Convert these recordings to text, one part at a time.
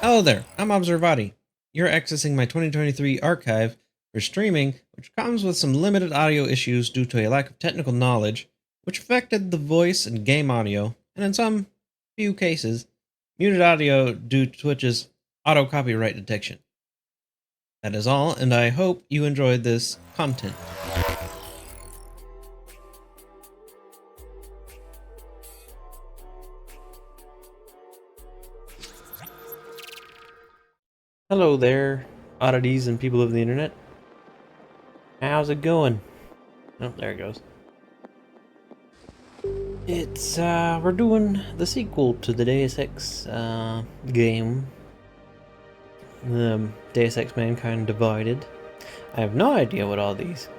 Hello there, I'm Observoddy. You're accessing my 2023 archive for streaming, which comes with some limited audio issues due to a lack of technical knowledge, which affected the voice and game audio, and in some few cases, muted audio due to Twitch's auto copyright detection. That is all, and I hope you enjoyed this content. Hello there, oddities and people of the internet. How's it going? Oh, there it goes. It's, we're doing the sequel to the Deus Ex, game. Deus Ex Mankind Divided. I have no idea what all these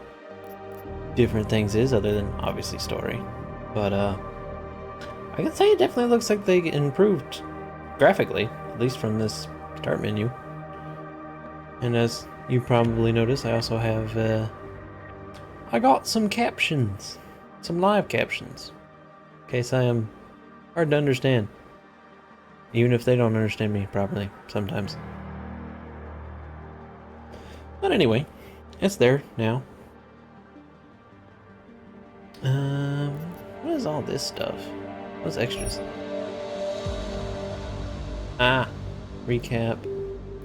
different things is, other than, obviously, story. But, I can say it definitely looks like they improved graphically, at least from this start menu. And as you probably noticed, I also have, I got some captions. Some live captions. In case I am hard to understand. Even if they don't understand me properly, sometimes. But anyway, it's there now. What is all this stuff? What's extras? Ah, recap,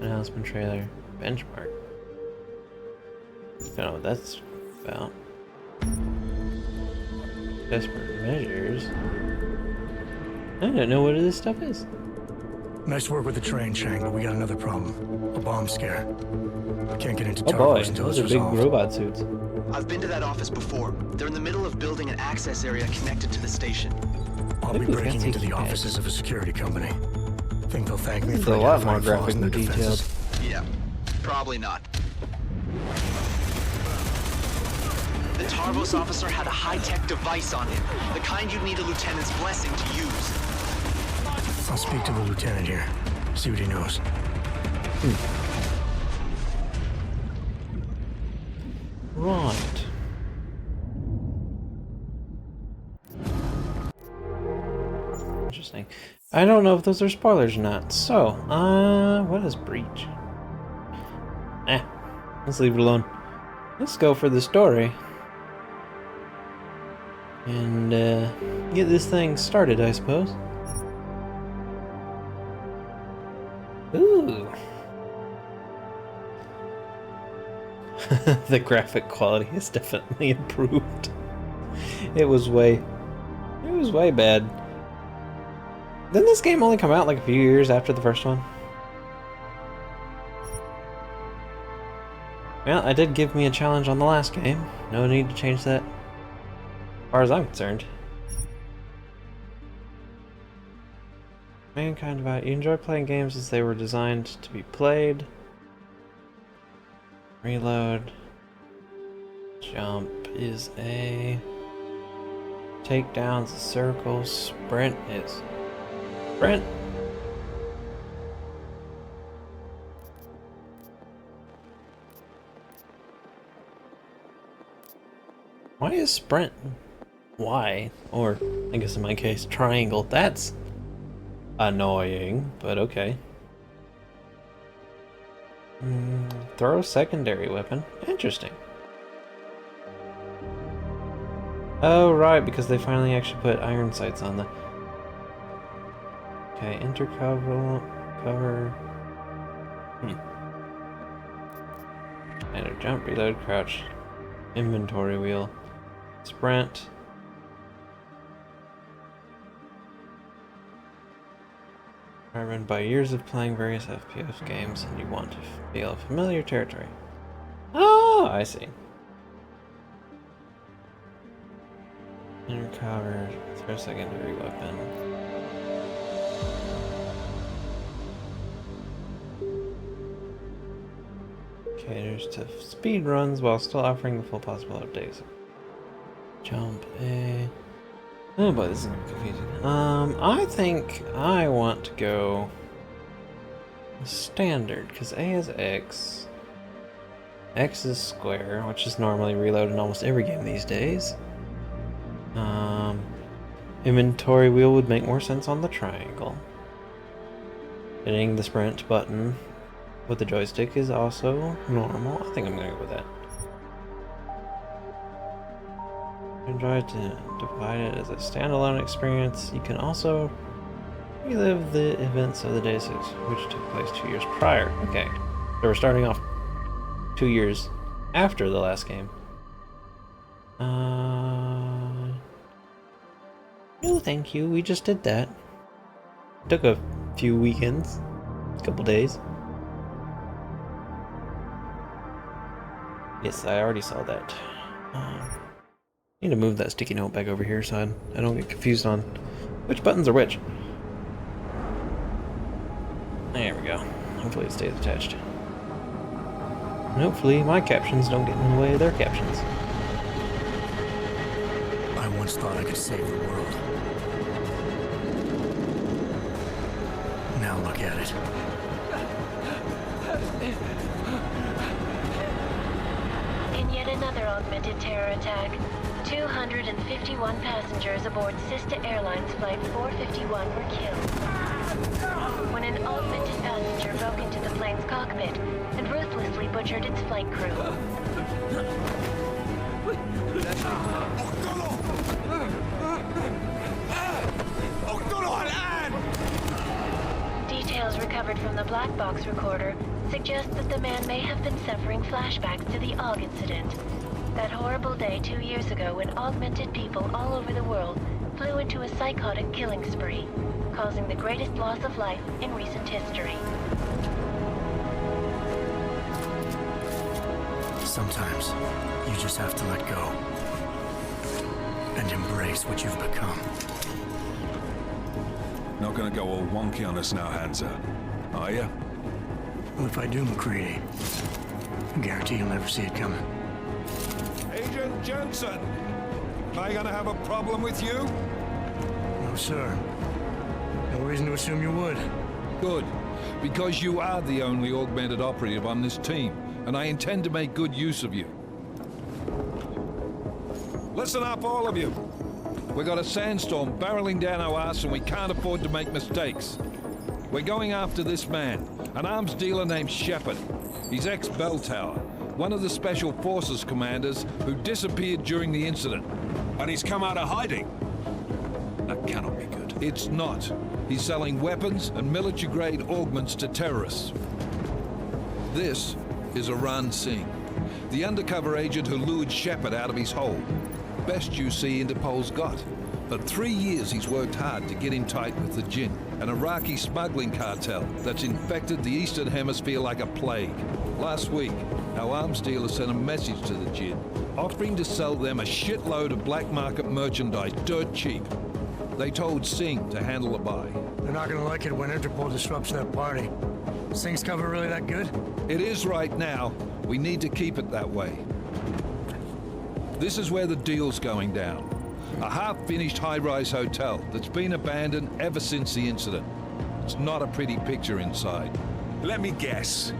announcement trailer, benchmark. I don't know what that's about. Desperate measures. I don't know what this stuff is. Nice work with the train, Chang, but we got another problem. A bomb scare. Can't get into Oh boy, until those it's are big resolved. robot suits. I've been to that office before. They're in the middle of building an access area connected to the station. I'll be breaking into the offices of a security company. Think they'll thank me for a lot more identifying flaws in their graphically detailed. defenses. Yeah, probably not. The Tarvos officer had a high-tech device on him, the kind you'd need a lieutenant's blessing to use. I'll speak to the lieutenant here. See what he knows. Right. Interesting. I don't know if those are spoilers or not. So, what is Breach? Let's leave it alone. Let's go for the story. And, get this thing started, I suppose. Ooh. The graphic quality has definitely improved. It was way bad. Didn't this game only come out like a few years after the first one? Well, I did give me a challenge on the last game. No need to change that, as far as I'm concerned. Mankind Divided. You enjoy playing games as they were designed to be played. Reload. Jump is A. Takedown's a circle. Sprint is sprint. Why is sprint Y? Or, I guess in my case, triangle. That's annoying, but okay. Throw a secondary weapon. Interesting. Oh, right, because they finally actually put iron sights on the... Okay, enter cover... Enter jump, reload, crouch, inventory wheel, sprint. Driven by years of playing various FPS games, and you want to feel familiar territory. Oh, I see. Inner cover, throw secondary weapon. Caters to speed runs while still offering the full possible updates. Jump A. Oh boy, this is gonna be confusing. I think I want to go standard, because A is X. X is square, which is normally reloaded in almost every game these days. Inventory wheel would make more sense on the triangle. Hitting the sprint button with the joystick is also normal. I think I'm gonna go with that. And try to divide it as a standalone experience. You can also relive the events of the Deus Ex, which took place 2 years prior. Okay, so we're starting off 2 years after the last game. No, thank you. We just did that. Took a few weekends, a couple days. Yes, I already saw that. Need to move that sticky note back over here so I don't get confused on which buttons are which. There we go. Hopefully it stays attached. And hopefully my captions don't get in the way of their captions. I once thought I could save the world. Now look at it. In yet another augmented terror attack, 251 passengers aboard Sister Airlines Flight 451 were killed. When an augmented passenger broke into the plane's cockpit and ruthlessly butchered its flight crew. Details recovered from the black box recorder suggest that the man may have been suffering flashbacks to the AUG incident. That horrible day 2 years ago when augmented people all over the world flew into a psychotic killing spree, causing the greatest loss of life in recent history. Sometimes you just have to let go and embrace what you've become. Not gonna go all wonky on us now, Hansa, are ya? Well, if I do, McCready, I guarantee you'll never see it coming. Agent Jensen! Am I gonna have a problem with you? No, sir. No reason to assume you would. Good, because you are the only augmented operative on this team, and I intend to make good use of you. Listen up, all of you. We got a sandstorm barreling down our ass and we can't afford to make mistakes. We're going after this man, an arms dealer named Shepard. He's ex-Bell Tower, one of the Special Forces commanders who disappeared during the incident. And he's come out of hiding. That cannot be good. It's not. He's selling weapons and military-grade augments to terrorists. This is Aran Singh, the undercover agent who lured Shepard out of his hole. Best you see Interpol's got. For 3 years he's worked hard to get him tight with the Jinn, an Iraqi smuggling cartel that's infected the Eastern Hemisphere like a plague. Last week, our arms dealer sent a message to the Jinn, offering to sell them a shitload of black market merchandise dirt cheap. They told Singh to handle the buy. They're not gonna like it when Interpol disrupts their party. Singh's cover really that good? It is right now. We need to keep it that way. This is where the deal's going down. A half-finished high-rise hotel that's been abandoned ever since the incident. It's not a pretty picture inside. Let me guess.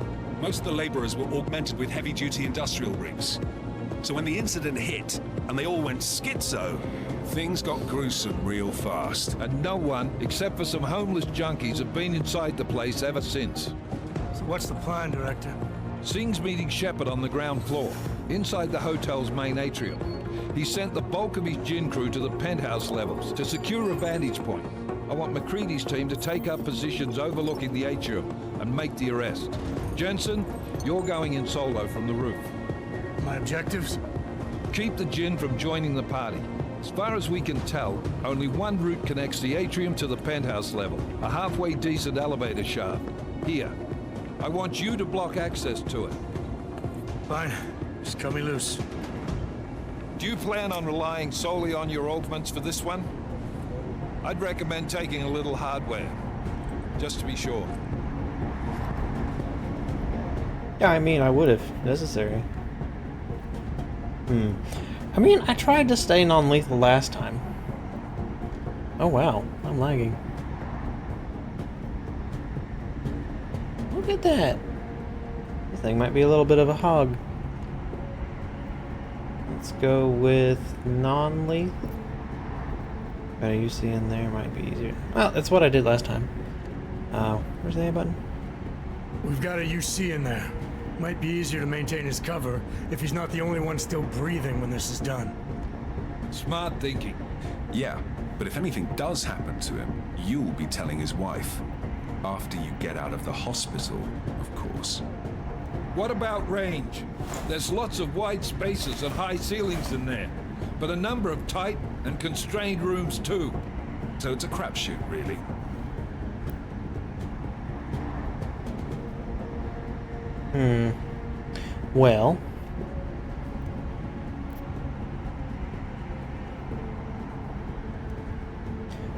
Most of the laborers were augmented with heavy-duty industrial rigs. So when the incident hit, and they all went schizo, things got gruesome real fast. And no one, except for some homeless junkies, have been inside the place ever since. So what's the plan, Director? Singh's meeting Shepard on the ground floor, inside the hotel's main atrium. He sent the bulk of his Jinn crew to the penthouse levels to secure a vantage point. I want McCready's team to take up positions overlooking the atrium and make the arrest. Jensen, you're going in solo from the roof. My objectives? Keep the Jinn from joining the party. As far as we can tell, only one route connects the atrium to the penthouse level, a halfway decent elevator shaft. Here. I want you to block access to it. Fine. Just cut me loose. Do you plan on relying solely on your augments for this one? I'd recommend taking a little hardware, just to be sure. Yeah, I mean, I would if necessary. I mean, I tried to stay non-lethal last time. Oh wow, I'm lagging. Look at that! This thing might be a little bit of a hog. Let's go with non-lethal. Better UC in there might be easier. Well, that's what I did last time. Where's the A button? We've got a UC in there. Might be easier to maintain his cover if he's not the only one still breathing when this is done. Smart thinking. Yeah, but if anything does happen to him, you'll be telling his wife. After you get out of the hospital, of course. What about range? There's lots of wide spaces and high ceilings in there, but a number of tight and constrained rooms too. So it's a crapshoot, really. Well.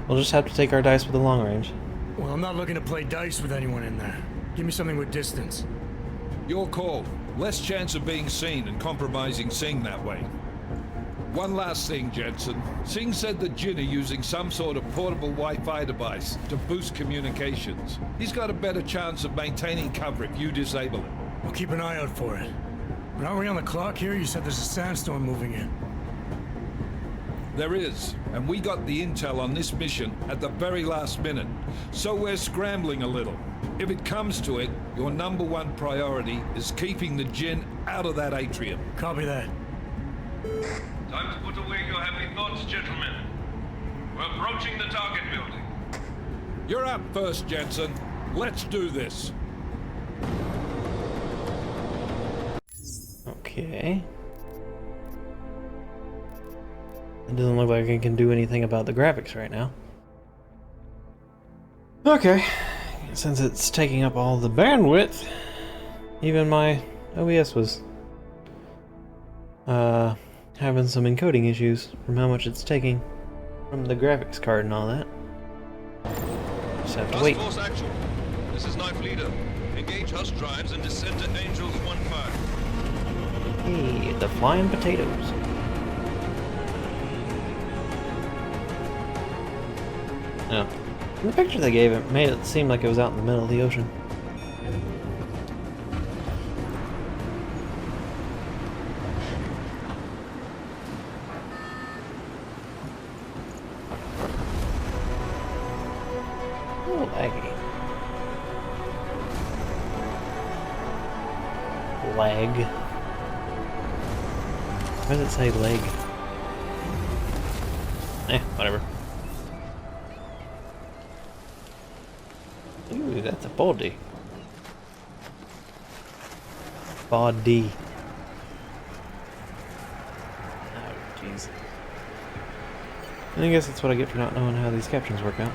We'll just have to take our dice with the long range. Well, I'm not looking to play dice with anyone in there. Give me something with distance. Your call. Less chance of being seen and compromising Singh that way. One last thing, Jensen. Singh said that Jin are using some sort of portable Wi-Fi device to boost communications. He's got a better chance of maintaining cover if you disable it. We'll keep an eye out for it. But aren't we on the clock here? You said there's a sandstorm moving in. There is, and we got the intel on this mission at the very last minute, so we're scrambling a little. If it comes to it, your #1 priority is keeping the Jinn out of that atrium. Copy that. Time to put away your happy thoughts, gentlemen. We're approaching the target building. You're up first, Jensen. Let's do this. Okay. It doesn't look like I can do anything about the graphics right now. Okay. Since it's taking up all the bandwidth, even my OBS was having some encoding issues from how much it's taking from the graphics card and all that. Just have to wait. Task Force Actual. This is Knife Leader. Engage Hush drives and descend to Angels 1-5. Hey, the flying potatoes. No. In the picture they gave, it made it seem like it was out in the middle of the ocean. Oh, laggy. Lag. Why does it say leg? Whatever. Ooh, that's a body. Body. Oh, jeez. I guess that's what I get for not knowing how these captions work out.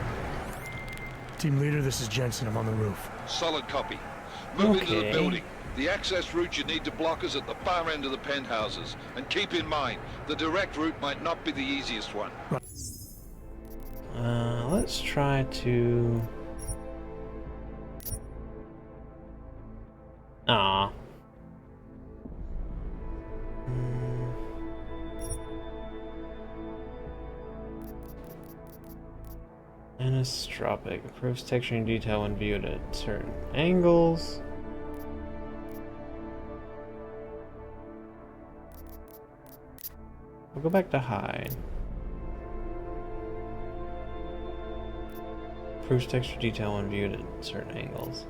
Team leader, this is Jensen. I'm on the roof. Solid copy. Move into the Okay. building. The access route you need to block is at the far end of the penthouses. And keep in mind, the direct route might not be the easiest one. Let's try to... Ah. Anisotropic. Improves texture and detail when viewed at certain angles. We'll go back to hide. Improves texture detail when viewed at certain angles.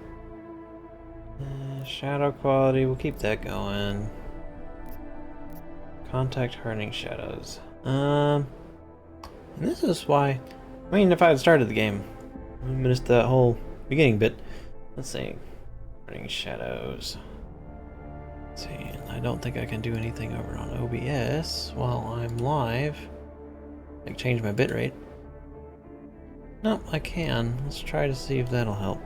Shadow quality, we'll keep that going. Contact hardening shadows. And this is why, I mean, if I had started the game, I missed that whole beginning bit. Let's see. Hardening shadows. Let's see, I don't think I can do anything over on OBS while I'm live. Like change my bitrate. Nope, I can. Let's try to see if that'll help.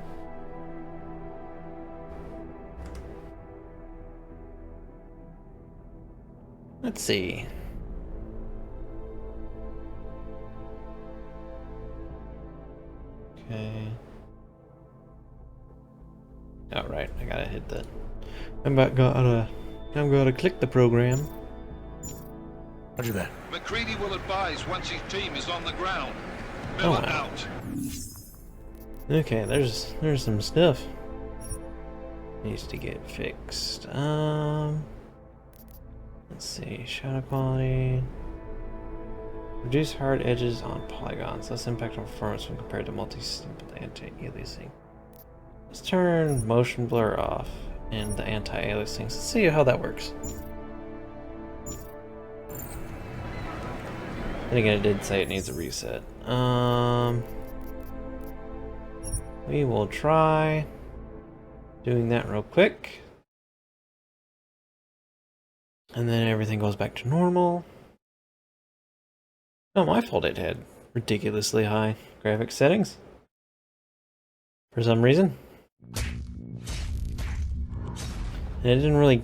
Let's see. Okay. All right, I gotta hit that. I'm gotta click the program. Roger that. McCready will advise once his team is on the ground. Oh, Miller wow. out. Okay, there's some stuff needs to get fixed. Let's see, shadow quality. Reduce hard edges on polygons, less impact on performance when compared to multi-simple anti-aliasing. Let's turn motion blur off and the anti-aliasing. Let's see how that works. And again, it did say it needs a reset. We will try doing that real quick. And then everything goes back to normal. Oh, my fault, it had ridiculously high graphics settings. For some reason. And it didn't really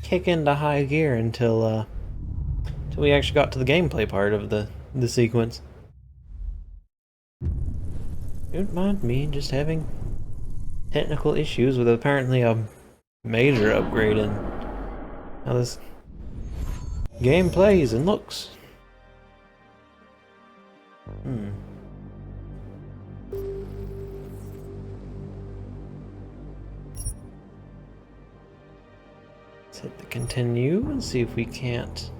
kick into high gear until we actually got to the gameplay part of the sequence. Don't mind me just having technical issues with apparently a major upgrade in how this game plays and looks. Let's hit the continue and see if we can't.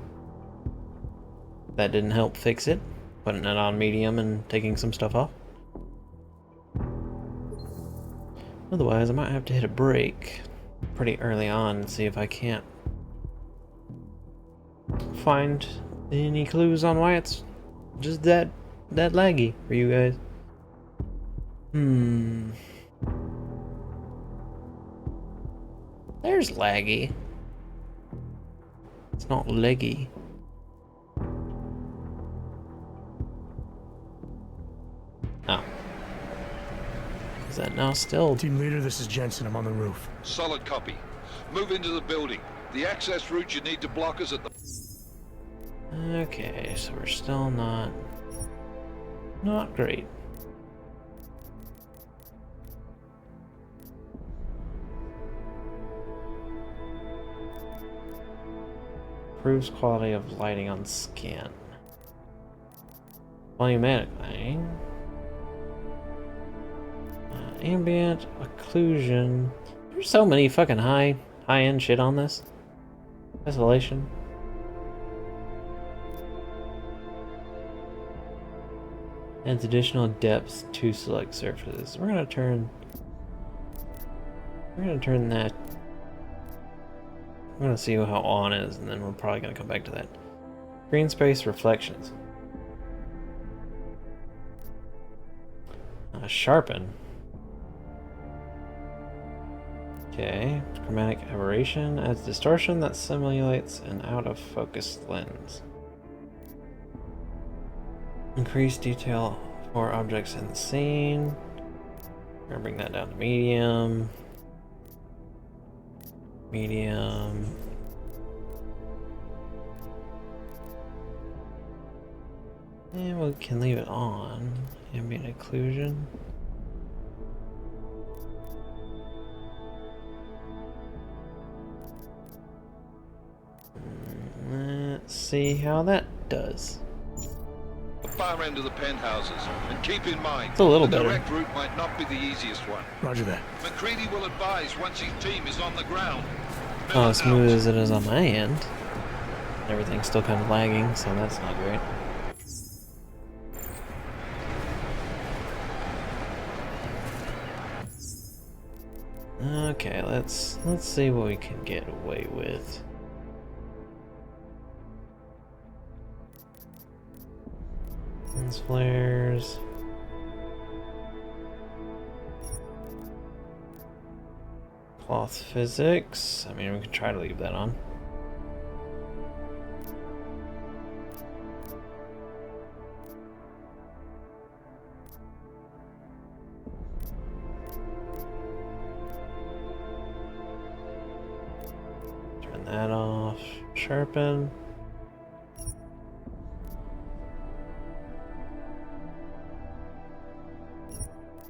That didn't help fix it. Putting it on medium and taking some stuff off. Otherwise, I might have to hit a break pretty early on and see if I can't find any clues on why it's just that laggy for you guys. There's laggy. It's not leggy. Oh. Is that now still? Team leader, this is Jensen. I'm on the roof. Solid copy. Move into the building. The access route you need to block us at the... Okay, so we're still not great. Improves quality of lighting on skin. Volumetric lighting. Ambient occlusion. There's so many fucking high-end shit on this. Isolation. Adds additional depth to select surfaces. We're gonna turn that. I'm gonna see how on is, and then we're probably gonna come back to that. Green space reflections. Sharpen. Okay, chromatic aberration adds distortion that simulates an out-of-focus lens. Increase detail for objects in the scene. We're gonna bring that down to medium. Medium. And we can leave it on. Ambient occlusion. Let's see how that does. The far end of the penthouses. And keep in mind, It's a little the better. direct route might not be the easiest one. Roger that. McCready will advise once his team is on the ground. Not as smooth as it is on my end. Everything's still kind of lagging, so that's not great. Okay, let's see what we can get away with. Lens flares. Cloth physics. I mean, we can try to leave that on. Turn that off. Sharpen.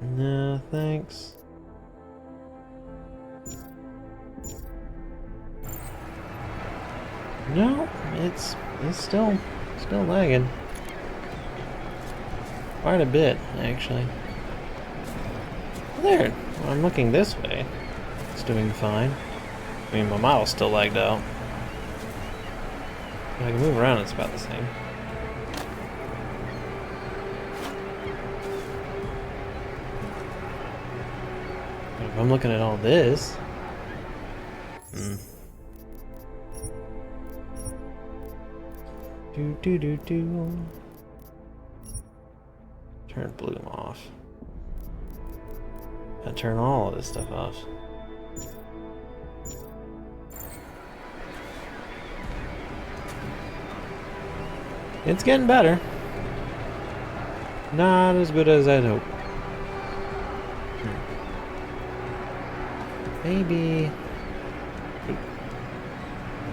No, thanks. No, it's still lagging. Quite a bit, actually. There, when I'm looking this way, it's doing fine. I mean, my model's still lagged out. If I can move around, it's about the same. I'm looking at all this. Do do do do. Turn bloom off. I turn all of this stuff off. It's getting better. Not as good as I'd hope. Maybe.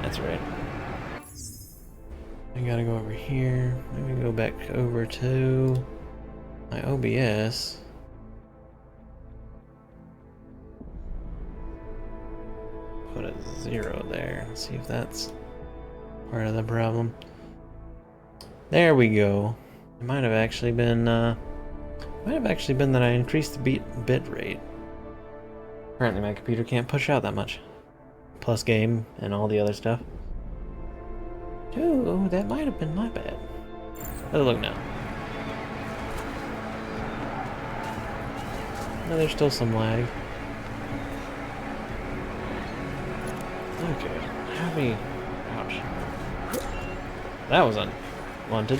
That's right. I gotta go over here. Let me go back over to my OBS. Put a 0 there. See if that's part of the problem. There we go. It might have actually been that I increased the bit rate. Apparently my computer can't push out that much. Plus game and all the other stuff. Ooh, that might have been my bad. Oh, look now. No, there's still some lag. Okay. Heavy. Ouch. That was unwanted.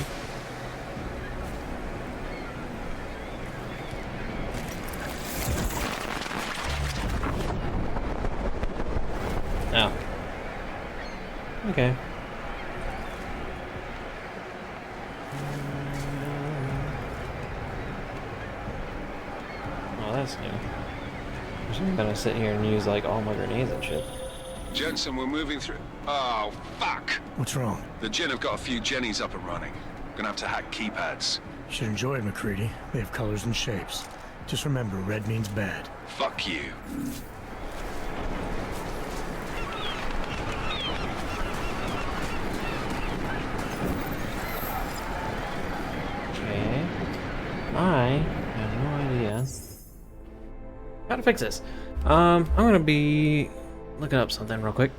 Oh. Okay. Oh, that's new. I'm just gonna sit here and use like all my grenades and shit. Jensen, we're moving through. Oh, fuck! What's wrong? The Gen have got a few Jennies up and running. Gonna have to hack keypads. You should enjoy it, McCready. They have colors and shapes. Just remember, red means bad. Fuck you. Okay. I have no idea how to fix this. I'm gonna be looking up something real quick.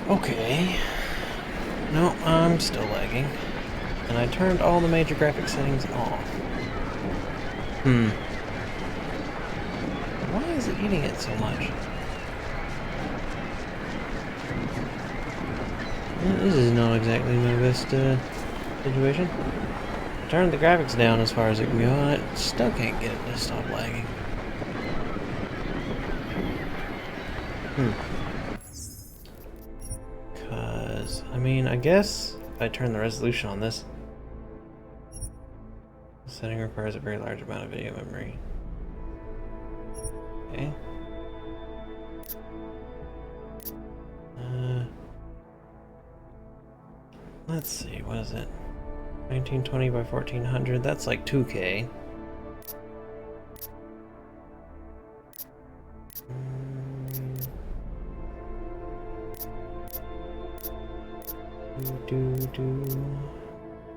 Okay. No, I'm still lagging. And I turned all the major graphic settings off. Why is it eating it so much? This is not exactly my best situation. I turned the graphics down as far as it can go, and I still can't get it to stop lagging. Cause, I mean, I guess if I turn the resolution on this, the setting requires a very large amount of video memory. Okay. Let's see, what is it? 1920 by 1400, that's like 2K.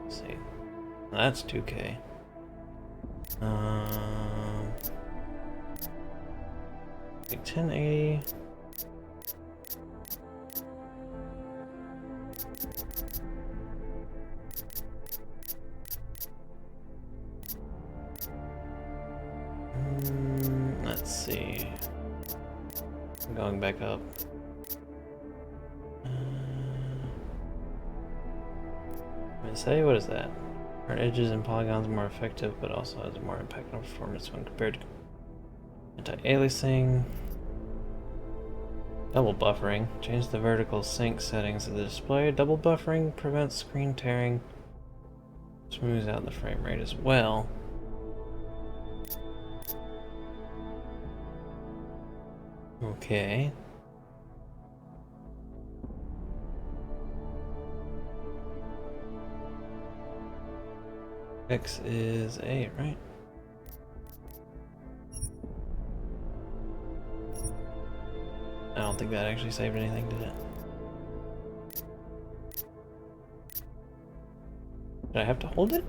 Let's see. That's 2K. Like 1080. Let's see. I'm going back up. Say, what is that? Hard edges and polygons more effective, but also has more impact on performance when compared to anti-aliasing. Double buffering. Change the vertical sync settings of the display. Double buffering prevents screen tearing. Smooths out the frame rate as well. Okay. X is 8, right? I don't think that actually saved anything, did it? Did I have to hold it?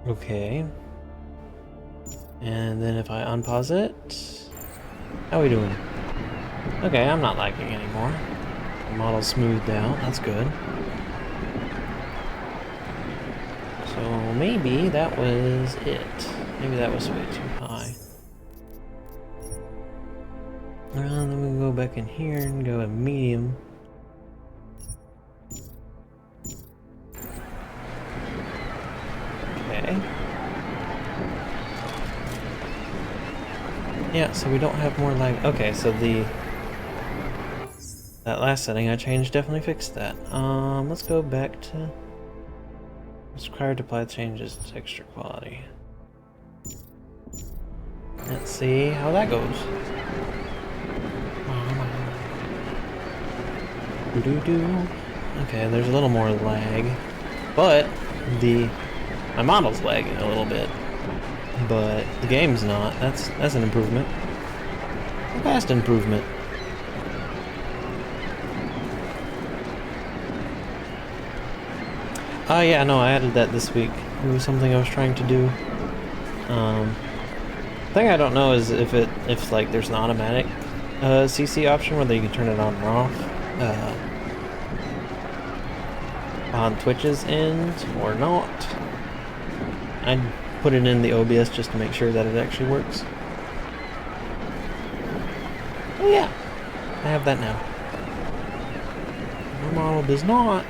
Okay. And then if I unpause it, how are we doing? Okay, I'm not lagging anymore. The model's smoothed out, that's good. So maybe that was it. Maybe that was way too high. Then we can go back in here and go to medium. Okay. Yeah, so we don't have more lag. Okay, so that last setting I changed definitely fixed that. Let's go back to it's required to apply changes to texture quality. Let's see how that goes. Okay, there's a little more lag, but my model's lagging a little bit, but the game's not. That's an improvement. A vast improvement. Oh yeah, no, I added that this week. It was something I was trying to do. The thing I don't know is if like there's an automatic CC option whether you can turn it on or off on Twitch's end or not. I'd put it in the OBS just to make sure that it actually works. Oh yeah, I have that now. My model does not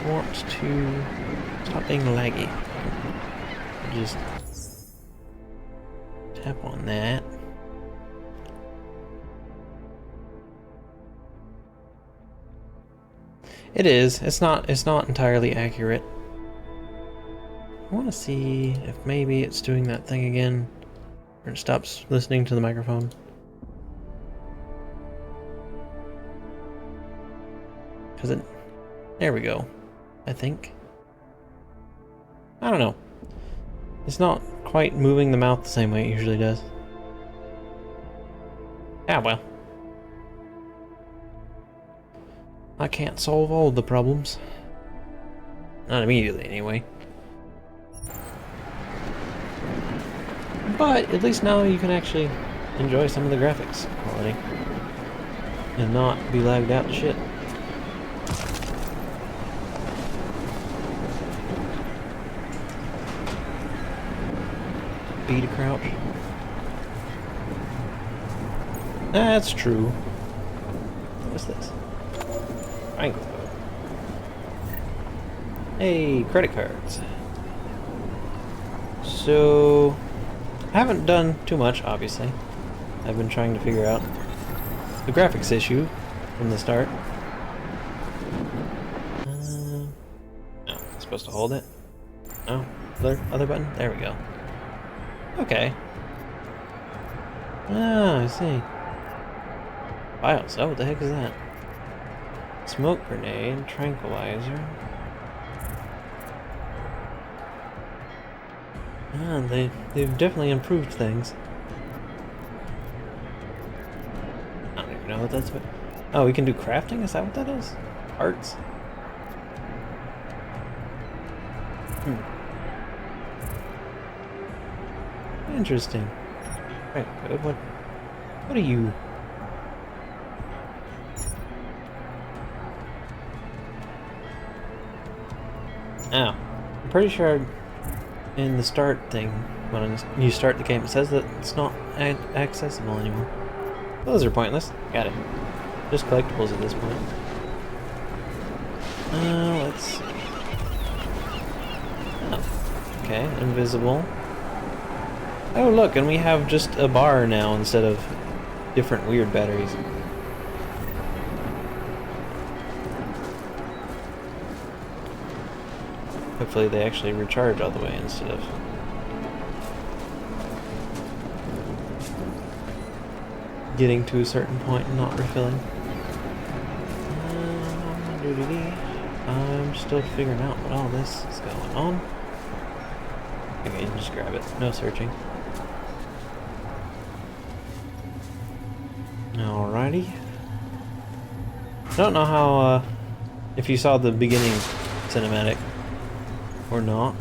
want to stop being laggy. Just tap on that. It is. It's not entirely accurate. I want to see if maybe it's doing that thing again, or it stops listening to the microphone. There we go. I think. I don't know. It's not quite moving the mouth the same way it usually does. Ah, well. I can't solve all the problems. Not immediately, anyway. But at least now you can actually enjoy some of the graphics quality. And not be lagged out to shit. B to crouch. That's true. What's this? Triangle. Hey, credit cards. So, I haven't done too much, obviously. I've been trying to figure out the graphics issue from the start. No, I'm supposed to hold it. No, other button. There we go. Okay. Ah, I see. Files. Oh, what the heck is that? Smoke grenade, tranquilizer. Ah, they've definitely improved things. I don't even know what that's about. Oh, we can do crafting? Is that what that is? Arts? Interesting. Right, what are you? Oh, I'm pretty sure in the start thing, when you start the game, it says that it's not accessible anymore. Those are pointless. Got it. Just collectibles at this point. Let's see. Oh, okay, invisible. Oh look, and we have just a bar now instead of different weird batteries. Hopefully they actually recharge all the way instead of getting to a certain point and not refilling. I'm still figuring out what all this is going on. Okay, just grab it. No searching. Alrighty. I don't know how, if you saw the beginning cinematic or not.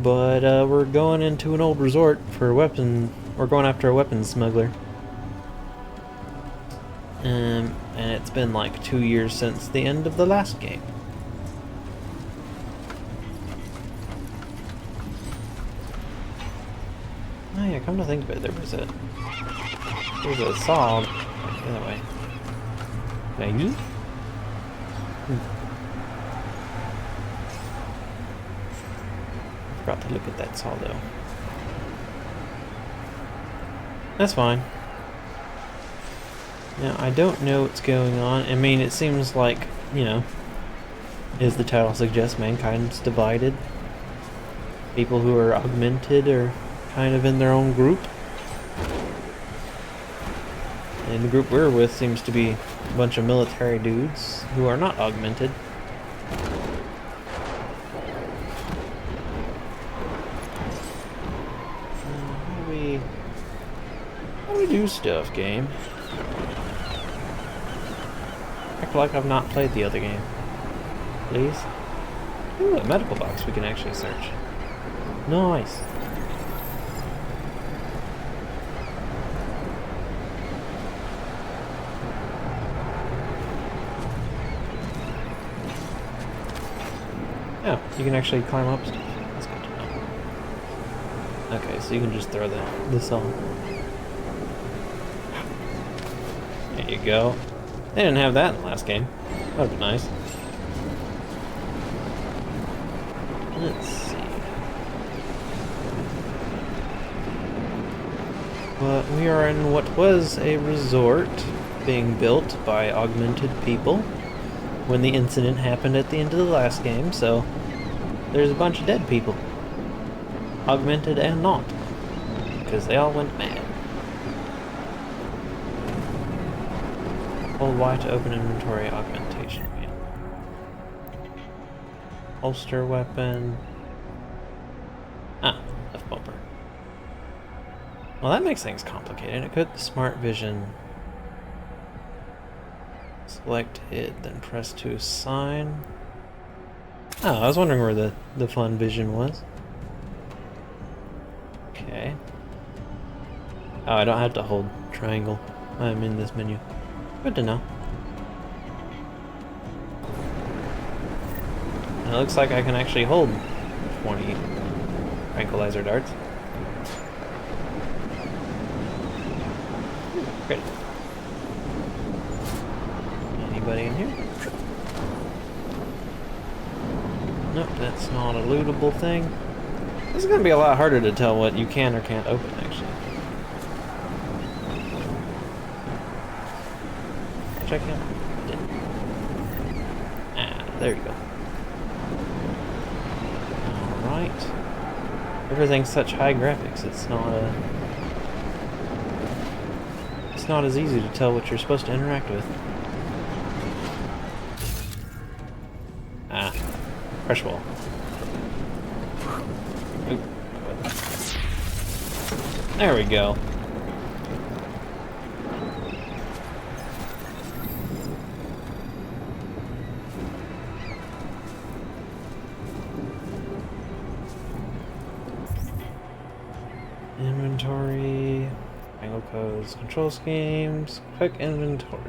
But, we're going into an old resort for a weapon. We're going after a weapons smuggler. And it's been like 2 years since the end of the last game. Oh yeah, come to think of it, there's a saw the other way. Can I use it? I forgot to look at that saw though. That's fine. Now, I don't know what's going on. I mean, it seems like, you know, as the title suggests, mankind's divided. People who are augmented are kind of in their own group. And the group we're with seems to be a bunch of military dudes who are not augmented. How do we do stuff, game? Act like I've not played the other game. Please? Ooh, a medical box we can actually search. Nice. Oh, you can actually climb up stuff. That's good to know. Okay, so you can just throw this on. There you go. They didn't have that in the last game. That would be nice. Let's see. But we are in what was a resort being built by augmented people when the incident happened at the end of the last game, so there's a bunch of dead people. Augmented and not. Because they all went mad. Hold Y to open inventory augmentation. Holster weapon. Ah, F bumper. Well, that makes things complicated. It could smart vision. Select hit, then press to assign. Oh, I was wondering where the fun vision was. Okay. Oh, I don't have to hold triangle. I'm in this menu. Good to know. And it looks like I can actually hold 20 tranquilizer darts. Great. Anybody in here? Nope, that's not a lootable thing. This is going to be a lot harder to tell what you can or can't open, actually. Check out. Ah, there you go. Alright. Everything's such high graphics, it's not as easy to tell what you're supposed to interact with. Ah. Fresh wall. Oop. There we go. Inventory, angle codes, control schemes, quick inventory.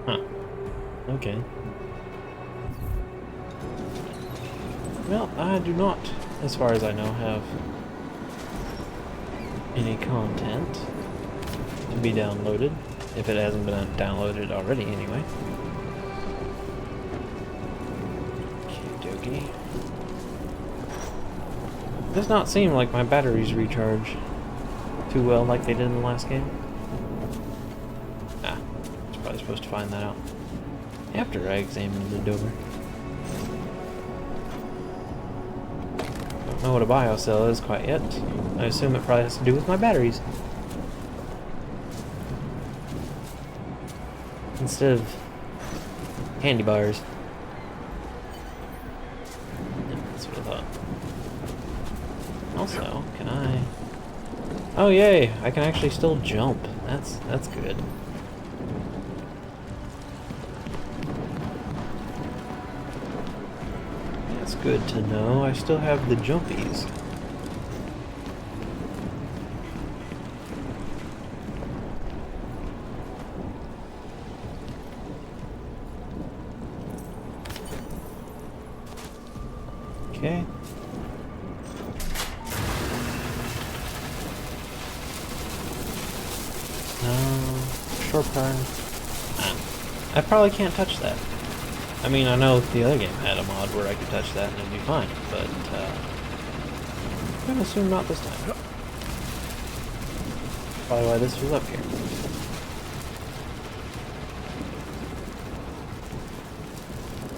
Huh. Okay. Well, I do not, as far as I know, have any content to be downloaded. If it hasn't been downloaded already, anyway. Okey-dokey. Does not seem like my batteries recharge too well like they did in the last game. Ah, I was probably supposed to find that out after I examined the door. Don't know what a biocell is quite yet. I assume it probably has to do with my batteries. Instead of candy bars. Yeah, that's what I thought. Also, can I... Oh yay! I can actually still jump. That's good. That's good to know. I still have the jumpies. Okay. Short burn. I probably can't touch that. I mean, I know the other game had a mod where I could touch that and it'd be fine, but I'm gonna assume not this time. Probably why this was up here.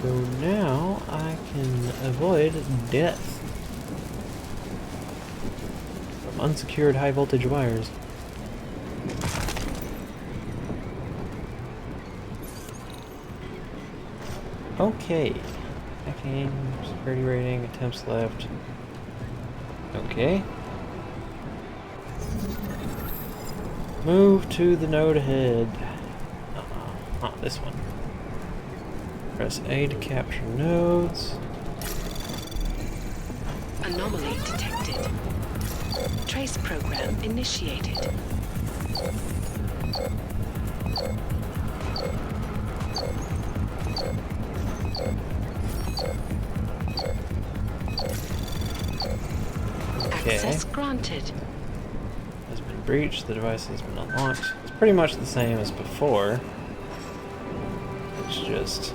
So now I can avoid death from unsecured high voltage wires. Okay. Hacking, security rating, attempts left. Okay. Move to the node ahead. Not this one. Press A to capture nodes. Anomaly detected. Trace program initiated. Okay. Access granted. Has been breached. The device has been unlocked. It's pretty much the same as before. It's just...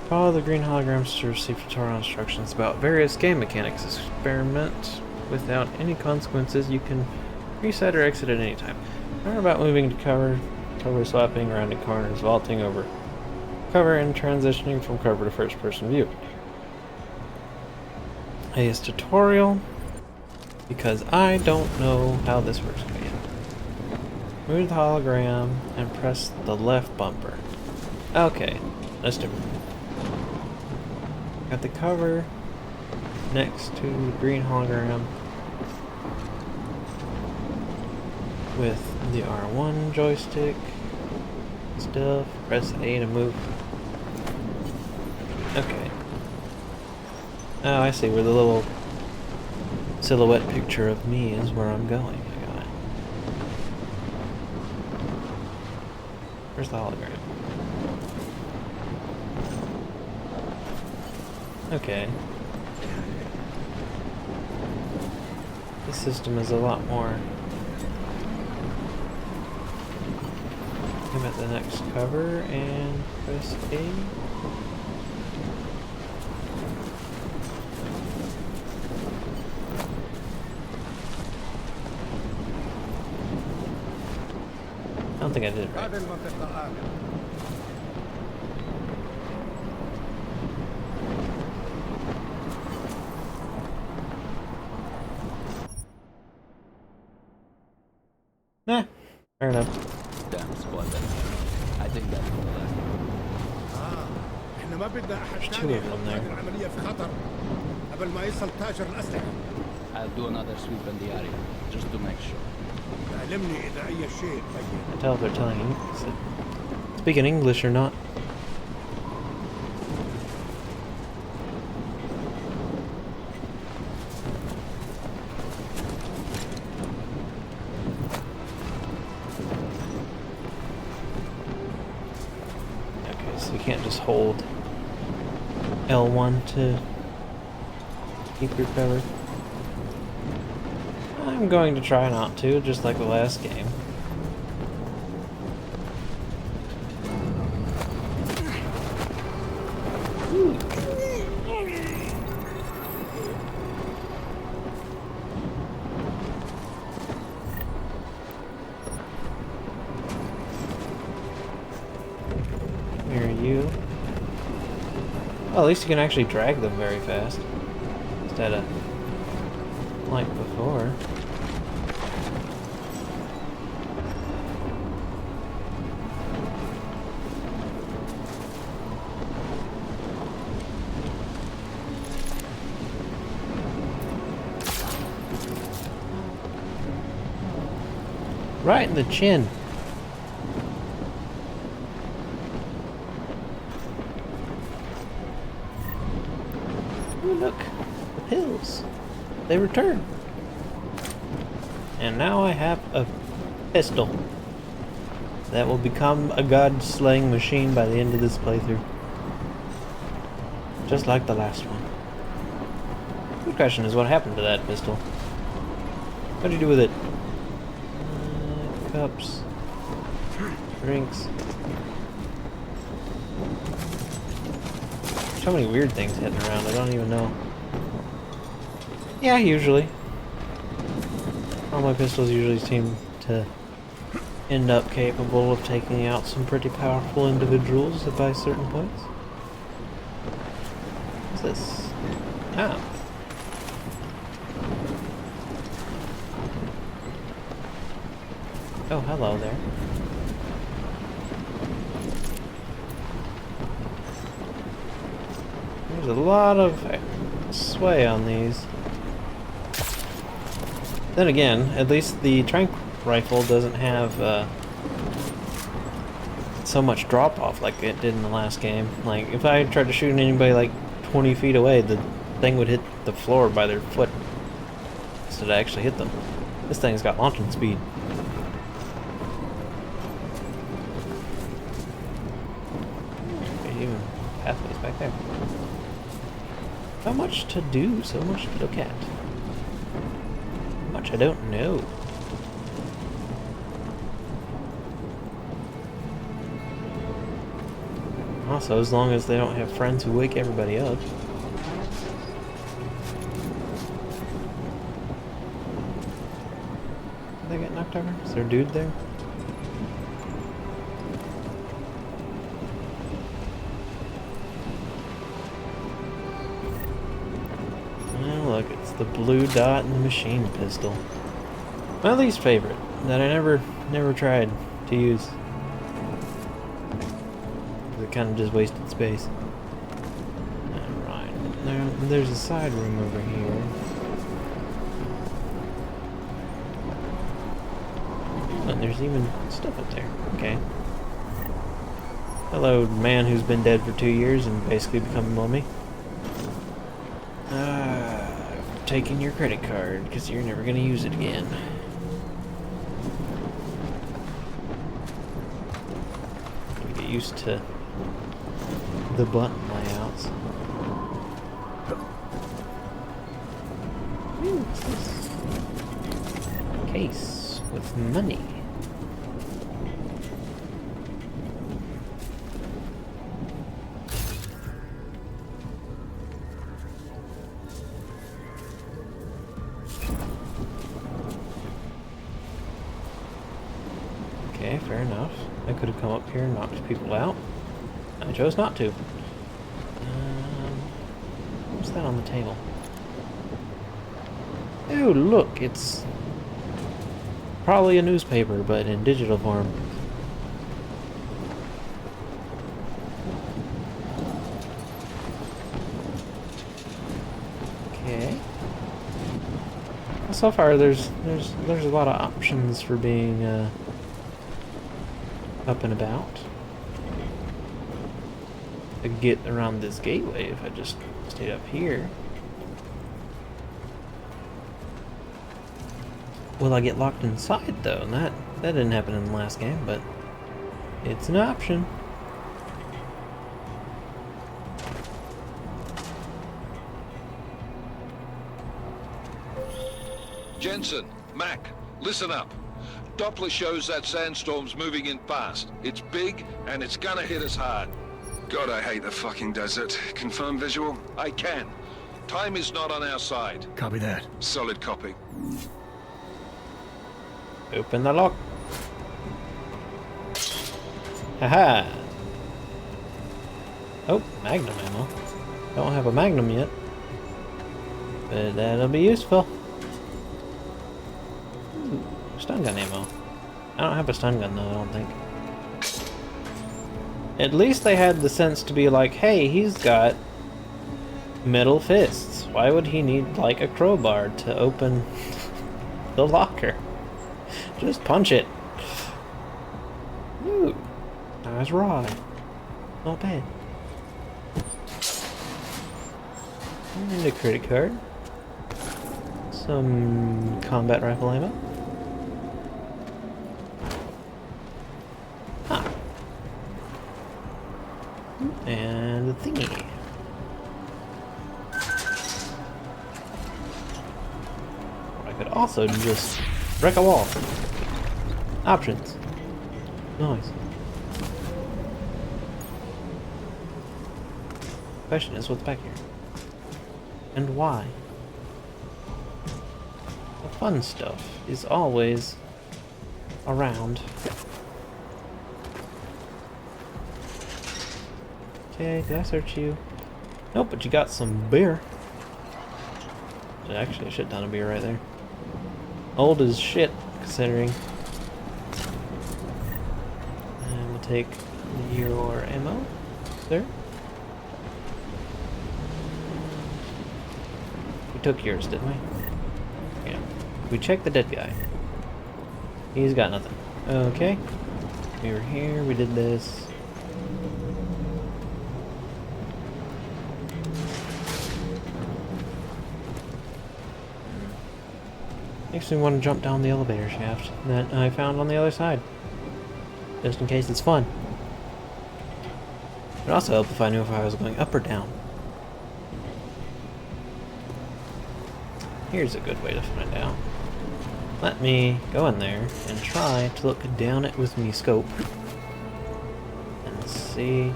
Follow the green holograms to receive tutorial instructions about various game mechanics. Experiment without any consequences. You can reset or exit at any time. Learn about moving to cover, cover swapping, rounding corners, vaulting over cover, and transitioning from cover to first person view. AS tutorial, because I don't know how this works again. Move the hologram and press the left bumper. Okay. that's different. Got the cover next to the green hologram with the R1 joystick stuff. Press A to move. Okay. Oh, I see where the little silhouette picture of me is where I'm going. I got it. Where's the hologram? Okay. This system is a lot more. I'm at the next cover and press A. I don't think I did it right. Nah, fair enough. Damn squadron. I think that's the last. احنا ما بدنا احد There's two ثاني of them يحط there. هذه العملية في خطر قبل ما يصل تاجر الأسلحة. I'll do another sweep in the area, just to make sure. علمني إذا أي شيء I tell if they're telling you speaking English or not. Okay, so you can't just hold L1 to keep your cover. I'm going to try not to, just like the last game. Where are you? Well, at least you can actually drag them very fast. Instead of like before. Right in the chin. Ooh, look, the pills. They return. And now I have a pistol that will become a god-slaying machine by the end of this playthrough. Just like the last one. Good question is, what happened to that pistol? What'd you do with it? Cups. Drinks. So many weird things hitting around, I don't even know. Yeah, usually. All my pistols usually seem to end up capable of taking out some pretty powerful individuals by certain points. What's this? Oh. Oh, hello there. There's a lot of sway on these. Then again, at least the tranq rifle doesn't have so much drop off like it did in the last game. Like, if I tried to shoot anybody like 20 feet away, the thing would hit the floor by their foot instead of actually hit them. This thing's got launching speed. Even pathways back there. So much to do, so much to look at. Much I don't know. Also, as long as they don't have friends who wake everybody up. Did they get knocked over? Is there a dude there? Look, it's the blue dot and the machine pistol. My least favorite, that I never tried to use. The it kind of just wasted space. Alright, there's a side room over here. And there's even stuff up there. Okay. Hello, man who's been dead for 2 years and basically become a mummy. Taking your credit card because you're never going to use it again. Get used to the button layouts. Ooh, what's this? Case with money. Okay, fair enough. I could have come up here and knocked people out. I chose not to. What's that on the table? Oh, look, it's probably a newspaper, but in digital form. Okay. So far, there's a lot of options for being up and about. I could get around this gateway if I just stayed up here. Will I get locked inside though? And that didn't happen in the last game, but it's an option. Jensen, Mac, listen up. Doppler shows that sandstorm's moving in fast. It's big, and it's gonna hit us hard. God, I hate the fucking desert. Confirm visual? I can. Time is not on our side. Copy that. Solid copy. Open the lock. Haha. Oh, magnum ammo. Don't have a magnum yet, but that'll be useful. Ooh, stun gun ammo. I don't have a stun gun though, I don't think. At least they had the sense to be like, hey, he's got metal fists. Why would he need like a crowbar to open the locker? Just punch it. Ooh, nice rod. Not bad. And a credit card. Some combat rifle ammo. Huh. And a thingy. Or I could also just wreck a wall. Options. Nice. Question is, what's back here? And why? The fun stuff is always around. Okay, did I search you? Nope, but you got some beer. Actually, a shit ton of beer right there. Old as shit, considering. And we'll take your ammo, sir. We took yours, didn't we? Yeah. We checked the dead guy. He's got nothing. Okay. We were here, we did this. Makes me want to jump down the elevator shaft that I found on the other side. Just in case it's fun. It would also help if I knew if I was going up or down. Here's a good way to find out. Let me go in there and try to look down it with me scope. And see.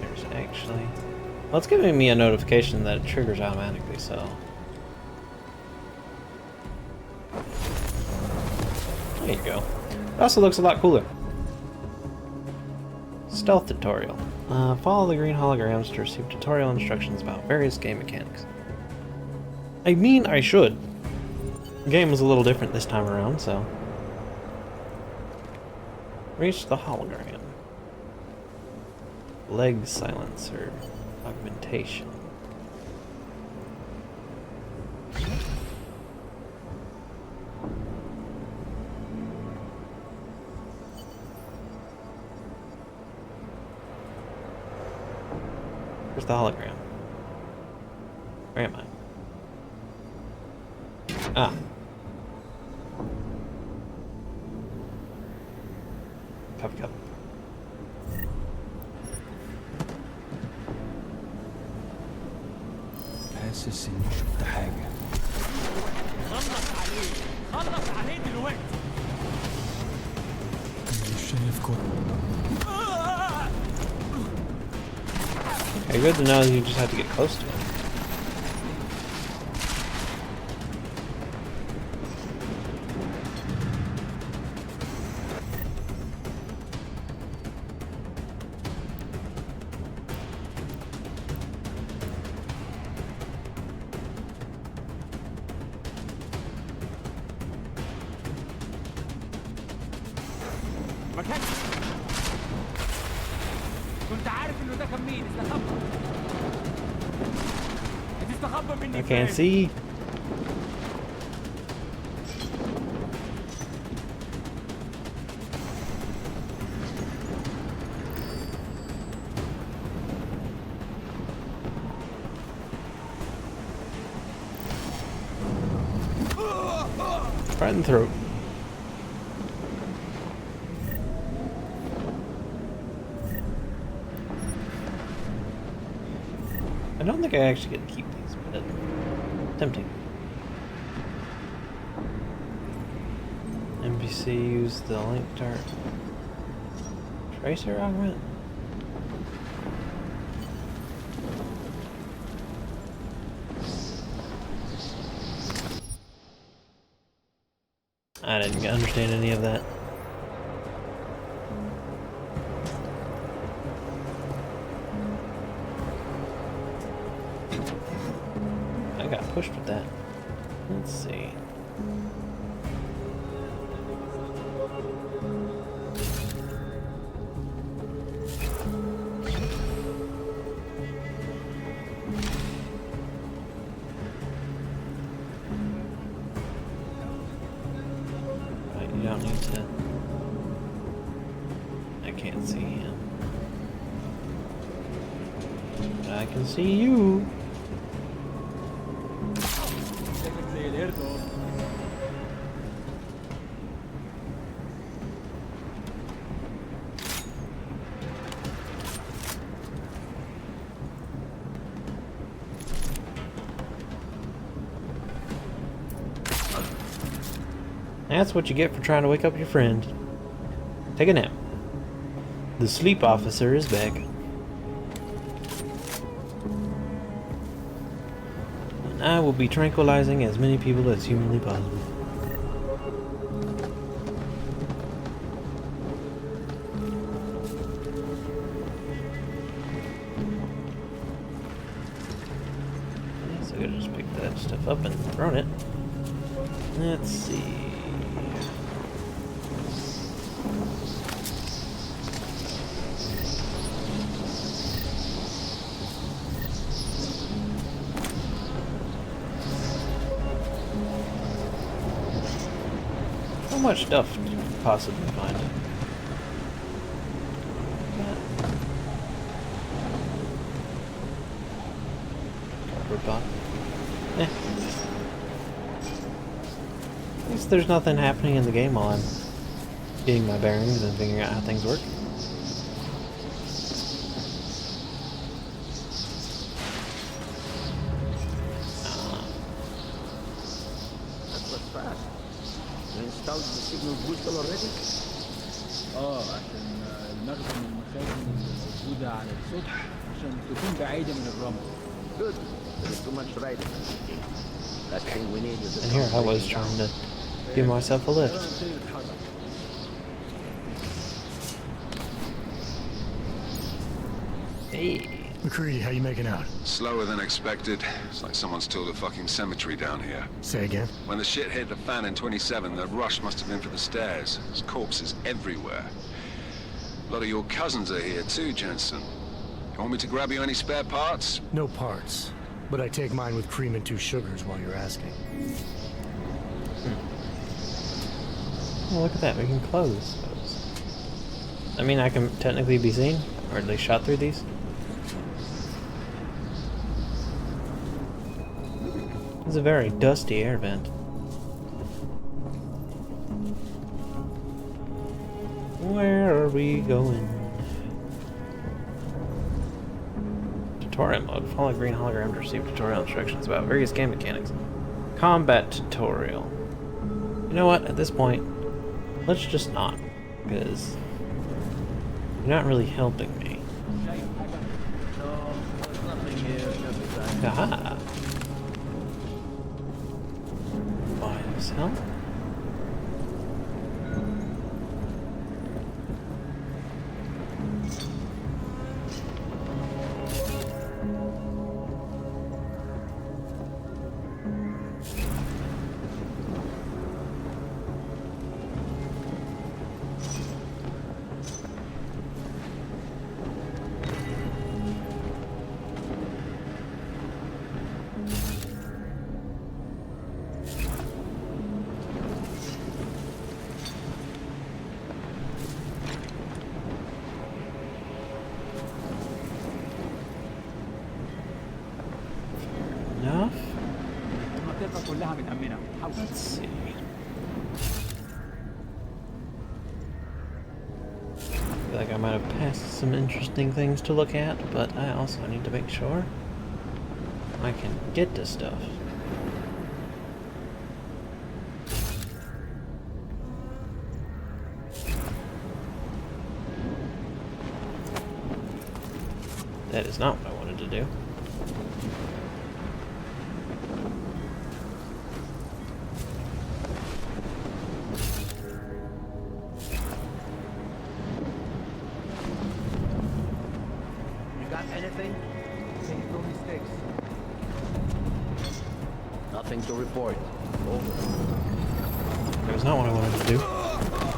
There's actually... Well, it's giving me a notification that it triggers automatically, so... There you go. It also looks a lot cooler. Stealth tutorial. Follow the green holograms to receive tutorial instructions about various game mechanics. I mean, I should. The game was a little different this time around, so... Reach the hologram. Leg silencer. Augmentation. Where's the hologram? Where am I? Ah. Copy, copy. حاسس اني شفت حاجة. خلص عليه خلص عليه دلوقتي. مش شايفكم. Okay, good to know you just have to get close to him. مكان. كنت عارف انه ده كان مين. استخبى. استخبى مني. I can't see. Right in the throat. I don't think I actually get to keep these, but tempting. NPC use the link dart. Tracer augment? I didn't understand any of that. I got pushed with that. Let's see. Right, you don't need to. I can't see him. But I can see you. That's what you get for trying to wake up your friend. Take a nap. The sleep officer is back. And I will be tranquilizing as many people as humanly possible. So I gotta just pick that stuff up and throw it. Let's see. How much stuff do you possibly find? Cardboard box. Eh. At least there's nothing happening in the game while I'm getting my bearings and figuring out how things work. That was fast. You installed the signal booster already? عشان المخزن المخازن الموجودة على السطح عشان تكون بعيدة من الرمل. Good. There's too much riding. Last thing we need is a And here I was trying to give myself a lift. Hey. McCready, how you making out? Slower than expected. It's like someone's tilled a fucking cemetery down here. Say again? When the shit hit the fan in 27, the rush must have been for the stairs. There's corpses everywhere. A lot of your cousins are here too, Jensen. You want me to grab you any spare parts? No parts. But I take mine with cream and 2 sugars while you're asking. Oh, look at that. We can close those. I mean, I can technically be seen? Or at least shot through these? This is a very dusty air vent. Where are we going? Tutorial mode. Follow green hologram to receive tutorial instructions about various game mechanics. Combat tutorial. You know what? At this point, let's just not. Because you're not really helping me. Aha! Why this hell? Let's see. I feel like I might have passed some interesting things to look at, but I also need to make sure I can get this stuff. That is not what I wanted to do. Nothing to report. Over. That was not what I wanted to do.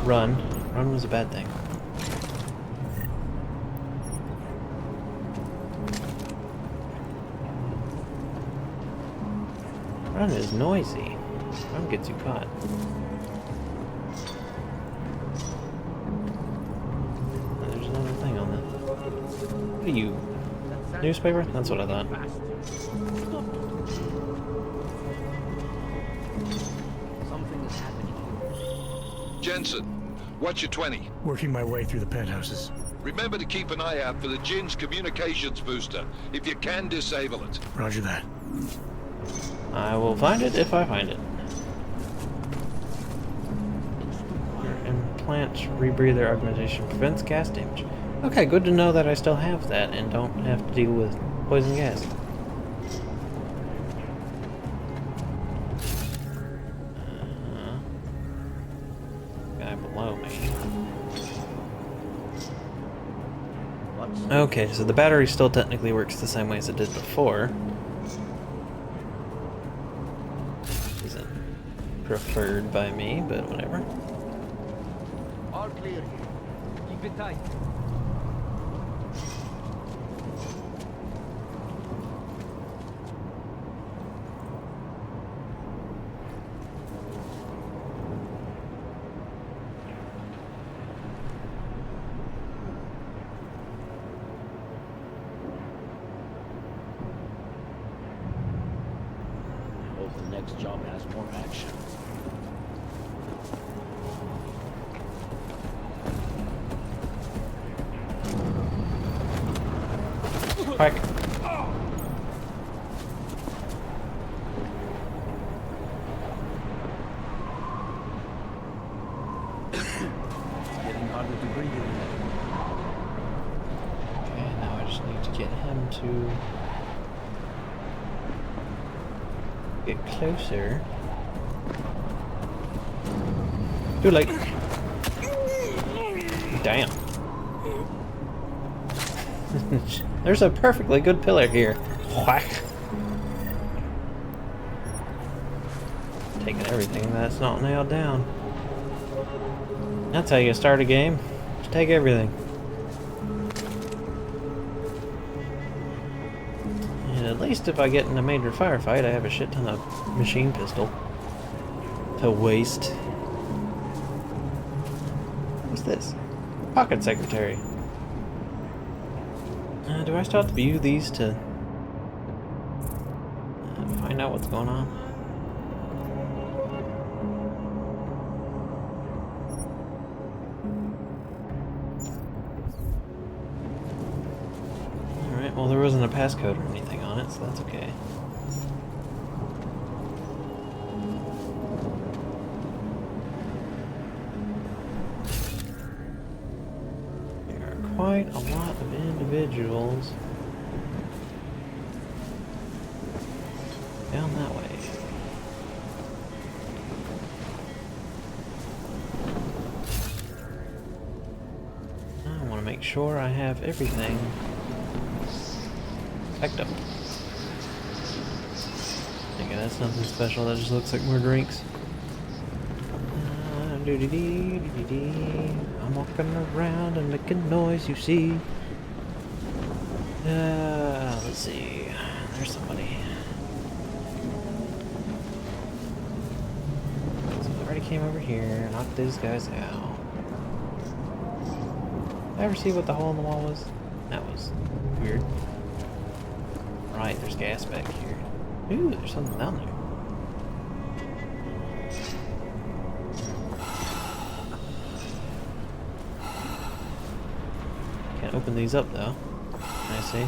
Run. Run was a bad thing. Run is noisy. Run gets you caught. And there's another thing on that. What are you? Newspaper? That's what I thought. Jensen, what's your 20? Working my way through the penthouses. Remember to keep an eye out for the Jin's communications booster. If you can, disable it. Roger that. I will find it if I find it. Your implant rebreather augmentation prevents gas damage. Okay, good to know that I still have that and don't have to deal with poison gas. Guy below me. Okay, so the battery still technically works the same way as it did before. Isn't preferred by me, but whatever. All clear. Keep it tight. The next job has more action. Quack. It's getting harder to breathe in there. Okay, now I just need to get him to get closer. Too late. Damn. There's a perfectly good pillar here. Whack. Taking everything that's not nailed down. That's how you start a game. Just take everything. least if I get in a major firefight, I have a shit ton of machine pistol to waste. What's this? Pocket secretary. Do I still have to view these to find out what's going on? Alright, well there wasn't a passcode or anything on it, so that's okay. There are quite a lot of individuals down that way. I want to make sure I have everything packed up. Okay, that's nothing special, that just looks like more drinks. I'm walking around and making noise, you see. Let's see. There's somebody. So I already came over here, knocked these guys out. Did I ever see what the hole in the wall was? That was weird. Right, there's gas back here. Ooh, there's something down there. Can't open these up though. I see.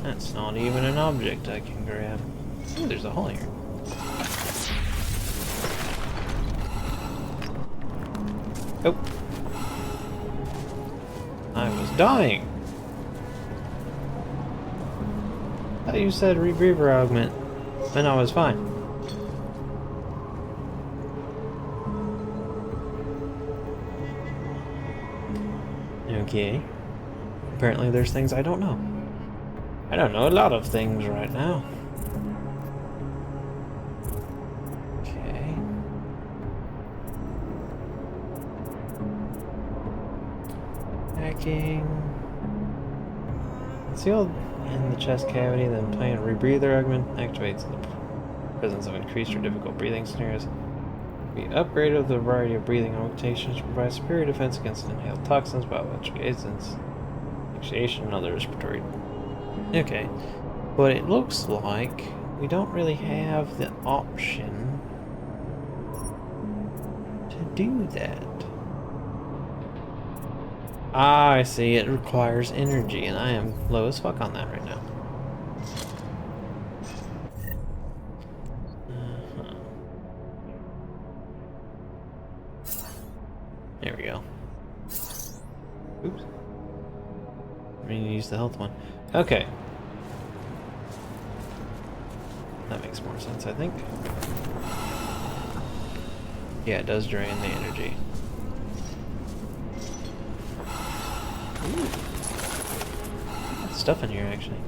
That's not even an object I can grab. Ooh, there's a hole here. Oh. I was dying. I thought you said rebreather augment, and I was fine. Okay. Apparently there's things I don't know. I don't know a lot of things right now. Okay. Hacking. Sealed in the chest cavity, then plant rebreather augment activates in the presence of increased or difficult breathing scenarios. We upgraded the variety of breathing augmentations to provide superior defense against inhaled toxins, biological agents, asphyxiation, and other respiratory. Okay, but it looks like we don't really have the option to do that. Ah, I see, it requires energy, and I am low as fuck on that right now. There we go. Oops. I mean, use the health one. Okay. That makes more sense, I think. Yeah, it does drain the energy. Ooh. That's stuff in here, actually.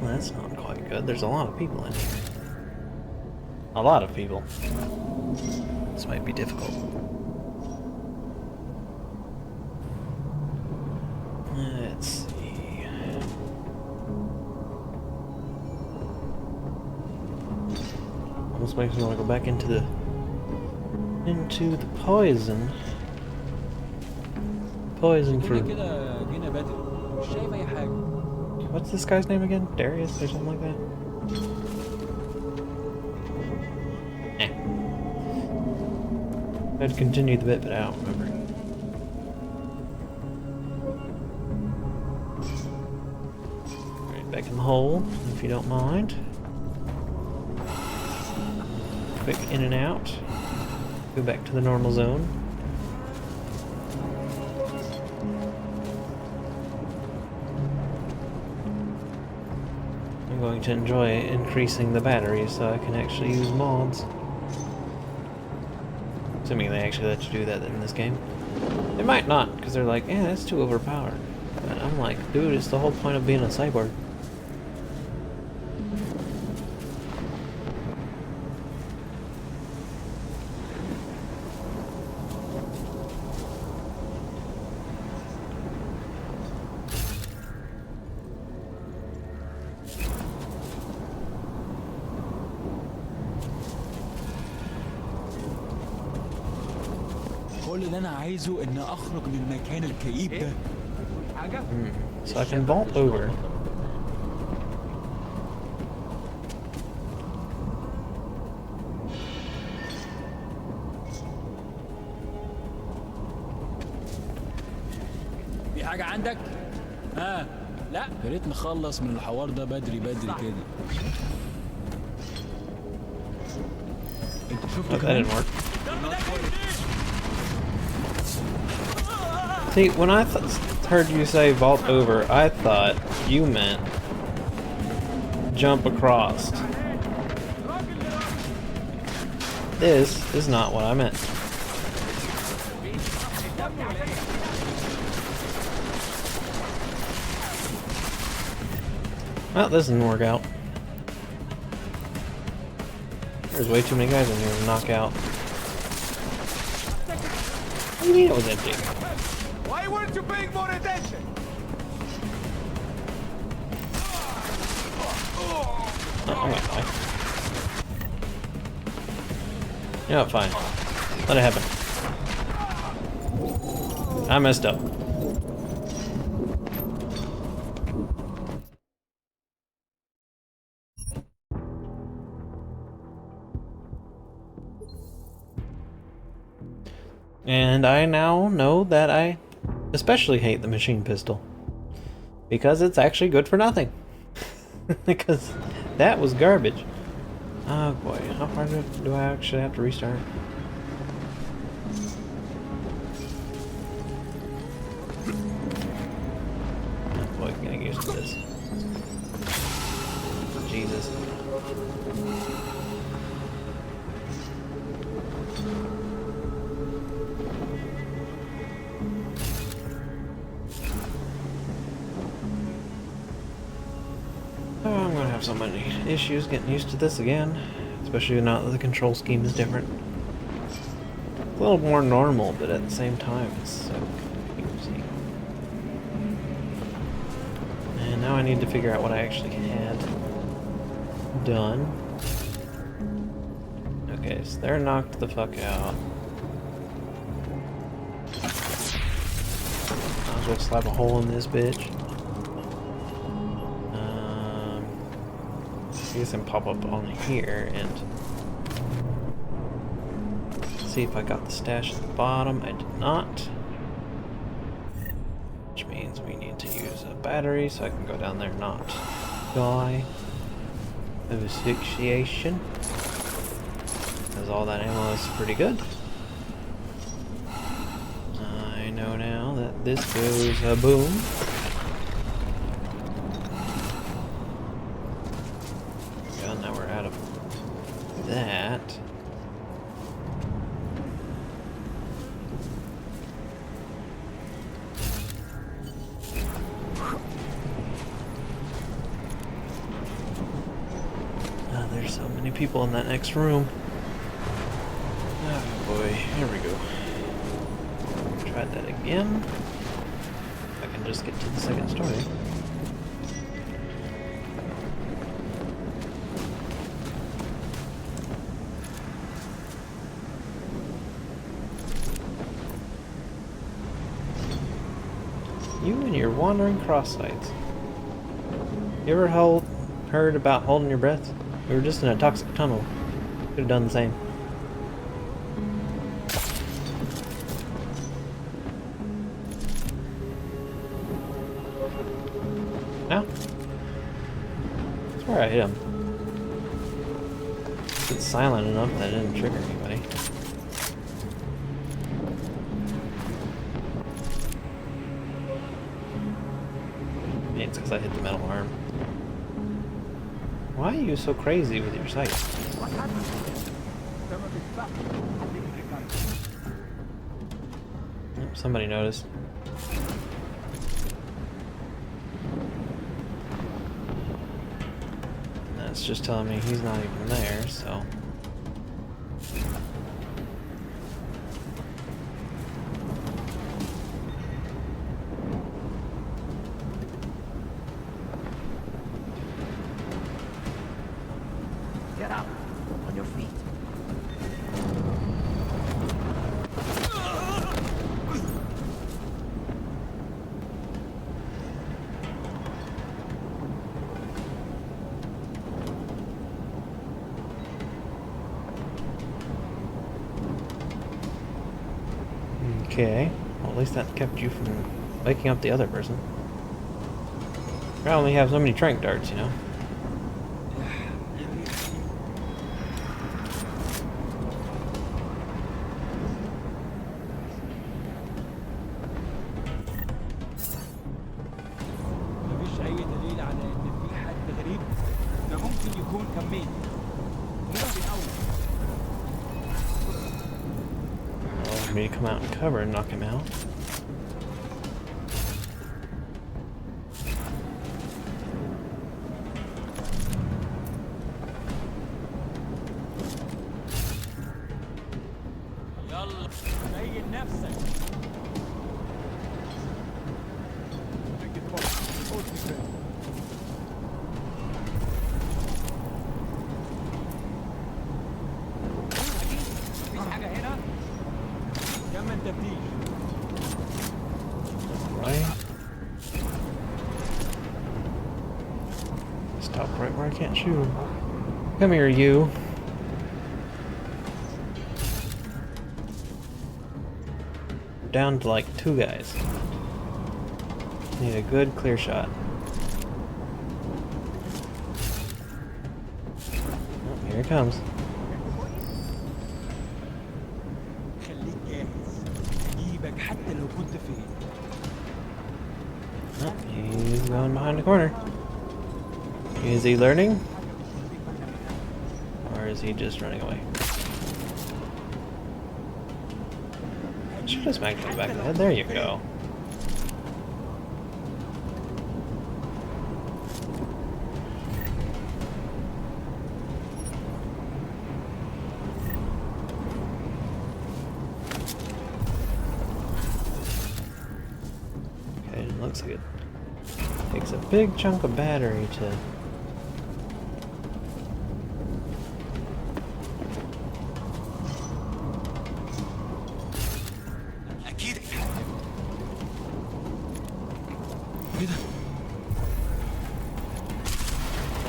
Well, that's not quite good. There's a lot of people in here. A lot of people. This might be difficult. Let's see. Almost makes me want to go back into the poison. Poison fruit. What's this guy's name again? Darius or something like that? I'd continue the bit, but I don't remember. Alright, back in the hole, if you don't mind. Quick in and out. Go back to the normal zone. I'm going to enjoy increasing the battery so I can actually use mods. Assuming they actually let you do that in this game. They might not, because they're like, yeah, that's too overpowered. But I'm like, dude, it's the whole point of being a cyborg. كل اللي انا عايزه ان اخرج من المكان الكئيب ده. So I can vault over. في حاجة عندك؟ ها؟ لا يا ريت نخلص من الحوار ده بدري بدري كده. انت شفت That كمان؟ didn't work. See, when I heard you say vault over, I thought you meant jump across. This is not what I meant. Well, this didn't work out. There's way too many guys in here to knock out. What do you mean it was empty? Why weren't you paying more attention? Oh, I'm gonna die. You know what, fine. Let it happen. I messed up. And I now know that I especially hate the machine pistol. Because it's actually good for nothing. Because that was garbage. Oh boy, how far do I actually have to restart? Oh boy, getting used to this. Jesus. Oh, I'm gonna have so many issues getting used to this again, especially now that the control scheme is different. It's a little more normal, but at the same time, it's so confusing. And now I need to figure out what I actually had done. Okay, so they're knocked the fuck out. Might as well slap a hole in this bitch. I guess I can pop up on here and see if I got the stash at the bottom. I did not. Which means we need to use a battery so I can go down there and not die of asphyxiation. Because all that ammo is pretty good. I know now that this goes a boom. Now we're out of that. Oh, there's so many people in that next room. Oh boy, here we go. Try that again. If I can just get to the second story. You and your wandering cross sights. You ever heard about holding your breath? We were just in a toxic tunnel. Could have done the same. Ow. That's where I hit him. It's silent enough that it didn't trigger anybody. It's because I hit the metal arm. Why are you so crazy with your sight? Yep, somebody noticed. That's just telling me he's not even there, so... Get up. On your feet. Okay. Well, at least that kept you from waking up the other person. I only have so many trank darts, you know? مفيش أي دليل على إن في حد غريب. ده ممكن يكون كمين. ممكن أول. For me to come out and cover and knock him out. يلا بين نفسك. مفيش حاجة هنا. كمل تفتيش. Right. Stop right where I can't shoot him. Come here, you. Down to like 2 guys. Need a good clear shot. Oh, here he comes. خليك جاهز. هجيبك حتى لو كنت فين. Oh, he's going behind the corner. Is he learning? Or is he just running away? Should have smacked him in the back of the head. There you go. Okay, it looks like it takes a big chunk of battery to...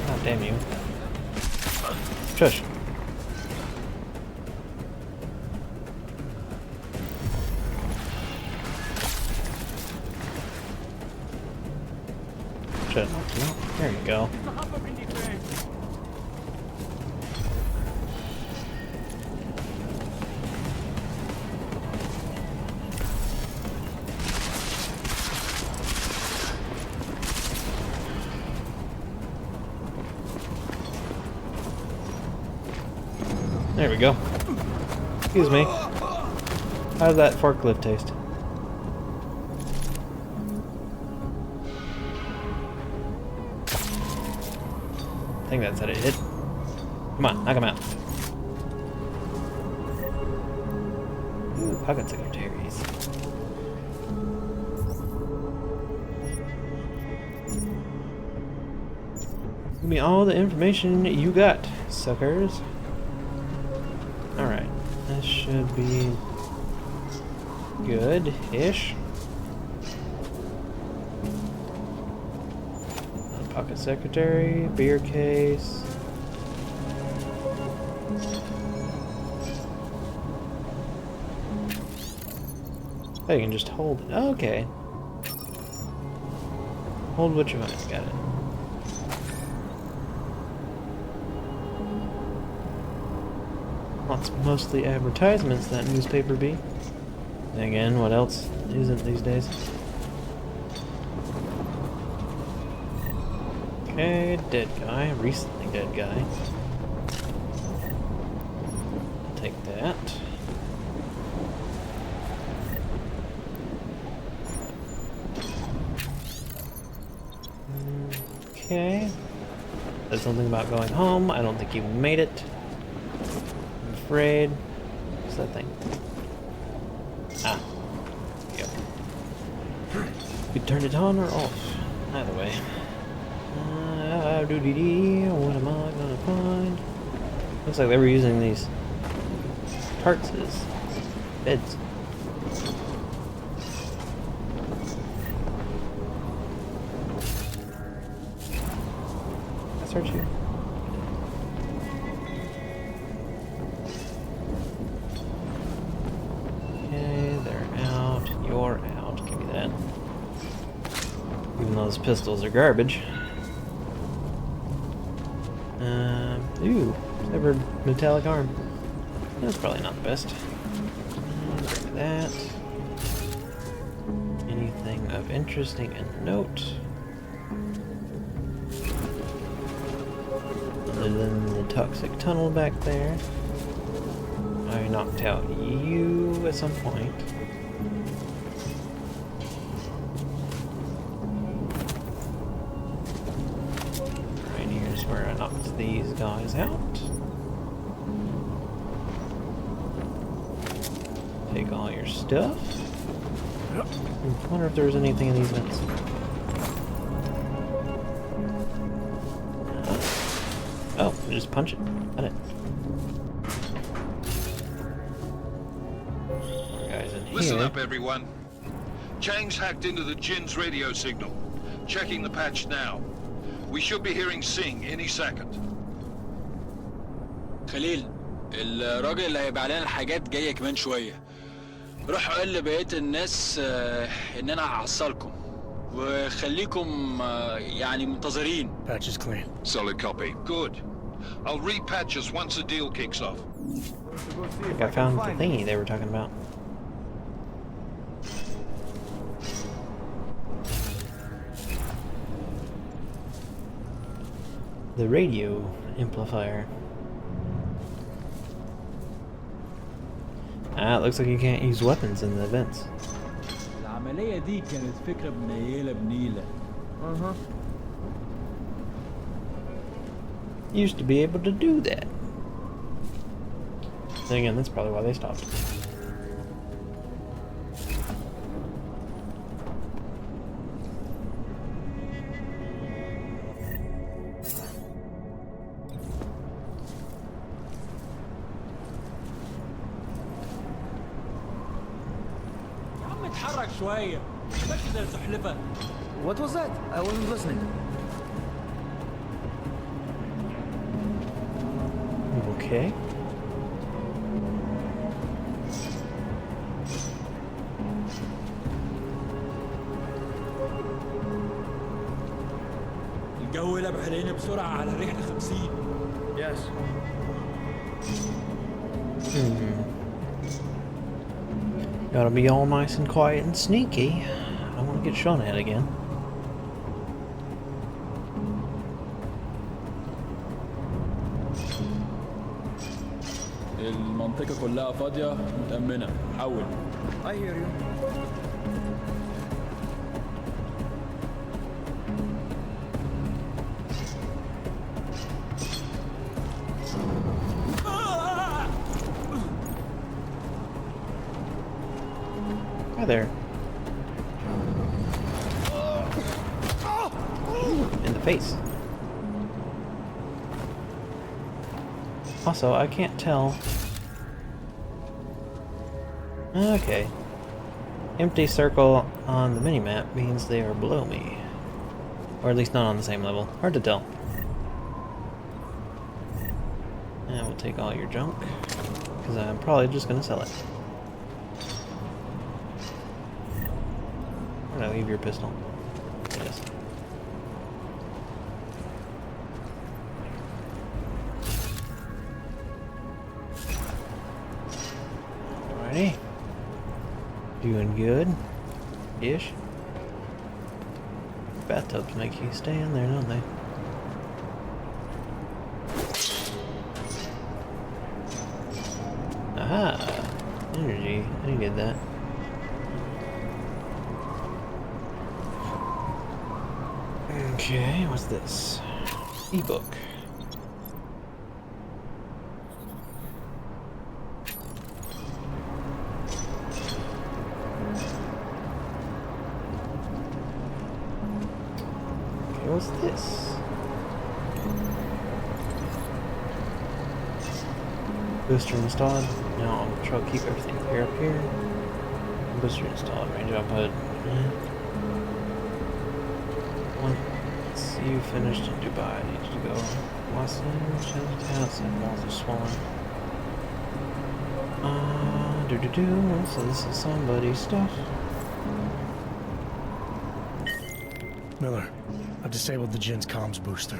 God damn you. Shush. Should've knocked him out. There you go. There we go. Excuse me. How does that forklift taste? I think that's how it hit. Come on, knock him out. Ooh, pocket secretaries. Give me all the information you got, suckers. Alright, this should be good-ish. Pocket secretary, beer case. Oh, you can just hold it. Oh, okay. Hold what you want. Got it. Lots mostly advertisements, that newspaper be. And again, what else isn't these days? Okay, dead guy. Recently dead guy. Take that. Okay. Said something about going home. I don't think you made it. I'm afraid. What's that thing? Ah. Yep. You turn it on or off. Either way. What am I gonna find? Looks like they were using these tarts as beds. I search you. Okay, they're out. those pistols are garbage. Ooh, severed metallic arm. That's probably not the best. Break that. Anything of interesting and note? Other than the toxic tunnel back there. I knocked out you at some point. Right here's where I knocked these guys out. Take all your stuff. I wonder if there's anything in these vents. Oh, just punch it. Got it. Guys in here. Listen up, everyone. Chang's hacked into the Jinn's radio signal. Checking the patch now. We should be hearing Sing any second. خليل الراجل اللي هيبقى علينا الحاجات جايه كمان شويه. روح قول لبقيه الناس ان انا هحصلكم وخليكم يعني منتظرين. Patch is clean. Solid copy. Good. I'll repatch us once the deal kicks off. I think I found the thingy they were talking about. The radio amplifier. Ah, it looks like you can't use weapons in the vents. العمليه دي كانت فكره بنيله بنيله. Used to be able to do that. Then again, that's probably why they stopped. يا عم اتحرك شويه. ماشي زي السحلفه. What was that? I wasn't listening. Okay. الجو قلب علينا بسرعه على الرحله 50. Yes. Gotta be all nice and quiet and sneaky. I don't want to get shot at again. المنطقه كلها فاضيه متامنه. حول. I hear you. Hi there. In the face. Also, I can't tell. Okay. Empty circle on the minimap means they are below me. Or at least not on the same level. Hard to tell. And we'll take all your junk. Because I'm probably just going to sell it. Where did I leave your pistol? Yes. Alrighty. Doing good. Ish. Bathtubs make you stay in there, don't they? Aha! Energy. I needed that. Okay, what's this? Ebook. Okay, what's this? Booster installed. No, I'm trying to keep everything here up here. Booster installed. Range output. Once you finished in Dubai, I need you to go. Los Angeles, Townsend, walls are swollen. So this is somebody's stuff. Miller, I've disabled the Jin's comms booster.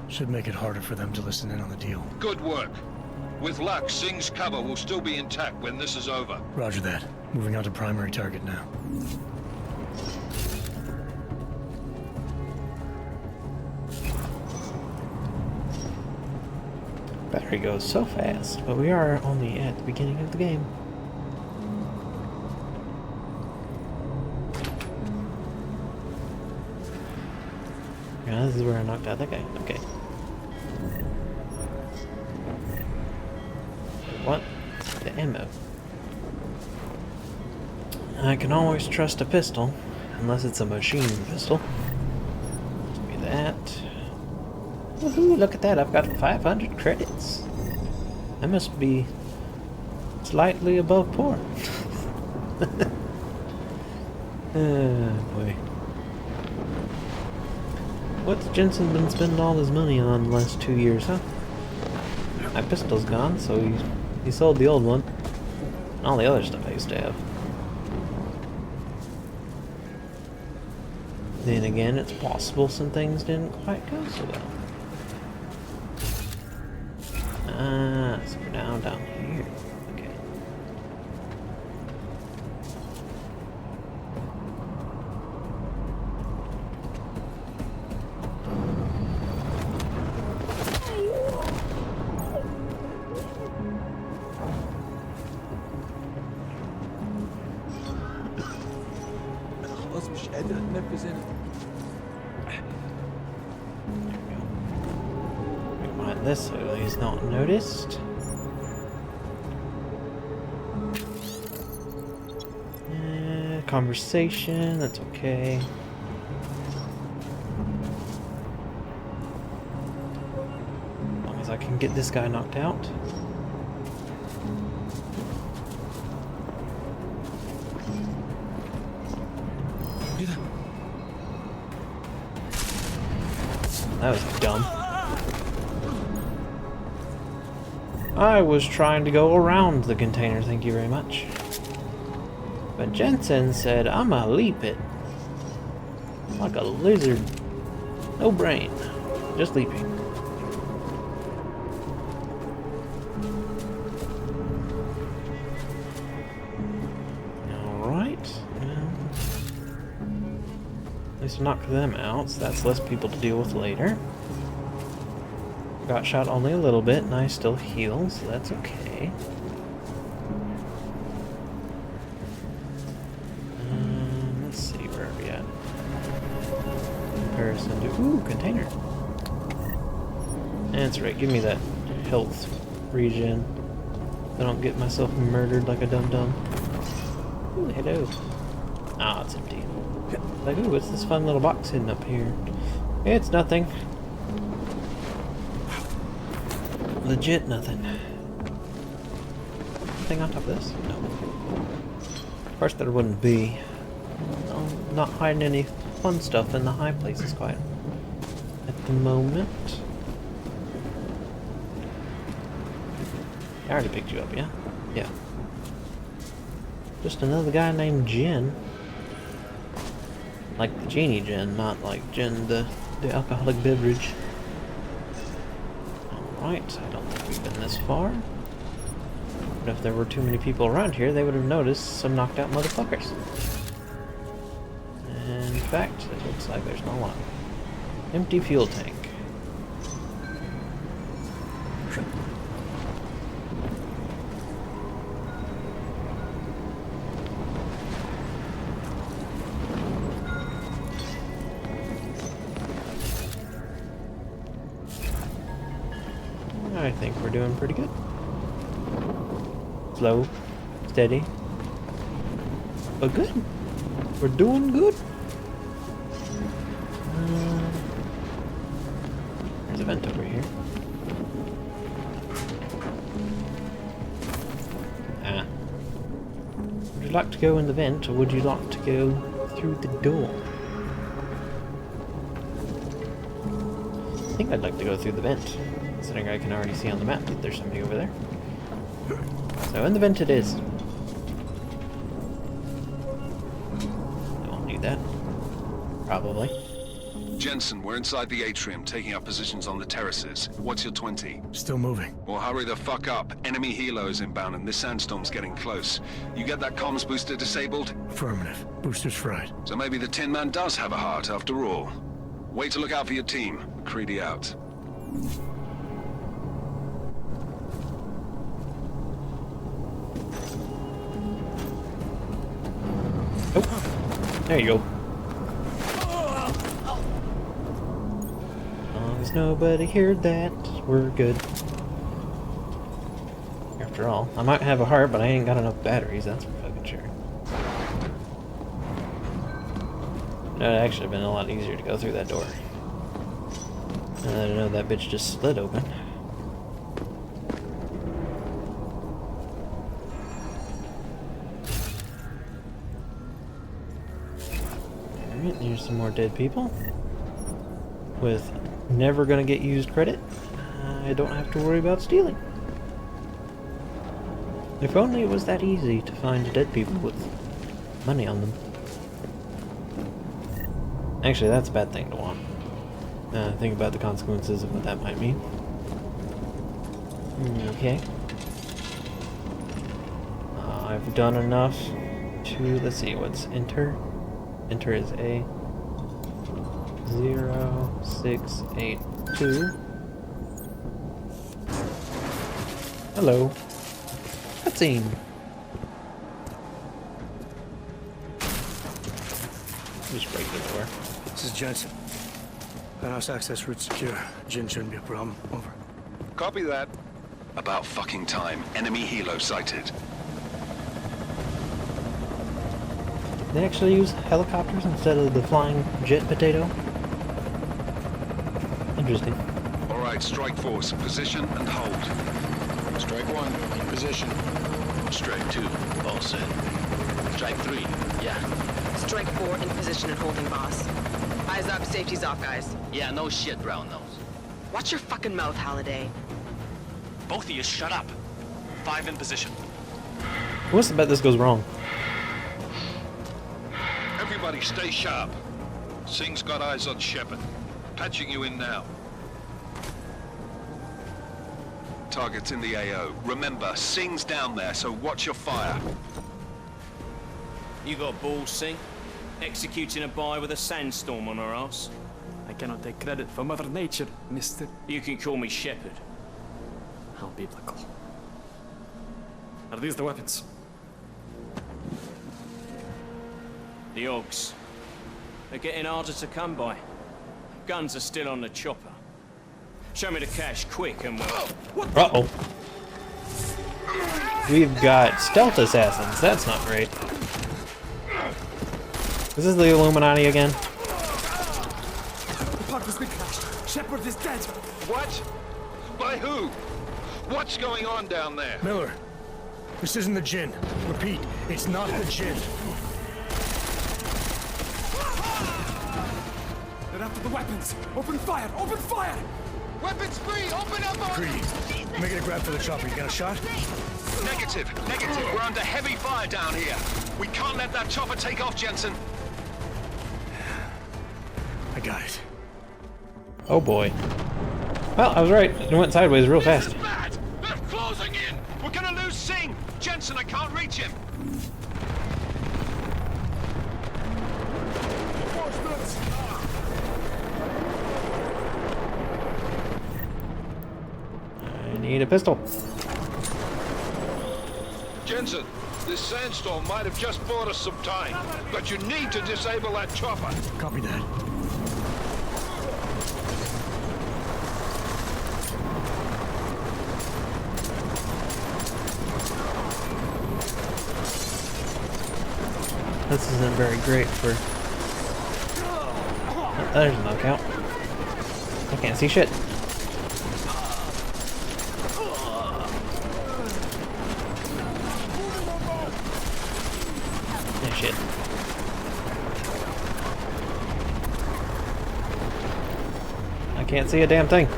Should make it harder for them to listen in on the deal. Good work. With luck, Singh's cover will still be intact when this is over. Roger that. Moving on to primary target now. Battery goes so fast, but we are only at the beginning of the game. Yeah, this is where I knocked out that guy. Okay. What? The ammo. I can always trust a pistol, unless it's a machine pistol. Give me that. Woohoo, look at that, I've got 500 credits. I must be slightly above poor. Oh boy. What's Jensen been spending all his money on the last 2 years, huh? My pistol's gone, so he sold the old one. And all the other stuff I used to have. Then again, it's possible some things didn't quite go so well. Ah, so we're now down here. Okay. خلاص مش قادر اتنفس هنا. Mind this so he's not noticed. Conversation, that's okay. As long as I can get this guy knocked out. That was dumb. I was trying to go around the container, thank you very much. But Jensen said, I'ma leap it. Like a lizard. No brain. Just leaping. Alright. At least knock them out, so that's less people to deal with later. Got shot only a little bit, and I still heal, so that's okay. Let's see, where are we at? Comparison to... Ooh, container. That's right, give me that health regen. I don't get myself murdered like a dum-dum. Ooh, hello. Ah, it's empty. Like, ooh, what's this fun little box hidden up here? It's nothing. Legit nothing. Anything on top of this? No. Of course there wouldn't be. I'm not hiding any fun stuff in the high places quite at the moment. I already picked you up, yeah? Yeah. Just another guy named Jin. Like the genie Jin, not like Jin the alcoholic beverage. Alright, I don't think we've been this far. But if there were too many people around here, they would have noticed some knocked out motherfuckers. And in fact, it looks like there's not a lot. Empty fuel tank. I think we're doing pretty good. Slow, steady, but good. We're doing good. There's a vent over here. Ah. Would you like to go in the vent, or would you like to go through the door? I think I'd like to go through the vent. Considering I can already see on the map that there's somebody over there. So in the vent it is. I won't need that. Probably. Jensen, we're inside the atrium, taking up positions on the terraces. What's your 20? Still moving. Well, hurry the fuck up. Enemy helo is inbound and this sandstorm's getting close. You get that comms booster disabled? Affirmative. Booster's fried. So maybe the Tin Man does have a heart after all. Way to look out for your team. McCready out. Oh, there you go. As long as nobody heard that, we're good. After all, I might have a heart, but I ain't got enough batteries, that's for fucking sure. It'd actually have been a lot easier to go through that door. And I know that bitch just slid open. Alright, here's some more dead people. With never gonna get used credit, I don't have to worry about stealing. If only it was that easy to find dead people with money on them. Actually, that's a bad thing to want. Think about the consequences of what that might mean. Okay. I've done enough to, let's see, what's enter? Enter is A. 0682. Hello. Cutscene. Just break the door. This is Jensen. Penthouse access route secure. Jin shouldn't be a problem. Over. Copy that. About fucking time. Enemy helo sighted. They actually use helicopters instead of the flying jet potato? Interesting. Alright, strike force. Position and hold. Strike 1, in position. Strike 2, all set. Strike 3, yeah. Strike 4 in position and holding, boss. Eyes up, safety's off, guys. Yeah, no shit, brown nose. Watch your fucking mouth, Halliday. Both of you shut up. 5 in position. What's the bet this goes wrong? Everybody stay sharp. Singh's got eyes on Shepard. Patching you in now. Target's in the AO. Remember, Singh's down there, so watch your fire. You got balls, Singh? Executing a buy with a sandstorm on our ass? I cannot take credit for Mother Nature, mister. You can call me Shepard. How biblical. Are these the weapons? The Ogs. They're getting harder to come by. Guns are still on the chopper. Show me the cash quick and we'll... Uh-oh. We've got stealth assassins. That's not great. Is this the Illuminati again? The part has been crashed. Shepard is dead. What? By who? What's going on down there? Miller, this isn't the Jinn. Repeat, it's not the Jinn. They're after the weapons. Open fire! Open fire! Weapons free! Open up! Creedy, making a grab for the chopper. You got a shot? Negative. We're under heavy fire down here. We can't let that chopper take off, Jensen. I got it. Oh boy. Well, I was right. It went sideways real fast. This is bad! They're closing in! We're gonna lose Singh! Jensen, I can't reach him! I need a pistol. Jensen, this sandstorm might have just bought us some time, but you need to disable that chopper. Copy that. This isn't very great for... Oh, there's a knockout. I can't see shit. Oh, shit. I can't see a damn thing.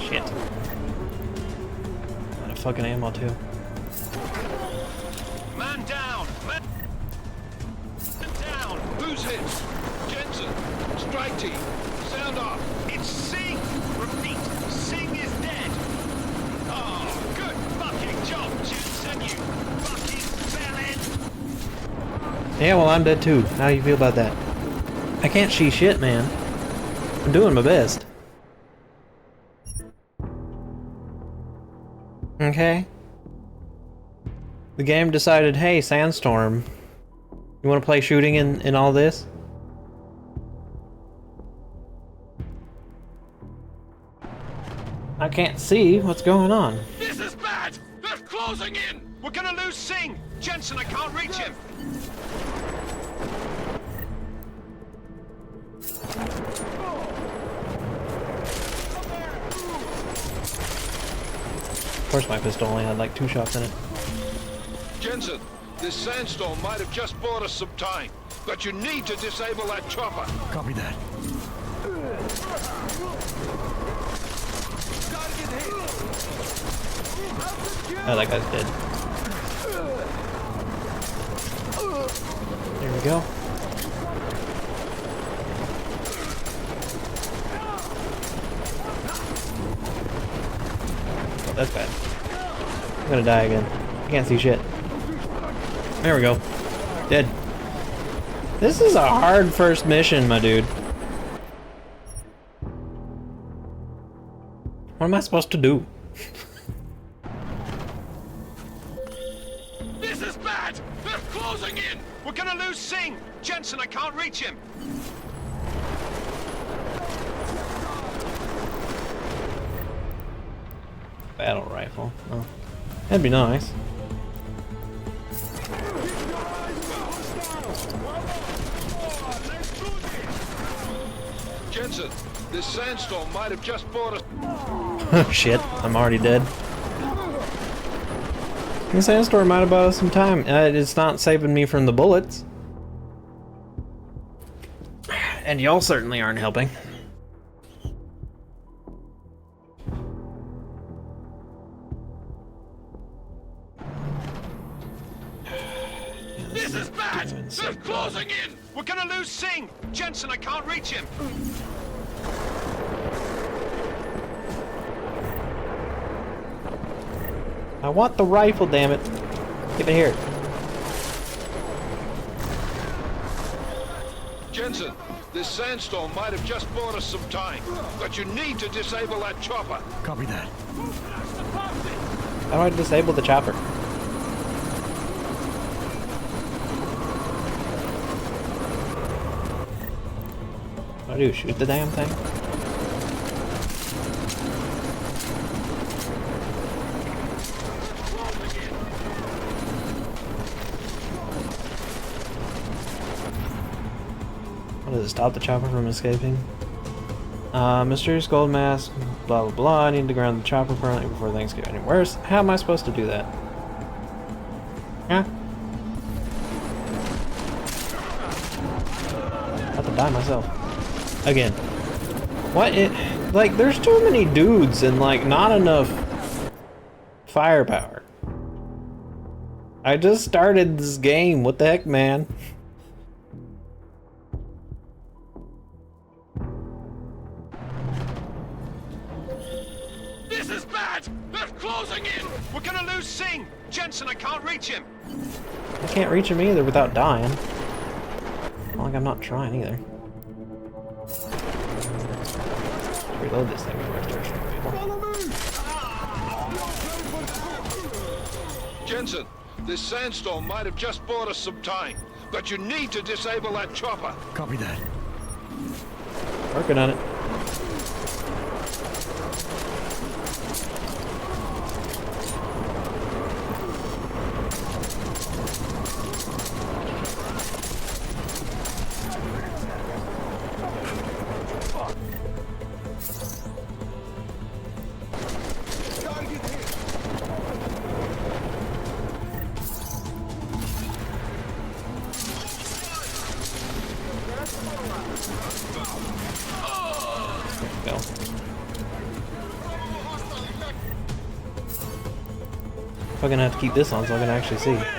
Shit. Out of fucking ammo too. Man down! Man down! Who's hit? Jensen, strike team, sound off. It's Singh! Repeat, Singh is dead! Oh, good fucking job, Jensen, you fucking bellend! Yeah, well, I'm dead too. How do you feel about that? I can't see shit, man. I'm doing my best. Okay. The game decided, hey, Sandstorm, you want to play shooting in all this? I can't see what's going on. This is bad! They're closing in! We're gonna lose Singh! Jensen, I can't reach him! Of course my pistol only had like 2 shots in it. Jensen, this sandstorm might have just bought us some time, but you need to disable that chopper. Copy that. Oh, that guy's dead. There we go. Oh, that's bad. I'm gonna die again. I can't see shit. There we go. Dead. This is a hard first mission, my dude. What am I supposed to do? This is bad! They're closing in! We're gonna lose Singh! Jensen, I can't reach him! Battle rifle. Oh, that'd be nice. Jensen, this sandstorm might have just bought us... Oh shit, I'm already dead. The sandstorm might have bought us some time. It's not saving me from the bullets. And y'all certainly aren't helping. This is bad! They're closing in! We're gonna lose Singh! Jensen, I can't reach him! I want the rifle, damn it. Get it here. Jensen, this sandstorm might have just bought us some time, but you need to disable that chopper. Copy that. How do I disable the chopper? What do I do? Shoot the damn thing? What does it stop the chopper from escaping? Mysterious gold mask, blah blah blah. I need to ground the chopper permanently before things get any worse. How am I supposed to do that? Huh? I have to die myself. Again. What? Like, there's too many dudes and, like, not enough firepower. I just started this game. What the heck, man? This is bad! They're closing in! We're gonna lose Singh! Jensen, I can't reach him! I can't reach him either without dying. Not like I'm not trying either. Let's reload this thing before I start shooting people. Jensen, this sandstorm might have just bought us some time, but you need to disable that chopper. Copy that. Working on it. I'm gonna have to keep this on so I can actually see. Yeah.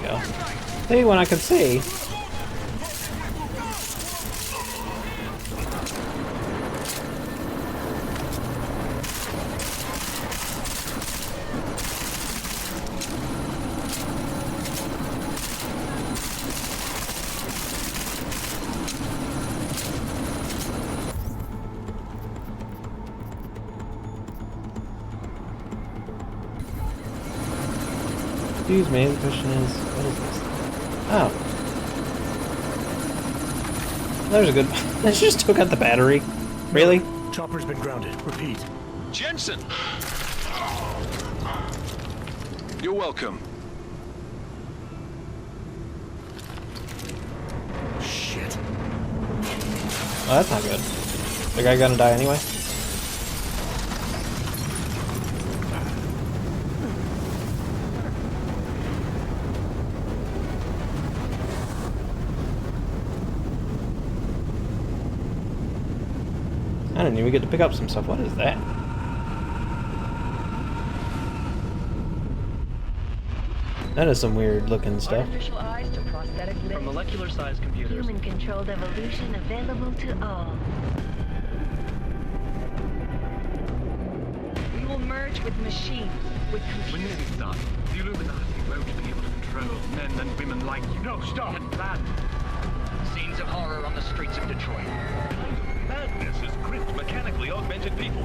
Go. See, when I can see. Excuse me, the question is, what is this? Oh. There's a good... They just took out the battery. Really? Chopper's been grounded. Repeat. Jensen! You're welcome. Shit. Oh, that's not good. The guy gonna die anyway? I didn't even get to pick up some stuff. What is that? That is some weird looking stuff. Artificial eyes to prosthetic limbs. From molecular-sized computers. Human-controlled evolution available to all. We will merge with machines, with computers. When this is done, the Illuminati won't be able to control men and women like you. No, stop! And planned. Scenes of horror on the streets of Detroit. Madness has gripped mechanically augmented people.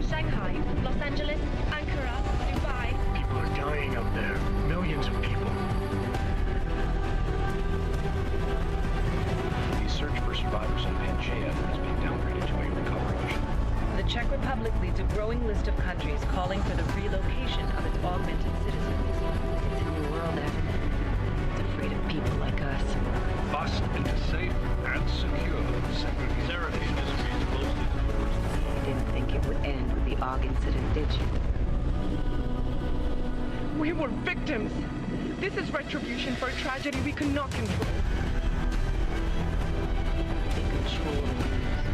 Shanghai, Los Angeles, Ankara, Dubai. People are dying out there. Millions of people. The search for survivors in Pangaea has been downgraded to a recovery mission. The Czech Republic leads a growing list of countries calling for the relocation of its augmented citizens. It's a new world, Evan. It's afraid of people like us. Bust into safe and secure segregation is closely towards. You didn't think it would end with the AUG incident, did you? We were victims. This is retribution for a tragedy we could not control. They control the news.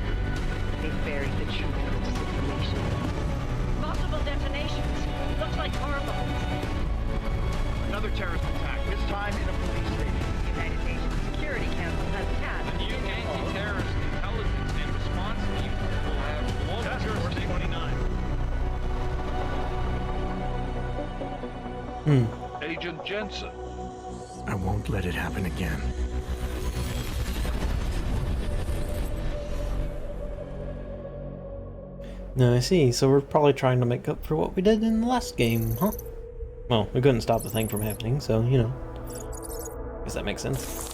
They buried the truth with disinformation. Possible detonations. Looks like hormones. Another terrorist attack, this time in a police station. The United Nations Security Council has passed. The new anti-terrorist intelligence and response team will have global Task Force 29. Agent Jensen. I won't let it happen again. No, I see. So we're probably trying to make up for what we did in the last game, huh? Well, we couldn't stop the thing from happening, so, you know. Guess that makes sense.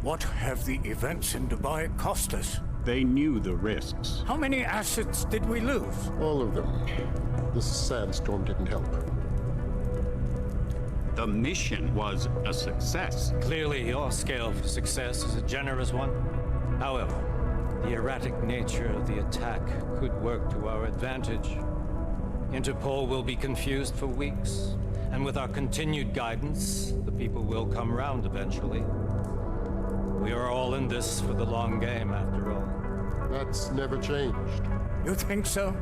What have the events in Dubai cost us? They knew the risks. How many assets did we lose? All of them. This sandstorm didn't help. The mission was a success. Clearly, your scale for success is a generous one. However, the erratic nature of the attack could work to our advantage. Interpol will be confused for weeks, and with our continued guidance, the people will come round eventually. We are all in this for the long game, after all. That's never changed. You think so?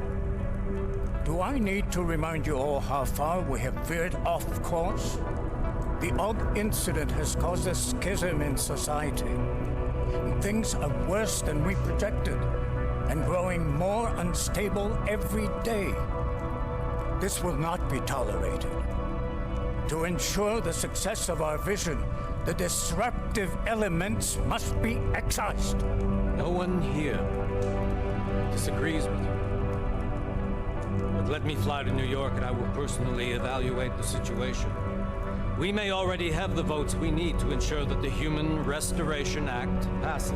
Do I need to remind you all how far we have veered off course? The AUG incident has caused a schism in society. Things are worse than we projected, and growing more unstable every day. This will not be tolerated. To ensure the success of our vision, the disruptive elements must be excised. No one here disagrees with you. But let me fly to New York and I will personally evaluate the situation. We may already have the votes we need to ensure that the Human Restoration Act passes.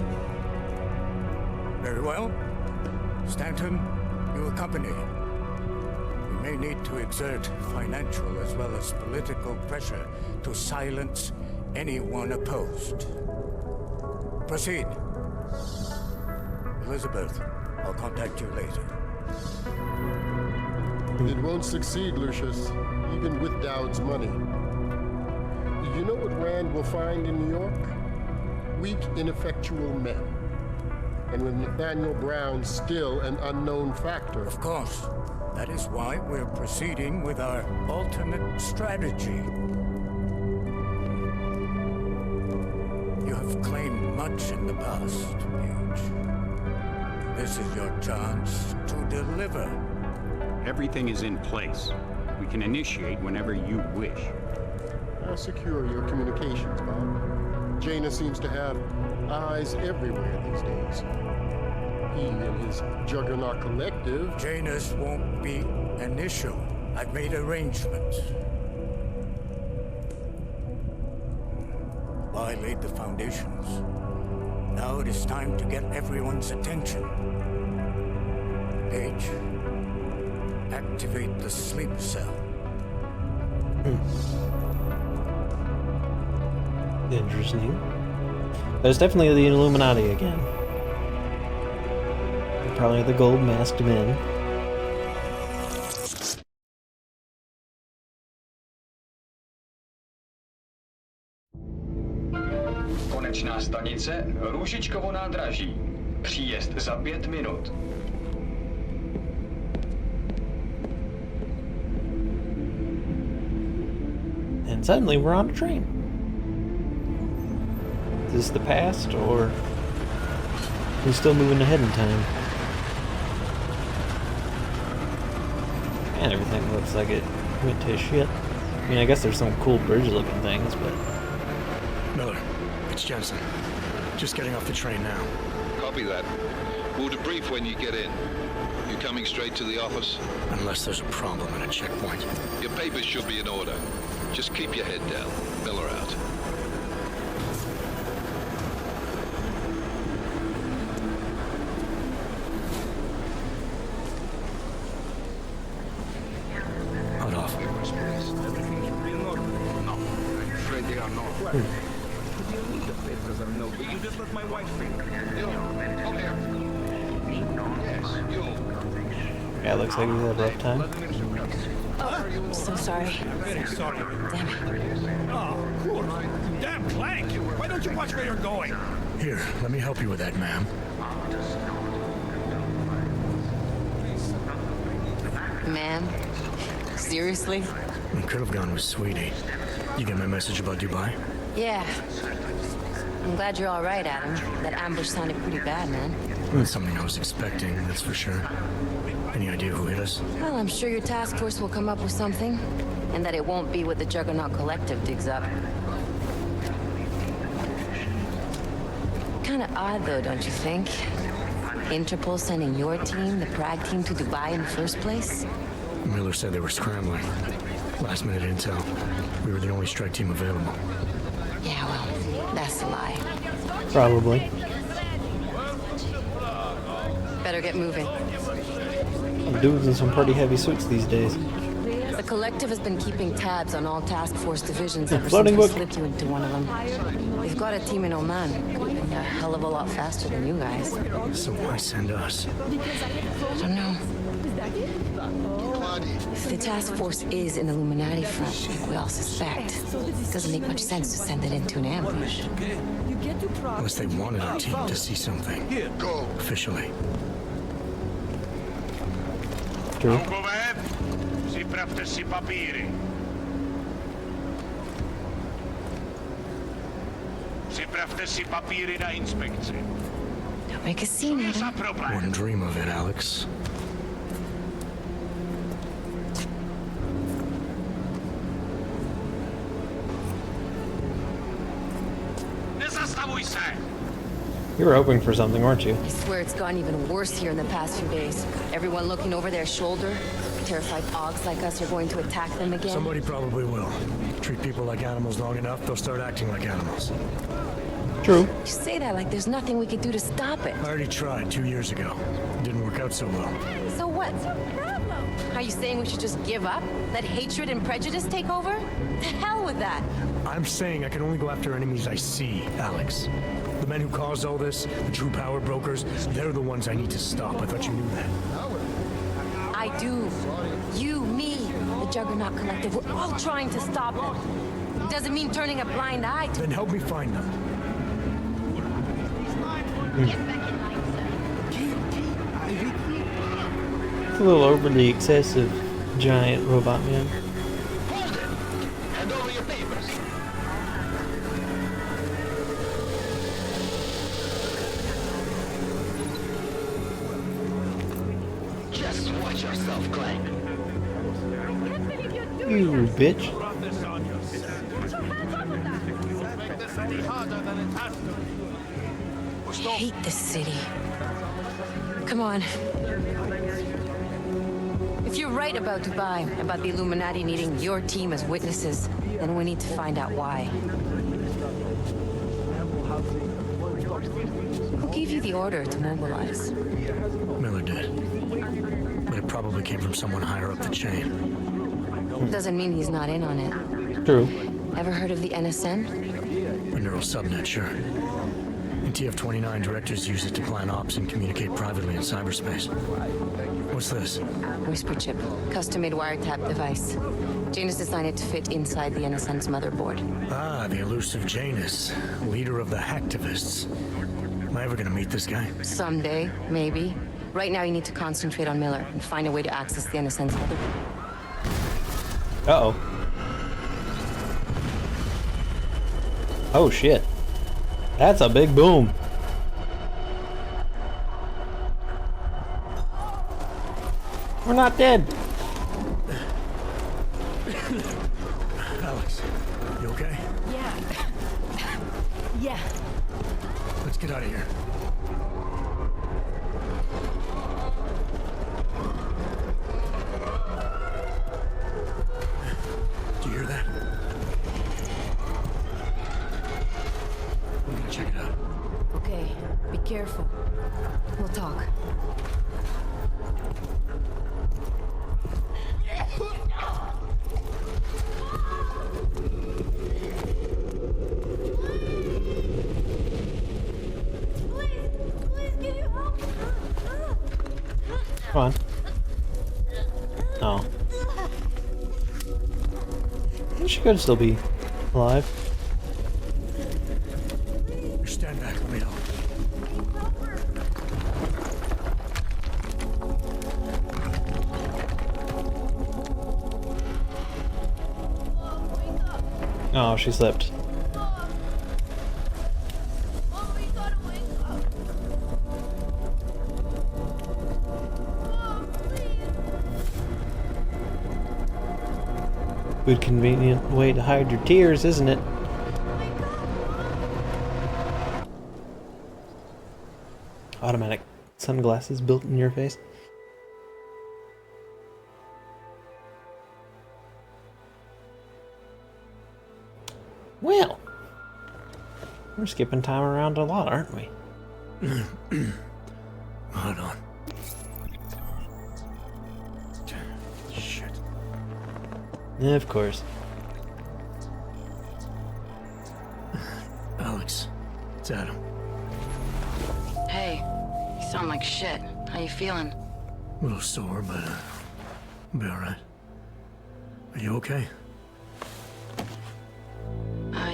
Very well. Stanton, you accompany. may need to exert financial as well as political pressure to silence anyone opposed. Proceed. Elizabeth, I'll contact you later. It won't succeed, Lucius, even with Dowd's money. You know what Rand will find in New York? Weak, ineffectual men. And with Nathaniel Brown still an unknown factor. Of course. That is why we're proceeding with our alternate strategy. You have claimed much in the past, Paige. This is your chance to deliver. Everything is in place. We can initiate whenever you wish. How secure are your communications, Bob? Jaina seems to have eyes everywhere these days. He and his Juggernaut Collective... Janus won't be an issue. I've made arrangements. I laid the foundations. Now it is time to get everyone's attention. Paige, activate the sleep cell. Interesting. There's definitely the Illuminati again. Probably the gold masked men. Konečná stanice Růžičkovo nádraží. Příjezd za 5 minut. And suddenly we're on a train. Is this the past, or are we still moving ahead in time? And everything looks like it went to shit. I mean, I guess there's some cool bridge-looking things, but... Miller, it's Jensen. Just getting off the train now. Copy that. We'll debrief when you get in. You coming straight to the office? Unless there's a problem at a checkpoint. Your papers should be in order. Just keep your head down. Miller out. Hold off. Everything should be in order. No, I'm afraid they are not. Well, you need the papers are no, but you just let my wife think. You, come here. Yes, you. Yeah, it looks like we had a rough time. Oh, so sorry. Very sorry. Damn it. Oh, cool. Damn Clank! Why don't you watch where you're going? Here, let me help you with that, ma'am. Ma'am? Seriously? We could have gone with Sweetie. You get my message about Dubai? Yeah. I'm glad you're all right, Adam. That ambush sounded pretty bad, man. Not something I was expecting, that's for sure. Any idea who hit us? Well, I'm sure your task force will come up with something. And that it won't be what the Juggernaut Collective digs up. Kinda odd, though, don't you think? Interpol sending your team, the Prague team, to Dubai in the first place? Miller said they were scrambling. Last minute intel. We were the only strike team available. Yeah, well, that's a lie. Probably. Better get moving. Dudes in some pretty heavy suits these days. The Collective has been keeping tabs on all task force divisions ever Floating since we book. slipped you into one of them. They've got a team in Oman. And a hell of a lot faster than you guys. So why send us? I don't know. If the task force is an Illuminati front, like we all suspect, it doesn't make much sense to send it into an ambush. Unless they wanted our team to see something. Officially. True. Připravte si papíry. Připravte si papíry na inspekci. Don't make a scene, Adam. Wouldn't dream of it, Alex. Nezastavuj se! You were hoping for something, weren't you? I swear it's gotten even worse here in the past few days. Everyone looking over their shoulder. Terrified Augs like us are going to attack them again. Somebody probably will. Treat people like animals long enough, they'll start acting like animals. True. You say that like there's nothing we could do to stop it. I already tried 2 years ago. It didn't work out so well. So what? Are you saying we should just give up? Let hatred and prejudice take over? The hell with that! I'm saying I can only go after enemies I see, Alex. The men who caused all this, the true power brokers, they're the ones I need to stop. I thought you knew that. I do. You, me, the Juggernaut Collective, we're all trying to stop them. It doesn't mean turning a blind eye to... Then help me find them. It's a little overly excessive, giant robot man. Hand over your papers. Just watch yourself, Clank. You bitch. I hate this city. Come on. If you're right about Dubai, about the Illuminati needing your team as witnesses, then we need to find out why. Who gave you the order to mobilize? Miller did. But it probably came from someone higher up the chain. Doesn't mean he's not in on it. True. Ever heard of the NSN? A neural subnet, sure. TF-29 directors use it to plan ops and communicate privately in cyberspace. What's this? Whisper chip. Custom-made wiretap device. Janus designed it to fit inside the NSN's motherboard. Ah, the elusive Janus. Leader of the hacktivists. Am I ever gonna meet this guy? Someday, maybe. Right now you need to concentrate on Miller and find a way to access the NSN's motherboard. Uh-oh. Oh shit. That's a big boom. We're not dead. Alex, you okay? Yeah. Yeah. Let's get out of here. Do you hear that? I'm gonna check it out. Okay, be careful. We'll talk. Come on. Oh. She could still be alive. Stand back, let me help. Oh, she slipped. Good convenient way to hide your tears, isn't it? Automatic sunglasses built in your face. Well, we're skipping time around a lot, aren't we? Hold on. Shit. Yeah, of course. Alex, it's Adam. Hey, you sound like shit. How you feeling? A little sore, but I'll be alright. Are you okay?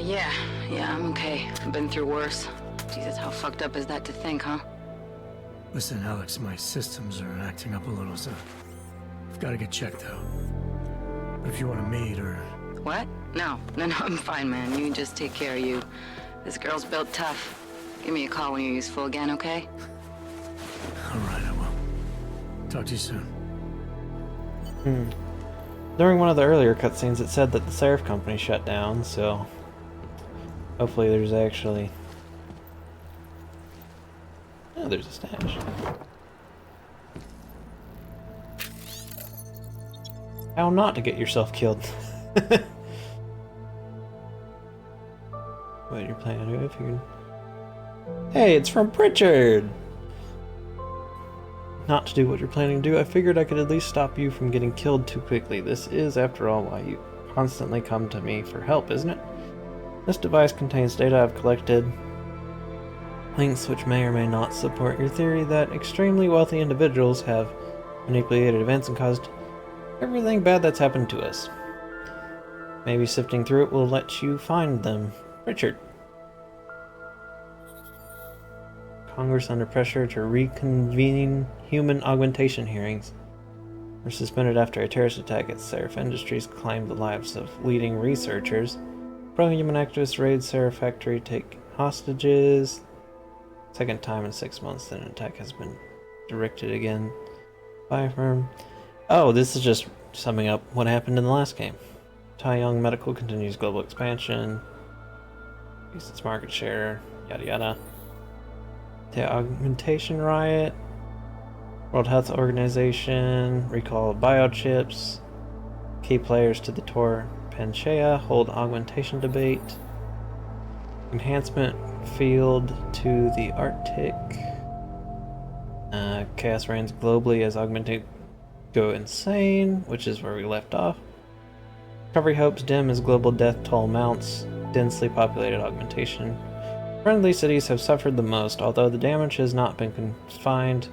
Yeah, I'm okay. I've been through worse. Jesus, how fucked up is that to think, huh? Listen, Alex, my systems are acting up a little, so I've got to get checked out. But if you want to meet or... What? No, I'm fine, man. You just take care of you. This girl's built tough. Give me a call when you're useful again, okay? Alright, I will. Talk to you soon. During one of the earlier cutscenes, it said that the Seraph Company shut down, so hopefully there's actually... Oh, there's a stash. How not to get yourself killed. What you're planning to do if you can... Hey, it's from Pritchard! not to do what you're planning to do, I figured I could at least stop you from getting killed too quickly. This is, after all, why you constantly come to me for help, isn't it? This device contains data I've collected, links which may or may not support your theory that extremely wealthy individuals have manipulated events and caused everything bad that's happened to us. Maybe sifting through it will let you find them. Richard. Congress under pressure to reconvene human augmentation hearings were suspended after a terrorist attack at Seraph Industries claimed the lives of leading researchers. Pro-human activists raid Seraph factory, take hostages. Second time in 6 months that an attack has been directed again by a firm. Oh, this is just summing up what happened in the last game. Taiyang Medical continues global expansion, increases its market share, yada yada. The augmentation riot, World Health Organization, recall biochips, key players to the Tor Panchaea hold augmentation debate, enhancement field to the Arctic, chaos reigns globally as augmented go insane, which is where we left off. Recovery hopes dim as global death toll mounts, densely populated augmentation. Friendly cities have suffered the most, although the damage has not been confined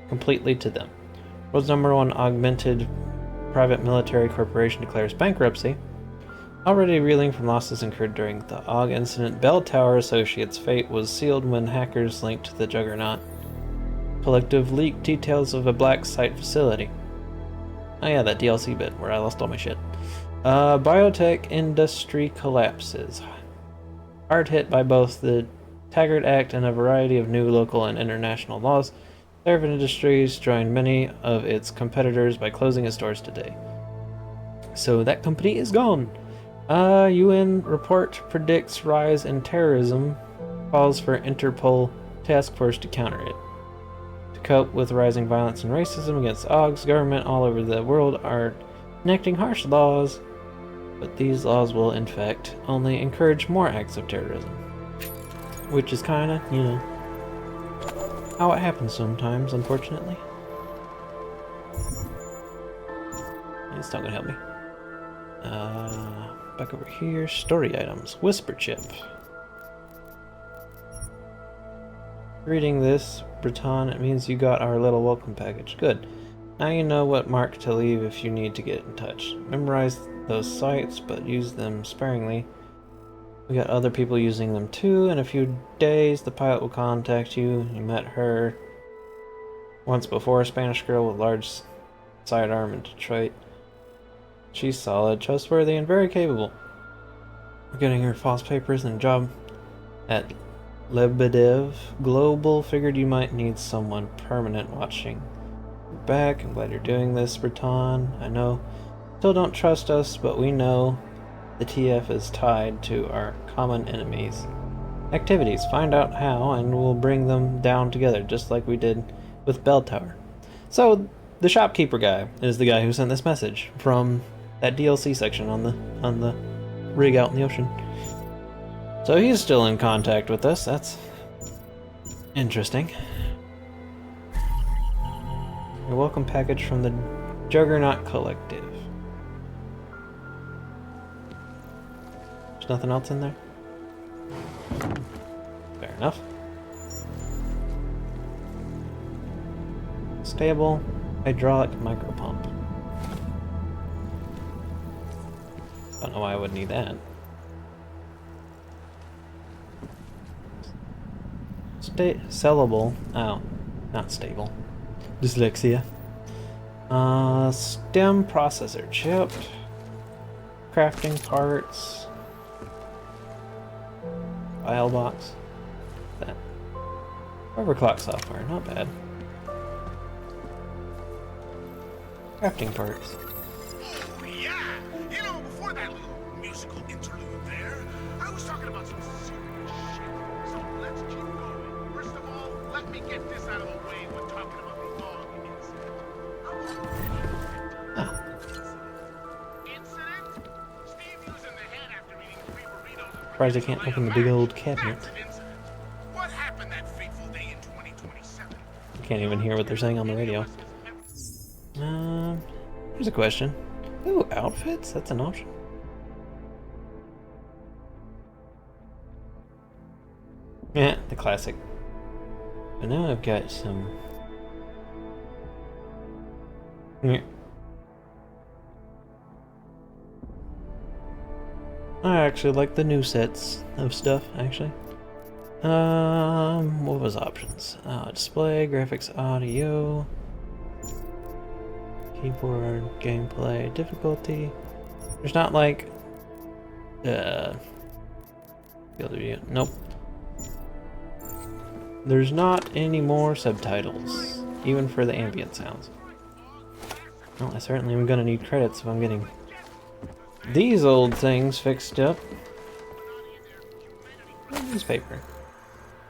completely to them. World's #1 augmented private military corporation declares bankruptcy. Already reeling from losses incurred during the AUG incident, Bell Tower Associates' fate was sealed when hackers linked to the Juggernaut Collective leaked details of a black site facility. Oh yeah, that DLC bit where I lost all my shit. Biotech industry collapses. Hard hit by both the Taggart Act and a variety of new local and international laws, Seraph Industries joined many of its competitors by closing its doors today. So that company is gone. UN report predicts rise in terrorism, calls for Interpol task force to counter it. To cope with rising violence and racism against AUGs, government all over the world are enacting harsh laws, but these laws will, in fact, only encourage more acts of terrorism. Which is kinda, you know, how it happens sometimes, unfortunately. It's not gonna help me. Back over here, story items, whisper chip. Reading this, Breton, it means you got our little welcome package. Good. Now you know what mark to leave if you need to get in touch. Memorize those sites, but use them sparingly. We got other people using them too. In a few days, the pilot will contact you. You met her once before, a Spanish girl with large sidearm in Detroit. She's solid, trustworthy, and very capable. We're getting her false papers and a job at Lebedev Global. Figured you might need someone permanent watching your back. I'm glad you're doing this, Breton. I know still don't trust us, but we know the TF is tied to our common enemies' activities. Find out how, and we'll bring them down together, just like we did with Bell Tower. So, the shopkeeper guy is the guy who sent this message from that DLC section on the rig out in the ocean. So he's still in contact with us. That's interesting. A welcome package from the Juggernaut Collective. There's nothing else in there? Fair enough. Stable hydraulic micro pump. Don't know why I would need that. Sellable. Oh, not stable. Dyslexia. STEM processor chip. Crafting parts. File box. That. Overclock software, not bad. Crafting parts. Oh, yeah! You know, before that little musical interlude there, I was talking about some serious shit. So let's keep going. First of all, let me get this out of the way when talking about the AUG incident. Steve using the head after eating 3 burritos. Surprised I can't open the big old cabinet. What happened that fateful day in 2027? can't even hear what they're saying on the radio. Here's a question. Ooh, outfits? That's an option. Yeah, the classic. But now I've got some... Yeah. I actually like the new sets of stuff, actually. What was options? Display, graphics, audio, keyboard, gameplay, difficulty. There's not like, nope. There's not any more subtitles, even for the ambient sounds. Well, I certainly am gonna need credits if I'm getting these old things fixed up. Newspaper.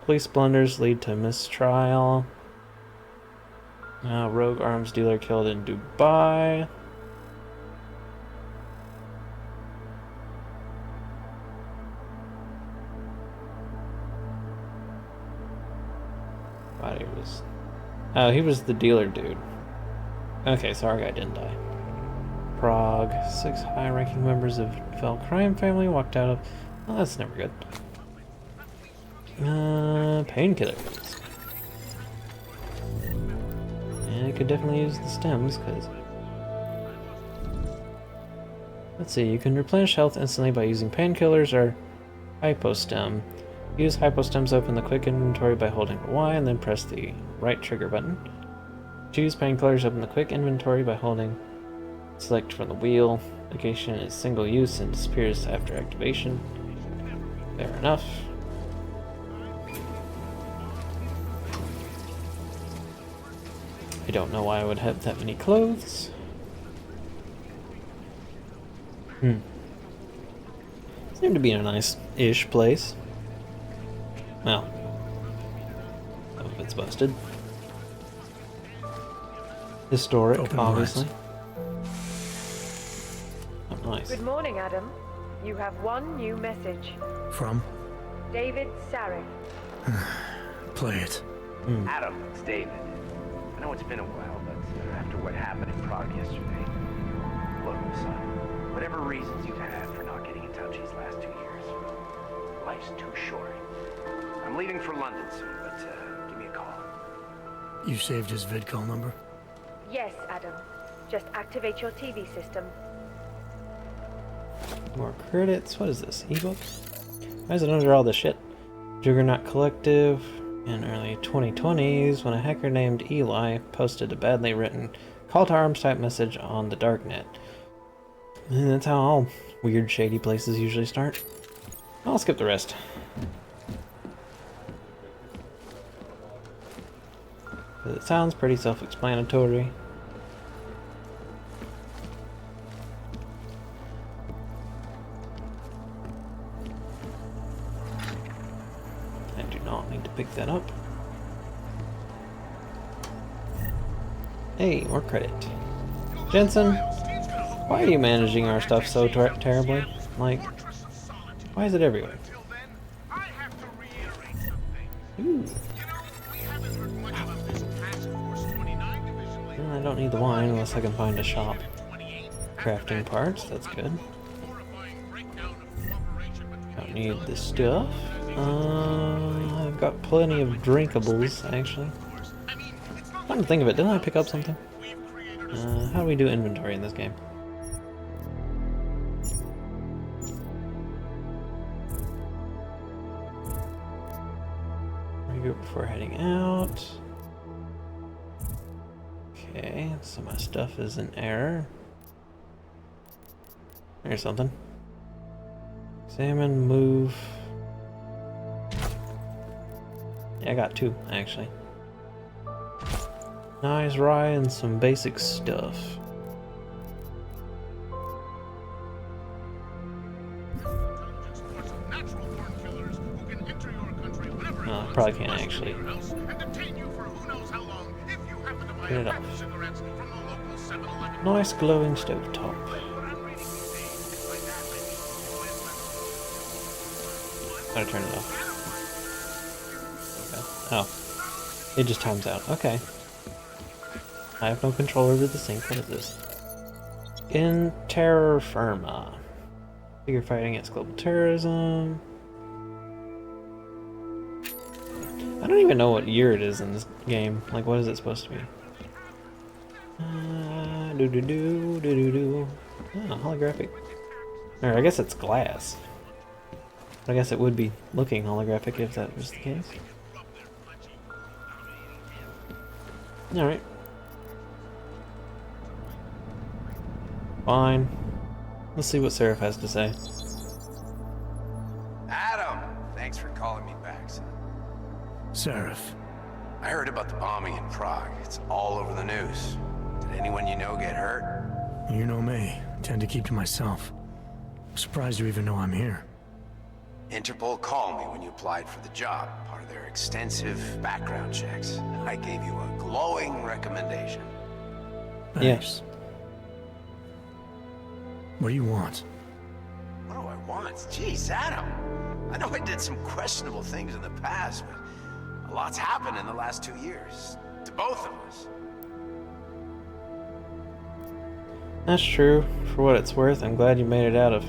Police blunders lead to mistrial. Rogue arms dealer killed in Dubai. Thought he was... Oh, he was the dealer dude. Okay, so our guy didn't die. Prague. 6 high-ranking members of fell crime family walked out of... Well, that's never good. Painkillers. And I could definitely use the stems, because... Let's see, you can replenish health instantly by using painkillers or hypostem. Use hypostems, open the quick inventory by holding Y and then press the right trigger button. Choose painkillers, open the quick inventory by holding select from the wheel. Medication is single use and disappears after activation. Fair enough. I don't know why I would have that many clothes. Seemed to be in a nice-ish place. Well, some of it's busted. Historic, Open obviously. Oh, nice. Good morning, Adam. You have one new message. From? David Sarek. Play it. Adam, it's David. I know it's been a while, but after what happened in Prague yesterday, look, son, whatever reasons you've had for not getting in touch these last 2 years, life's too short. I'm leaving for London soon, but give me a call. You saved his vidcall number? Yes, Adam. Just activate your TV system. More credits. What is this? Ebook? Why is it under all this shit? Juggernaut Collective. In early 2020s, when a hacker named Eli posted a badly written call to arms type message on the darknet. And that's how all weird, shady places usually start. I'll skip the rest. It sounds pretty self-explanatory. I do not need to pick that up. Hey, more credit. Jensen, why are you managing our stuff so terribly? Like, why is it everywhere? Ooh. I don't need the wine unless I can find a shop. Crafting parts, that's good. Don't need the stuff. I've got plenty of drinkables, actually. Come to think of it, didn't I pick up something? How do we do inventory in this game? Regroup before heading out. Okay, so my stuff is in error. There's something. Examine, move. Yeah, I got 2, actually. Nice rye and some basic stuff. I probably can't actually get it off. Nice glowing stovetop. Gotta turn it off. Okay. Oh. It just times out. Okay. I have no control over the sync. What is this? In terra firma. Figure fighting against global terrorism. I don't even know what year it is in this game. Like, what is it supposed to be? Oh, holographic. Or I guess it's glass. I guess it would be looking holographic if that was the case. Alright. Fine. Let's see what Seraph has to say. Adam! Thanks for calling me back, son. Seraph. I heard about the bombing in Prague. It's all over the news. Did anyone you know get hurt? You know me. I tend to keep to myself. I'm surprised you even know I'm here. Interpol called me when you applied for the job, part of their extensive background checks. I gave you a glowing recommendation. Thanks. What do you want? What do I want? Jeez, Adam. I know I did some questionable things in the past, but a lot's happened in the last 2 years. To both of us. That's true. For what it's worth, I'm glad you made it out of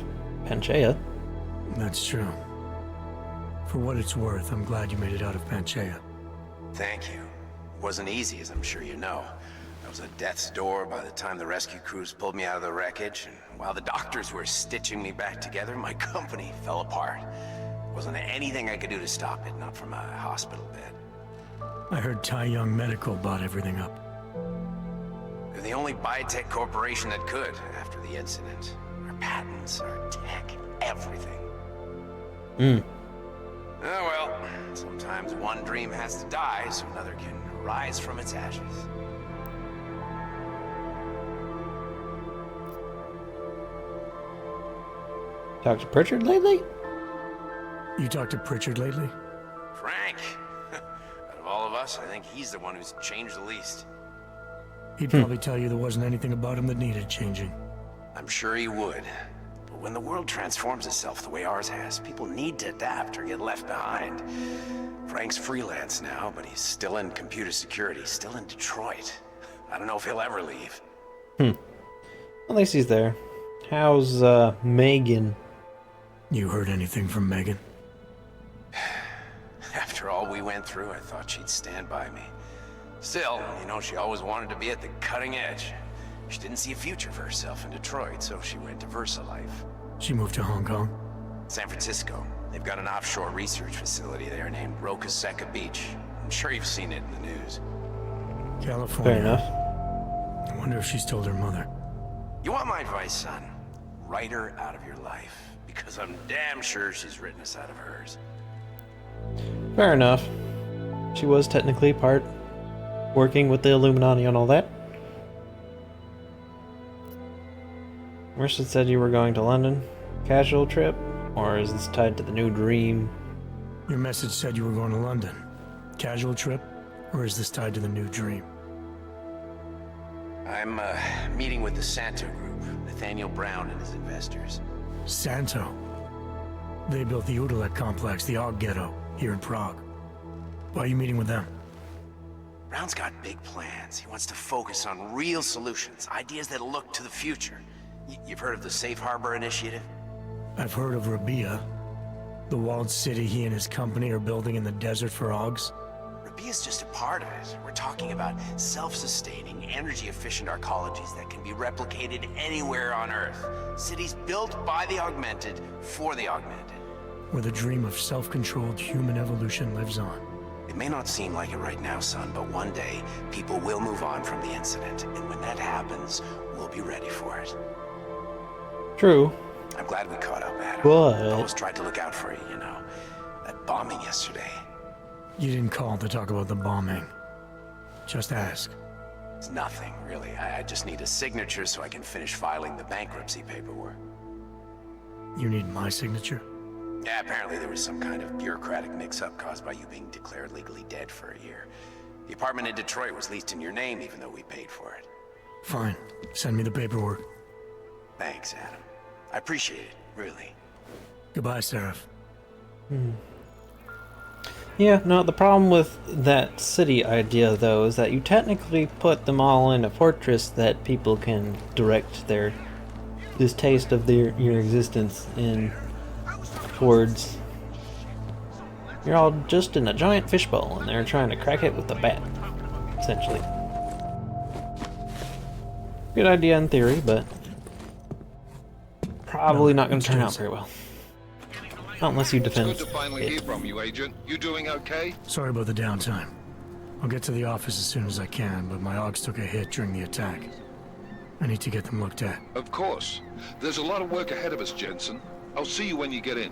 Panchaea. That's true. For what it's worth, I'm glad you made it out of Panchaea. Thank you. It wasn't easy, as I'm sure you know. I was at death's door by the time the rescue crews pulled me out of the wreckage, and while the doctors were stitching me back together, my company fell apart. Wasn't anything I could do to stop it, not from a hospital bed. I heard Tai Young Medical bought everything up. They're the only biotech corporation that could after the incident. Our patents, our tech, everything. Oh well, sometimes one dream has to die so another can rise from its ashes. Talked to Pritchard lately? You talked to Pritchard lately? Frank! Out of all of us, I think he's the one who's changed the least. He'd probably tell you there wasn't anything about him that needed changing. I'm sure he would. But when the world transforms itself the way ours has, people need to adapt or get left behind. Frank's freelance now, but he's still in computer security, still in Detroit. I don't know if he'll ever leave. At least he's there. How's, Megan? You heard anything from Megan? After all we went through, I thought she'd stand by me. Still, you know, she always wanted to be at the cutting edge. She didn't see a future for herself in Detroit, so she went to VersaLife. She moved to Hong Kong? San Francisco. They've got an offshore research facility there named Rokaseca Beach. I'm sure you've seen it in the news. California. Fair enough. I wonder if she's told her mother. You want my advice, son? Write her out of your life. Because I'm damn sure she's written us out of hers. Fair enough. She was technically part working with the Illuminati and all that. Mercer said you were going to London. Casual trip? Or is this tied to the new dream? Your message said you were going to London. Casual trip? Or is this tied to the new dream? I'm meeting with the Santo Group, Nathaniel Brown and his investors. Santo? They built the Udalek complex, the Og Ghetto, here in Prague. Why are you meeting with them? Brown's got big plans. He wants to focus on real solutions, ideas that look to the future. You've heard of the Safe Harbor Initiative? I've heard of Rabia, the walled city he and his company are building in the desert for Ogs. Rabia's just a part of it. We're talking about self-sustaining, energy-efficient arcologies that can be replicated anywhere on Earth. Cities built by the augmented, for the augmented. Where the dream of self-controlled human evolution lives on. It may not seem like it right now, son, but one day, people will move on from the incident. And when that happens, we'll be ready for it. True. I'm glad we caught up, Adam. But I always tried to look out for you, you know. That bombing yesterday. You didn't call to talk about the bombing. Just ask. It's nothing, really. I just need a signature so I can finish filing the bankruptcy paperwork. You need my signature? Yeah, apparently there was some kind of bureaucratic mix-up caused by you being declared legally dead for a year. The apartment in Detroit was leased in your name even though we paid for it. Fine. Send me the paperwork. Thanks, Adam. I appreciate it, really. Goodbye, Seraph. Yeah, no, the problem with that city idea, though, is that you technically put them all in a fortress that people can direct their distaste of your existence in towards. You're all just in a giant fishbowl, and they're trying to crack it with a bat, essentially. Good idea in theory, but probably not going to turn out very well. Not unless you defend It's good to finally hear from you, Agent. You doing okay? Sorry about the downtime. I'll get to the office as soon as I can, but my Augs took a hit during the attack. I need to get them looked at. Of course. There's a lot of work ahead of us, Jensen. I'll see you when you get in.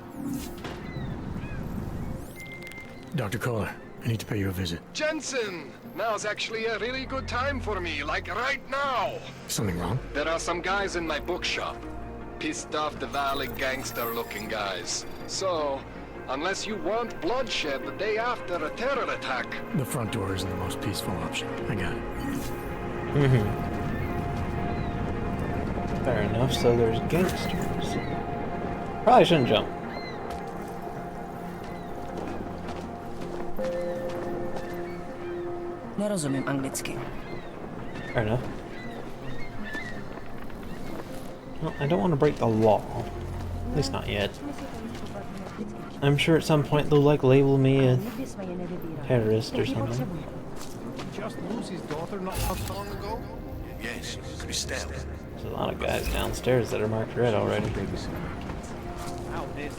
Dr. Kohler, I need to pay you a visit. Jensen! Now's actually a really good time for me, like right now! Something wrong? There are some guys in my bookshop. Pissed off the valley gangster-looking guys. So, unless you want bloodshed the day after a terror attack... The front door isn't the most peaceful option. I got it. Fair enough, so there's gangsters. Probably shouldn't jump. Nie rozumiem angielskiego. Fair enough. Well, I don't want to break the law. At least not yet. I'm sure at some point they'll like label me a terrorist or something. Just lose his daughter not so long ago? Yes, we stabbed. There's a lot of guys downstairs that are marked red already. Now this.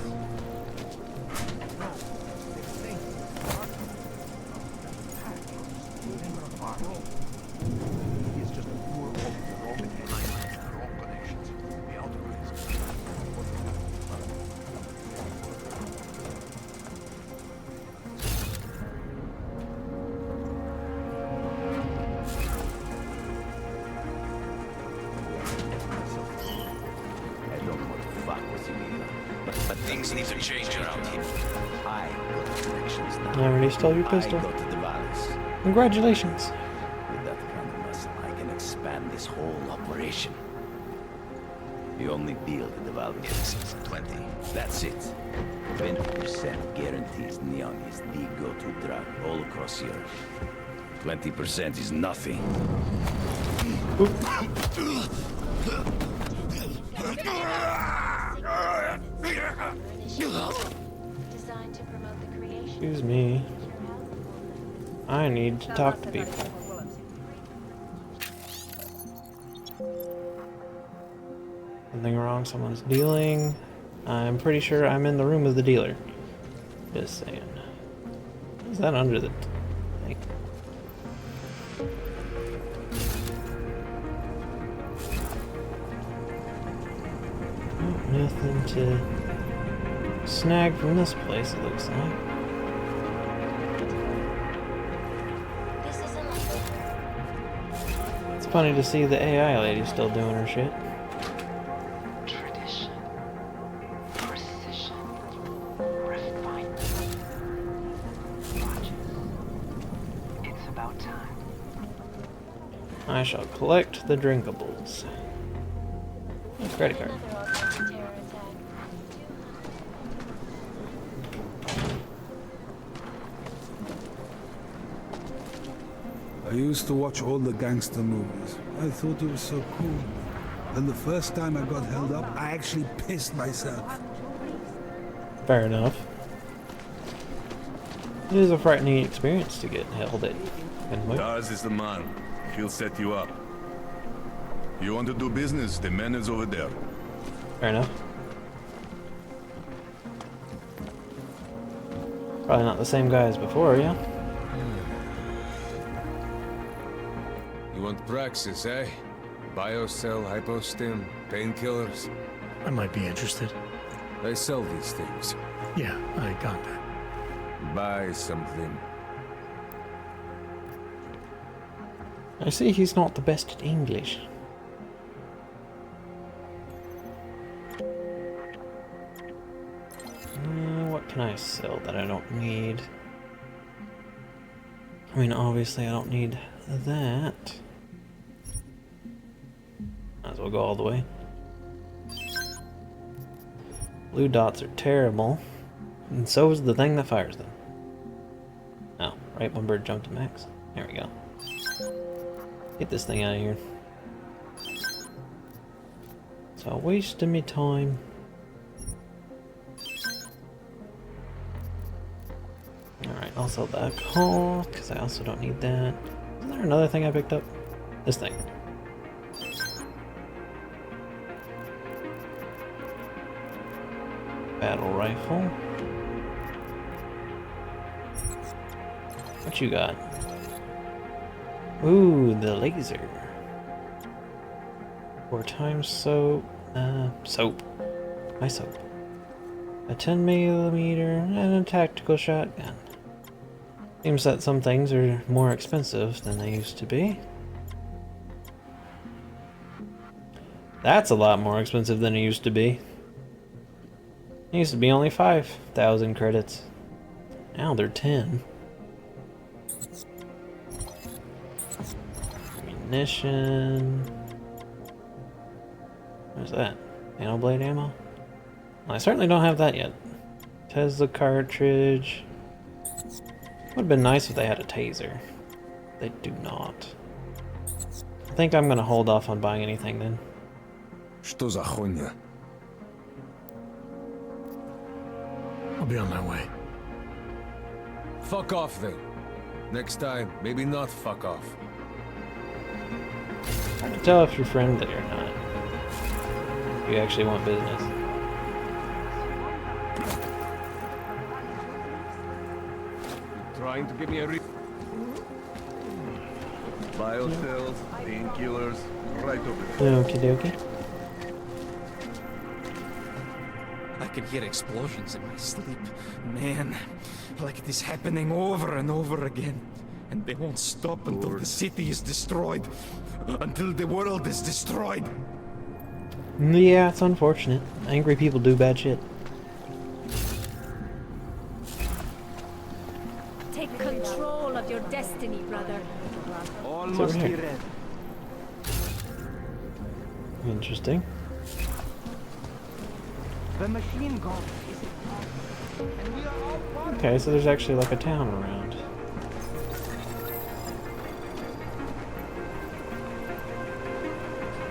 Things need to change around here. I already stole your pistol. Congratulations. With that kind of muscle, I can expand this whole operation. The only deal that the Valve gives is 20. That's it. 20% guarantees Neon is the go-to drug all across Europe. 20% is nothing. Excuse me. I need to talk to people. Something wrong? Someone's dealing. I'm pretty sure I'm in the room with the dealer. Just saying. Is that under the thing? Oh, nothing to snag from this place, it looks like. It's funny to see the AI lady still doing her shit. Tradition, precision, refinement, logic. It's about time. I shall collect the drinkables. Credit card. I used to watch all the gangster movies. I thought it was so cool. Then the first time I got held up, I actually pissed myself. Fair enough. It is a frightening experience to get held at. Daz is the man. He'll set you up. You want to do business? The man is over there. Fair enough. Probably not the same guy as before, yeah? You want Praxis, eh? Biocell, hypostim, painkillers? I might be interested. They sell these things. Yeah, I got that. Buy something. I see he's not the best at English. What can I sell that I don't need? I mean, obviously I don't need that. Might as well go all the way. Blue dots are terrible, and so is the thing that fires them. Right, one bird jumped to max. There we go. Get this thing out of here. So wasting me time. Alright, I'll sell that call, because I also don't need that. Is there another thing I picked up? This thing. Battle rifle. What you got? Ooh, the laser. 4 times soap. Soap. My soap. A 10mm and a tactical shotgun. Seems that some things are more expensive than they used to be. That's a lot more expensive than it used to be. It used to be only 5,000 credits. Now they're 10. Ammunition. What's that? Panel blade ammo? Well, I certainly don't have that yet. Tesla cartridge. Would have been nice if they had a taser. They do not. I think I'm gonna hold off on buying anything then. Что за хуйня? I'll be on my way. Fuck off then. Next time, maybe not fuck off. Hard to tell if you're friendly or not. If you actually want business. Trying to give me a Biocells, painkillers, right over there. Okie dokie. I can hear explosions in my sleep. Man, like it is happening over and over again. And they won't stop until the city is destroyed. Until the world is destroyed. Yeah, it's unfortunate. Angry people do bad shit. Take control of your destiny, brother. Almost here. Interesting. The machine gun. Okay, so there's actually like a town around.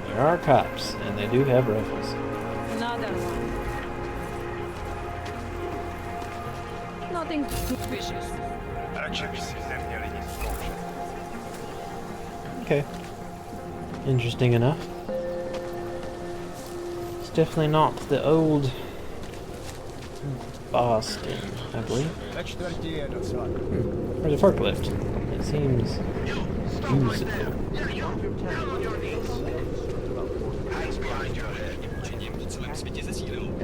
There are cops, and they do have rifles. Another one. Nothing suspicious. Okay. Interesting enough. It's definitely not the old Boston, I believe. There's a forklift. It seems usable.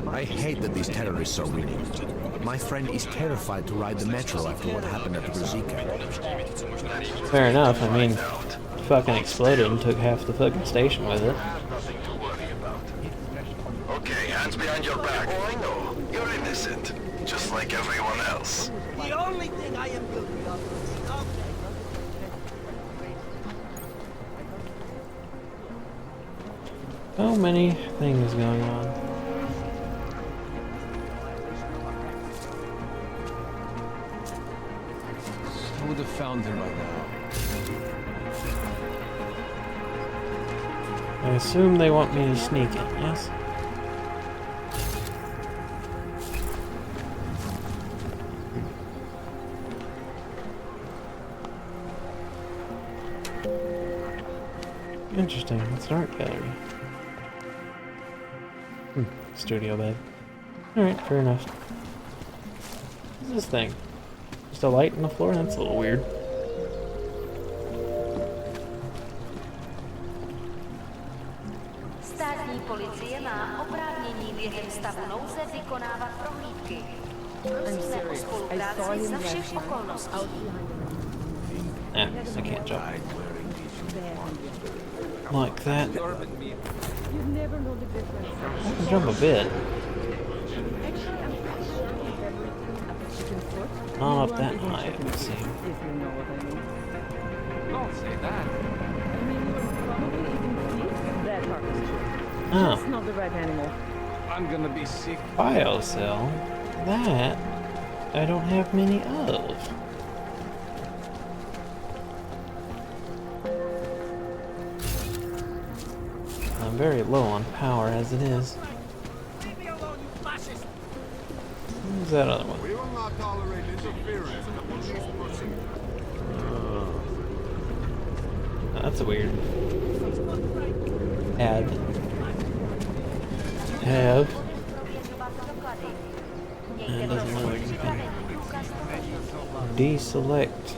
I hate that these terrorists are winning. My friend is terrified to ride the metro after what happened at the Brazika. Fair enough, I mean, fucking exploded and took half the fucking station with it. Okay, hands behind your back. Oh, I know. You're innocent. Just like everyone else. The only thing I am guilty of So many things going on. I would have found him by now. I assume they want me to sneak it, yes? Interesting, it's an art gallery. Studio bed. Alright, fair enough. What's this thing? Just a light on the floor? That's a little weird. Státní policie má oprávnění během stavu nouze vykonávat prohlídky. Prosíme o spolupráci za všech okolností. I can't jump. Like that. I can jump a bit. Not up that high, it would seem. Don't say that. I mean, you're probably even sick. That part is true. Oh. Just not the right animal. I'm gonna be sick. Biocell? That I don't have many of. I'm very low on power as it is. Who's that other one? We will not tolerate interference in the police proceedings. Oh, that's a weird add. Have. And it doesn't look like you can deselect.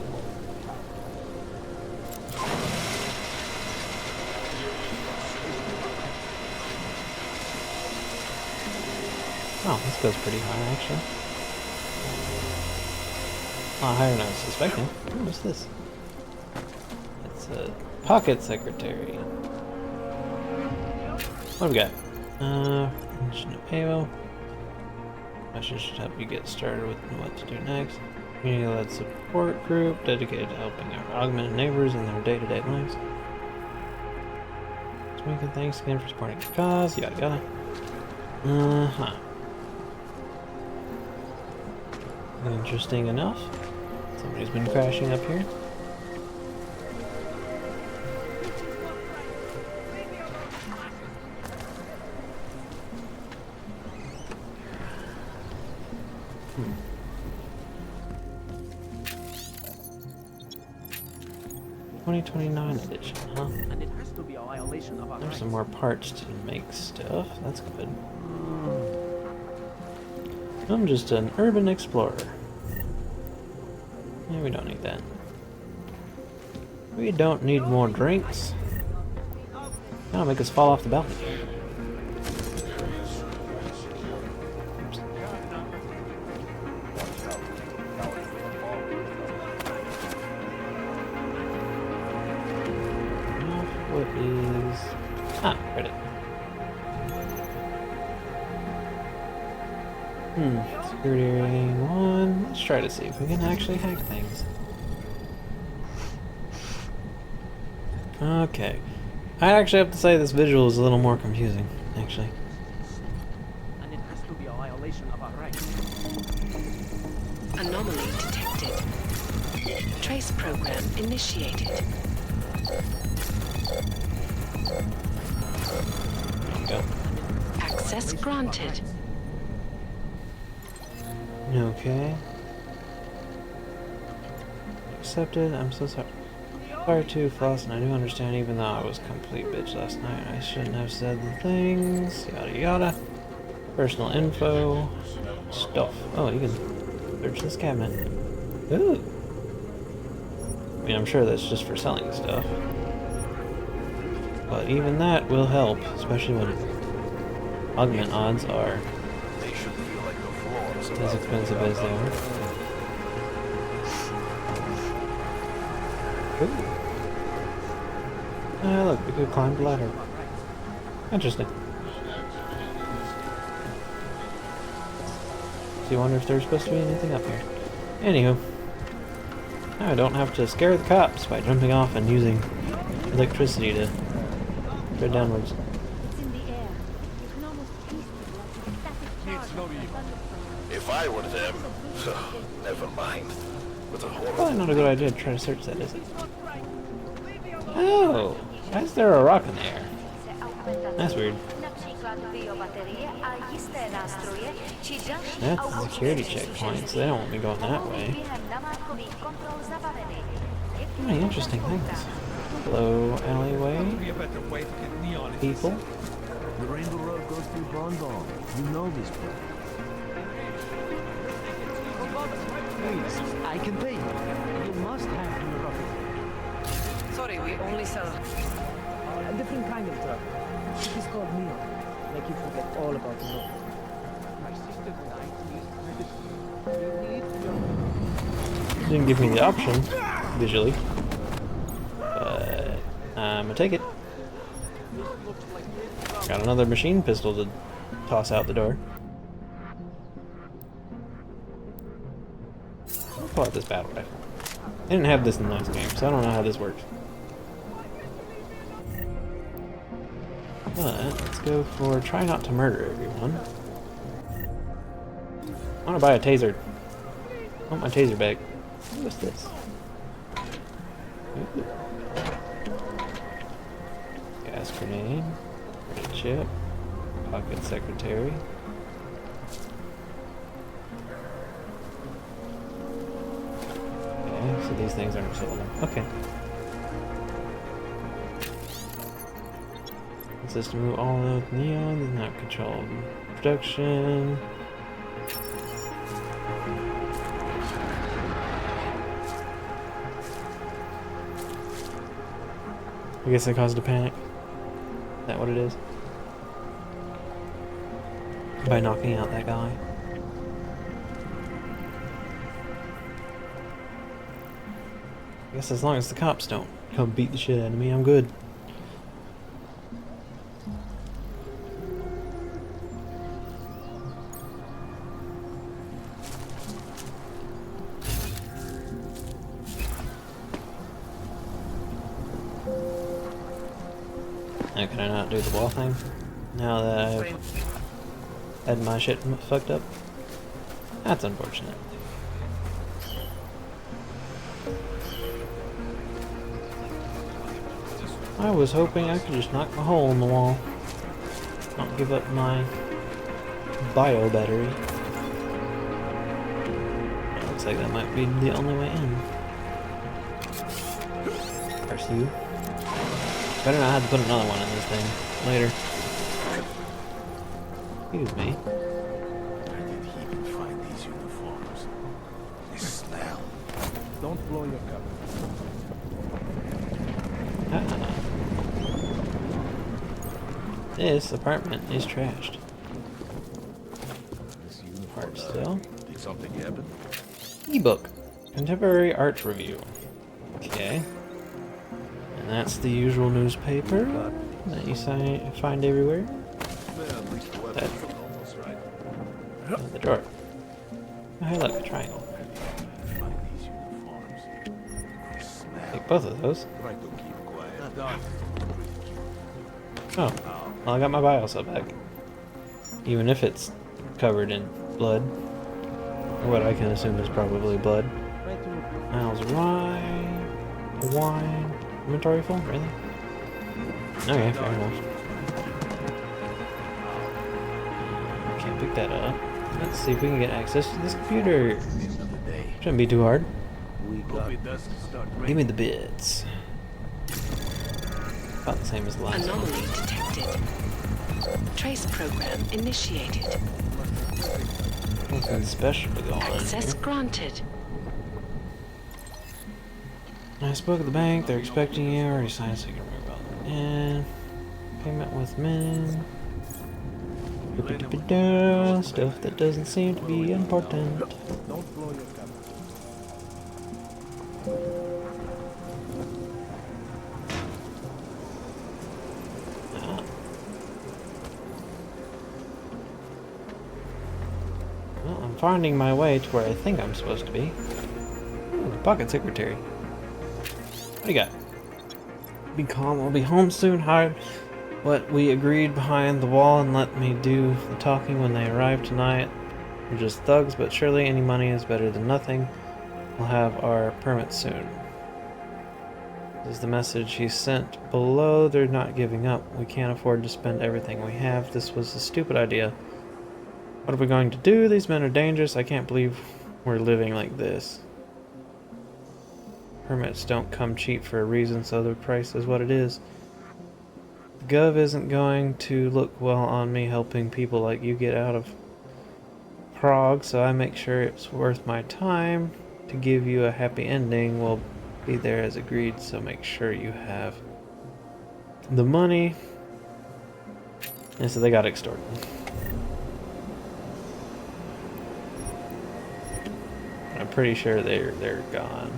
Oh, this goes pretty high actually. A lot higher than I was suspecting. Oh, what's this? It's a pocket secretary. What have we got? Payroll. Message should help you get started with what to do next. Community-led support group dedicated to helping our augmented neighbors in their day-to-day lives. Speaking, thanks again for supporting the cause. Yada yada. Interesting enough. Somebody's been crashing up here. Hmm. 2029 edition, huh? And it has to be a violation of our There's some more parts to make stuff. That's good. I'm just an urban explorer. Yeah, we don't need that. We don't need more drinks. That'll make us fall off the balcony. Oops. What is... Ah, credit. Security rating 1. Let's try to see if we can actually hack things. Okay. I actually have to say this visual is a little more confusing, actually. And it has to be a violation of our rights. Anomaly detected. Trace program initiated. Go. Access granted. Okay. Accepted. I'm so sorry. Sorry too, Floss, and I do understand even though I was a complete bitch last night. I shouldn't have said the things. Yada yada. Personal info. Stuff. Oh, you can search this cabinet. Ooh. I mean, I'm sure that's just for selling stuff. But even that will help, especially when augment odds are as expensive as they are. Ooh. Look, we could climb the ladder. Interesting. So you wonder if there's supposed to be anything up here. Anywho. Now I don't have to scare the cops by jumping off and using electricity to go downwards. If I were them, never mind. With a horror. Probably not a good idea to try to search that, is it? Oh! Why is there a rock in the air? That's weird. That's a security checkpoint, so they don't want me going that way. Many interesting things. Hello, alleyway. People. The Rainbow Road goes through Bondall. You know this place. Please, I can pay you. You must have your rocket. Sorry, we only sell A different kind of drug. It is called neon. Make you forget all about the road. my sister Didn't give me the option, visually. But I'm gonna take it. Got another machine pistol to toss out the door. I'll pull out this battle rifle. I didn't have this in the last game, so I don't know how this works. But let's go for try not to murder everyone. I want to buy a taser. I want my taser back. What's this? Ooh. Gas grenade. ship. Pocket secretary. Okay, so these things aren't resolvable. Okay. System move all with neon, does not control production. I guess it caused a panic. Is that what it is? By knocking out that guy. I guess as long as the cops don't come beat the shit out of me, I'm good. Now can I not do the wall thing? Now that I've had my shit fucked up? That's unfortunate. I was hoping I could just knock a hole in the wall. Not give up my bio battery. Looks like that might be the only way in. Pursue. Better not have to put another one in this thing later. Excuse me. Where did he even find these uniforms? They smell. Don't blow your cover. This apartment is trashed. Art still. Did something happen? Ebook. Contemporary art review. Okay. And that's the usual newspaper that you find everywhere. That's the drawer. Oh, hey, look, a triangle. Take both of those. Oh, well, I got my bio cell back. Even if it's covered in blood. Or what I can assume is probably blood. Miles wine. Inventory full? Really? Okay, fair enough. Can't pick that up. Let's see if we can get access to this computer. Shouldn't be too hard. Give me the bits. About the same as the last one. Anomaly detected. Trace program initiated. Nothing special to go on. Access granted. I spoke at the bank, they're expecting you, already signed so you can move out. And payment with min. Stuff that doesn't seem to be important. Don't blow your cover. Well, I'm finding my way to where I think I'm supposed to be. Ooh, pocket secretary. What do you got? Be calm, we'll be home soon. Hide what we agreed behind the wall and let me do the talking when they arrive tonight. We're just thugs, but surely any money is better than nothing. We'll have our permit soon. This is the message he sent below. They're not giving up. We can't afford to spend everything we have. This was a stupid idea. What are we going to do? These men are dangerous. I can't believe we're living like this. Permits don't come cheap for a reason, so the price is what it is. The Gov isn't going to look well on me helping people like you get out of Prague, so I make sure it's worth my time to give you a happy ending. We'll be there as agreed, so make sure you have the money. And so they got extorted. I'm pretty sure they're gone.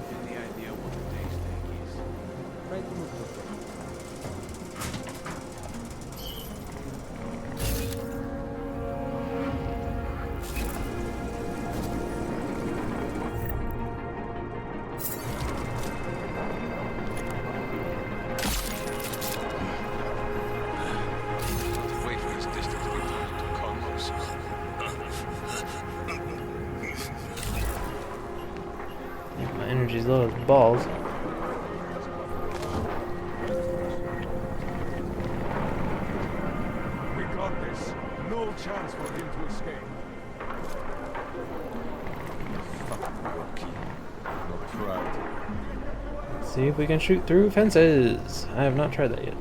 My energy's low as balls. got this. No chance for him to escape. Fucking rookie. Not proud. Let's see if we can shoot through fences. I have not tried that yet.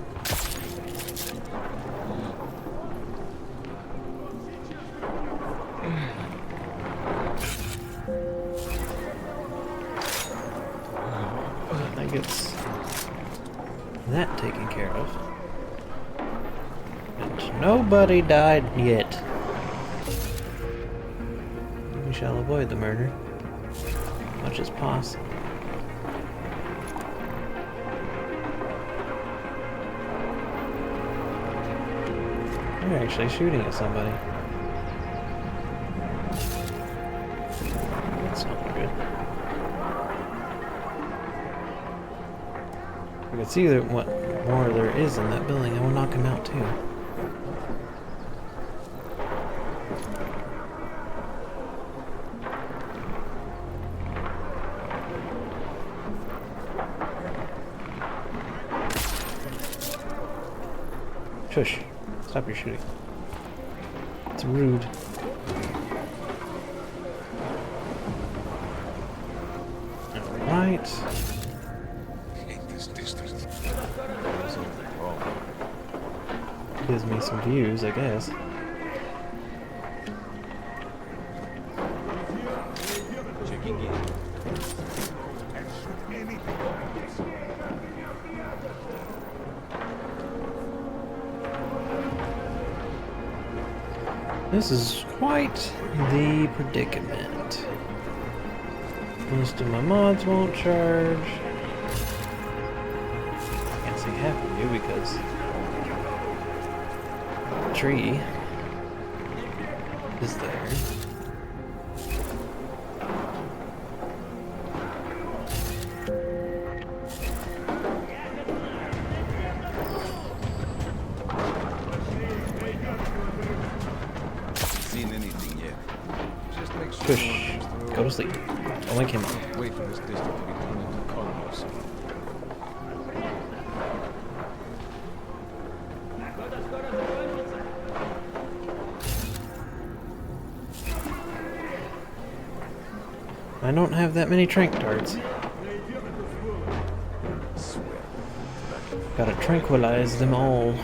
That gets that taken care of. And nobody died yet. We shall avoid the murder as much as possible. They're actually shooting at somebody. That's not good. I can see that what more there is in that building. I will knock him out too. Shush. Stop your shooting. It's rude. Alright. Gives me some views, I guess. This is quite the predicament. Most of my mods won't charge. I can't say half of you because the tree is there. Push. Go to sleep. Don't wake him up. Wait for this district to be turned into colonies. I don't have that many trank darts. Gotta tranquilize them all.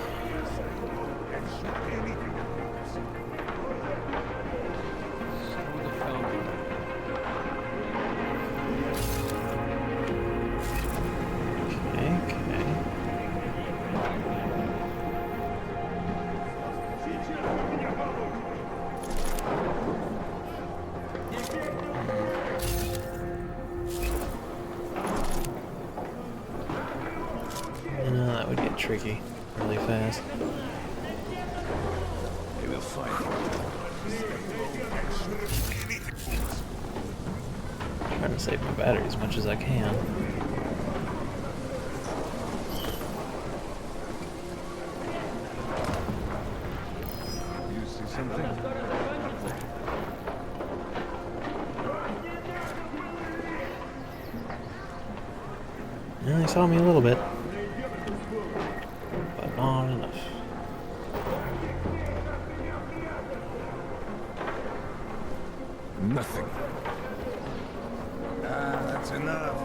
That would get tricky really fast. They will find I'm trying to save my battery as much as I can. You see something? Yeah, they saw me a little bit. But not enough. Nothing. That's enough.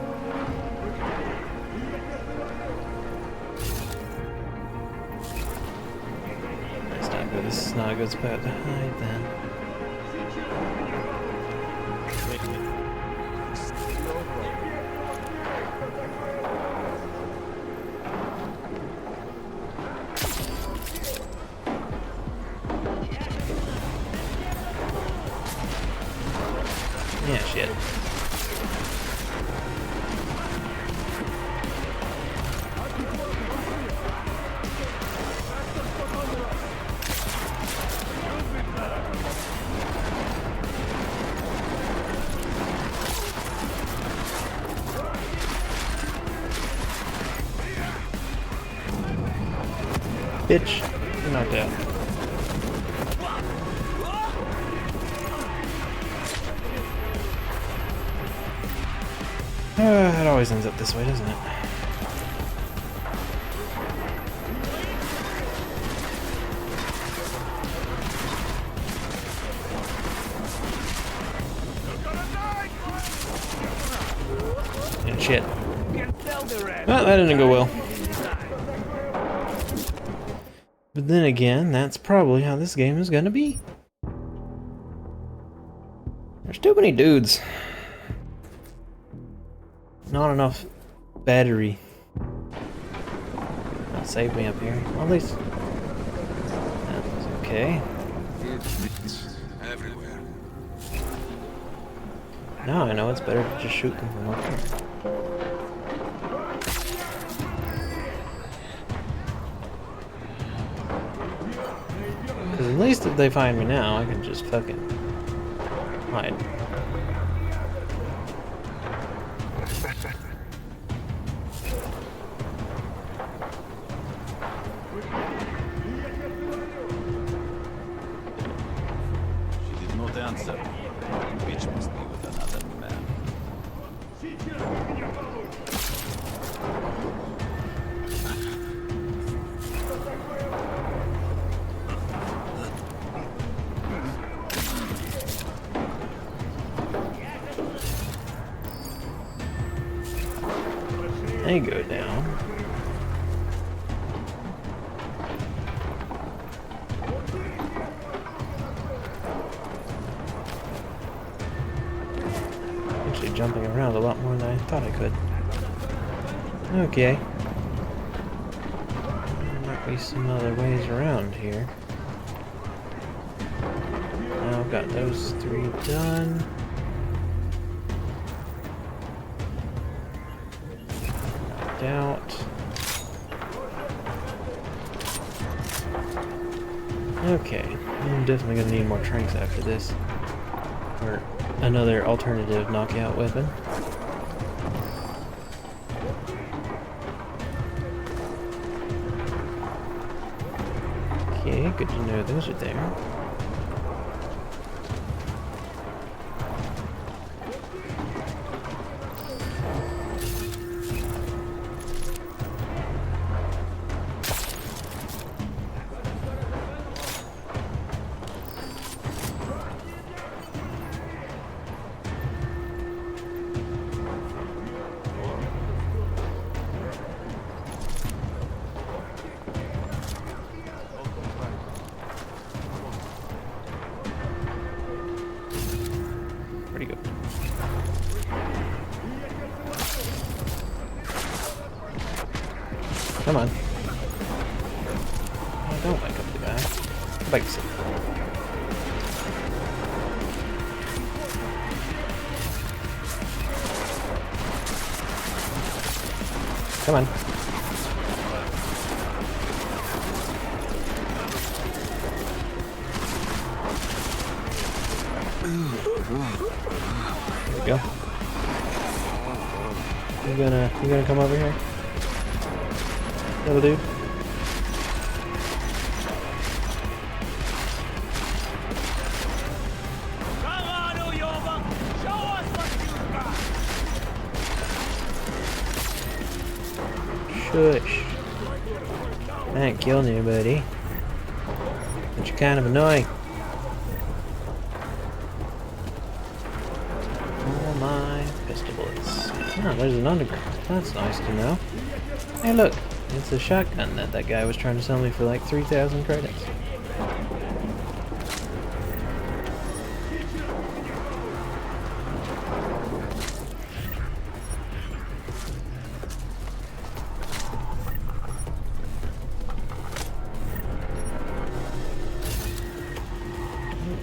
Nice time, but this is not a good spot to hide then. Yeah, shit. Bitch, you're knocked out. It always ends up this way, doesn't it? shit. Well, that didn't go well. But then again, that's probably how this game is gonna be. There's too many dudes. Not enough battery. That'll save me up here. Well, at least that's okay. Everywhere. Now I know it's better to just shoot them from up here. Because at least if they find me now, I can just fucking hide. She did not answer. The bitch must be with another man. They go down. Actually jumping around a lot more than I thought I could. Okay. There might be some other ways around here. Now I've got those 3 done. Out. Okay, I'm definitely gonna need more tranks after this. Or another alternative knockout weapon. Okay, good to know those are there. Pretty good. Come on. Oh, don't wake up the guy. Go back to sleep. Come on. There we go. You gonna come over here? Little dude? Shush. I ain't killing anybody. But you're kind of annoying. All my pistol bullets. Oh, there's an underground. That's nice to know. Hey look, it's a shotgun that guy was trying to sell me for like 3,000 credits.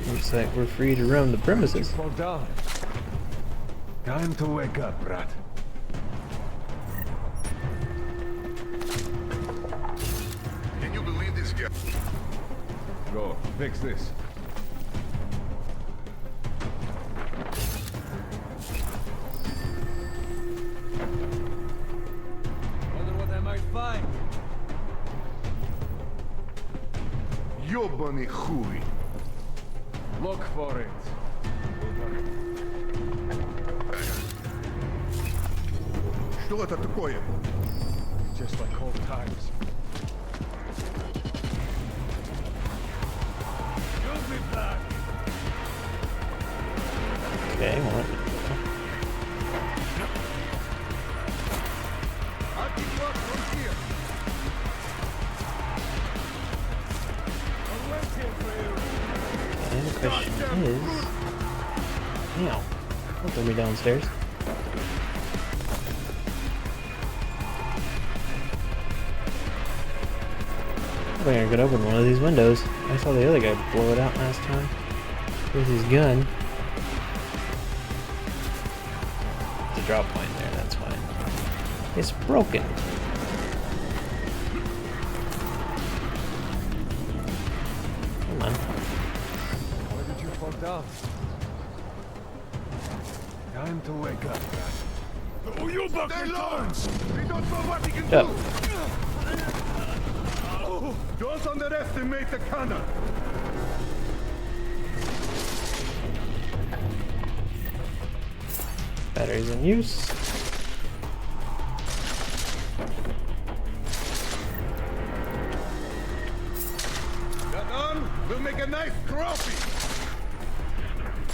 Looks like we're free to roam the premises. Fall down. Time to wake up, brat. Can you believe this guy? Go, fix this. Wonder what I might find. Ёбаный хуй. Look for it. Что это такое? Just like old times. You'll be back. Okay, what? And the question is... Ow. Don't throw me downstairs. I think I could open one of these windows. I saw the other guy blow it out last time with his gun. The drop point there, that's why. It's broken. Come on. Why did you fall down? Time to wake up, guys. Oh, you buck returns! We don't know what he can Yep. do! Don't underestimate the cannon! Batteries in use. That on, we'll make a nice trophy!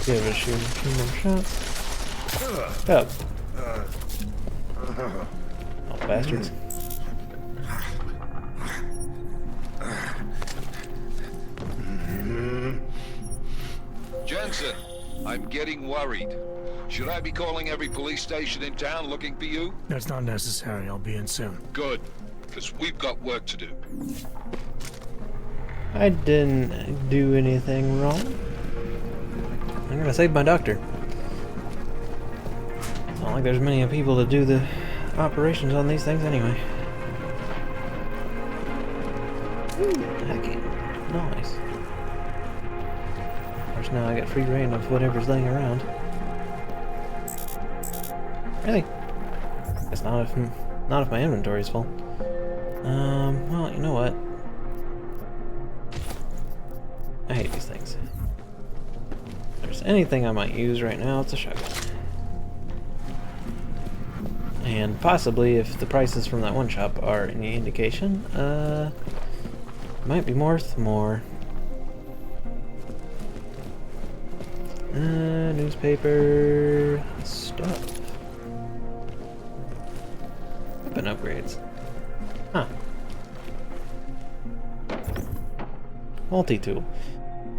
Give it a shoot. 2 more shots. Up. Oh, bastards. Jensen, I'm getting worried. Should I be calling every police station in town looking for you? That's not necessary. I'll be in soon. Good, because we've got work to do. I didn't do anything wrong. I'm gonna save my doctor. It's not like there's many people to do the operations on these things anyway. Ooh, hacking. Nice. Of course, now I got free reign of whatever's laying around. Really? It's not if my inventory's full. Well, you know what? I hate these things. If there's anything I might use right now, it's a shotgun. And possibly, if the prices from that one shop are any indication, might be worth more. Newspaper stuff. Weapon upgrades. Huh. Multi-tool.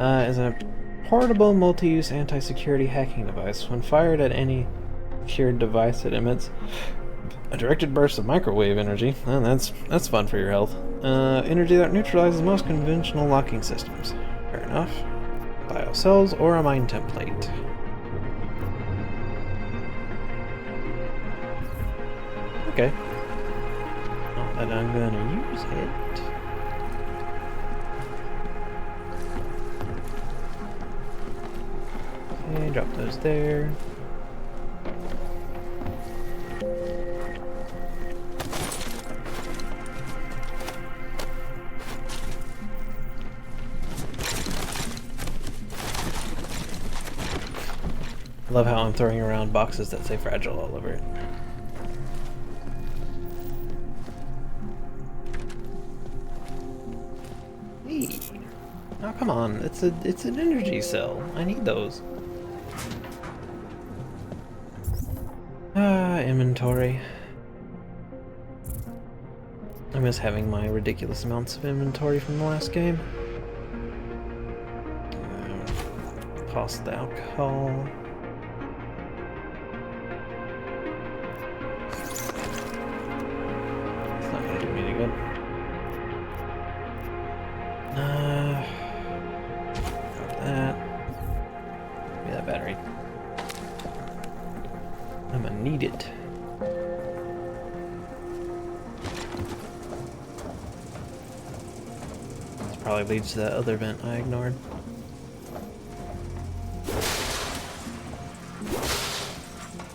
Is a portable multi-use anti-security hacking device. When fired at any secured device, it emits a directed burst of microwave energy. And that's fun for your health. Energy that neutralizes most conventional locking systems. Fair enough. Biocells or a mine template. Okay. Not that I'm gonna use it. Okay, drop those there. I love how I'm throwing around boxes that say fragile all over it. Hey. Oh, come on. It's an energy cell. I need those. Inventory. I miss having my ridiculous amounts of inventory from the last game. Toss the alcohol. It's not gonna do me any good. Drop that. Give me that battery. I'm gonna need it. This probably leads to that other vent I ignored.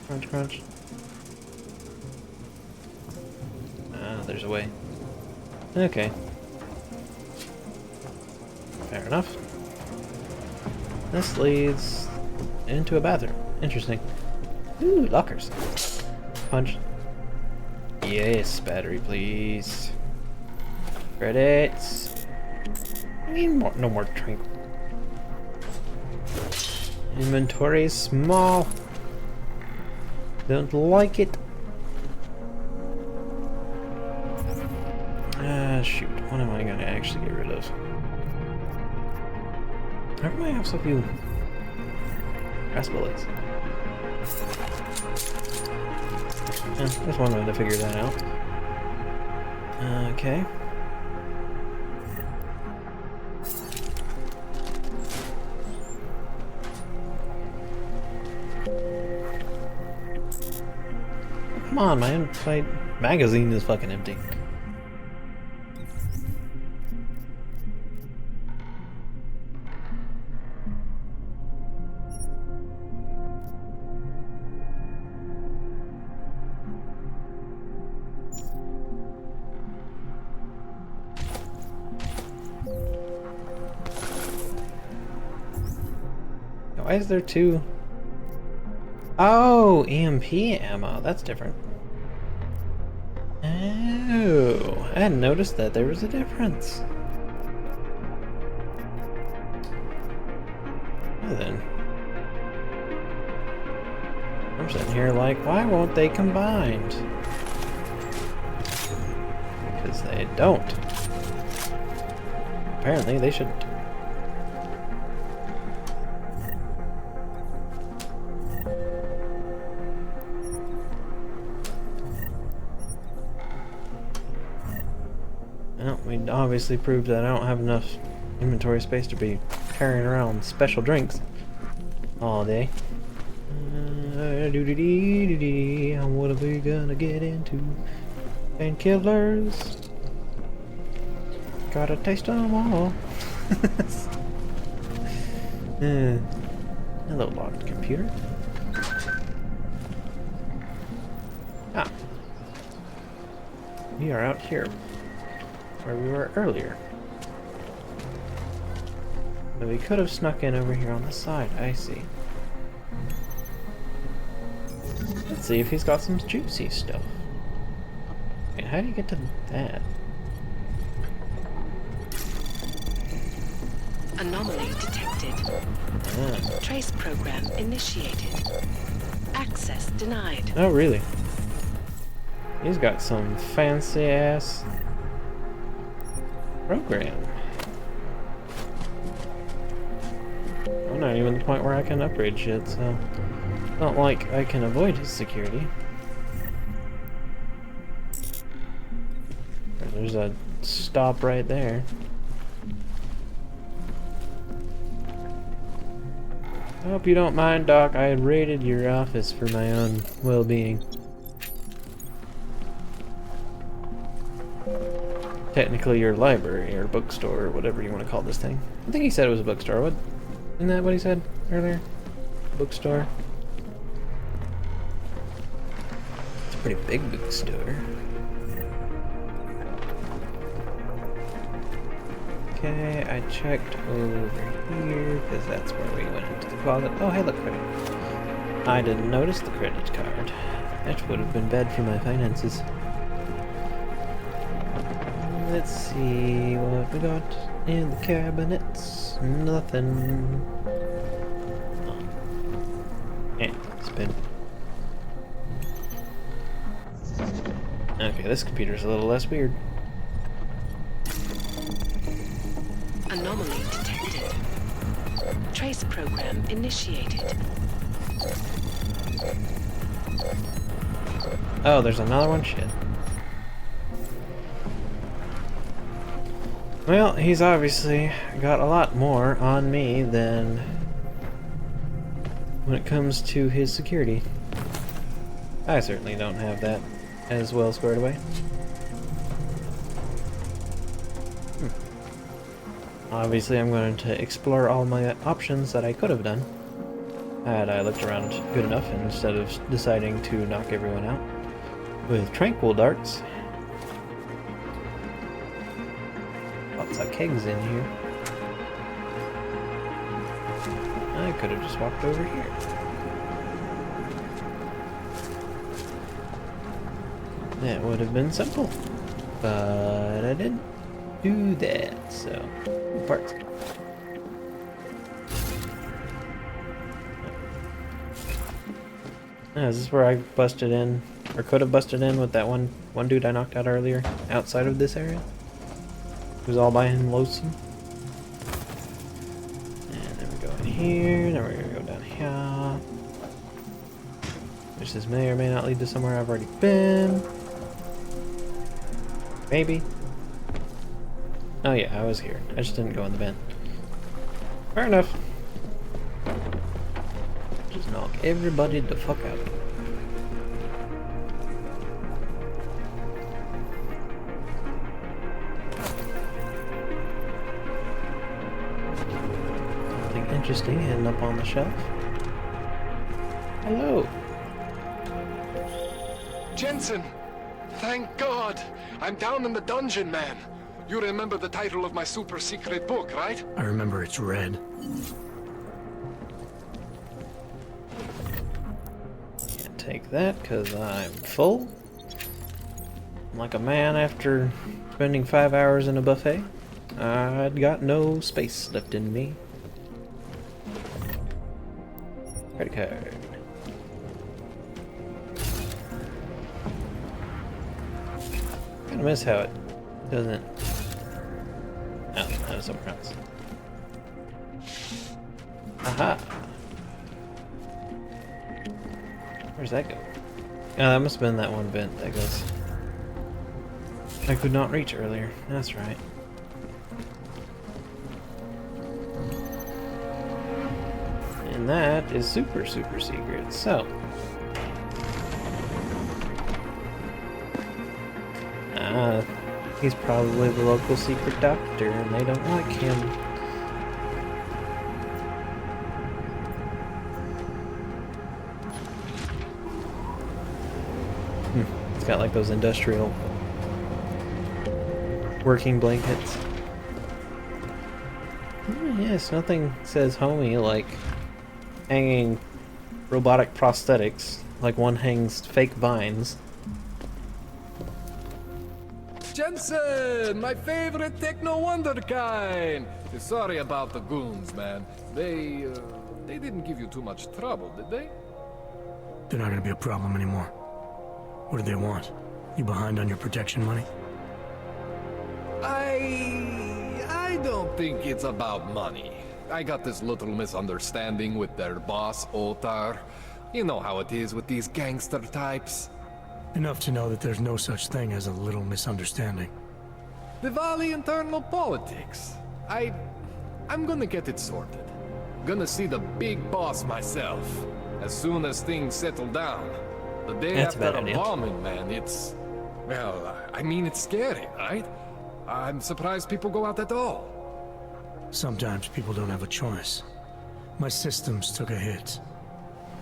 Crunch, crunch. There's a way. Okay. Fair enough. This leads into a bathroom. Interesting. Ooh, lockers. Punch. Yes, battery, please. Credits. I need more. No more drink. Inventory is small. Don't like it. Shoot. What am I gonna actually get rid of? How come I have so few grass bullets? Just wanted to figure that out. Okay. Come on, my in-flight magazine is fucking empty. Why is there two? Oh, EMP ammo. That's different. Oh, I hadn't noticed that there was a difference. Well then. I'm sitting here like, why won't they combined? Because they don't. Apparently they shouldn't. Well, we obviously proved that I don't have enough inventory space to be carrying around special drinks all day. What are we gonna get into? Painkillers. Gotta taste them all. Hello, locked computer. Ah. We are out here. Where we were earlier. But we could have snuck in over here on the side. I see. Let's see if he's got some juicy stuff. Wait, how do you get to that? Anomaly detected. Trace program initiated. Access denied. Oh, really? He's got some fancy ass program. I'm not even at the point where I can upgrade shit, so it's not like I can avoid his security. There's a stop right there. I hope you don't mind, Doc. I had raided your office for my own well-being. Technically your library or bookstore or whatever you want to call this thing. I think he said it was a bookstore. What? Isn't that what he said earlier? Bookstore. It's a pretty big bookstore. Okay, I checked over here because that's where we went into the closet. Oh, hey, look, credit. I didn't notice the credit card. That would have been bad for my finances. Let's see what we got in the cabinets. Nothing. Oh. Eh, spin. Okay, this computer's a little less weird. Anomaly detected. Trace program initiated. Oh, there's another one? Shit. Well, he's obviously got a lot more on me than when it comes to his security. I certainly don't have that as well squared away. Obviously, I'm going to explore all my options that I could have done had I looked around good enough instead of deciding to knock everyone out with tranquil darts. Lots of kegs in here. I could have just walked over here. That would have been simple. But I didn't do that, so parts. Is this where I busted in, or could have busted in with that one dude I knocked out earlier, outside of this area? He was all by him lonesome. And here, then we're gonna go down here. Which this may or may not lead to somewhere I've already been. Maybe. Oh yeah, I was here. I just didn't go in the bin. Fair enough. Just knock everybody the fuck out. Nothing interesting hidden up on the shelf. Hello. Jensen! Thank God! I'm down in the dungeon, man. You remember the title of my super secret book, right? I remember it's red. Can't take that because I'm full. I'm like a man after spending 5 hours in a buffet. I'd got no space left in me. Credit card. I miss how it doesn't. Oh, that was somewhere else. Aha! Where's that go? Oh, that must have been that one vent that goes. I could not reach earlier. That's right. And that is super, super secret. So. He's probably the local secret doctor, and they don't like him. It's got like those industrial working blankets. Yes, nothing says homie like hanging robotic prosthetics, like one hangs fake vines. Jensen, my favorite techno wonderkind. Sorry about the goons, man. They didn't give you too much trouble, did they? They're not gonna be a problem anymore. What do they want? You behind on your protection money? I don't think it's about money. I got this little misunderstanding with their boss, Otar. You know how it is with these gangster types. Enough to know that there's no such thing as a little misunderstanding. Diwali internal politics. I'm gonna get it sorted. Gonna see the big boss myself. As soon as things settle down. The day That's after a bad a idea. bombing, man, it's... Well, I mean, it's scary, right? I'm surprised people go out at all. Sometimes people don't have a choice. My systems took a hit.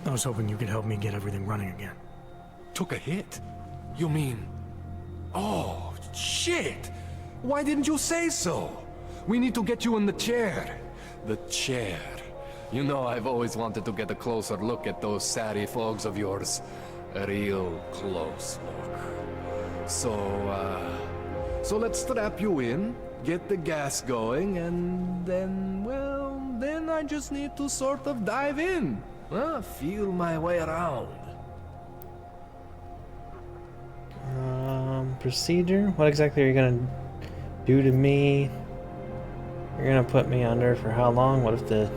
I was hoping you could help me get everything running again. Took a hit? You mean... Oh, shit! Why didn't you say so? We need to get you in the chair. The chair. You know, I've always wanted to get a closer look at those satty fogs of yours. A real close look. So let's strap you in, get the gas going, and then, well, then I just need to sort of dive in. Feel my way around. Procedure? What exactly are you gonna do to me? You're gonna put me under for how long? What if the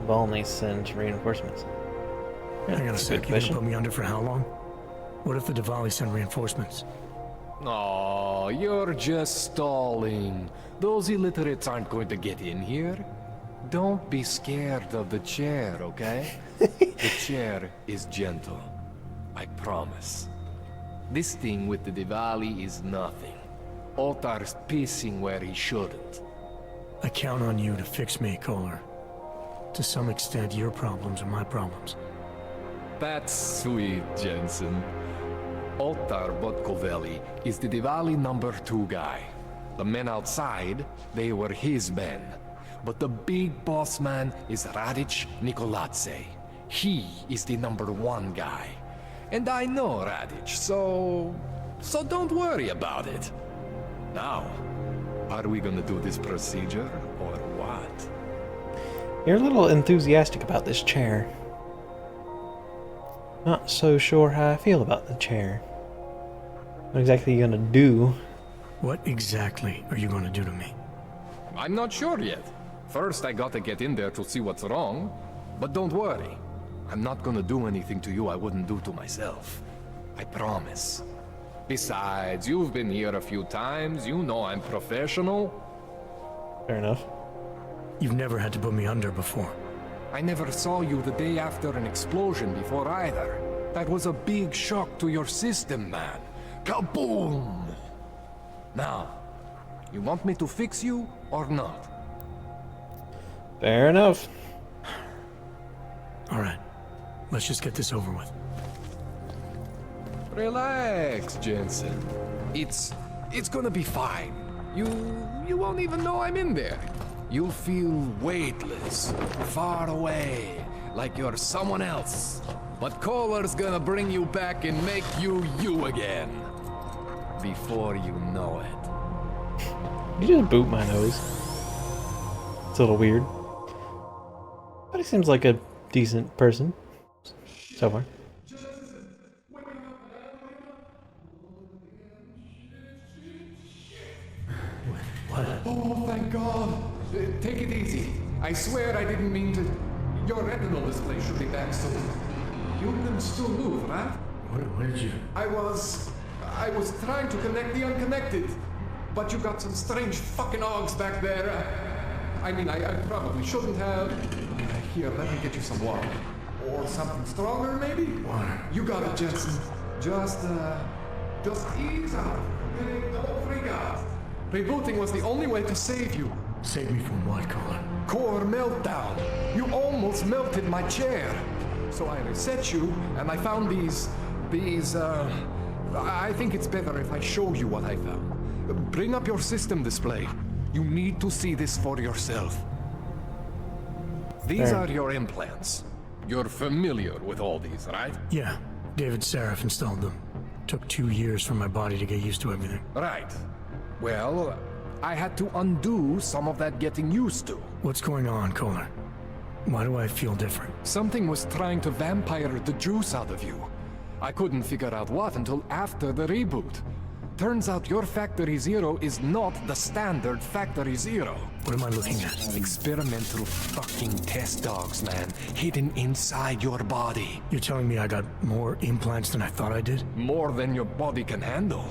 Volney sends reinforcements? Yeah, Hang on a that's sec, good you gonna question. put me under for how long? What if the Diwali send reinforcements? Oh, you're just stalling. Those illiterates aren't going to get in here. Don't be scared of the chair, okay? The chair is gentle. I promise. This thing with the Diwali is nothing. Otar's pissing where he shouldn't. I count on you to fix me, Kohler. To some extent, your problems are my problems. That's sweet, Jensen. Otar Botkovelli is the Diwali #2 guy. The men outside, they were his men. But the big boss man is Radic Nikoladze. He is the #1 guy. And I know Radic, so don't worry about it. Now, are we gonna do this procedure, or what? You're a little enthusiastic about this chair. Not so sure how I feel about the chair. What exactly are you gonna do? What exactly are you gonna do to me? I'm not sure yet. First, I gotta get in there to see what's wrong. But don't worry. I'm not gonna do anything to you I wouldn't do to myself. I promise. Besides, you've been here a few times. You know I'm professional. Fair enough. You've never had to put me under before. I never saw you the day after an explosion before either. That was a big shock to your system, man. Kaboom! Now, you want me to fix you or not? Fair enough. Alright, let's just get this over with. Relax, Jensen. It's gonna be fine. You won't even know I'm in there. You'll feel weightless, far away, like you're someone else. But Kohler's gonna bring you back and make you you again. Before you know it. You just boot my nose. It's a little weird. But he seems like a decent person. So far. Oh, thank God. Take it easy. I swear I didn't mean to. Your retinal display should be back soon. You can still move, right? What did you... I was trying to connect the unconnected. But you got some strange fucking ogs back there. I mean, I probably shouldn't have. Here, let me get you some water. Or something stronger, maybe? Water. You got it, Jensen. Just ease out. Okay? Don't freak out. Rebooting was the only way to save you. Save me from what, Kohler? Core meltdown. You almost melted my chair. So I reset you, and I found these, I think it's better if I show you what I found. Bring up your system display. You need to see this for yourself. These are your implants. You're familiar with all these, right? Yeah, David Seraph installed them. Took 2 years for my body to get used to everything. Right. Well, I had to undo some of that getting used to. What's going on, Kohler? Why do I feel different? Something was trying to vampire the juice out of you. I couldn't figure out what until after the reboot. Turns out your Factory Zero is not the standard Factory Zero. What am I looking at? Experimental fucking test dogs, man. Hidden inside your body. You're telling me I got more implants than I thought I did? More than your body can handle.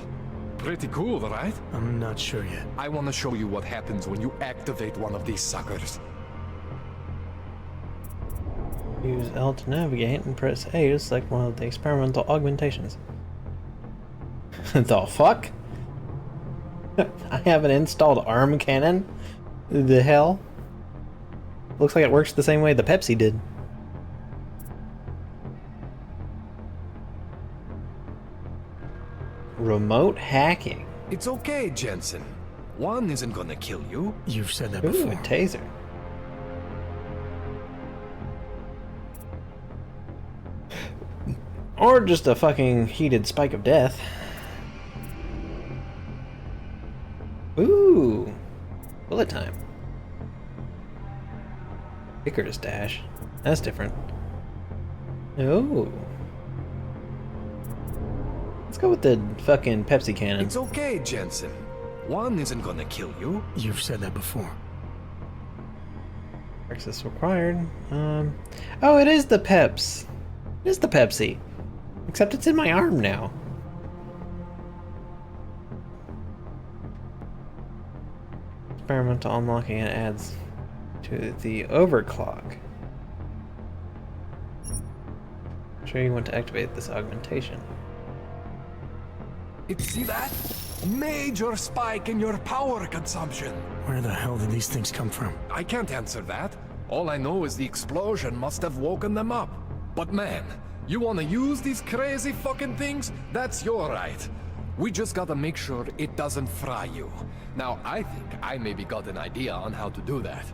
Pretty cool, right? I'm not sure yet. I want to show you what happens when you activate one of these suckers. Use L to navigate and press A to select one of the experimental augmentations. The fuck? I have an installed arm cannon? The hell? Looks like it works the same way the Pepsi did. Remote hacking. It's okay, Jensen. One isn't gonna kill you. You've said that Ooh, before. a taser. Or just a fucking heated spike of death. Ooh. Bullet time. Icarus dash. That's different. Oh. Let's go with the fucking Pepsi cannon. It's okay, Jensen. One isn't gonna kill you. You've said that before. Access required. Oh, it is the Peps. It is the Pepsi. Except it's in my arm now. Experimental unlocking it adds to the overclock. Sure you want to activate this augmentation. See that? Major spike in your power consumption. Where the hell did these things come from? I can't answer that. All I know is the explosion must have woken them up. But man, you wanna use these crazy fucking things? That's your right. We just gotta make sure it doesn't fry you. Now, I think I maybe got an idea on how to do that.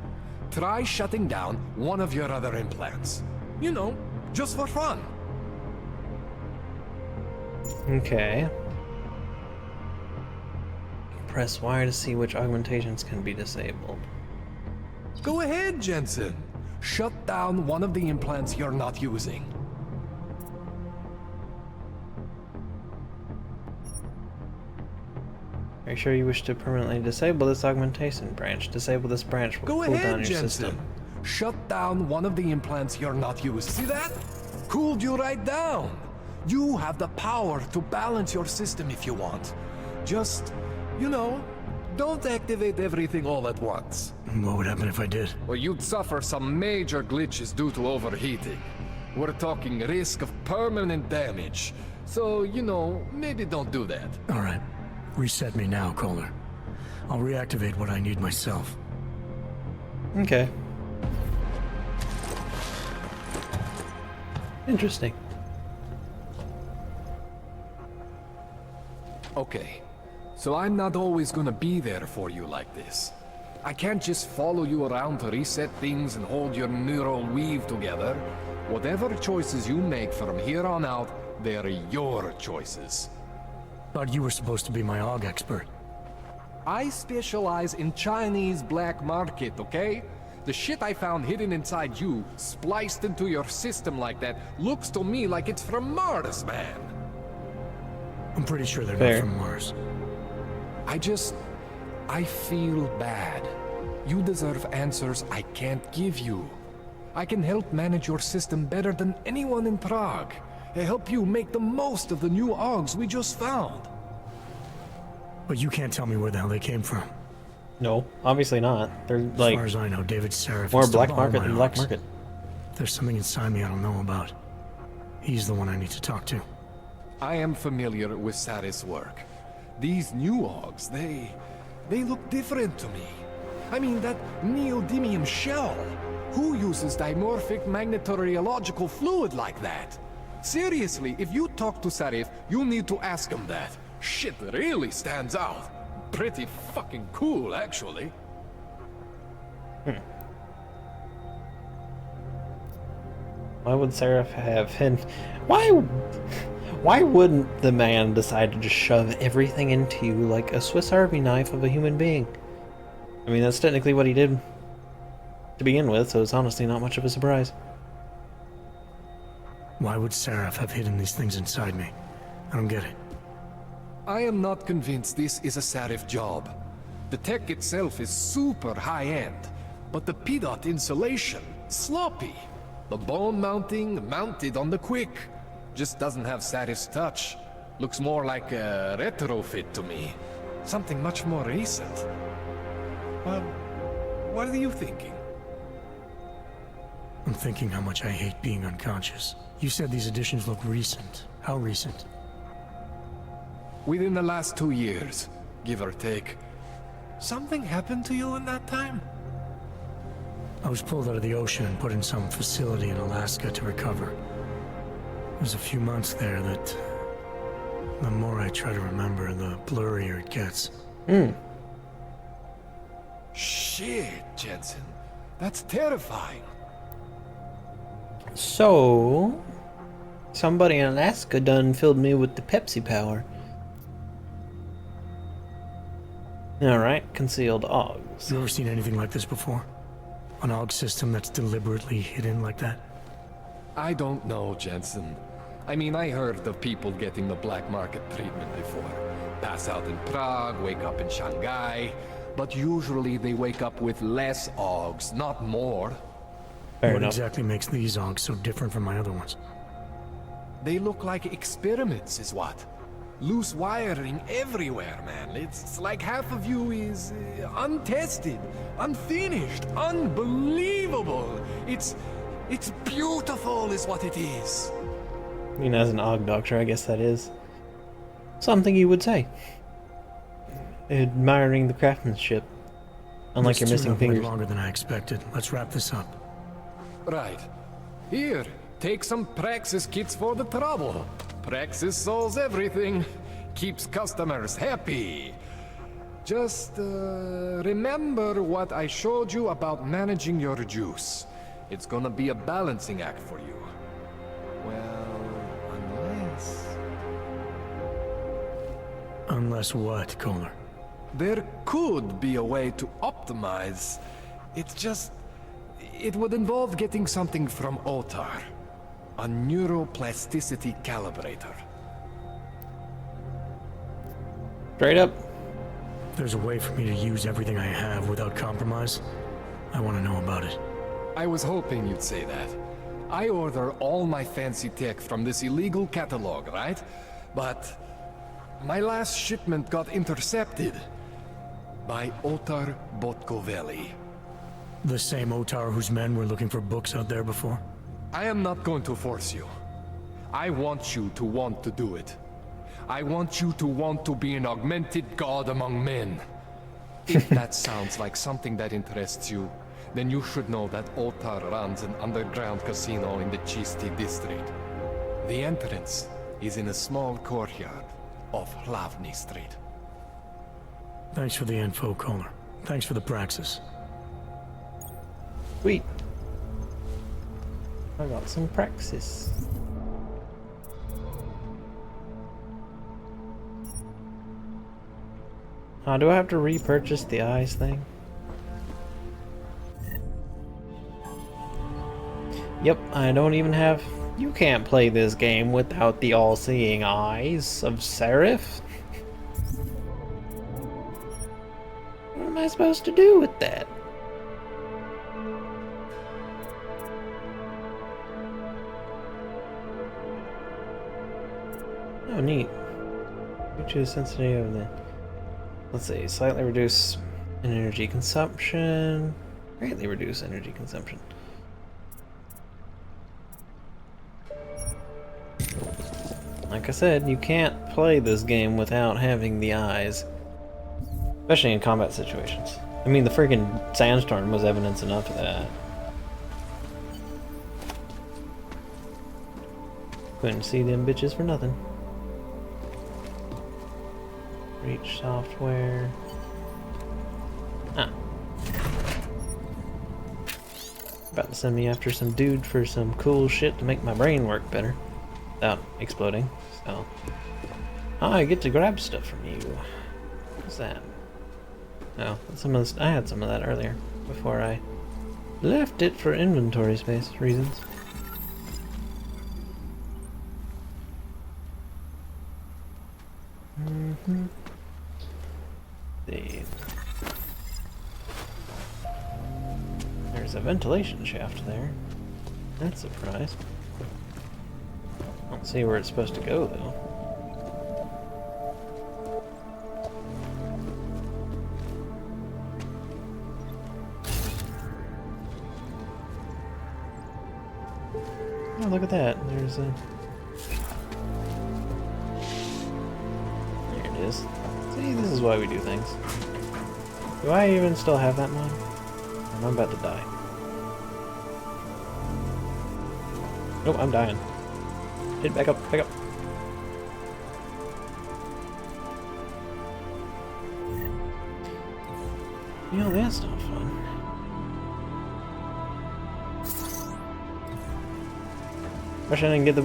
Try shutting down one of your other implants. You know, just for fun. Okay. Press Y to see which augmentations can be disabled. Go ahead, Jensen. Shut down one of the implants you're not using. Are you sure you wish to permanently disable this augmentation branch? Disable this branch will Go cool down ahead, your Jensen. system. shut down one of the implants you're not used. See that? Cooled you right down. You have the power to balance your system if you want. Just, you know, don't activate everything all at once. What would happen if I did? Well, you'd suffer some major glitches due to overheating. We're talking risk of permanent damage. So, you know, maybe don't do that. All right. Reset me now, Kohler. I'll reactivate what I need myself. Okay. Interesting. Okay, so I'm not always gonna be there for you like this. I can't just follow you around to reset things and hold your neural weave together. Whatever choices you make from here on out, they're your choices. Thought you were supposed to be my AUG expert. I specialize in Chinese black market, okay? The shit I found hidden inside you, spliced into your system like that, looks to me like it's from Mars, man. I'm pretty sure they're Fair. not from Mars. I feel bad. You deserve answers I can't give you. I can help manage your system better than anyone in Prague. I help you make the most of the new AUGs we just found. But you can't tell me where the hell they came from. No, obviously not. They're like, as far as I know, David Seraph more installed black all market my than black AUGs. market. There's something inside me I don't know about. He's the one I need to talk to. I am familiar with Sarah's work. These new AUGs, they look different to me. I mean, that neodymium shell. Who uses dimorphic magnetorheological fluid like that? Seriously, if you talk to Sarif, you need to ask him that. Shit really stands out. Pretty fucking cool, actually. Why would Seraph have him? Why wouldn't the man decide to just shove everything into you like a Swiss Army knife of a human being? I mean, that's technically what he did to begin with, so it's honestly not much of a surprise. Why would Seraph have hidden these things inside me? I don't get it. I am not convinced this is a Sarif job. The tech itself is super high-end, but the PDOT insulation, sloppy. The bone mounting, mounted on the quick. Just doesn't have Sarif's touch. Looks more like a retrofit to me. Something much more recent. Well, what are you thinking? I'm thinking how much I hate being unconscious. You said these additions look recent. How recent? Within the last 2 years, give or take. Something happened to you in that time? I was pulled out of the ocean and put in some facility in Alaska to recover. It was a few months there that... the more I try to remember, the blurrier it gets. Shit, Jensen. That's terrifying. So, somebody in Alaska done filled me with the Pepsi power. Alright, concealed AUGs. You ever seen anything like this before? An AUG system that's deliberately hidden like that? I don't know, Jensen. I mean, I heard of people getting the black market treatment before. Pass out in Prague, wake up in Shanghai. But usually they wake up with less AUGs, not more. What exactly makes these AUGs so different from my other ones? They look like experiments, is what. Loose wiring everywhere, man. It's like half of you is untested, unfinished, unbelievable. It's beautiful is what it is. I mean, as an AUG doctor, I guess that is something you would say. Admiring the craftsmanship. Unlike your missing fingers. Longer than I expected. Let's wrap this up. Right. Here, take some Praxis kits for the trouble. Praxis solves everything. Keeps customers happy. Just, remember what I showed you about managing your juice. It's gonna be a balancing act for you. Well, unless... Unless what, Kohler? There could be a way to optimize. It's just... it would involve getting something from Otar. A neuroplasticity calibrator. Straight up. If there's a way for me to use everything I have without compromise, I want to know about it. I was hoping you'd say that. I order all my fancy tech from this illegal catalog, right? But my last shipment got intercepted by Otar Botkoveli. The same Otar whose men were looking for books out there before? I am not going to force you. I want you to want to do it. I want you to want to be an augmented god among men. If that sounds like something that interests you, then you should know that Otar runs an underground casino in the Chisti district. The entrance is in a small courtyard off Hlavny Street. Thanks for the info, Kohler. Thanks for the praxis. Sweet. I got some praxis. Do I have to repurchase the eyes thing? Yep, I don't even have... You can't play this game without the all-seeing eyes of Seraph. What am I supposed to do with that? Oh, neat. You choose sensitivity of the... Let's see, slightly reduce energy consumption. Greatly reduce energy consumption. Like I said, you can't play this game without having the eyes. Especially in combat situations. I mean, the freaking sandstorm was evidence enough of that. Couldn't see them bitches for nothing. Reach software. Ah. About to send me after some dude for some cool shit to make my brain work better. Without exploding, so. Oh, I get to grab stuff from you. What's that? No, some of this, I had some of that earlier, before I left it for inventory space reasons. There's a ventilation shaft there. That's a surprise. I don't see where it's supposed to go though. Oh, look at that. There's a... There it is. See, this is why we do things. Do I even still have that mod? I'm about to die. Nope, I'm dying. Hit back up, back up. You know, that's not fun. Wish I didn't get the...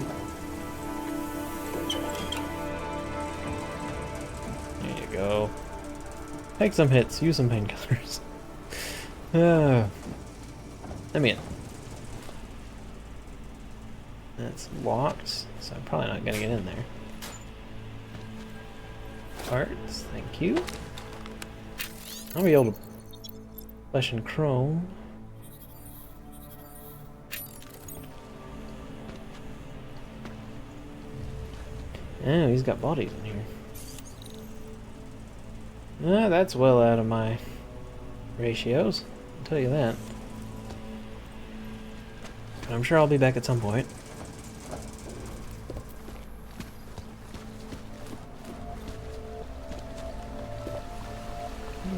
There you go. Take some hits, use some painkillers. Let me in. That's locked, so I'm probably not gonna get in there. Parts, thank you. I'll be able to flesh and chrome. Oh, he's got bodies in here. That's well out of my ratios, I'll tell you that. But I'm sure I'll be back at some point.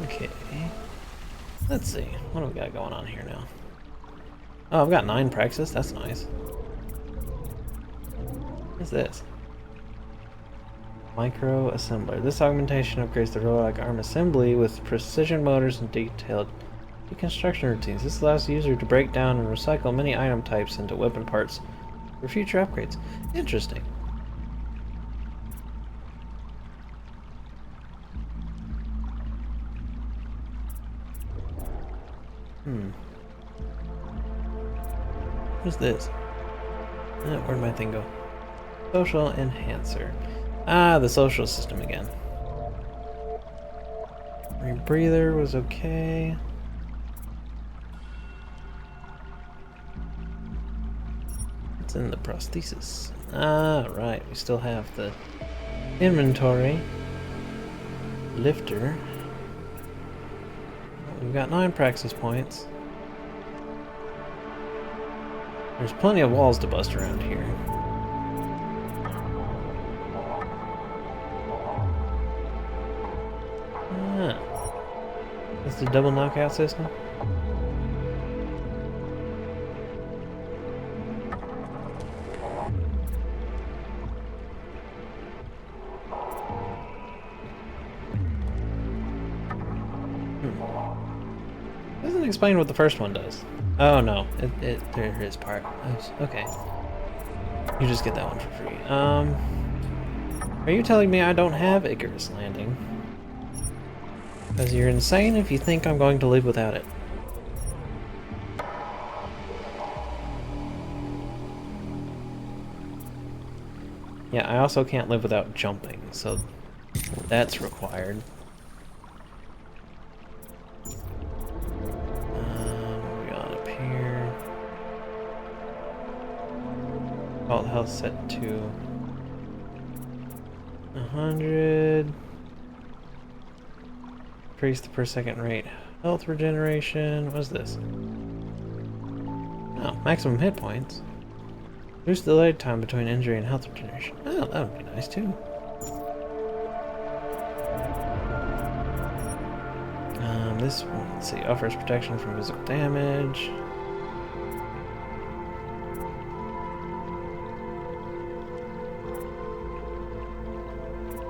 Okay. Let's see. What do we got going on here now? Oh, I've got 9 praxis. That's nice. What's this? Micro assembler. This augmentation upgrades the robotic arm assembly with precision motors and detailed deconstruction routines. This allows the user to break down and recycle many item types into weapon parts for future upgrades. Interesting. What's this? Where'd my thing go? Social enhancer. Ah, the social system again. Rebreather was okay. What's in the prosthesis? Ah, right. We still have the inventory. Lifter. We've got 9 praxis points. There's plenty of walls to bust around here. Ah. That's the double knockout system? Doesn't explain what the first one does. Oh no, there is part. Okay. You just get that one for free. Are you telling me I don't have Icarus Landing? Because you're insane if you think I'm going to live without it. Yeah, I also can't live without jumping, so that's required. Alt health set to 100. Increase the per second rate. Health regeneration. What's this? Oh, maximum hit points. Reduce the delay time between injury and health regeneration. Oh, that would be nice too. This one, let's see, offers protection from physical damage.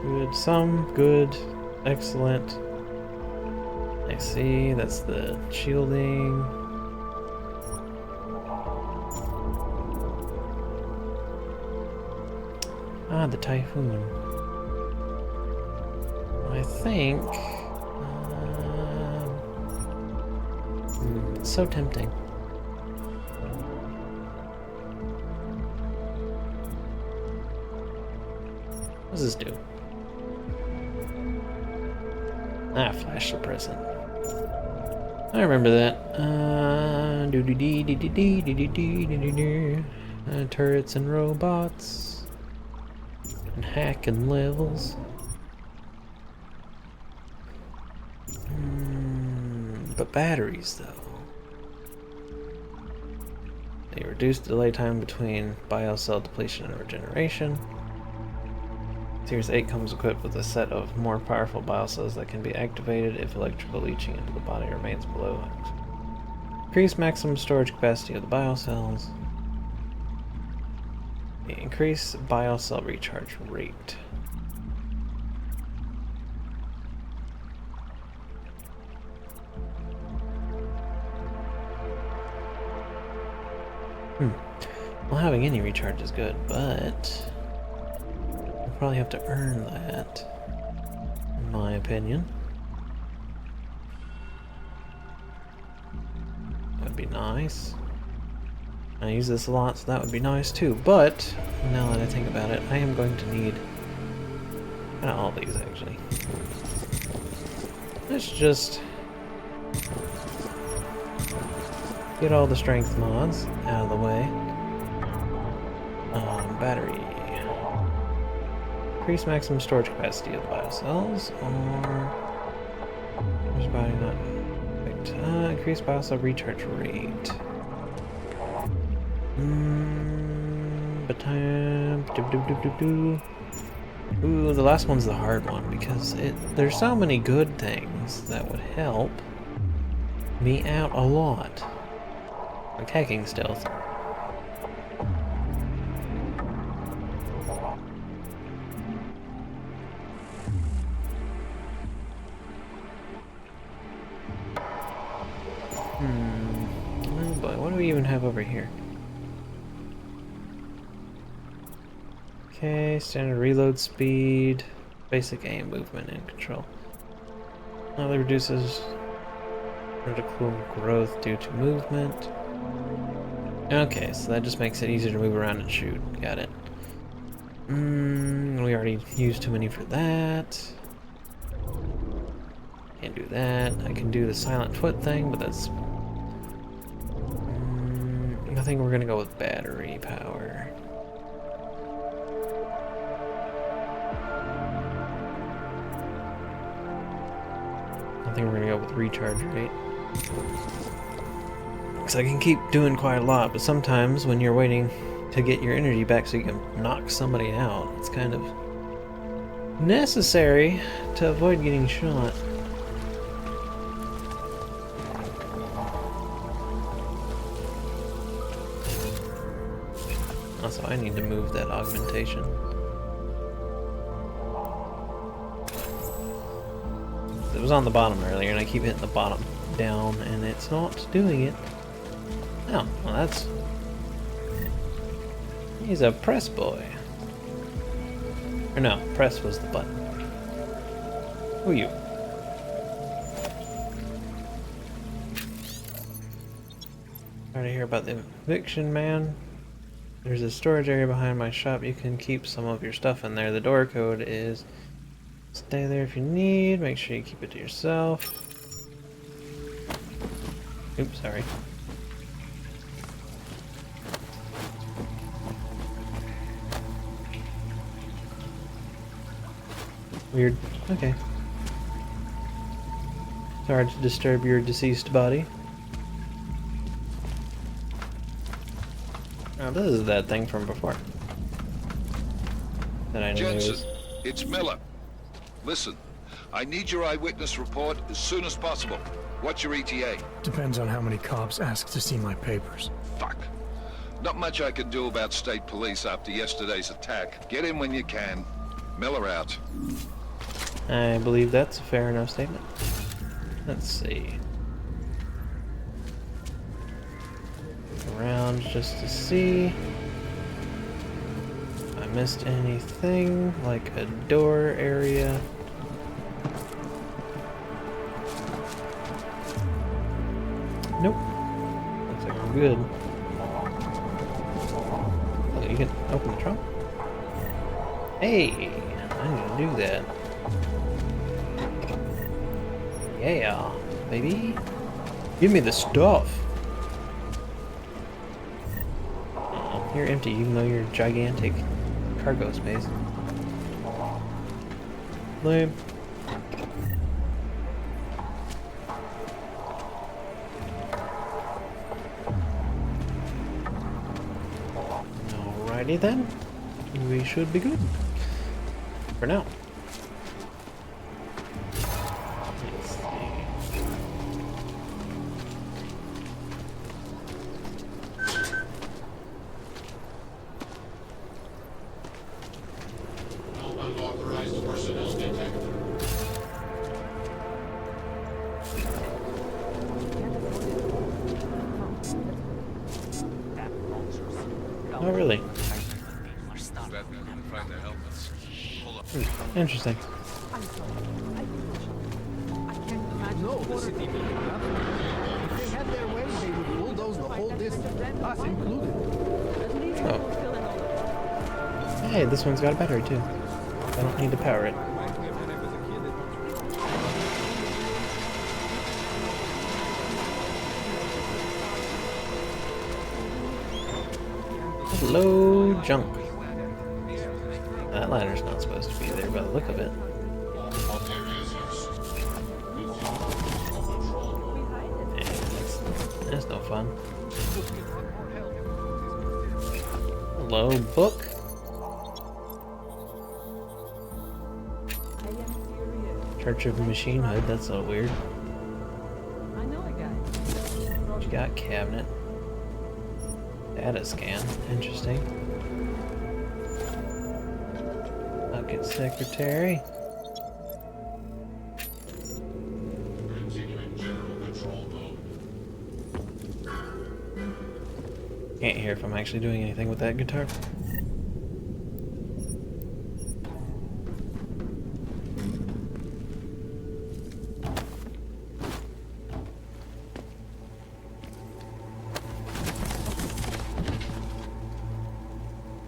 Good, some, good, excellent. I see, that's the shielding. Ah, the typhoon. I think... it's so tempting. What does this do? Ah, flash suppressant. I remember that. Turrets and robots. And hacking levels. But batteries, though. They reduce delay time between biocell depletion and regeneration. Series 8 comes equipped with a set of more powerful biocells that can be activated if electrical leaching into the body remains below. Increase maximum storage capacity of the biocells. Increase biocell recharge rate. Well, having any recharge is good, but we'll probably have to earn that, in my opinion. That'd be nice. I use this a lot, so that would be nice too, but now that I think about it, I am going to need all these actually. Let's just get all the strength mods out of the way. Battery. Increase maximum storage capacity of the biocells, or where's body not picked? Increase biocell recharge rate. Ooh, the last one's the hard one because there's so many good things that would help me out a lot. Like hacking stealth. Oh boy, what do we even have over here? Okay, standard reload speed, basic aim, movement, and control. Now that reduces vertical growth due to movement. Okay, so that just makes it easier to move around and shoot. Got it. We already used too many for that. Can't do that. I can do the silent foot thing, but that's think we're gonna go with battery power. I think we're gonna go with recharge rate. Because I can keep doing quite a lot, but sometimes when you're waiting to get your energy back so you can knock somebody out, it's kind of necessary to avoid getting shot. Also, I need to move that augmentation. It was on the bottom earlier, and I keep hitting the bottom down, and it's not doing it. Oh, well that's... He's a press boy. Or no, press was the button. Who are you? Sorry to hear about the eviction, man. There's a storage area behind my shop. You can keep some of your stuff in there. The door code is... Stay there if you need. Make sure you keep it to yourself. Oops, sorry. Weird. Okay. Sorry to disturb your deceased body. Oh, this is that thing from before. That I knew Jensen, was... it's Miller. Listen, I need your eyewitness report as soon as possible. What's your ETA? Depends on how many cops ask to see my papers. Fuck. Not much I can do about state police after yesterday's attack. Get in when you can. Miller out. I believe that's a fair enough statement. Let's see. Around just to see if I missed anything, like a door area. Nope. Looks like we're good. Oh, you can open the trunk? Hey, I need to do that. Yeah, baby. Give me the stuff. Oh, you're empty, even though you're gigantic cargo space. Lame. Alrighty then. We should be good. For now. Oh, really? Interesting. No, the city will be up. If they had their way, they would bulldoze the whole district, us included. Oh. Hey, this one's got a battery too. I don't need to power it. Hello, junk. That ladder's not supposed to be there by the look of it. That's no fun. Hello, book. Church of Machine Hood, that's so weird. What you got, cabinet? Data scan, interesting. Bucket secretary. Can't hear if I'm actually doing anything with that guitar.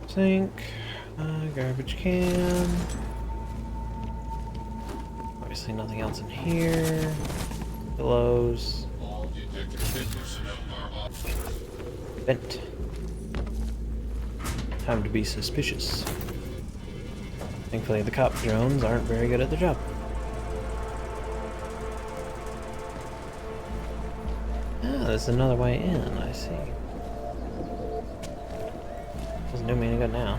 Sink, garbage can. Obviously nothing else in here. Pillows. Vent. Time to be suspicious. Thankfully, the cop drones aren't very good at their job. Ah, there's another way in, I see. Doesn't do me any good now.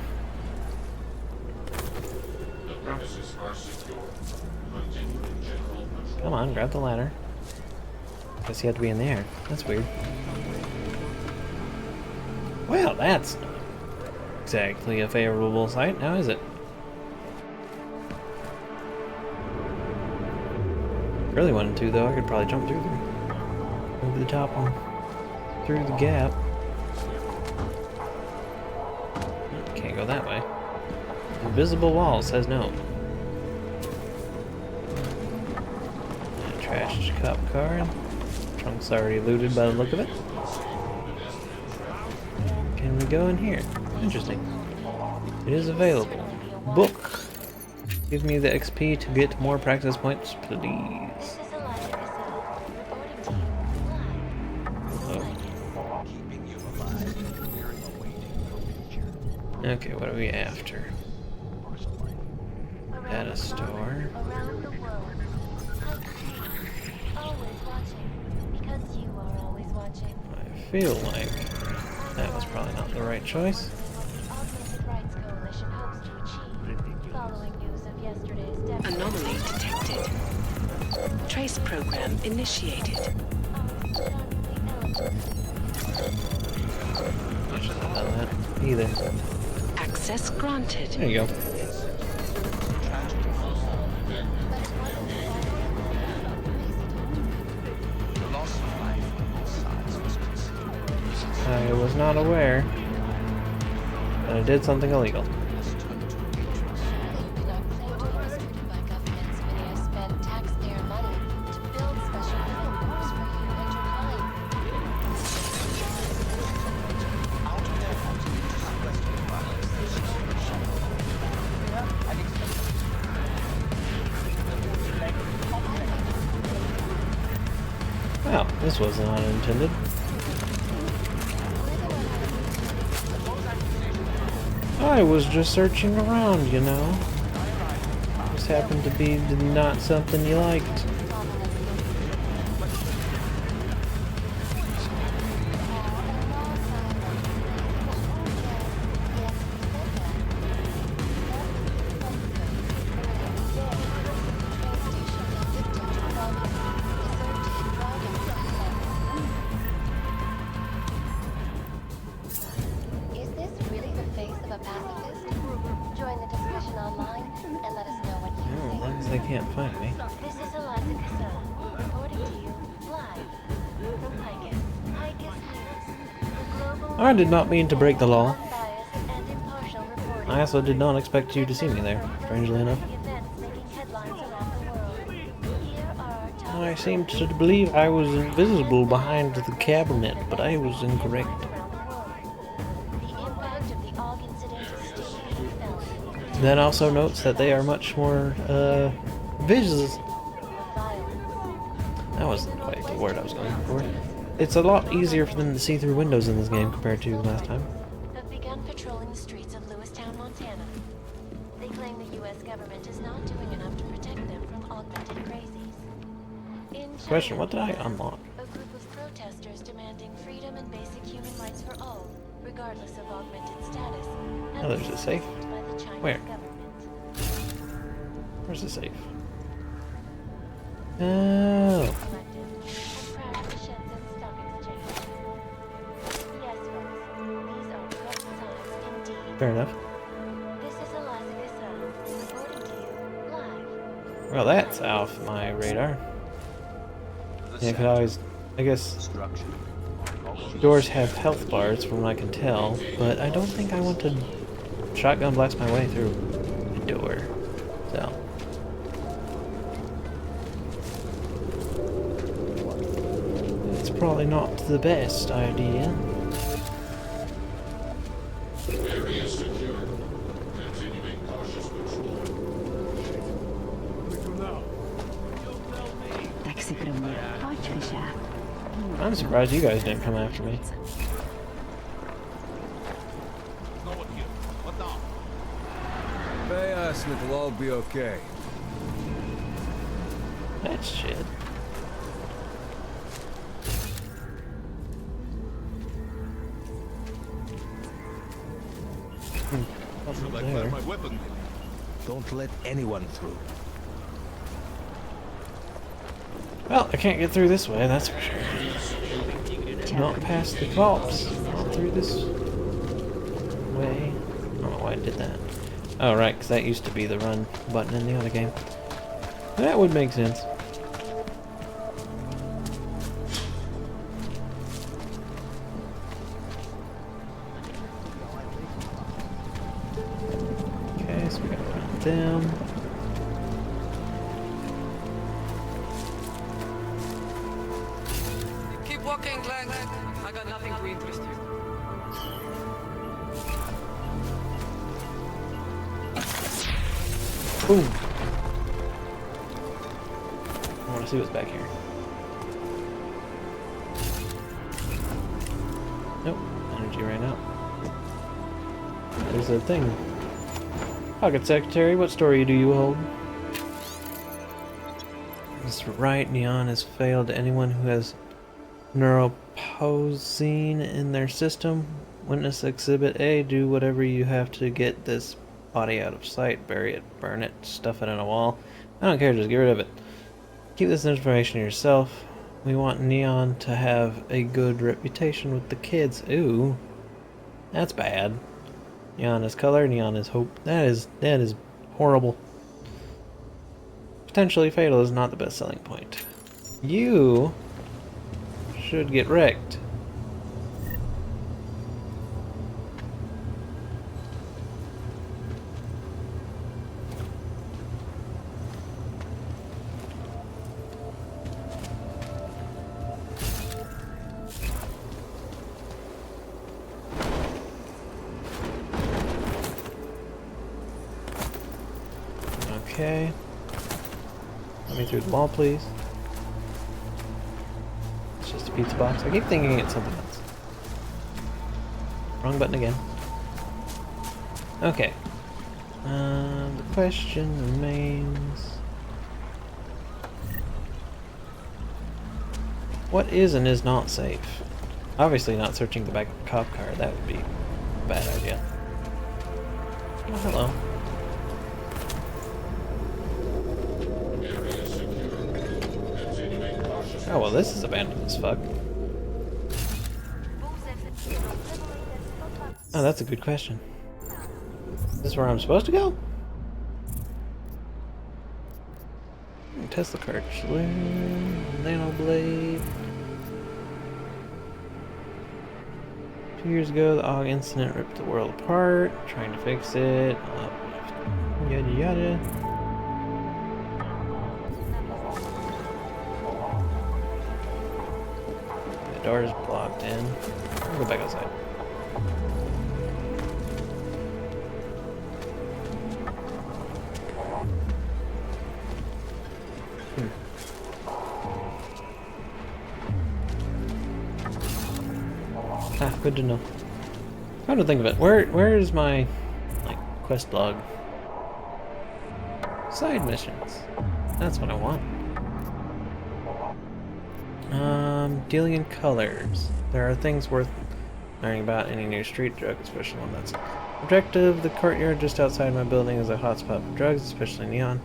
Come on, grab the ladder. Guess you have to be in there. That's weird. Well, that's not exactly a favorable sight, now is it? Really wanted to, though. I could probably jump through there. Over the top one. Through the gap. Can't go that way. Invisible wall says no. Trashed cop car. Trunk's already looted by the look of it. Can we go in here? Interesting. It is available. Book. Give me the XP to get more practice points, please. Oh. Okay, what are we after? Data store. I feel like that was probably not the right choice. Anomaly detected. Trace program initiated. I shouldn't have done that either. Access granted. There you go. I was not aware that I did something illegal. Well, this was not intended. I was just searching around, you know. Just happened to be not something you liked. They can't find me. This is Alaska, reporting to you live from News. I did not mean to break the law. I also did not expect you to see me there, strangely enough. I seemed to believe I was invisible behind the cabinet, but I was incorrect. That also notes that they are much more, visuals. That wasn't quite the word I was going for. It's a lot easier for them to see through windows in this game compared to last time. Have begun patrolling the streets of Lewistown, Montana. They claim the U.S. government is not doing enough to protect them from augmented crazies. In Question, what did I unlock? a group of protesters demanding freedom and basic human rights for all, regardless of augmented status. Oh, there's a safe. By the Chinese Where? government. Where's the safe? Oh. Fair enough. This is Alaska Sun, reporting to you live. Well, that's off my radar. Yeah, could always, I guess, doors have health bars from what I can tell, but I don't think I want to shotgun blast my way through a door, so. It's probably not the best idea. I'm surprised you guys didn't come after me. it'll all be okay. That's shit. Should I clear my weapon? Don't let anyone through. Well, I can't get through this way, that's for sure. Not past the cops. Not through this way. I don't know why I did that. Oh, right, because that used to be the run button in the other game. That would make sense. Okay, so we gotta run them. Keep walking, Glenn. I got nothing to interest you. Boom. I want to see what's back here. Nope, energy ran out. There's a thing. Pocket Secretary, what story do you hold? That's right, Neon has failed anyone who has neuroposine in their system. Witness Exhibit A, do whatever you have to get this body out of sight. Bury it, burn it, stuff it in a wall. I don't care, just get rid of it. Keep this information to yourself. We want Neon to have a good reputation with the kids. Ooh, that's bad. Neon is color, Neon is hope. That is horrible. Potentially fatal is not the best selling point. You should get wrecked. Okay. Let me through the wall, please. It's just a pizza box. I keep thinking it's something else. Wrong button again. Okay. The question remains... what is and is not safe? Obviously not searching the back of a cop car. That would be a bad idea. Oh, hello. Oh, well, this is abandoned as fuck. Oh, that's a good question. Is this where I'm supposed to go? Tesla cartridge. Nano blade. 2 years ago, the AUG incident ripped the world apart. Trying to fix it. Yada yada. The door is blocked in. I'll go back outside. Ah, good to know. Come to think of it, where is my quest log? Side missions. That's what I want. Dealing in colors. There are things worth learning about any new street drug, especially one that's objective. The courtyard just outside my building is a hotspot for drugs, especially neon.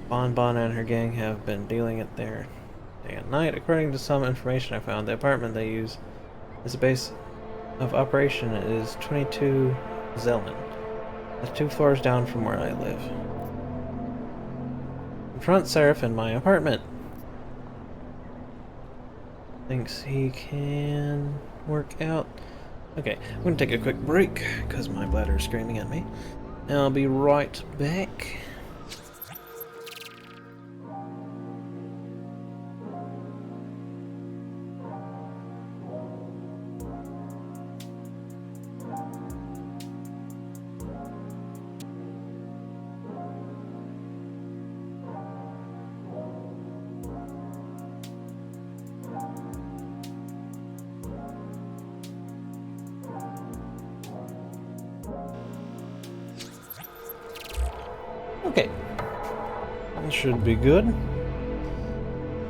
Bon and her gang have been dealing it there day and night. According to some information I found, the apartment they use as a base of operation is 22 Zelen. That's 2 floors down from where I live. Confront Seraph in my apartment. Thinks he can work out. Okay, I'm gonna take a quick break because my bladder is screaming at me. And I'll be right back. Okay. That should be good.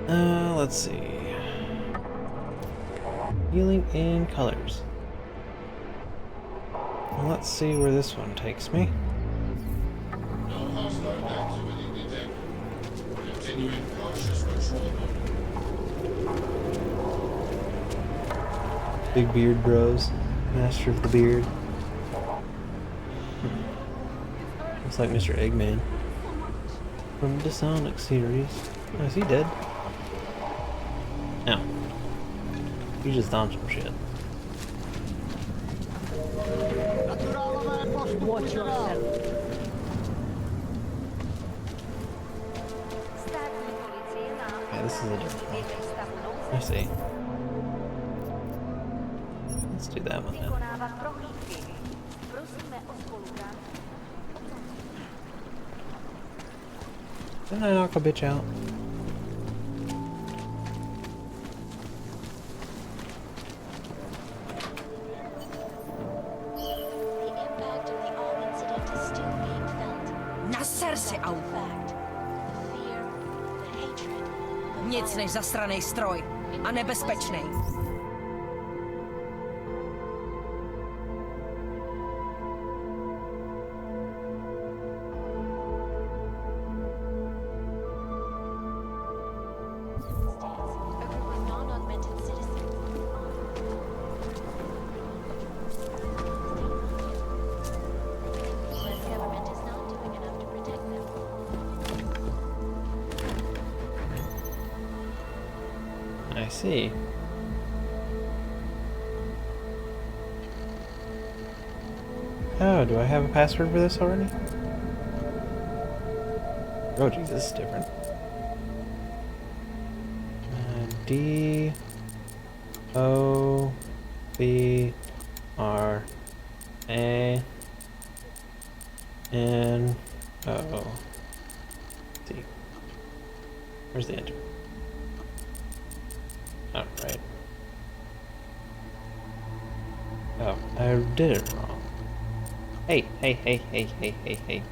Let's see. Healing in colors. Well, let's see where this one takes me. Big beard bros. Master of the beard. Looks like Mr. Eggman. From the Sonic series. Oh, is he dead? No. He just dodged some shit. Watch yourself. Okay, this is a different one. I see. Let's do that one then. Didn't I knock a bitch out? Na serce, au. Nic než zasranej stroj. A nebezpečnej. I see. Oh, do I have a password for this already? Oh, geez, this is different. D O B R A N O T. Where's the enter? Oh, right. Oh, I did it wrong. Hey, hey, hey, hey, hey, hey, hey.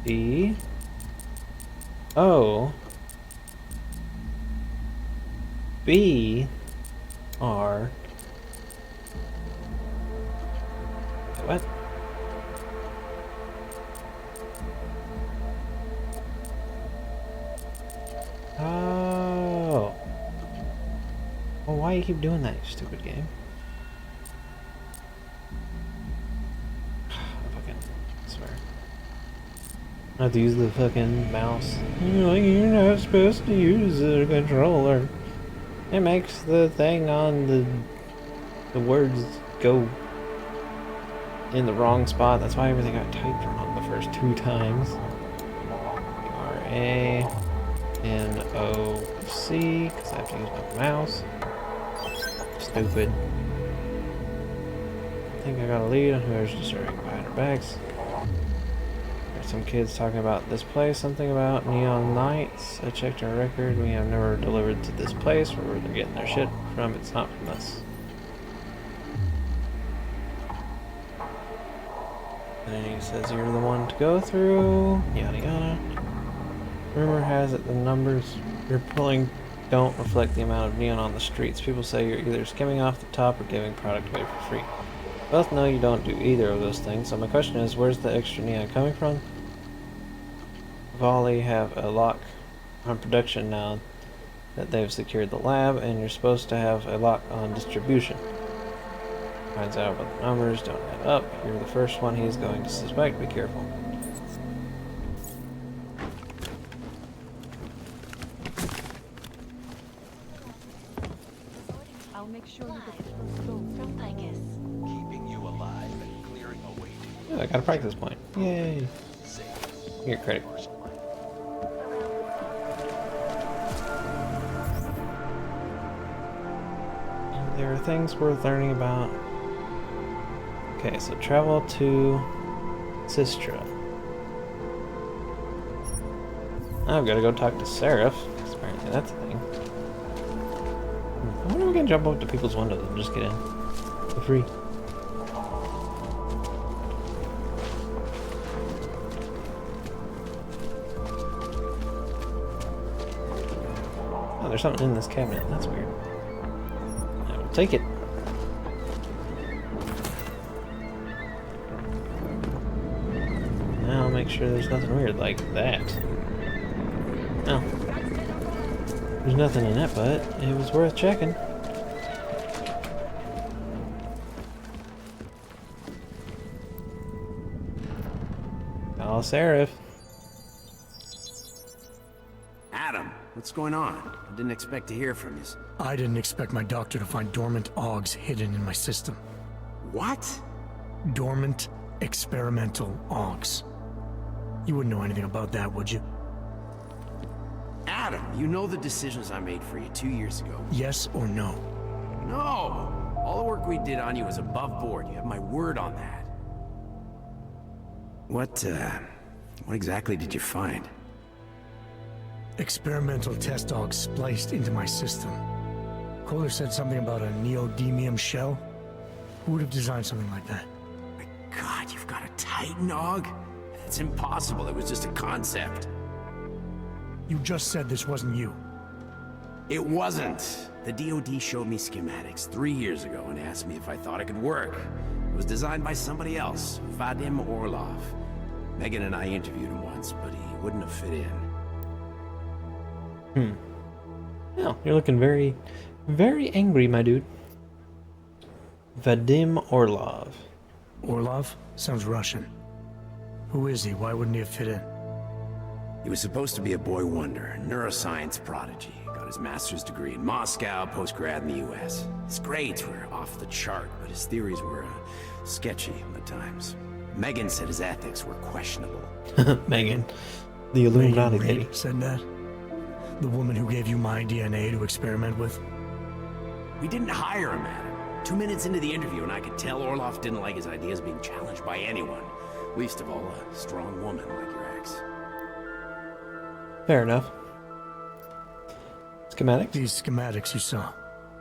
D O B R. What? Oh. Well, why do you keep doing that, you stupid game? I fucking swear. I have to use the fucking mouse. You're not supposed to use the controller. It makes the thing on the words go in the wrong spot. That's why everything got typed wrong the first 2 times. R-A-N-O-C, because I have to use my mouse. Stupid. I think I got a lead on whoever's disturbing behind our backs. There's some kids talking about this place, something about neon nights. I checked our record. We have never delivered to this place. Where they're getting their shit from, it's not from us. And then he says you're the one to go through, yada yada. Rumor has it the numbers you're pulling don't reflect the amount of neon on the streets. People say you're either skimming off the top or giving product away for free. Both know you don't do either of those things, so my question is, where's the extra neon coming from? Volley have a lock on production now that they've secured the lab, and you're supposed to have a lock on distribution. Finds out what the numbers don't add up. You're the first one he's going to suspect. Be careful. I'll make sure you get the first go. From Ficus. Keeping you alive and clearing a way. Yeah, I got a practice point. Yay! Here, credit. There are things worth learning about. Okay, so travel to Sistra. I've got to go talk to Seraph, because apparently that's a thing. wonder if we can jump up to people's windows and just get in for free. Oh, there's something in this cabinet. That's weird. I will take it. Now I'll make sure there's nothing weird like that. Oh. There's nothing in it, but it was worth checking. Oh, Seraph. Adam, what's going on? I didn't expect to hear from you. I didn't expect my doctor to find dormant augs hidden in my system. What? Dormant experimental augs. You wouldn't know anything about that, would you? Adam, you know the decisions I made for you 2 years ago. Yes or no? No! All the work we did on you was above board. You have my word on that. What exactly did you find? Experimental test augs spliced into my system. Kohler said something about a neodymium shell. Who would have designed something like that? My God, you've got a Titan aug? It's impossible. It was just a concept. You just said this wasn't you. It wasn't. The DoD showed me schematics 3 years ago and asked me if I thought it could work. It was designed by somebody else, Vadim Orlov. Megan and I interviewed him once, but he wouldn't have fit in. Well, you're looking very, very angry, my dude. Vadim Orlov. Orlov? Sounds Russian. Who is he? Why wouldn't he have fit in? He was supposed to be a boy wonder, a neuroscience prodigy. Got his master's degree in Moscow, post-grad in the US. His grades were off the chart, but his theories were sketchy at times. Megan said his ethics were questionable. Megan. The Illuminati lady. Said that? The woman who gave you my DNA to experiment with? We didn't hire him, Adam. 2 minutes into the interview and I could tell Orlov didn't like his ideas being challenged by anyone. Least of all, a strong woman like your ex. Fair enough. Schematics? These schematics you saw.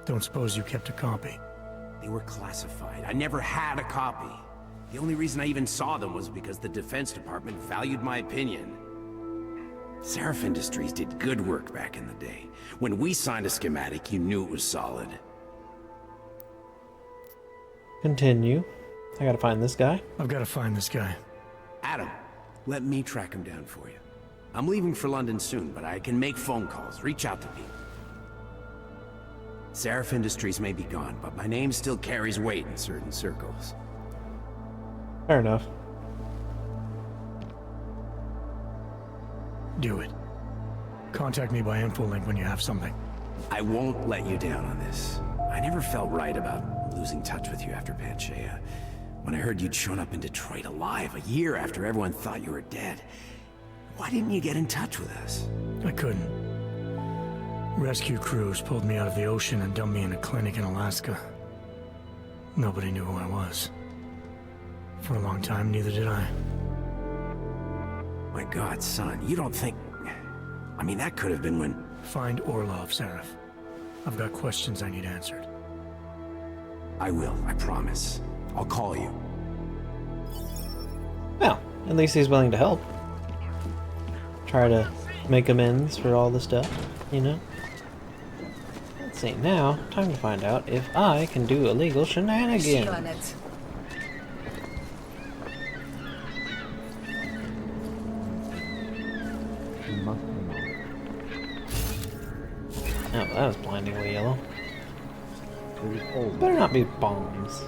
Don't suppose you kept a copy? They were classified. I never had a copy. The only reason I even saw them was because the Defense Department valued my opinion. Seraph Industries did good work back in the day. When we signed a schematic, you knew it was solid. Continue. I gotta find this guy. I've gotta find this guy. Adam, let me track him down for you. I'm leaving for London soon, but I can make phone calls, reach out to people. Seraph Industries may be gone, but my name still carries weight in certain circles. Fair enough. Do it. Contact me by InfoLink when you have something. I won't let you down on this. I never felt right about losing touch with you after Panchea. When I heard you'd shown up in Detroit alive a year after everyone thought you were dead. Why didn't you get in touch with us? I couldn't. Rescue crews pulled me out of the ocean and dumped me in a clinic in Alaska. Nobody knew who I was. For a long time, neither did I. My God, son, you don't think... I mean, that could have been when... Find Orlov, Seraph. I've got questions I need answered. I will, I promise. I'll call you. Well, at least he's willing to help. Try to make amends for all the stuff, you know? Let's see, now, time to find out if I can do illegal shenanigans. Oh, that was blindingly yellow. Better not be bombs.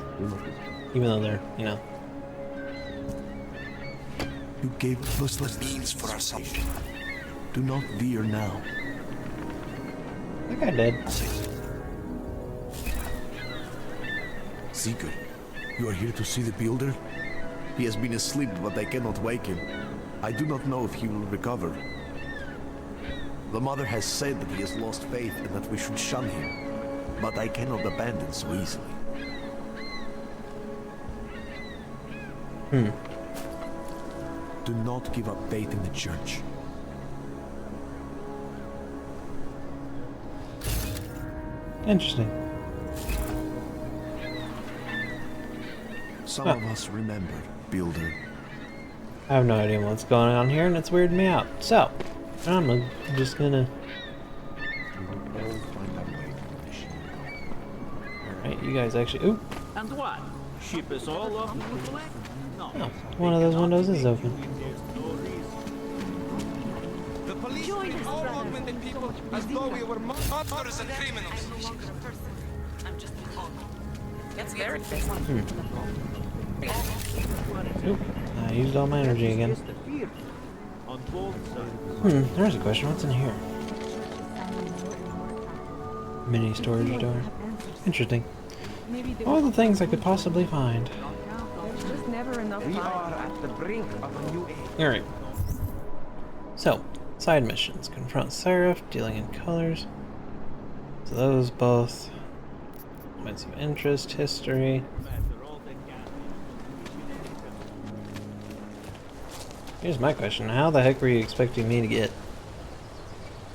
Even though they're, you know. You gave us the means for our salvation. Do not veer now. I think I did. Sigurd, you are here to see the builder? He has been asleep, but I cannot wake him. I do not know if he will recover. The mother has said that he has lost faith and that we should shun him. But I cannot abandon so easily. Do not give up faith in the church. Interesting. Some of us remember, Builder. I have no idea what's going on here, and it's weirding me out. So, I'm just gonna... Alright, you guys actually... Ooh! And what? Ship us all off? No. Oh, one of those windows is open. The police treat all augmented people as though we were monsters and criminals. I'm just a hog. That's very Oop, I used all my energy again. There's a question. What's in here? Mini storage door. Interesting. All the things I could possibly find. There's just never enough time. We are at the brink of a new age. Alright. So, side missions. Confront Seraph, dealing in colors. So those both. Points of interest, history. Here's my question. How the heck were you expecting me to get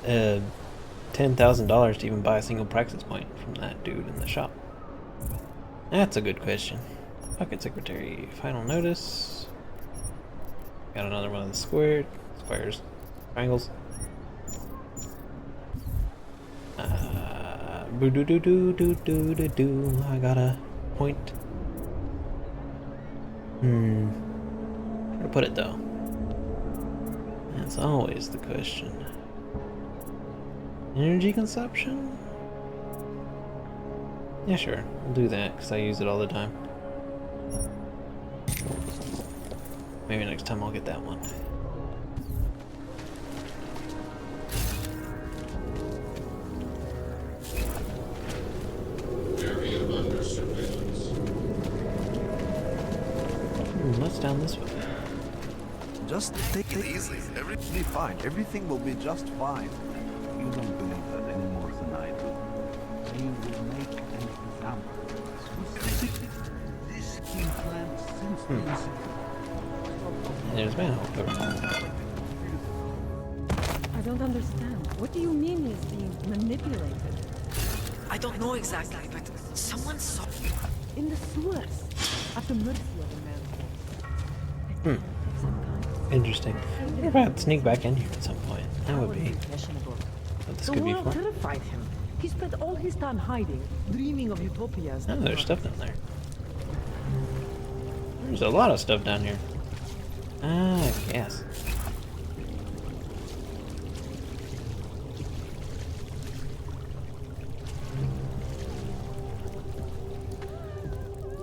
$10,000 to even buy a single praxis point from that dude in the shop? That's a good question. Pocket secretary. Final notice. Got another one of the squares. Triangles. Boo doo doo doo doo doo doo doo. I got a point. Where to put it though? That's always the question. Energy consumption? Yeah, sure. We'll do that because I use it all the time. Maybe next time I'll get that one. What's down this way? Just take it easy. Everything will be fine. Everything will be just fine. You don't believe that any more than I do. You will make an example. This implant since There's manhole. I don't understand. What do you mean he's being manipulated? I don't know exactly, but someone saw you. In the sewers. At the mercy of a man. Interesting. What about sneak back in here at some point? That would be what this The could be world for. terrified him. He spent all his time hiding, dreaming of utopias. Oh, there's stuff down there. There's a lot of stuff down here. Ah, gas.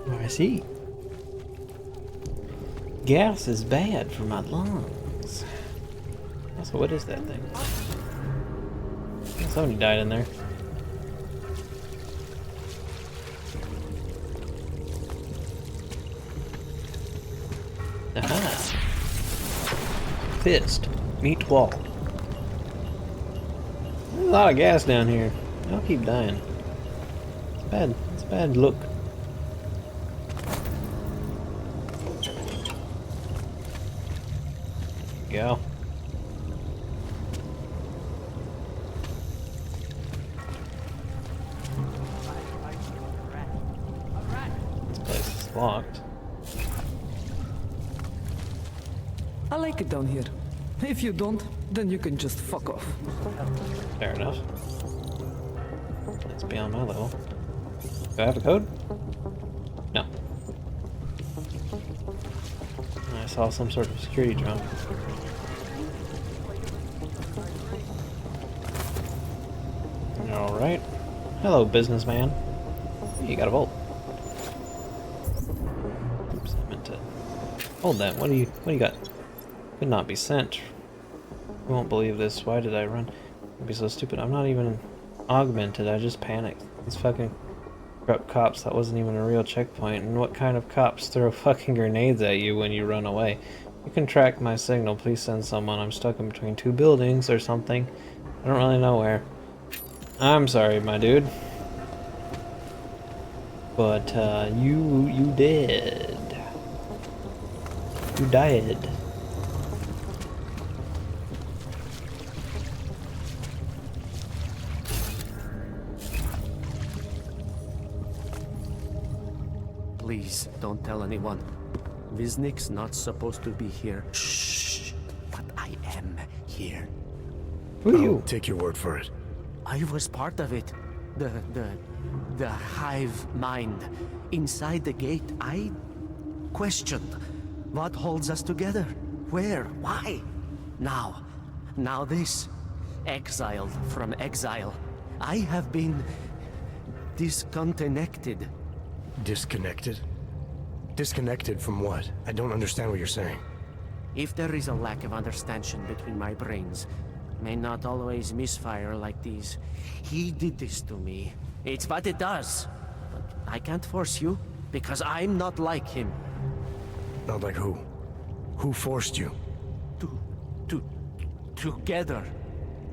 Oh, I see. Gas is bad for my lungs. Also, what is that thing? Somebody died in there. Aha! Fist. Meat wall. There's a lot of gas down here. I'll keep dying. It's bad. It's a bad look. Go. This place is locked. I like it down here. If you don't, then you can just fuck off. Fair enough. That's beyond my level. Do I have a code? No. I saw some sort of security drone. Alright. Hello, businessman. You got a vault. Oops, I meant to hold that. What do you got? Could not be sent. You won't believe this. Why did I run? I'd be so stupid. I'm not even augmented. I just panicked. These fucking corrupt cops. That wasn't even a real checkpoint. And what kind of cops throw fucking grenades at you when you run away? You can track my signal. Please send someone. I'm stuck in between two buildings or something. I don't really know where. I'm sorry, my dude. But, you did. You died. Please, don't tell anyone. Viznik's not supposed to be here. Shh. But I am here. Who are you? Take your word for it. I was part of it. The hive mind. Inside the gate, I questioned what holds us together. Where? Why? Now this. Exiled from exile. I have been disconnected. Disconnected? Disconnected from what? I don't understand what you're saying. If there is a lack of understanding between my brains, may not always misfire like these. He did this to me. It's what it does. But I can't force you, because I'm not like him. Not like who? Who forced you? Together,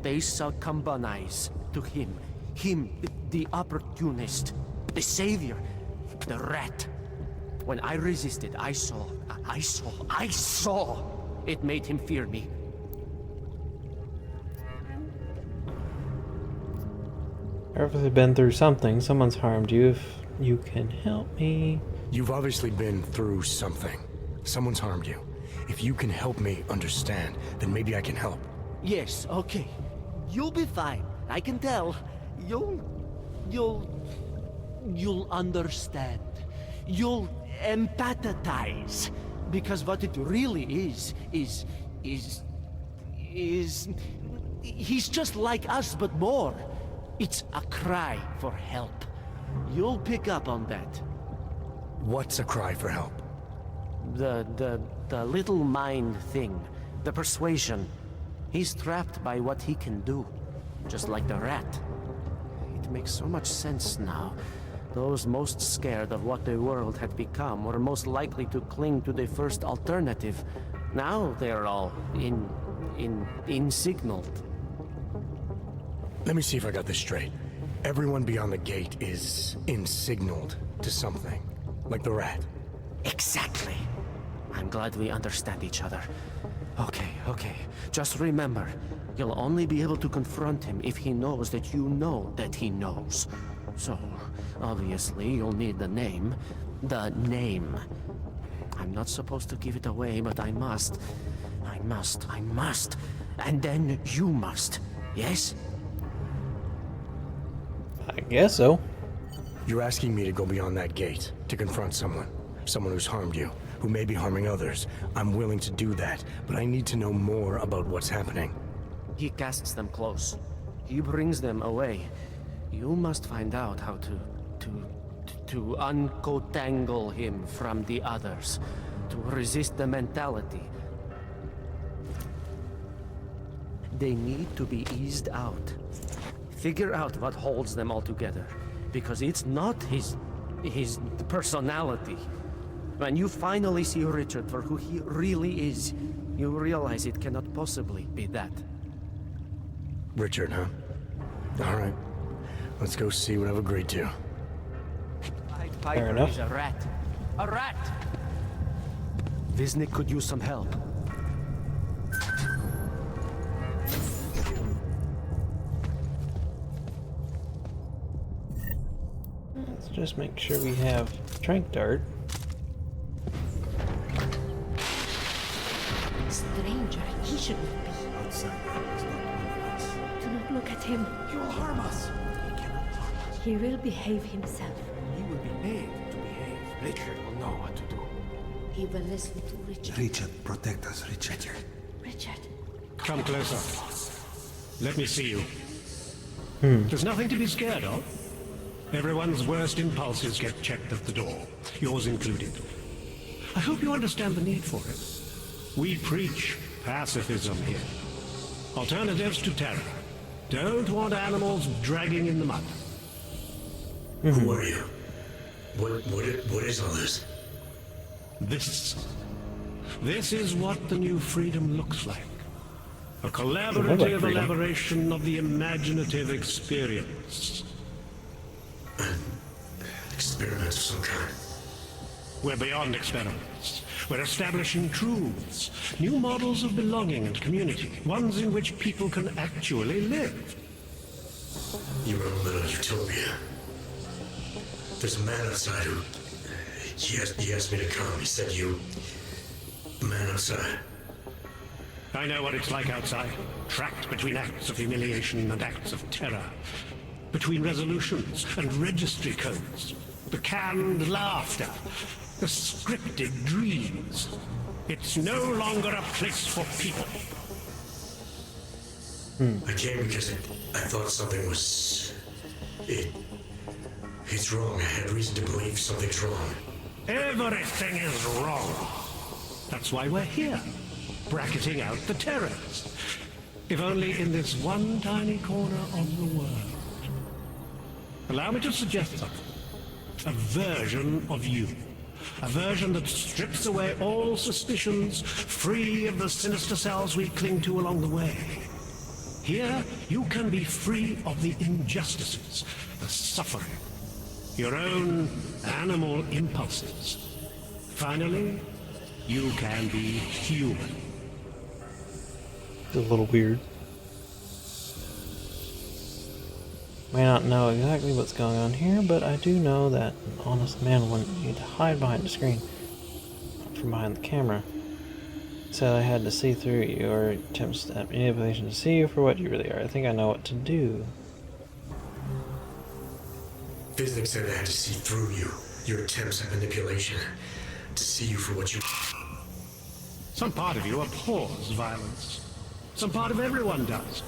they succumbanize to him. Him, the opportunist, the savior, the rat. When I resisted, I saw. It made him fear me. I've obviously been through something. Someone's harmed you. If you can help me. You've obviously been through something. Someone's harmed you. If you can help me understand, then maybe I can help. Yes, okay. You'll be fine. I can tell. You'll understand. You'll empathize. Because what it really is he's just like us, but more. It's a cry for help. You'll pick up on that. What's a cry for help? The little mind thing. The persuasion. He's trapped by what he can do. Just like the rat. It makes so much sense now. Those most scared of what the world had become were most likely to cling to the first alternative. Now they're all insignaled. Let me see if I got this straight. Everyone beyond the gate is insignaled to something. Like the rat. Exactly. I'm glad we understand each other. Okay. Just remember, you'll only be able to confront him if he knows that you know that he knows. So, obviously, you'll need the name. The name. I'm not supposed to give it away, but I must. And then you must. Yes? I guess so. You're asking me to go beyond that gate, to confront someone. Someone who's harmed you, who may be harming others. I'm willing to do that, but I need to know more about what's happening. He casts them close. He brings them away. You must find out how to uncotangle him from the others. To resist the mentality. They need to be eased out. Figure out what holds them all together. Because it's not his personality. When you finally see Richard for who he really is, you realize it cannot possibly be that. Richard, huh? Alright. Let's go see what I've agreed to. Fair enough. Is a rat. A rat! Viznik could use some help. Let's just make sure we have Trank Dart. Stranger, he should not be. Outside, he's not one of us. Do not look at him. He will harm us. He cannot harm us. He will behave himself. He will be made to behave. Richard will know what to do. He will listen to Richard. Richard, protect us, Richard. Richard. Come closer. Let me see you. There's nothing to be scared of. Everyone's worst impulses get checked at the door, yours included. I hope you understand the need for it. We preach pacifism here. Alternatives to terror. Don't want animals dragging in the mud. Who are you? What is all this? This is what the new freedom looks like. A collaborative elaboration of the imaginative experience. Experiments of some kind. We're beyond experiments. We're establishing truths, new models of belonging and community, ones in which people can actually live. You are a little utopia. There's a man outside who... He asked me to come. He said you... the man outside. I know what it's like outside. Trapped between acts of humiliation and acts of terror. Between resolutions and registry codes. The canned laughter. The scripted dreams. It's no longer a place for people. I came because I thought something was... It's wrong. I had reason to believe something's wrong. Everything is wrong. That's why we're here. Bracketing out the terrors. If only in this one tiny corner of the world. Allow me to suggest something. A version of you. A version that strips away all suspicions, free of the sinister cells we cling to along the way. Here, you can be free of the injustices, the suffering, your own animal impulses. Finally, you can be human. It's a little weird. May not know exactly what's going on here, but I do know that an honest man wouldn't need to hide behind the screen from behind the camera. Said I had to see through your attempts at manipulation to see you for what you really are. I think I know what to do. Physics said I had to see through you. Your attempts at manipulation. To see you for what you... Some part of you abhors violence. Some part of everyone does.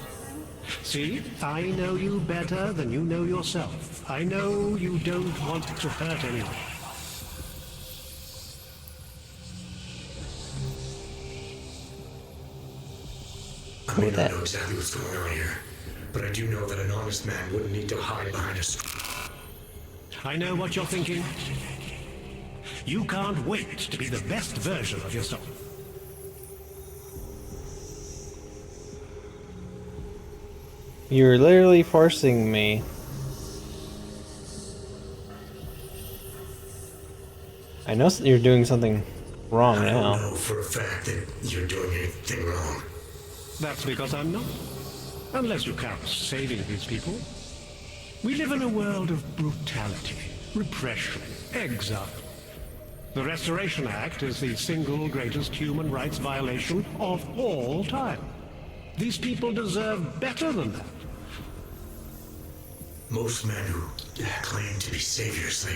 See, I know you better than you know yourself. I know you don't want to hurt anyone. I may not know exactly what's going on here, but I do know that an honest man wouldn't need to hide behind a screen. I know what you're thinking. You can't wait to be the best version of yourself. You're literally forcing me. I know you're doing something wrong now. I don't know for a fact that you're doing anything wrong. That's because I'm not. Unless you count saving these people. We live in a world of brutality, repression, exile. The Restoration Act is the single greatest human rights violation of all time. These people deserve better than that. Most men who claim to be saviors,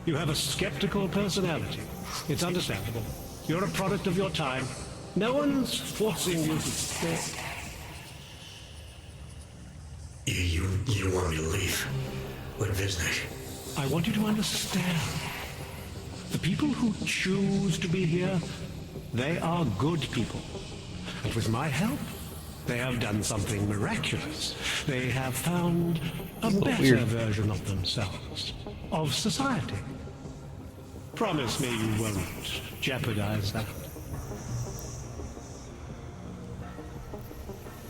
You have a skeptical personality. It's understandable. You're a product of your time. No one's forcing you to... You want me to leave? Like Visnik? I want you to understand. The people who choose to be here, they are good people. And with my help, they have done something miraculous. They have found a better version of themselves, of society. Promise me you won't jeopardize that.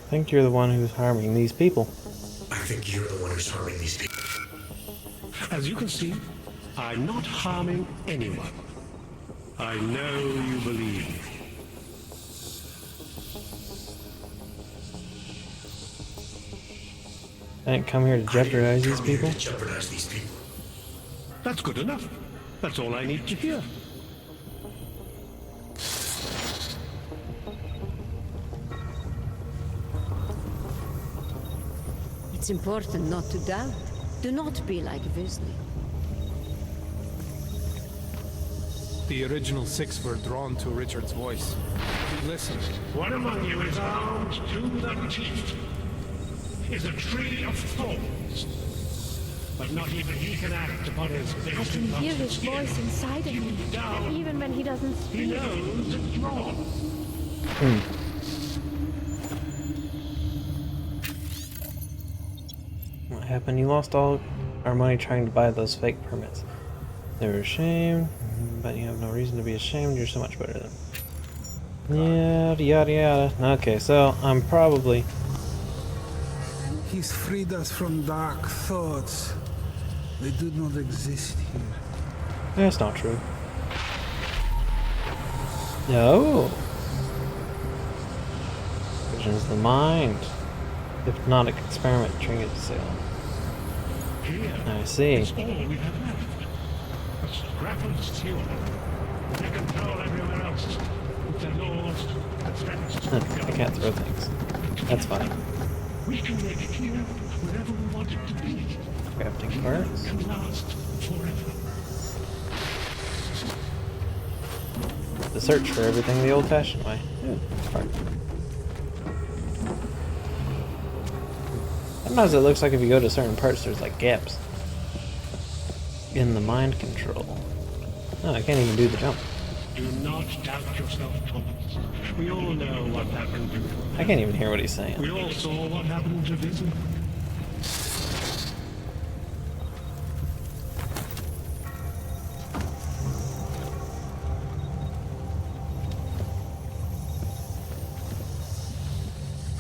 I think you're the one who's harming these people. I think you're the one who's harming these people. As you can see, I'm not harming anyone. I know you believe. I didn't come here to jeopardize these people. Jeopardize these people. That's good enough. That's all I need to hear. It's important not to doubt. Do not be like Visnik. The original six were drawn to Richard's voice. He listened. One among you is armed to the teeth. Is a tree of thorns. But not even he can act upon his I can hear his voice inside of me, even when he doesn't speak. He knows it's wrong. What happened? You lost all our money trying to buy those fake permits. They were ashamed, but you have no reason to be ashamed. You're so much better than them. Yada yada yada. Okay, so I'm probably... He's freed us from dark thoughts. They do not exist here. That's not true. No. Visions of the mind. Hypnotic experiment trinket sale. I see. It's all we have left. A Scrappers here. They control everywhere else. With their laws and threats. I can't throw things. That's fine. We can make it here wherever we want it to be. Crafting parts. It can last forever. The search for everything the old-fashioned way. Ooh, part. Sometimes it looks like if you go to certain parts, there's like gaps in the mind control. No, I can't even do the jump. Do not doubt yourself, Thomas. We all know what happened to you. I can't even hear what he's saying. We all saw what happened to Vision.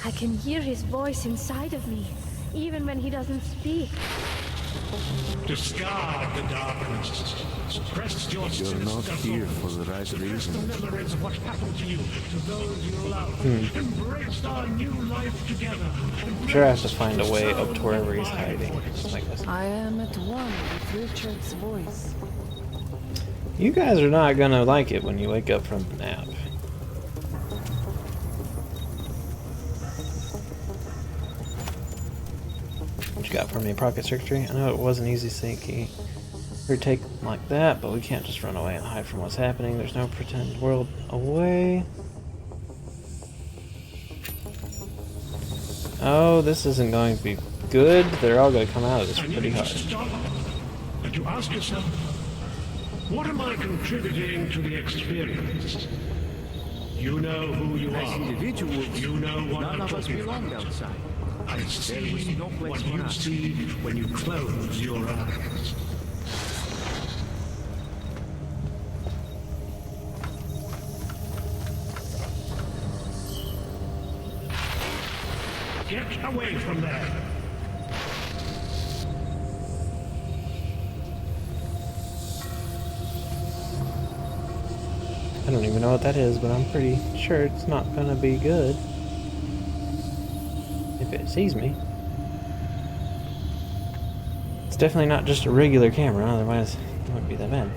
I can hear his voice inside of me, even when he doesn't speak. Discard the darkness. Suppress your You're not here for the right reason. the memories of what happened to you, to those you love. Embrace our new life together. I'm sure I have to find a way up to wherever he's hiding. Like this. I am at one with Richard's voice. You guys are not gonna like it when you wake up from the nap. What you got for me? Pocket circuitry? I know it wasn't easy to take like that, but we can't just run away and hide from what's happening. There's no pretend world away. Oh, this isn't going to be good. They're all going to come out of this pretty hard. Stop and to ask yourself, what am I contributing to the experience? You know who you are. Individuals, You know what none I'm of us talking belong about. outside. I see There is no place what for you us. see when you close your eyes. Get away from there. I don't even know what that is, but I'm pretty sure it's not going to be good. If it sees me. It's definitely not just a regular camera, otherwise it wouldn't be that bad.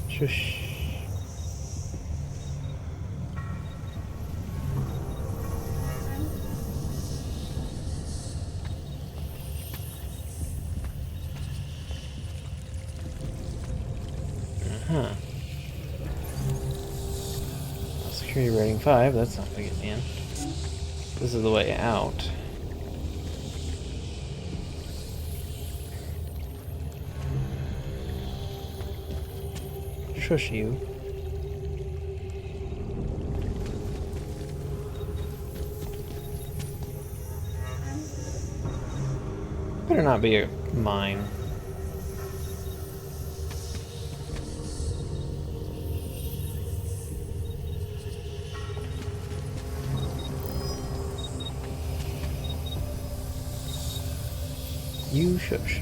Shush. Uh-huh. Security rating 5, that's not gonna get me in. This is the way out. Shush you. Better not be a mine. You shush.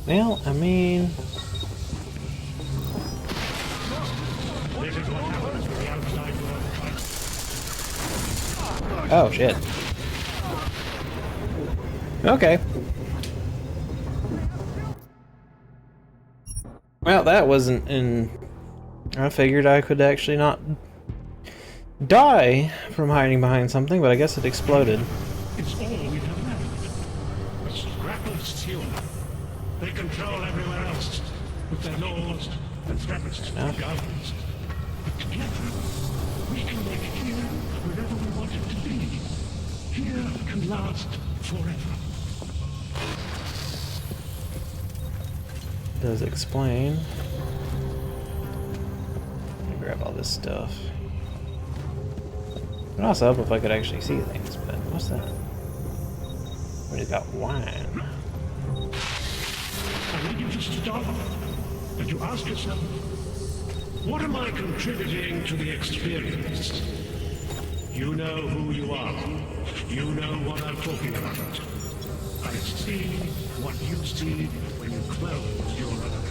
Well, I mean... Oh, shit. Okay. Well, that wasn't in... I figured I could actually not die from hiding behind something, but I guess it exploded. It's all we have left. A scrap of steel. They control everywhere else with their laws and threats and governments. But together, we can make it here wherever we want it to be. Here can last forever. Does explain. Let me grab all this stuff. would also help if I could actually see things, but what's that? We just got wine. I need you to stop and to ask yourself, what am I contributing to the experience? You know who you are. You know what I'm talking about. I see what you see when you close your eyes.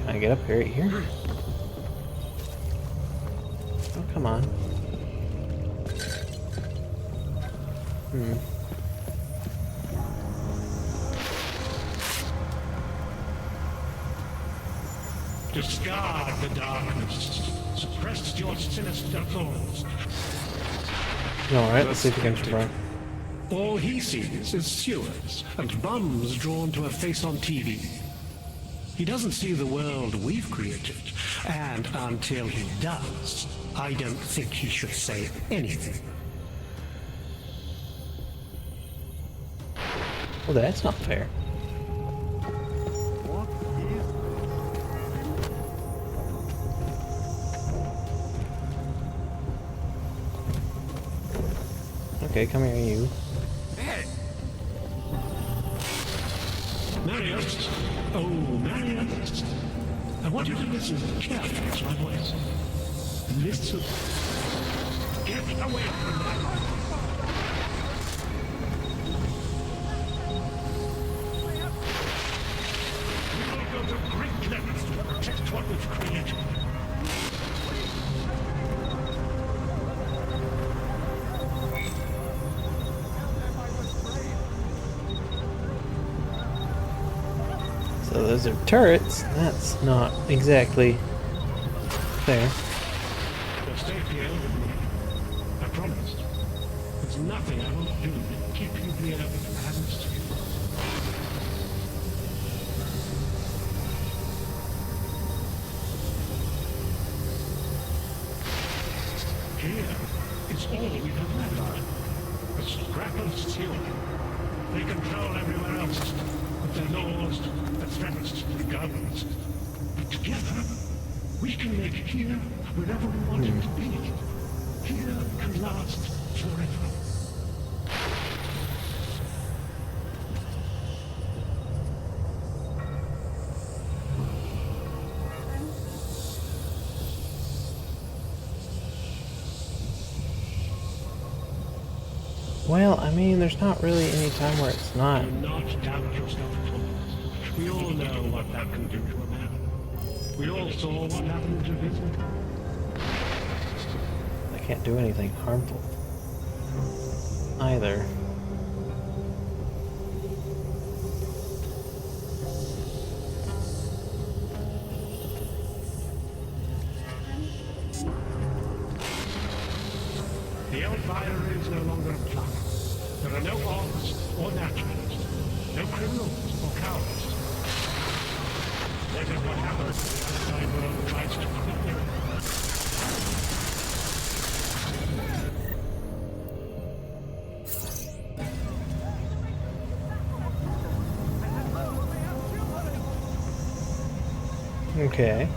Can I get up here? Here? Oh, come on. Discard the darkness. Suppress your sinister thoughts. Alright, let's see if we can try. All he sees is sewers and bums drawn to a face on TV. He doesn't see the world we've created, and until he does, I don't think he should say anything. Well, that's not fair. Okay, come here, you. Marius! Oh, Marius! I want you to listen carefully to my voice. Listen. Get away from that. We will go to great lengths to protect what we've created. So those are turrets. That's not exactly fair. You'll stay here with me. I promise. There's nothing I won't do to keep you here and safe. Here is all we have left. A scrap of steel. They control everywhere else with their laws, their threats, their guns. But together, we can make here wherever we want it to be. Here can last forever. Well, I mean, there's not really any time where it's not. Do not doubt yourself at all. We all know what that can do to a man. We all saw what happened to Vincent. I can't do anything harmful. Either. The Elvira is no longer a plan. There are no orcs or naturalists, no criminals or cowards. That is what happens when the outside world tries to creep in. Okay.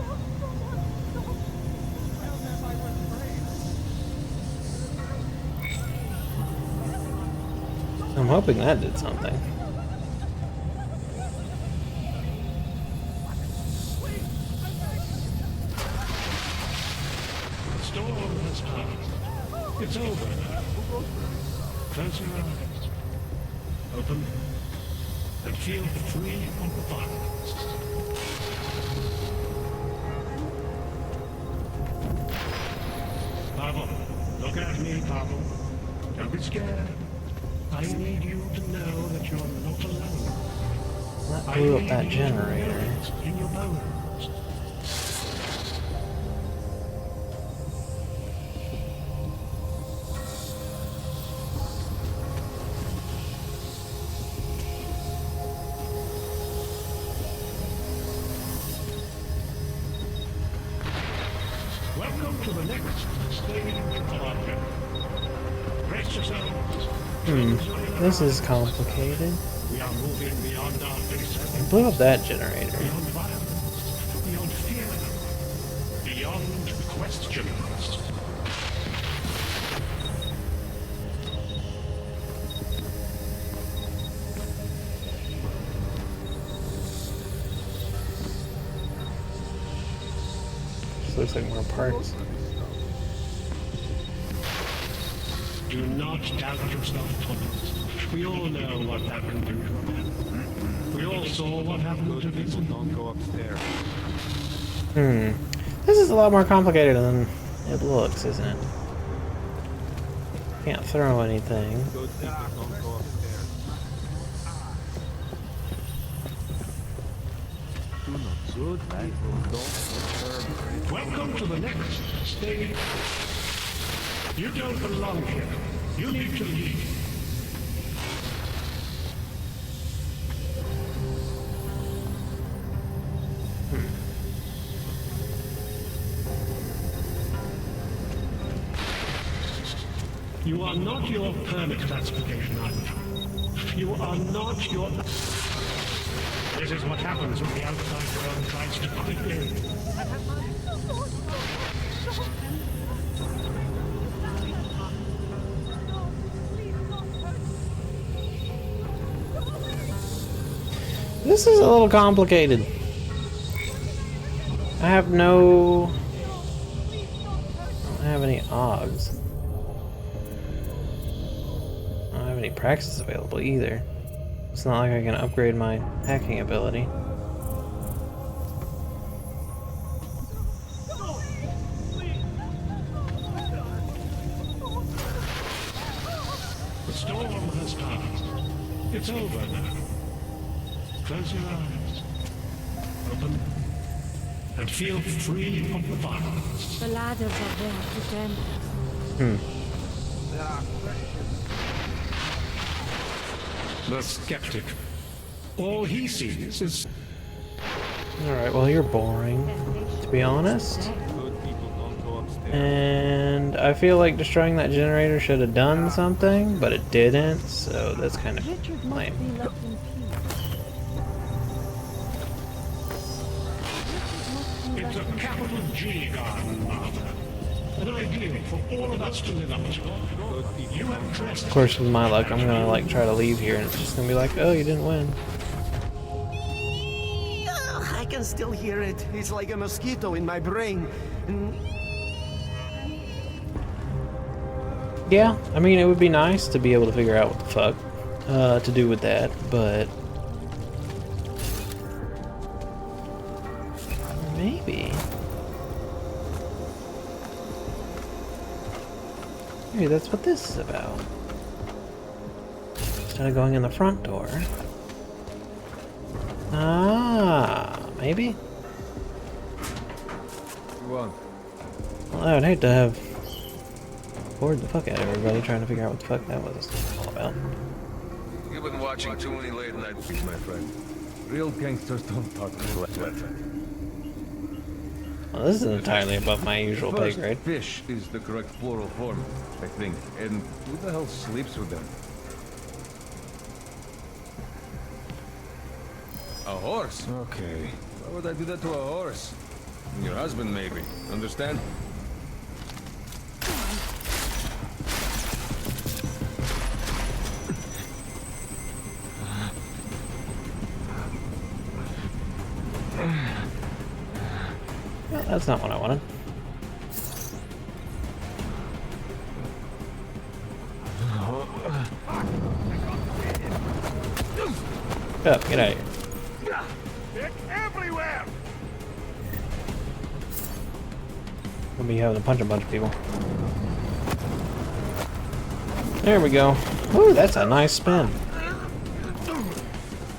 I'm hoping that did something. The storm has passed. It's over now. Close your eyes. Open them. And feel free from the violence. Pavel, look at me, Pavel. Don't be scared. I need you to know that you're not alone. That blew up that generator. In your bones. Welcome to the next stage of our journey. Brace yourselves. This is complicated. We are moving beyond our base. It blew up that generator. Beyond violence, beyond fear. best journalist. This looks like more parts. Do not doubt yourself, Thomas. We all know what happened to your man. We all saw what happened to Vincent. Don't go upstairs. This is a lot more complicated than it looks, isn't it? Can't throw anything. Welcome to the next stage. You don't belong here. You need to leave. You are not your permit classification item. You are not your... This is what happens when the outside world tries to creep in. This is a little complicated. I have no... I don't have any OGs. I don't have any practice available either. It's not like I can upgrade my hacking ability. The storm has passed. It's over now. Close your eyes. Open. And feel free of the violence. The ladders are there to them. The skeptic. All he sees is... Alright, well you're boring, to be honest. And I feel like destroying that generator should have done something, but it didn't, so that's kind of lame. It's a capital G garden, Martha. An ideal for all of us to live up to. You have dressed... Of course, with my luck, I'm gonna like try to leave here, and it's just gonna be like, oh, you didn't win. I can still hear it. It's like a mosquito in my brain. Yeah, I mean, it would be nice to be able to figure out what the fuck to do with that, but maybe that's what this is about. Instead of going in the front door. Maybe? Well, I would hate to have bored the fuck out of everybody trying to figure out what the fuck that was all about. You've been watching too many late night movies, my friend. Real gangsters don't talk left. Well, this is entirely above my usual pay First, grade. fish is the correct plural form, I think. And who the hell sleeps with them? A horse? Okay. Why would I do that to a horse? Your husband, maybe. Understand? Well, that's not what I wanted. Get up, get out of here. Everywhere! We'll be having to punch a bunch of people. There we go. Ooh, that's a nice spin.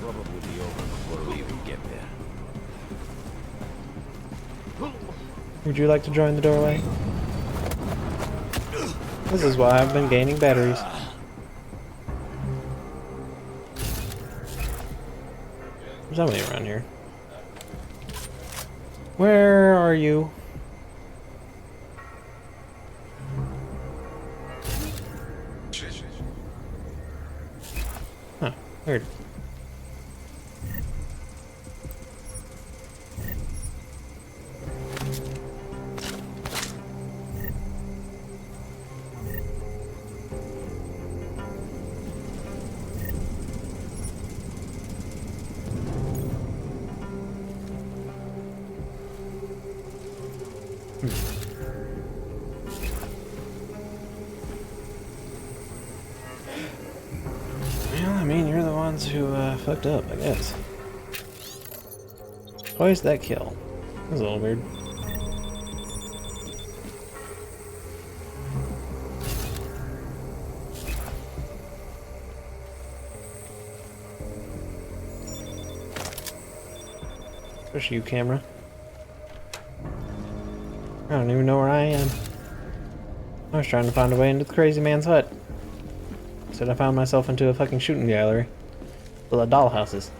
Probably be over before we even get there. Would you like to join the doorway? This is why I've been gaining batteries. There's somebody around here. Where are you? Huh, weird. Well, I mean, you're the ones who fucked up, I guess. Twice that kill. That was a little weird. Especially you, camera. I don't even know where I am. I was trying to find a way into the crazy man's hut. Instead I found myself into a fucking shooting gallery full of dollhouses.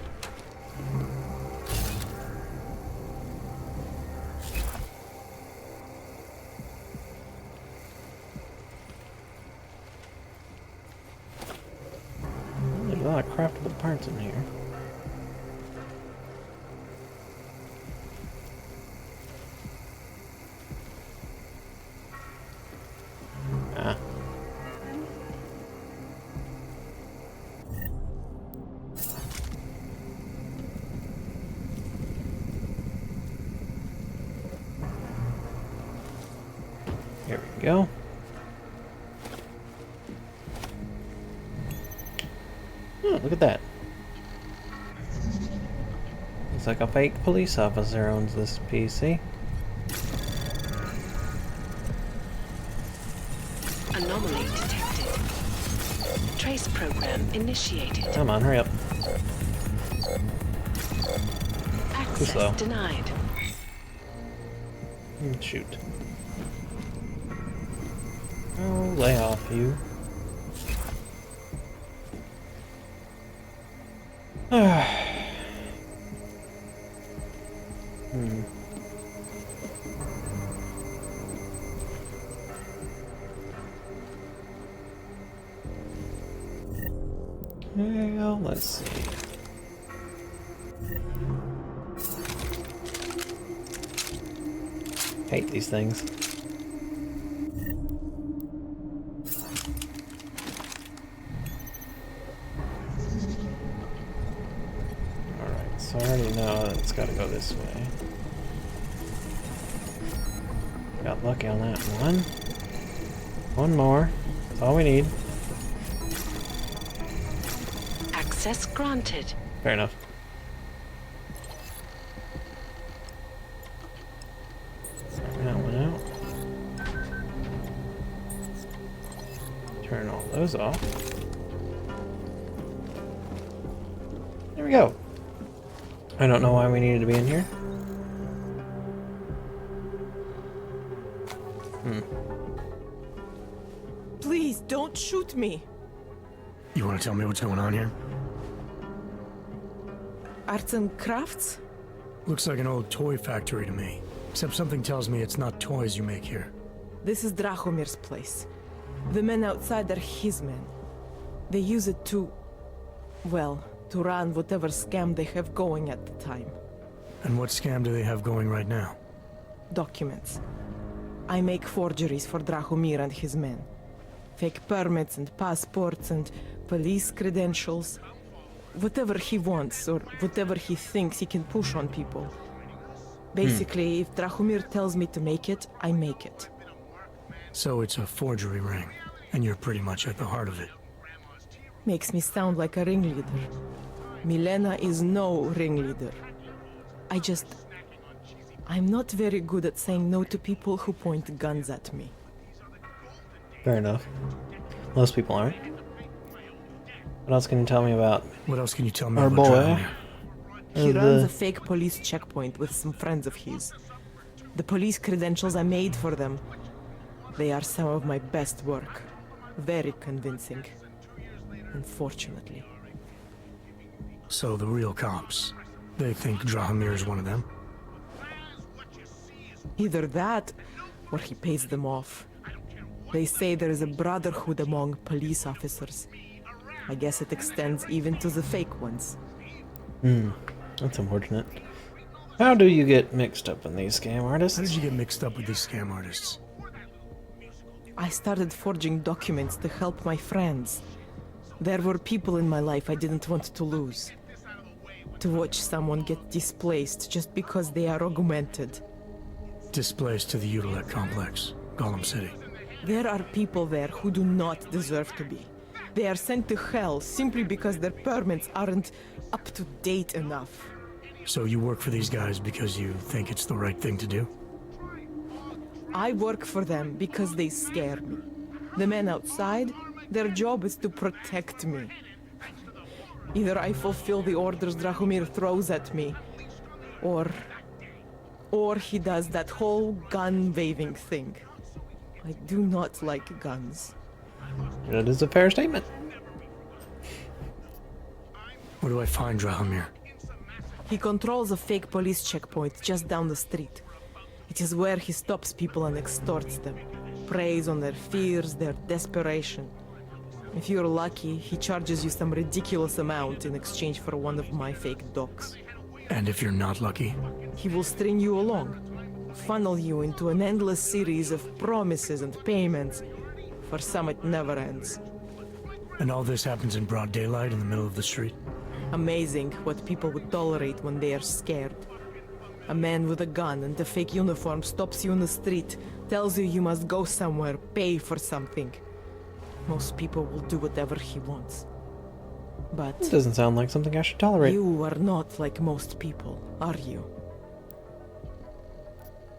There's a lot of craftable parts in here. Here we go. Oh, look at that. Looks like a fake police officer owns this PC. Anomaly detected. Trace program initiated. Come on, hurry up. Too slow. Access denied. Shoot. Oh, lay off, you. Well, let's see. Hate these things. Alright, so I already know that it's gotta go this way. Got lucky on that one. One more. That's all we need. Access granted. Fair enough. That one out. Turn all those off. There we go. I don't know why we needed to be in here. Please, don't shoot me. You want to tell me what's going on here? Arts and crafts? Looks like an old toy factory to me. Except something tells me it's not toys you make here. This is Drahomir's place. The men outside are his men. They use it to... well, to run whatever scam they have going at the time. And what scam do they have going right now? Documents. I make forgeries for Drahomir and his men. Fake permits and passports and police credentials. Whatever he wants, or whatever he thinks he can push on people. Basically, if Drahomir tells me to make it, I make it. So it's a forgery ring, and you're pretty much at the heart of it. Makes me sound like a ringleader. Milena is no ringleader. I'm not very good at saying no to people who point guns at me. Fair enough. Most people aren't. What else can you tell me about? What else can you tell me our about boy? Drahomir? He runs a fake police checkpoint with some friends of his. The police credentials I made for them, they are some of my best work. Very convincing. Unfortunately. So the real cops, they think Drahomir is one of them? Either that, or he pays them off. They say there is a brotherhood among police officers. I guess it extends even to the fake ones. That's unfortunate. How do you get mixed up in these scam artists? How did you get mixed up with these scam artists? I started forging documents to help my friends. There were people in my life I didn't want to lose. To watch someone get displaced just because they are augmented. displaced to the Utilec complex, Gollum City. There are people there who do not deserve to be. They are sent to hell simply because their permits aren't up to date enough. So you work for these guys because you think it's the right thing to do? I work for them because they scare me. The men outside, their job is to protect me. Either I fulfill the orders Drahomir throws at me, or he does that whole gun-waving thing. I do not like guns. That is a fair statement. Where do I find Drahomir? He controls a fake police checkpoint just down the street. It is where he stops people and extorts them. Preys on their fears, their desperation. If you're lucky, he charges you some ridiculous amount in exchange for one of my fake docs. And if you're not lucky? He will string you along, funnel you into an endless series of promises and payments. For some, it never ends. And all this happens in broad daylight in the middle of the street? Amazing what people would tolerate when they are scared. A man with a gun and a fake uniform stops you in the street, tells you must go somewhere, pay for something. Most people will do whatever he wants. But it doesn't sound like something I should tolerate. You are not like most people, are you?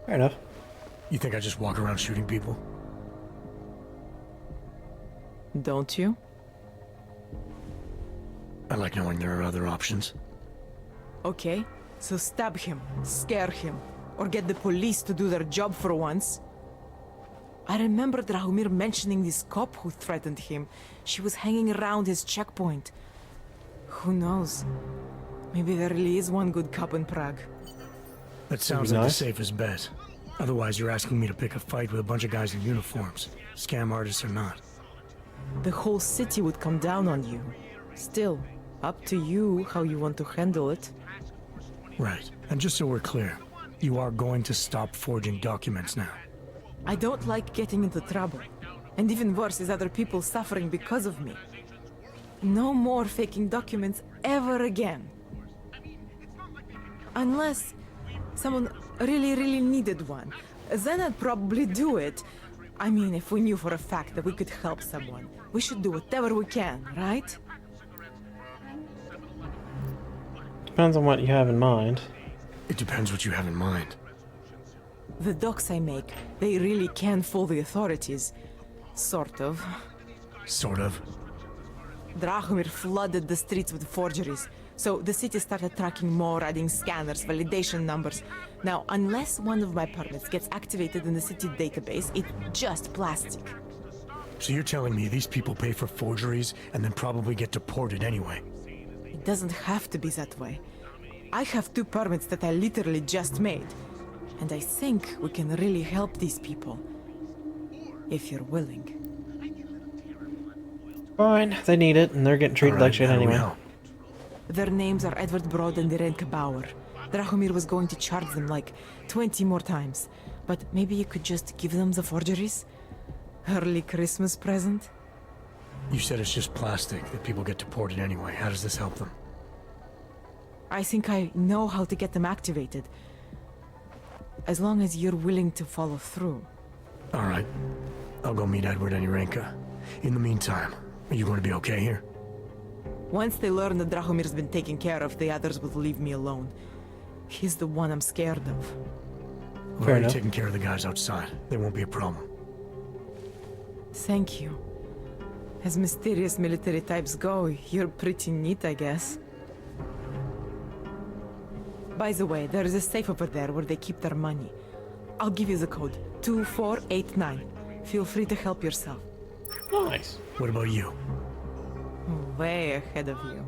Fair enough. You think I just walk around shooting people? Don't you? I like knowing there are other options. Okay, so stab him, scare him, or get the police to do their job for once. I remember Drahomir mentioning this cop who threatened him. She was hanging around his checkpoint. Who knows? Maybe there really is one good cop in Prague. That sounds like the safest bet. Otherwise, you're asking me to pick a fight with a bunch of guys in uniforms, scam artists or not. The whole city would come down on you. Still, up to you how you want to handle it. Right. And just so we're clear, you are going to stop forging documents now. I don't like getting into trouble. And even worse is other people suffering because of me. No more faking documents ever again. Unless someone really needed one. Then I'd probably do it. I mean, if we knew for a fact that we could help someone, we should do whatever we can, right? Depends on what you have in mind. It depends what you have in mind. The docs I make, they really can fool the authorities. Sort of. Sort of? Drahomir flooded the streets with forgeries, so the city started tracking more, adding scanners, validation numbers. Now, unless one of my permits gets activated in the city database, it's just plastic. So you're telling me these people pay for forgeries and then probably get deported anyway? It doesn't have to be that way. I have 2 permits that I literally just made. And I think we can really help these people. If you're willing. Fine, they need it, and they're getting treated like shit anyway. Their names are Edward Broad and Irenka Bauer. Drahomir was going to charge them like 20 more times. But maybe you could just give them the forgeries? Early Christmas present? You said it's just plastic, that people get deported anyway. How does this help them? I think I know how to get them activated. As long as you're willing to follow through. Alright. I'll go meet Edward and Irenka. In the meantime, are you going to be okay here? Once they learn that Drahomir's been taken care of, the others will leave me alone. He's the one I'm scared of. We're already taking care of the guys outside. They won't be a problem. Thank you. As mysterious military types go, you're pretty neat, I guess. By the way, there is a safe over there where they keep their money. I'll give you the code. 2489. Feel free to help yourself. Nice. What about you? Way ahead of you.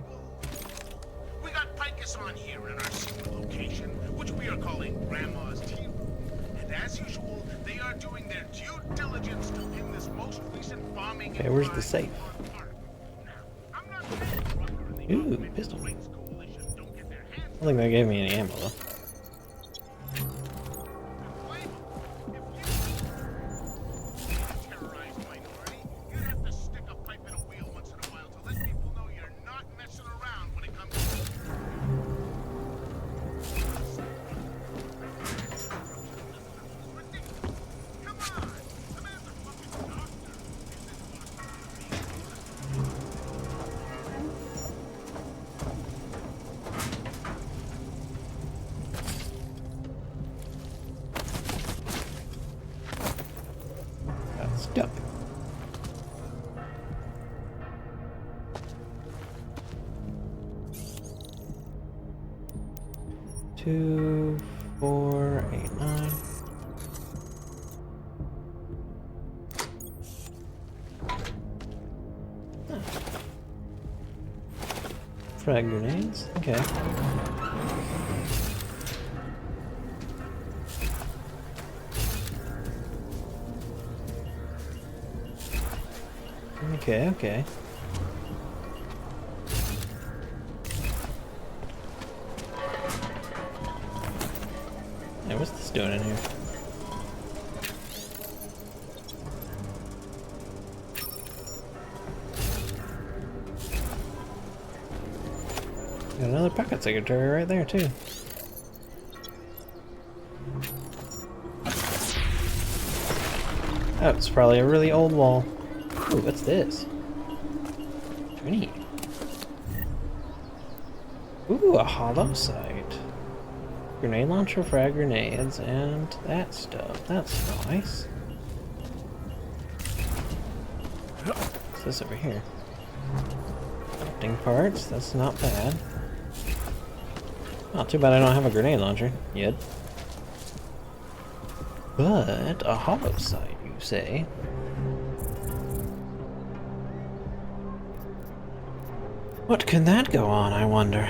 We got Pikers on here in our secret location, which we are calling Grandma's Team. And as usual, they are doing their due diligence to pin this most recent bombing. Okay, where's the safe? Ooh, pistol. I don't think they gave me any ammo though. 2, 4, 8, 9. Frag grenades. Okay. Okay, okay. Hey, what's this doing in here? Got another pocket secretary right there, too. Oh, it's probably a really old wall. Ooh, what's this? Neat. Ooh, a hollow sight. Grenade launcher, frag grenades, and that stuff. That's nice. What's this over here? Crafting parts, that's not bad. Oh, too bad I don't have a grenade launcher yet. But a hollow sight, you say? What can that go on, I wonder?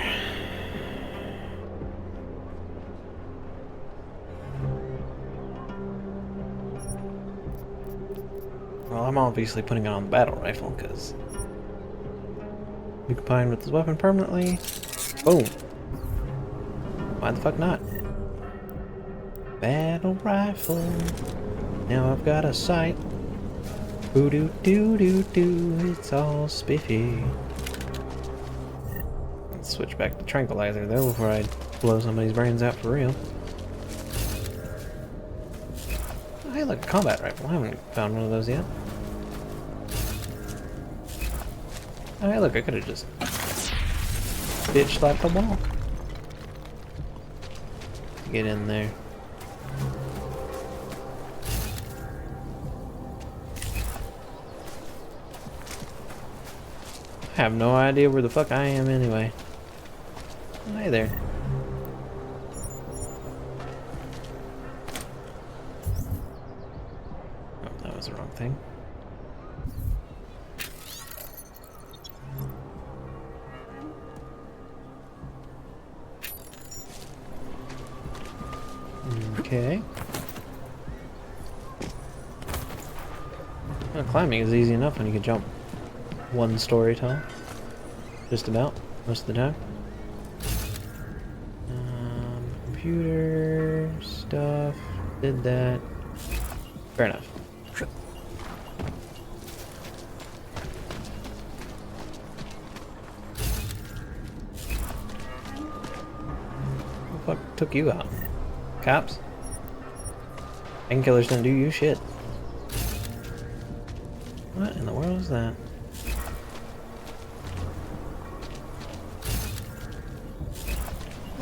Well, I'm obviously putting it on the battle rifle, because you combine with this weapon permanently. Boom! Why the fuck not? Battle rifle. Now I've got a sight. Boo doo doo doo doo. It's all spiffy. Let's switch back to tranquilizer though before I blow somebody's brains out for real. Oh, hey, look, a combat rifle. I haven't found one of those yet. Oh, hey, look, I could have just bitch slapped the wall. Get in there. I have no idea where the fuck I am anyway. Hi there. Oh, that was the wrong thing. Okay. Well, climbing is easy enough when you can jump one story tall. Just about, most of the time. Computer stuff. Did that. Fair enough. Who the fuck took you out? Cops? Painkillers didn't do you shit. What in the world is that?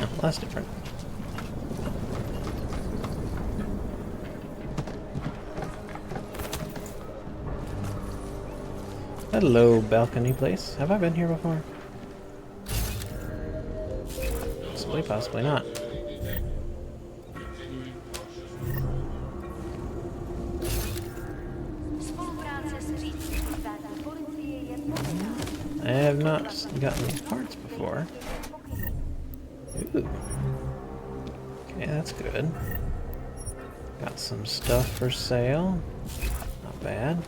Oh, well, that's different. Hello, balcony place. Have I been here before? Possibly, possibly not. I have not gotten these parts before. Ooh. Okay, that's good. Got some stuff for sale. Not bad.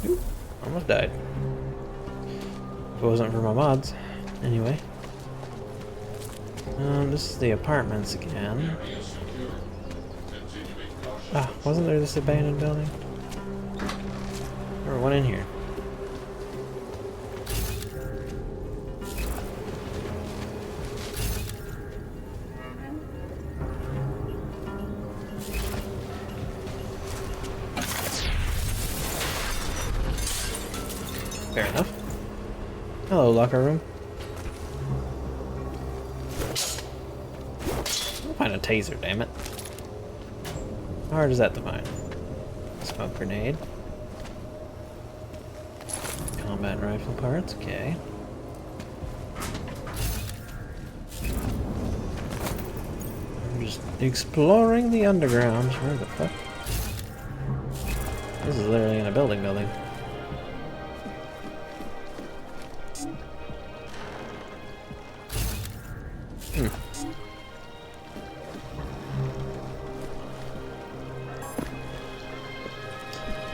Ooh, almost died. If it wasn't for my mods. Anyway. This is the apartments again. Ah, wasn't there this abandoned building? Or one in here. Fair enough. Hello, locker room. I'll find a taser, damn it. How hard is that to find? Smoke grenade. Combat rifle parts, okay. I'm just exploring the underground. Where the fuck? This is literally in a building.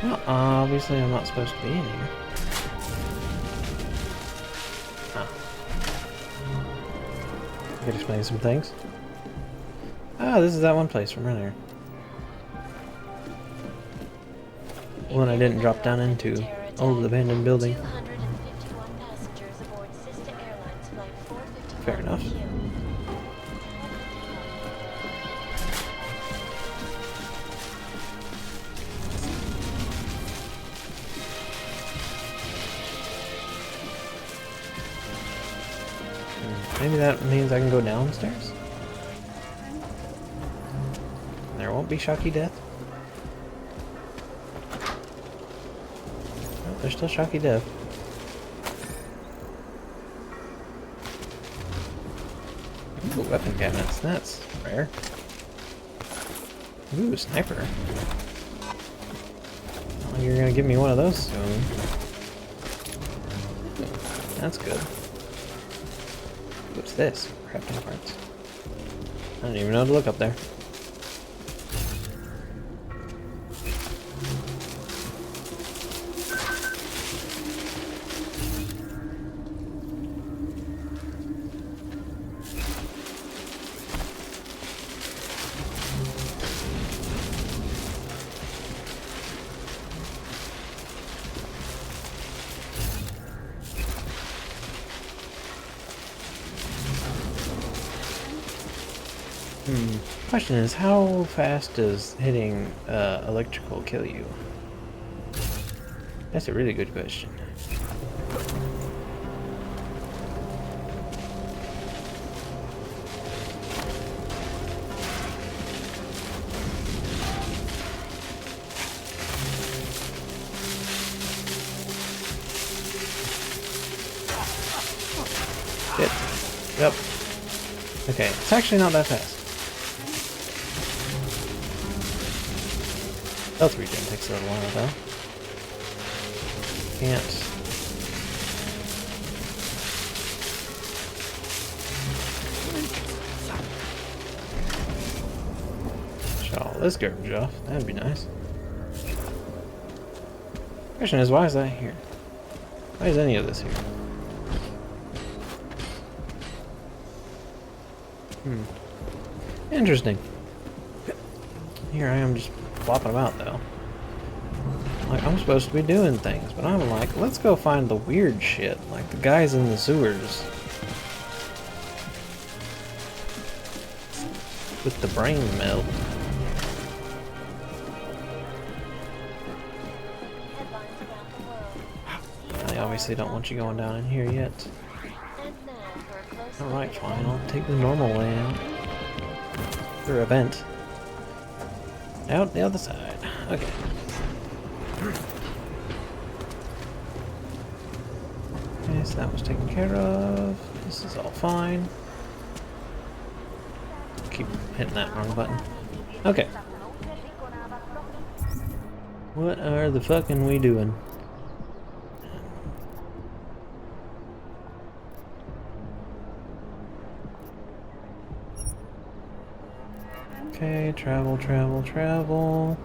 Well, obviously I'm not supposed to be in here. I could explain some things. Ah, this is that one place from earlier. One I didn't drop down into. Old abandoned building. Fair enough. Maybe that means I can go downstairs? There won't be shocky death? Oh, there's still shocky death. Ooh, weapon cabinets. That's rare. Ooh, sniper. Oh, you're gonna give me one of those soon. That's good. What's this? Crafting parts. I don't even know to look up there. Question is, how fast does hitting electrical kill you? That's a really good question. Shit. Yep. Okay, it's actually not that fast. Health regen takes a little while though. Can't. Shut all this garbage off. That'd be nice. Question is, why is that here? Why is any of this here? Interesting. Here I am just flopping about though. Like, I'm supposed to be doing things, but I'm like, let's go find the weird shit, like the guys in the sewers with the brain melt. I obviously don't want you going down in here yet. Alright, fine, I'll take the normal way out. Or a vent. Out the other side. Okay. Okay, so that was taken care of. This is all fine. Keep hitting that wrong button. Okay. What are the fucking we doing? Okay, travel, travel, travel.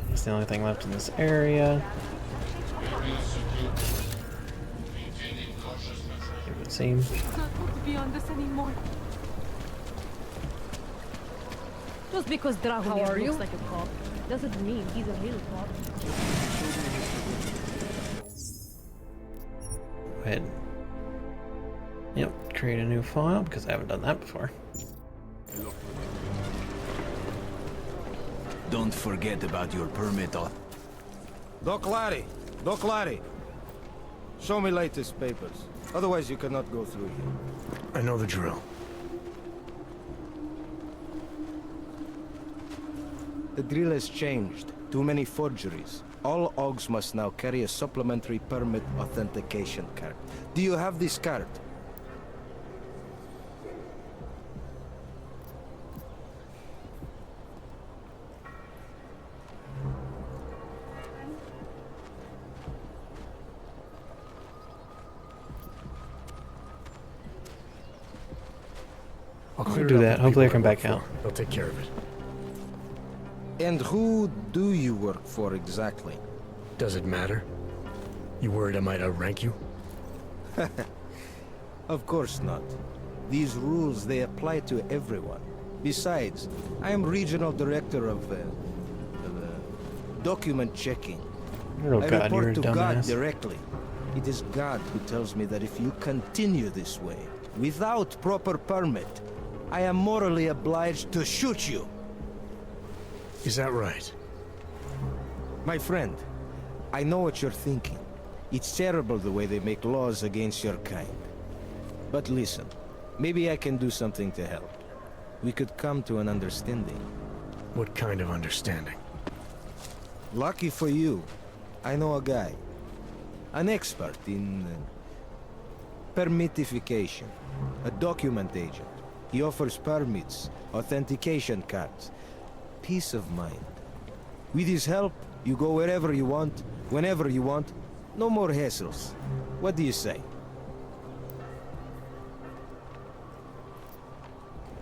That's the only thing left in this area. It would seem. Not to be on this anymore. Just because Drahomir looks like a cop doesn't mean he's a real cop. Go ahead. Yep, create a new file because I haven't done that before. Don't forget about your permit. Doc Larry! Doc Larry! Show me latest papers. Otherwise you cannot go through here. I know the drill. The drill has changed. Too many forgeries. All Augs must now carry a supplementary permit authentication card. Do you have this card? I'll do that. Hopefully I come back out. They'll take care of it. And who do you work for exactly? Does it matter? You worried I might outrank you? Of course not. These rules, they apply to everyone. Besides, I am regional director of document checking. Oh I God, you're a report to God dumbass. directly. It is God who tells me that if you continue this way, without proper permit, I am morally obliged to shoot you. Is that right? My friend, I know what you're thinking. It's terrible the way they make laws against your kind. But listen, maybe I can do something to help. We could come to an understanding. What kind of understanding? Lucky for you, I know a guy. An expert in permitification. A document agent. He offers permits, authentication cards. Peace of mind. With his help, you go wherever you want, whenever you want. No more hassles. What do you say?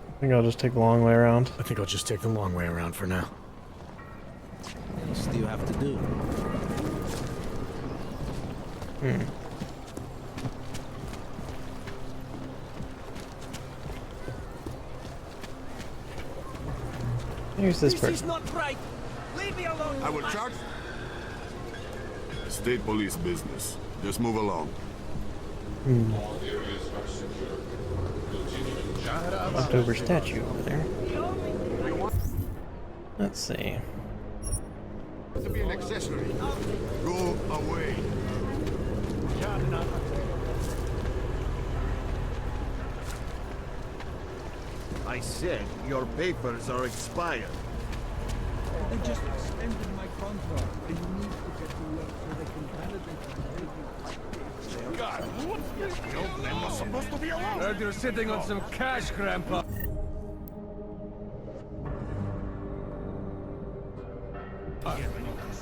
I think I'll just take the long way around. I think I'll just take the long way around for now. What else do you have to do? Here's this This person. is not right. Leave me alone. I will charge. State police business. Just move along. October statue over there. Let's see. To be an accessory. Go away. I said your papers are expired. They just extended my contract. And you need to get to work so they can validate the God, no men are supposed to be alone. Heard you're sitting on some cash, Grandpa.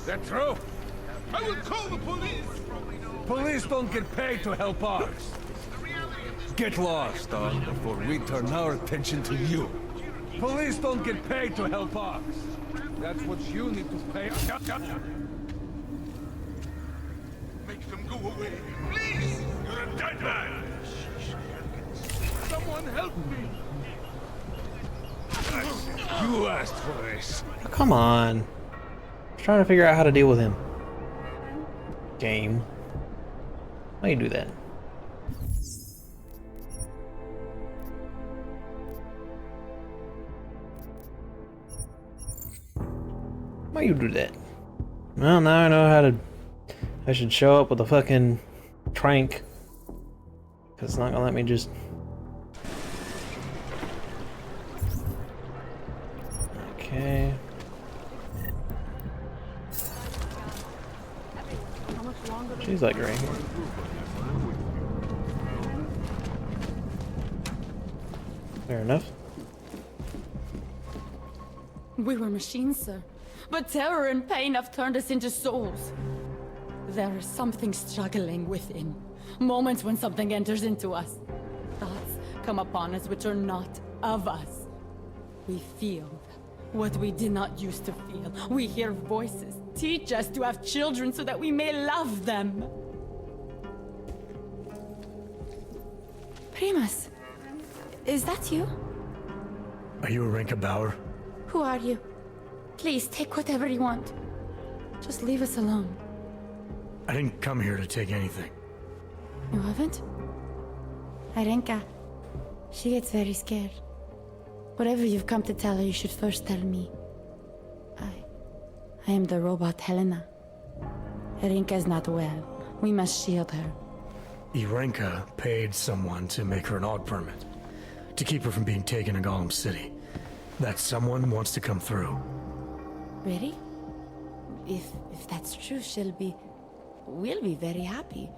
That true? I will call the police! Police don't get paid to help ours. Get lost, dog, before we turn our attention to you. Police don't get paid to help ours. That's what you need to pay. Make them go away, please! You're a dead man! Someone help me! You asked for this. Oh, come on. I'm trying to figure out how to deal with him. Game. Why you do that? Why you do that? Well, now I know how to... I should show up with a fucking trank. Cause it's not gonna let me just... Okay. She's like right here. Fair enough. We were machines, sir. But terror and pain have turned us into souls. There is something struggling within. Moments when something enters into us. Thoughts come upon us which are not of us. We feel what we did not used to feel. We hear voices. Teach us to have children so that we may love them. Primus, is that you? Are you Arenka Bauer? Who are you? Please take whatever you want. Just leave us alone. I didn't come here to take anything. You haven't? Arenka. She gets very scared. Whatever you've come to tell her, you should first tell me. I am the robot Helena. Arenka is not well. We must shield her. Arenka paid someone to make her an AUG permit. To keep her from being taken to Golem City. That someone wants to come through. Really? If that's true, we'll be very happy.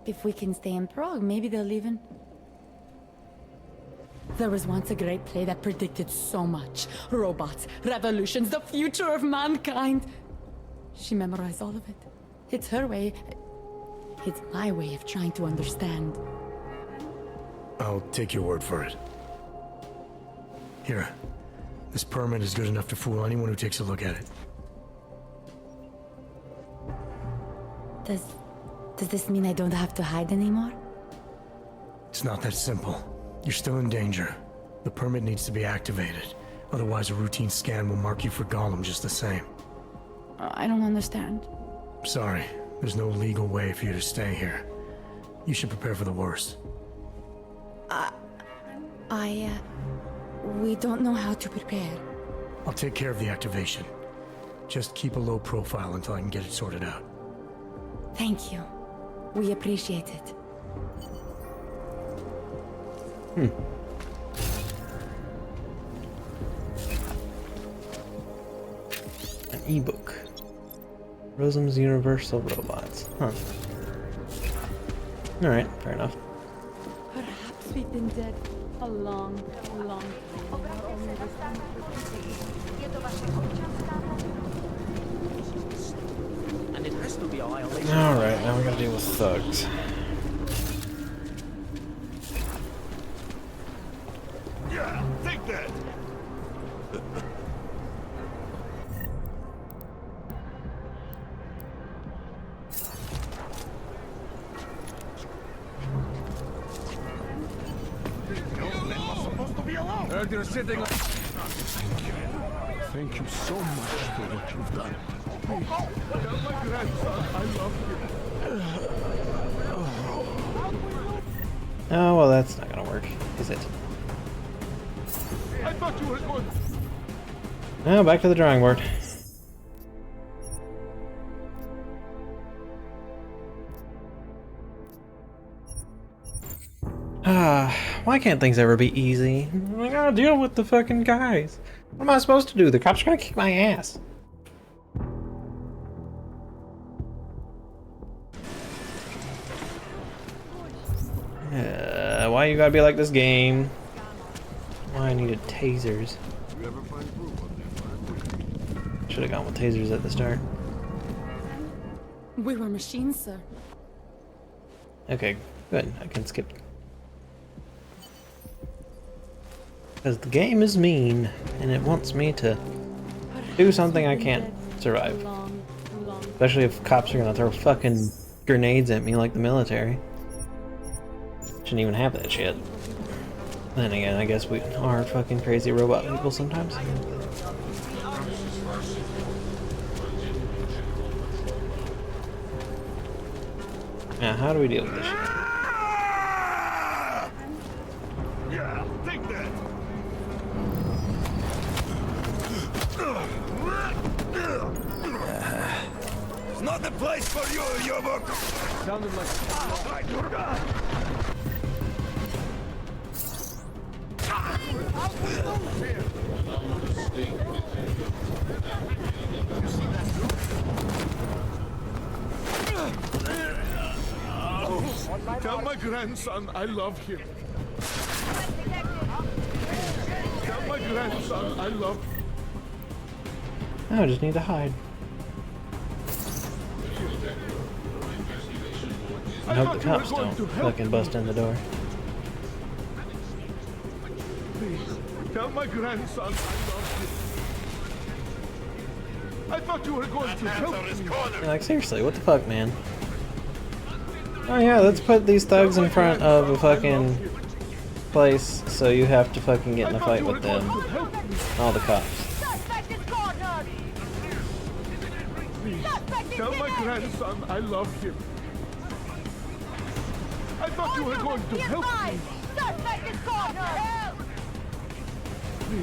If we can stay in Prague, maybe they'll even... There was once a great play that predicted so much. Robots, revolutions, the future of mankind. She memorized all of it. It's her way. It's my way of trying to understand. I'll take your word for it. Here. This permit is good enough to fool anyone who takes a look at it. Does this mean I don't have to hide anymore? It's not that simple. You're still in danger. The permit needs to be activated. Otherwise, a routine scan will mark you for Gollum just the same. I don't understand. Sorry. There's no legal way for you to stay here. You should prepare for the worst. We don't know how to prepare. I'll take care of the activation. Just keep a low profile until I can get it sorted out. Thank you. We appreciate it. An ebook. Rosam's Universal Robots. Huh. Alright, fair enough. Perhaps we've been dead a long time. And it has to be annihilation. Alright, now we gotta deal with thugs. Yeah, take that! Heard you're sitting on... Thank you so much for what you've done. Tell my grandson I love you. Oh, well, that's not gonna work, is it? I thought you were going... Now, back to the drawing board. Why can't things ever be easy? I gotta deal with the fucking guys. What am I supposed to do? The cops are gonna kick my ass. Why you gotta be like this game? Why I needed tasers. Should have gone with tasers at the start. We were machines, sir. Okay, good. I can skip. Because the game is mean, and it wants me to do something I can't survive. Especially if cops are gonna throw fucking grenades at me like the military. Shouldn't even have that shit. Then again, I guess we are fucking crazy robot people sometimes. Now, how do we deal with this shit? Yeah, take that! It's not the place for you, Yobok! Sounded like... Tell my grandson I love him. Tell my grandson I love him. Oh, I just need to hide. I hope the cops don't fucking bust in the door. Please, tell my grandson I love him. I thought you were going to help me. Like, seriously, what the fuck, man? Oh yeah, let's put these thugs in front of a fucking place so you have to fucking get in a fight with them. All the cops. Tell my grandson I love him. I thought you were going to help me.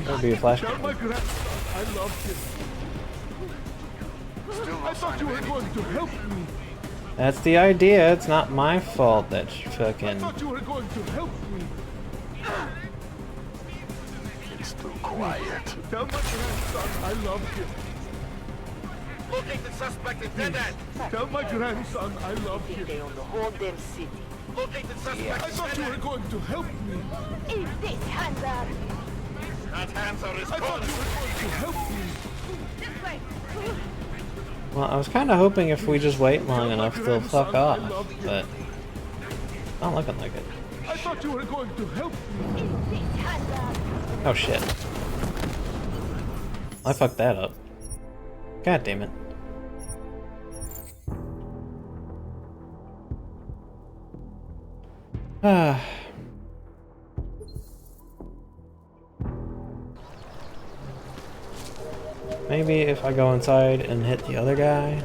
That'd be a flashback. Tell my grandson I love him. I thought you were going to help me. That's the idea. It's not my fault that you fucking... I thought you were going to help me. It's too quiet. Tell my grandson I love him. Locate the suspect and dead end. Tell my grandson I love him. They own the whole damn city. Locate the suspect. I thought you were going to help me. Eat this, Hanzar! That Hanzar is I thought you were going to help me. This way! Well, I was kind of hoping if we just wait long enough, they'll fuck off, but not looking like it. I thought you were going to help me. Oh shit. I fucked that up. God damn it. Ah. Maybe if I go inside and hit the other guy.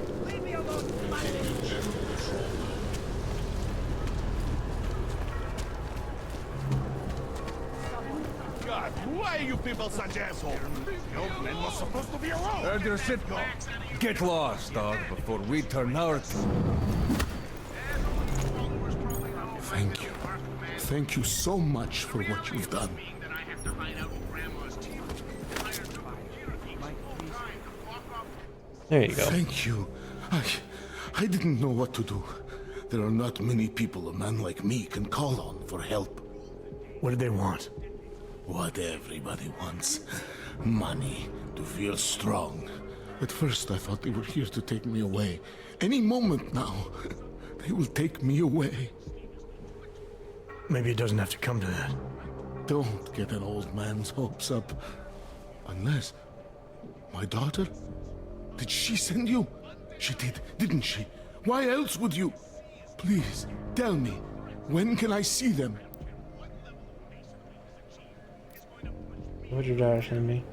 God, why are you people such assholes? The old man was supposed to be alone. Where's your sitcom? Get lost, dog, before we turn our... Thank you. Thank you so much for what you've done. There you go. Thank you. I didn't know what to do. There are not many people a man like me can call on for help. What did they want? What everybody wants. Money. To feel strong. At first I thought they were here to take me away. Any moment now, they will take me away. Maybe it doesn't have to come to that. Don't get an old man's hopes up. Unless... My daughter? Did she send you? She did, didn't she? Why else would you? Please, tell me. When can I see them? What'd your daughter send me?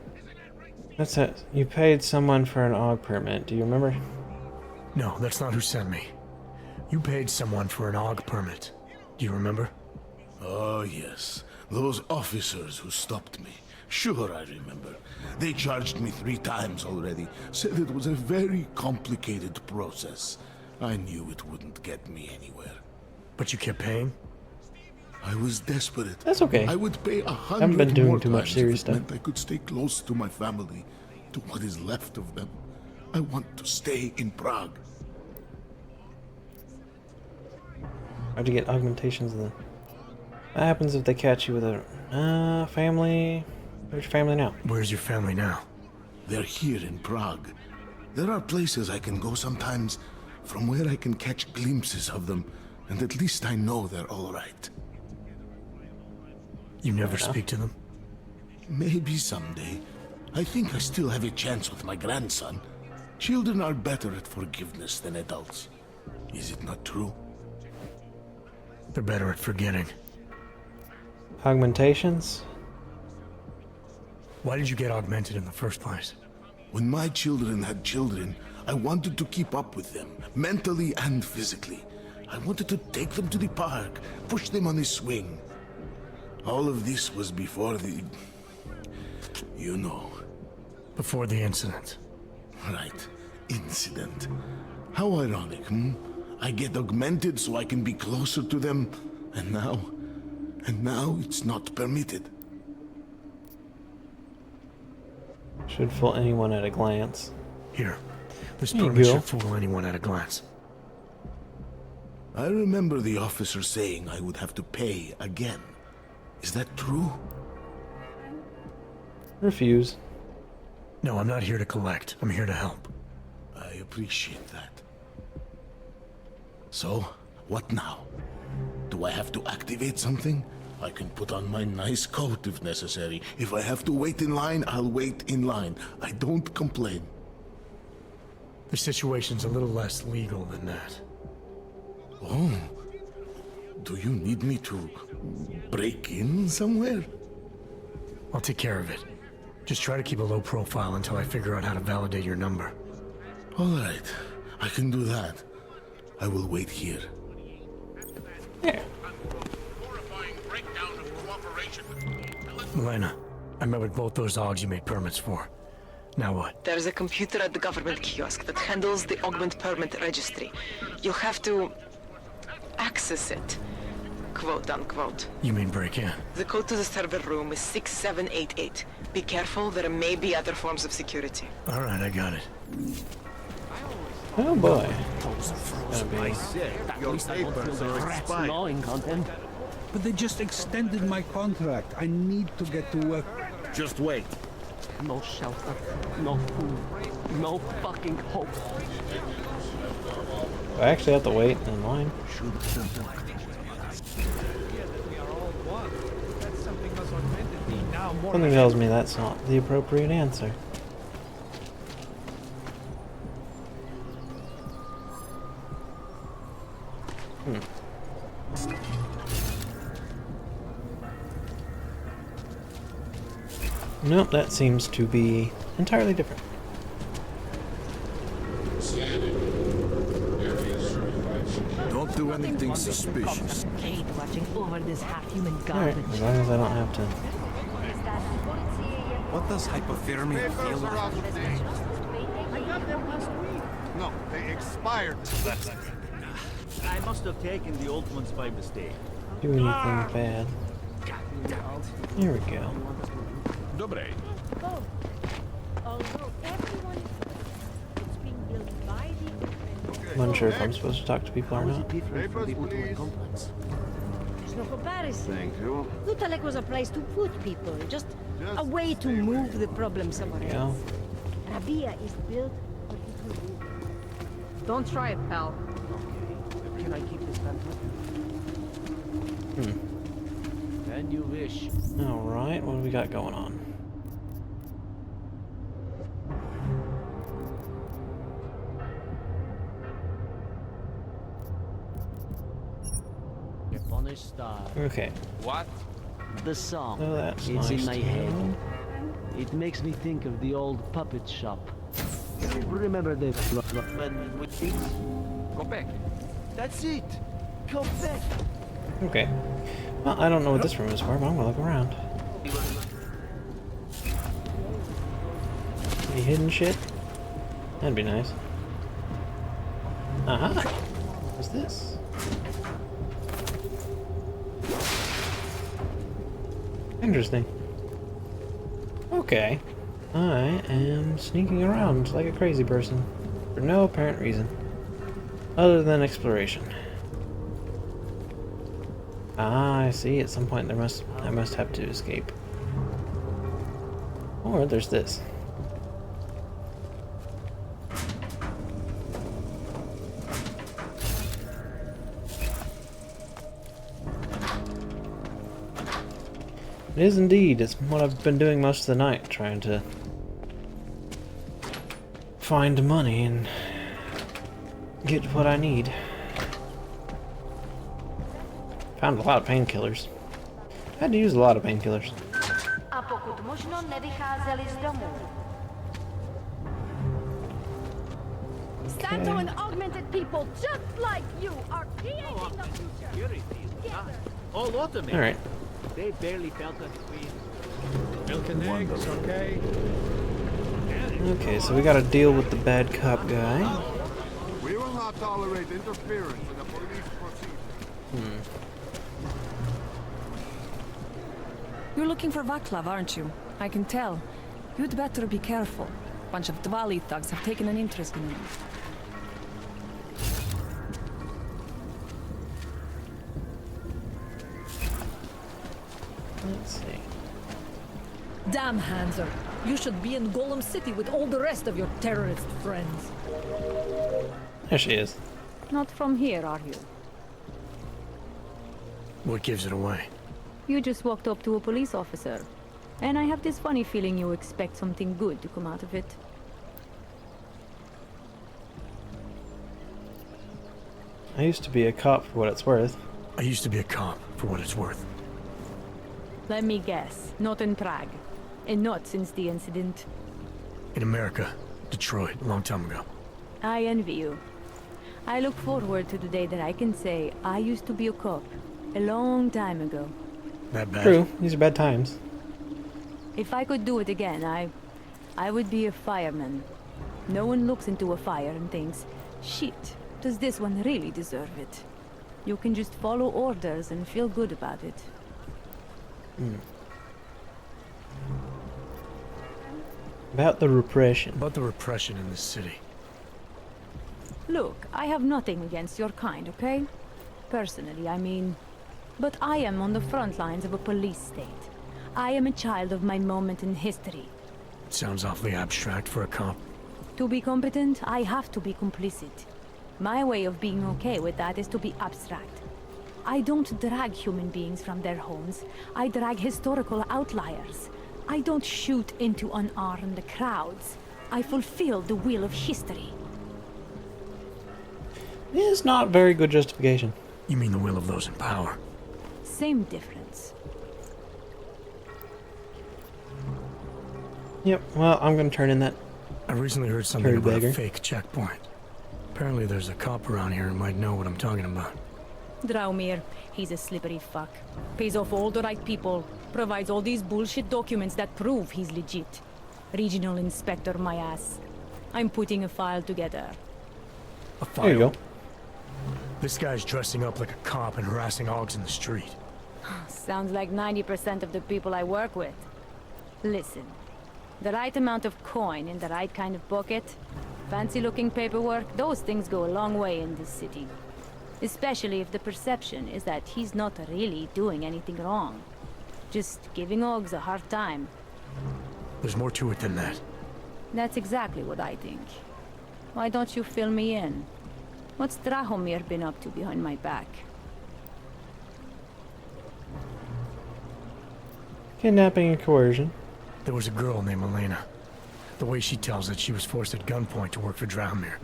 That's it. You paid someone for an AUG permit. Do you remember? No, that's not who sent me. You paid someone for an AUG permit. Do you remember? Oh, yes. Those officers who stopped me. Sure, I remember. They charged me 3 times already. Said it was a very complicated process. I knew it wouldn't get me anywhere. But you kept paying? I was desperate. That's okay. I would pay 100 haven't been doing more too much times serious if it stuff. meant I could stay close to my family, to what is left of them. I want to stay in Prague. How'd you get augmentations of the... What happens if they catch you with a... family... Where's your family now? Where's your family now? They're here in Prague. There are places I can go sometimes, from where I can catch glimpses of them, and at least I know they're all right. You never speak to them? Maybe someday. I think I still have a chance with my grandson. Children are better at forgiveness than adults. Is it not true? They're better at forgetting. Augmentations? Why did you get augmented in the first place? When my children had children, I wanted to keep up with them, mentally and physically. I wanted to take them to the park, push them on a swing. All of this was before the... You know. Before the incident. Right. Incident. How ironic, hmm? I get augmented so I can be closer to them, and now it's not permitted. Should fool anyone at a glance. Here. This There you permit go. should fool anyone at a glance. I remember the officer saying I would have to pay again. Is that true? Refuse. No, I'm not here to collect. I'm here to help. I appreciate that. So, what now? Do I have to activate something? I can put on my nice coat if necessary. If I have to wait in line, I'll wait in line. I don't complain. The situation's a little less legal than that. Oh. Do you need me to break in somewhere? I'll take care of it. Just try to keep a low profile until I figure out how to validate your number. All right. I can do that. I will wait here. Yeah. Milena, I met with both those AUGs you made permits for. Now what? There's a computer at the government kiosk that handles the augment permit registry. You'll have to access it, quote unquote. You mean break in? The code to the server room is 6788. Be careful, there may be other forms of security. Alright, I got it. Oh boy. I said your papers are expired. But they just extended my contract. I need to get to work. Just wait. No shelter, no food, no fucking hope. I actually have to wait in line. Something tells me that's not the appropriate answer. Nope, that seems to be entirely different. Don't do anything suspicious. Hate watching over this half-human Alright, garbage. as long as I don't have to. What does hypothermia feel like? I got them last week. No, they expired last week. I must have taken the old ones by mistake. Do anything bad. Here we go. Dobre. Oh, although everyone it's being built by the I'm unsure if I'm supposed to talk to people or not. Papers, please. There's no comparison. Thank you. Lutalek was a place to put people, just a way to move the problem somewhere Yeah. else. Rabia is built for people who... Don't try it, pal. Can I keep this pen? And you wish. Alright, what do we got going on? Your punished star. Okay. What? The song. Oh, that's it's in nice my to head. know. It makes me think of the old puppet shop. Remember the when we go back. That's it. Go back. Okay. Well, I don't know what this room is for, but I'm gonna look around. Any hidden shit? That'd be nice. Aha! What's this? Interesting. Okay. I am sneaking around like a crazy person. For no apparent reason. Other than exploration. Ah, I see. At some point I must have to escape. Or there's this. It is indeed. It's what I've been doing most of the night, trying to find money and get what I need. Found a lot of painkillers. I had to use a lot of painkillers. A pokud možno nevycházeli z domu. Santo and augmented people just like you are creating the future. All automated. All right. They barely felt us squeeze. Milk and eggs, okay? Okay, so we gotta deal with the bad cop guy. We will not tolerate interference in the police procedure. You're looking for Vaclav, aren't you? I can tell. You'd better be careful. Bunch of Dvali thugs have taken an interest in you. Let's see. Damn, Hanser. You should be in Golem City with all the rest of your terrorist friends. There she is. Not from here, are you? What gives it away? You just walked up to a police officer. And I have this funny feeling you expect something good to come out of it. I used to be a cop for what it's worth. I used to be a cop for what it's worth. Let me guess. Not in Prague. And not since the incident. In America. Detroit, a long time ago. I envy you. I look forward to the day that I can say I used to be a cop. A long time ago. That bad? True. These are bad times. If I could do it again, I would be a fireman. No one looks into a fire and thinks, shit, does this one really deserve it? You can just follow orders and feel good about it. About the repression. About the repression in this city. Look, I have nothing against your kind, okay? Personally, I mean. But I am on the front lines of a police state. I am a child of my moment in history. Sounds awfully abstract for a cop. To be competent, I have to be complicit. My way of being okay with that is to be abstract. I don't drag human beings from their homes. I drag historical outliers. I don't shoot into unarmed crowds. I fulfill the will of history. It's not very good justification. You mean the will of those in power? Same difference. Yep, well, I'm gonna turn in that. I recently heard something about a fake checkpoint. Apparently there's a cop around here who might know what I'm talking about. Draumir, he's a slippery fuck. Pays off all the right people. Provides all these bullshit documents that prove he's legit. Regional inspector, my ass. I'm putting a file together. A file? There you go. This guy's dressing up like a cop and harassing hogs in the street. Sounds like 90% of the people I work with. Listen, the right amount of coin in the right kind of pocket, fancy-looking paperwork, those things go a long way in this city. Especially if the perception is that he's not really doing anything wrong. Just giving Ogs a hard time. There's more to it than that. That's exactly what I think. Why don't you fill me in? What's Drahomir been up to behind my back? Kidnapping and coercion. There was a girl named Elena. The way she tells it, she was forced at gunpoint to work for Drahomir.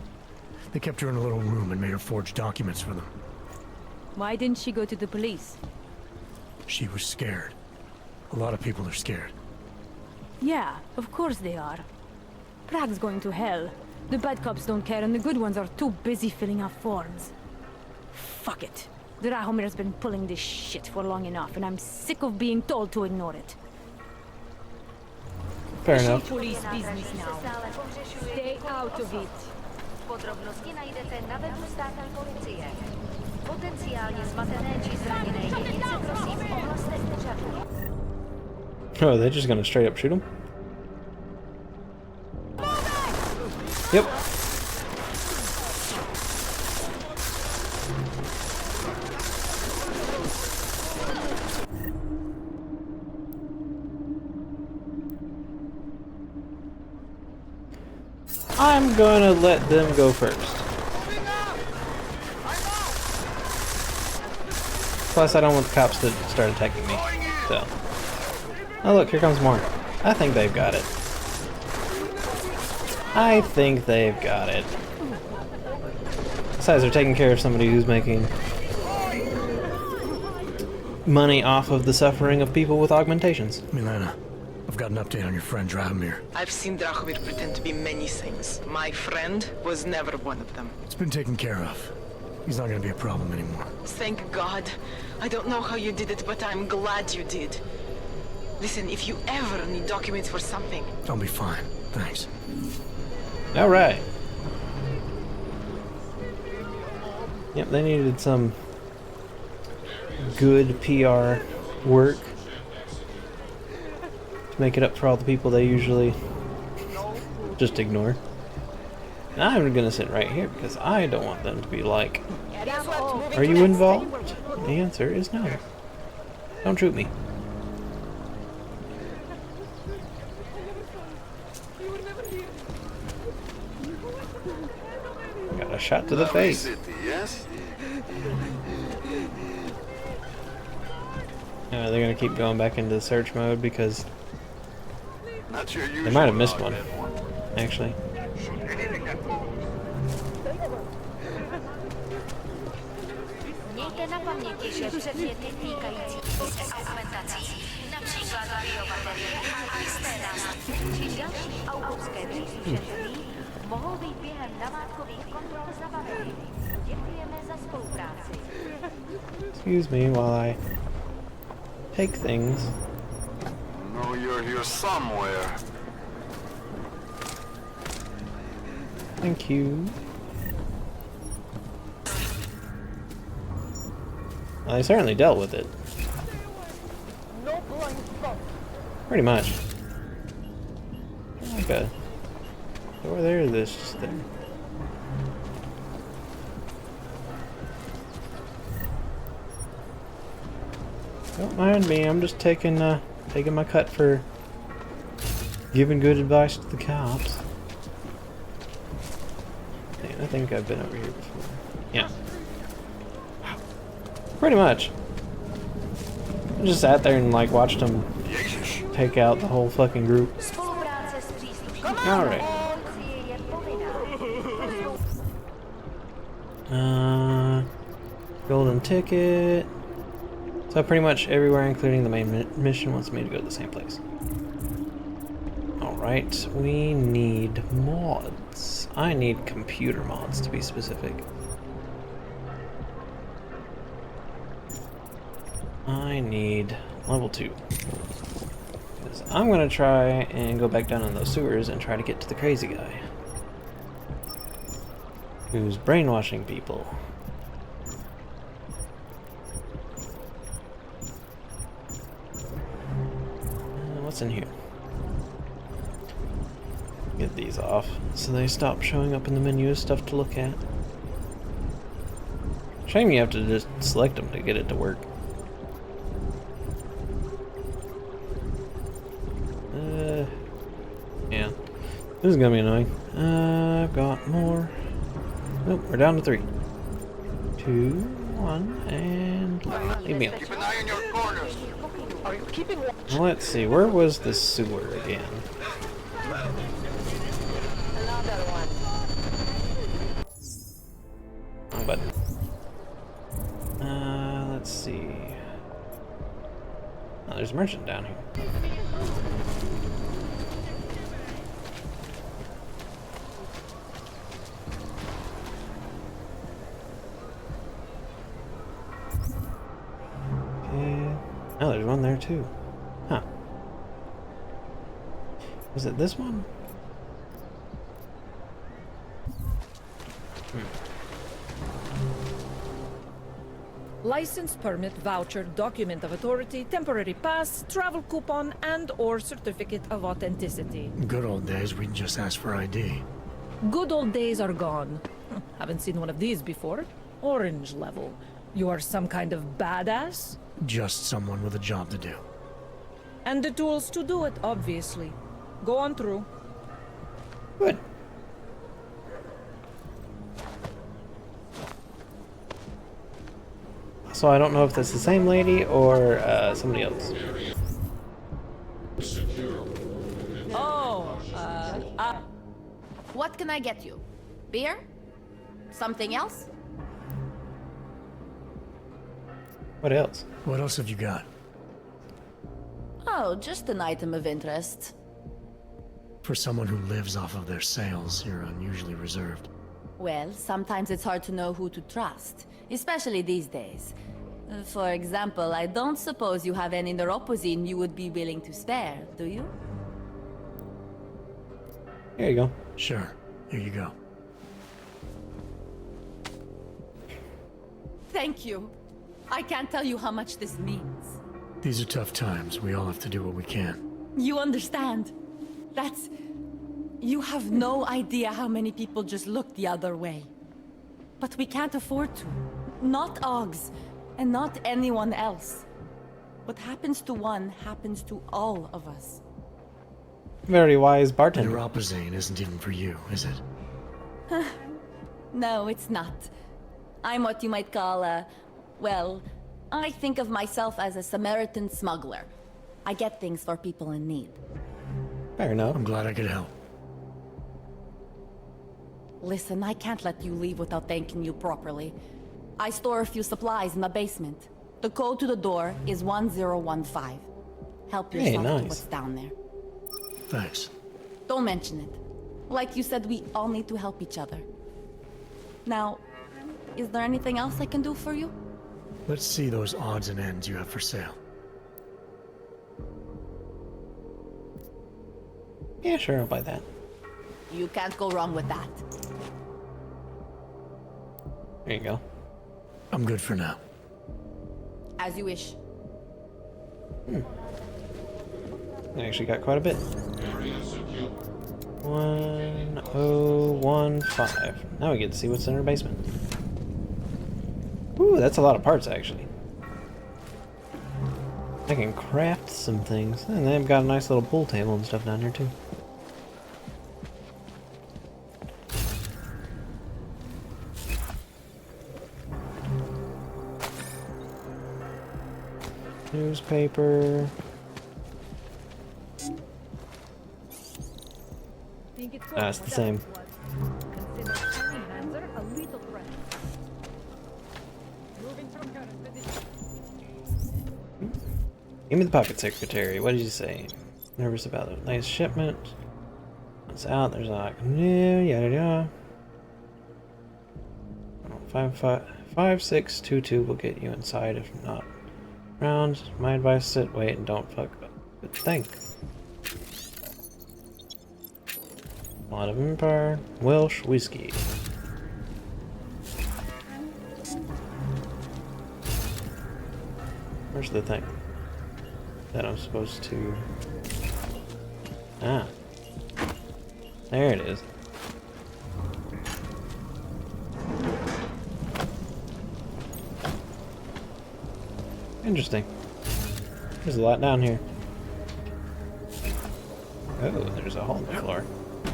They kept her in a little room and made her forge documents for them. Why didn't she go to the police? She was scared. A lot of people are scared. Yeah, of course they are. Prague's going to hell. The bad cops don't care and the good ones are too busy filling out forms. Fuck it. Drahomir's been pulling this shit for long enough and I'm sick of being told to ignore it. Fair enough. Police business now. Stay out of it. Podrobnosti najdete na webu státní policie. Potenciálně zmatené či zraněné jedince prosím ohlaste úřadu. Oh, they're just gonna straight up shoot him? Yep. I'm gonna let them go first. Plus, I don't want the cops to start attacking me, so. Oh look, here comes more. I think they've got it. I think they've got it. Besides, they're taking care of somebody who's making money off of the suffering of people with augmentations. Milena, I've got an update on your friend Drahomir. I've seen Drahomir pretend to be many things. My friend was never one of them. It's been taken care of. He's not gonna be a problem anymore. Thank God. I don't know how you did it, but I'm glad you did. Listen, if you ever need documents for something... I'll be fine. Thanks. Alright. Yep, they needed some good PR work to make it up for all the people they usually just ignore. And I'm gonna sit right here because I don't want them to be like, are you involved? The answer is no. Don't shoot me. Got a shot to the face. They're gonna keep going back into the search mode because they might have missed one, actually. Mějte na paměti, že předměty týkající se augmentací, například biobaterie, či další autorské příslušenství, mohou být během namátkových kontrol zabaveny. Děkujeme za spolupráci. Excuse me while I take things. No, you're here somewhere. Thank you. Well, they certainly dealt with it. Pretty much. Like a door there, this just there. Don't mind me, I'm just taking my cut for giving good advice to the cops. Man, I think I've been over here before. Yeah. Pretty much. I just sat there and like watched them take out the whole fucking group. Alright. Golden ticket. So pretty much everywhere, including the main mission, wants me to go to the same place. Alright, we need mods. I need computer mods, to be specific. I need level 2. Because I'm going to try and go back down in those sewers and try to get to the crazy guy. Who's brainwashing people. What's in here? Get these off so they stop showing up in the menu as stuff to look at. Shame you have to just select them to get it to work. Yeah. This is gonna be annoying. I've got more. Nope, we're down to 3. 2, 1, and leave me alone. Keep an eye on your corners. Are you keeping watch? Let's see, where was the sewer again? Another one. Wrong button. Let's see. Oh, there's a merchant down here. Oh, there's one there too. Huh. Was it this one? License, permit, voucher, document of authority, temporary pass, travel coupon, and/or certificate of authenticity. Good old days, we'd just ask for ID. Good old days are gone. Haven't seen one of these before. Orange level. You are some kind of badass? Just someone with a job to do. And the tools to do it, obviously. Go on through. Good. So I don't know if that's the same lady or somebody else. Oh, what can I get you? Beer? Something else? What else? What else have you got? Oh, just an item of interest. For someone who lives off of their sales, you're unusually reserved. Well, sometimes it's hard to know who to trust, especially these days. For example, I don't suppose you have any neuropozyne you would be willing to spare, do you? Here you go. Sure. Here you go. Thank you. I can't tell you how much this means. These are tough times. We all have to do what we can. You understand? That's... You have no idea how many people just look the other way. But we can't afford to. Not Oggs, and not anyone else. What happens to one happens to all of us. Very wise bartender. Neuropozyne isn't even for you, is it? No, it's not. I'm what you might call a... Well, I think of myself as a Samaritan smuggler. I get things for people in need. Fair enough. I'm glad I could help. Listen, I can't let you leave without thanking you properly. I store a few supplies in the basement. The code to the door is 1015. Help yourself to what's down there. Thanks. Don't mention it. Like you said, we all need to help each other. Now, is there anything else I can do for you? Let's see those odds and ends you have for sale. Yeah, sure, I'll buy that. You can't go wrong with that. There you go. I'm good for now. As you wish. I actually got quite a bit. 1015. Now we get to see what's in our basement. Ooh, that's a lot of parts, actually. I can craft some things. And they've got a nice little pool table and stuff down here too. Newspaper. It's the same. Give me the pocket secretary. What did you say? Nervous about the latest shipment. It's out. There's like yada yada. 5622 will get you inside. If not round, my advice: sit, wait, and don't fuck up. But think. A lot of Empire Welsh whiskey. Where's the thing that I'm supposed to... Ah. There it is. Interesting. There's a lot down here. Oh, there's a hole in the floor.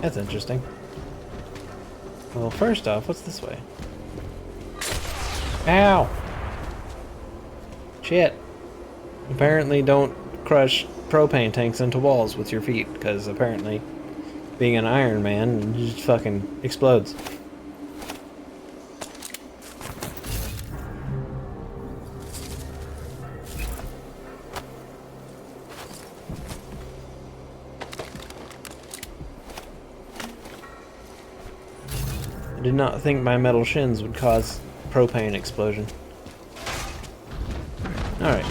That's interesting. Well, first off, what's this way? Ow! Shit. Apparently don't crush propane tanks into walls with your feet, because apparently being an Iron Man just fucking explodes. I did not think my metal shins would cause propane explosion. Alright.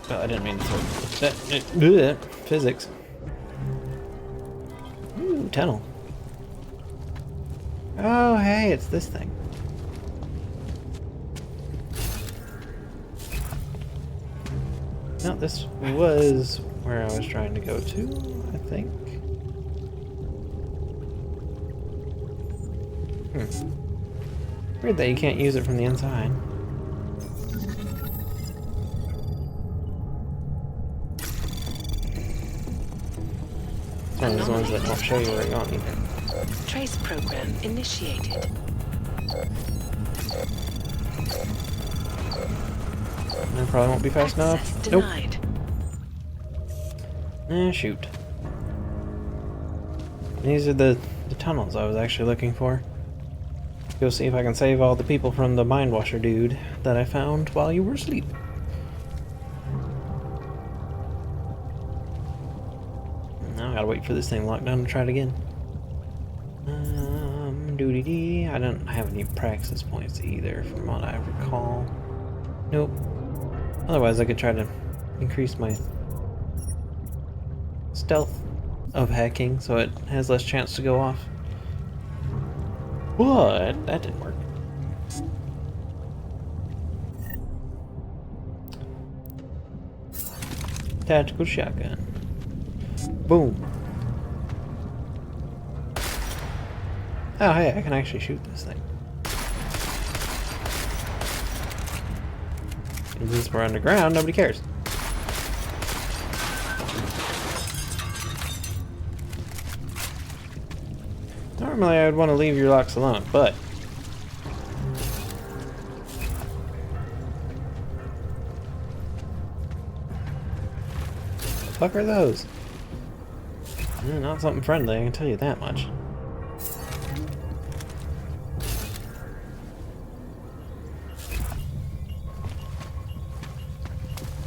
Oh, I didn't mean to throw that. Physics. Ooh, tunnel. Oh, hey, it's this thing. No, this was where I was trying to go to, I think. Weird that you can't use it from the inside. It's one of those ones that won't show you where you're going either. Trace program initiated. That probably won't be fast enough. Denied. Nope. Shoot. These are the tunnels I was actually looking for. Go see if I can save all the people from the mind washer dude that I found while you were asleep. Now I gotta wait for this thing locked down to try it again. Doody-dee. I don't have any praxis points either, from what I recall. Nope. Otherwise, I could try to increase my stealth of hacking so it has less chance to go off. But that didn't work. Tactical shotgun. Boom. Oh, hey, I can actually shoot this thing. And since we're underground, nobody cares. Normally, I would want to leave your locks alone, but what the fuck are those? Not something friendly, I can tell you that much.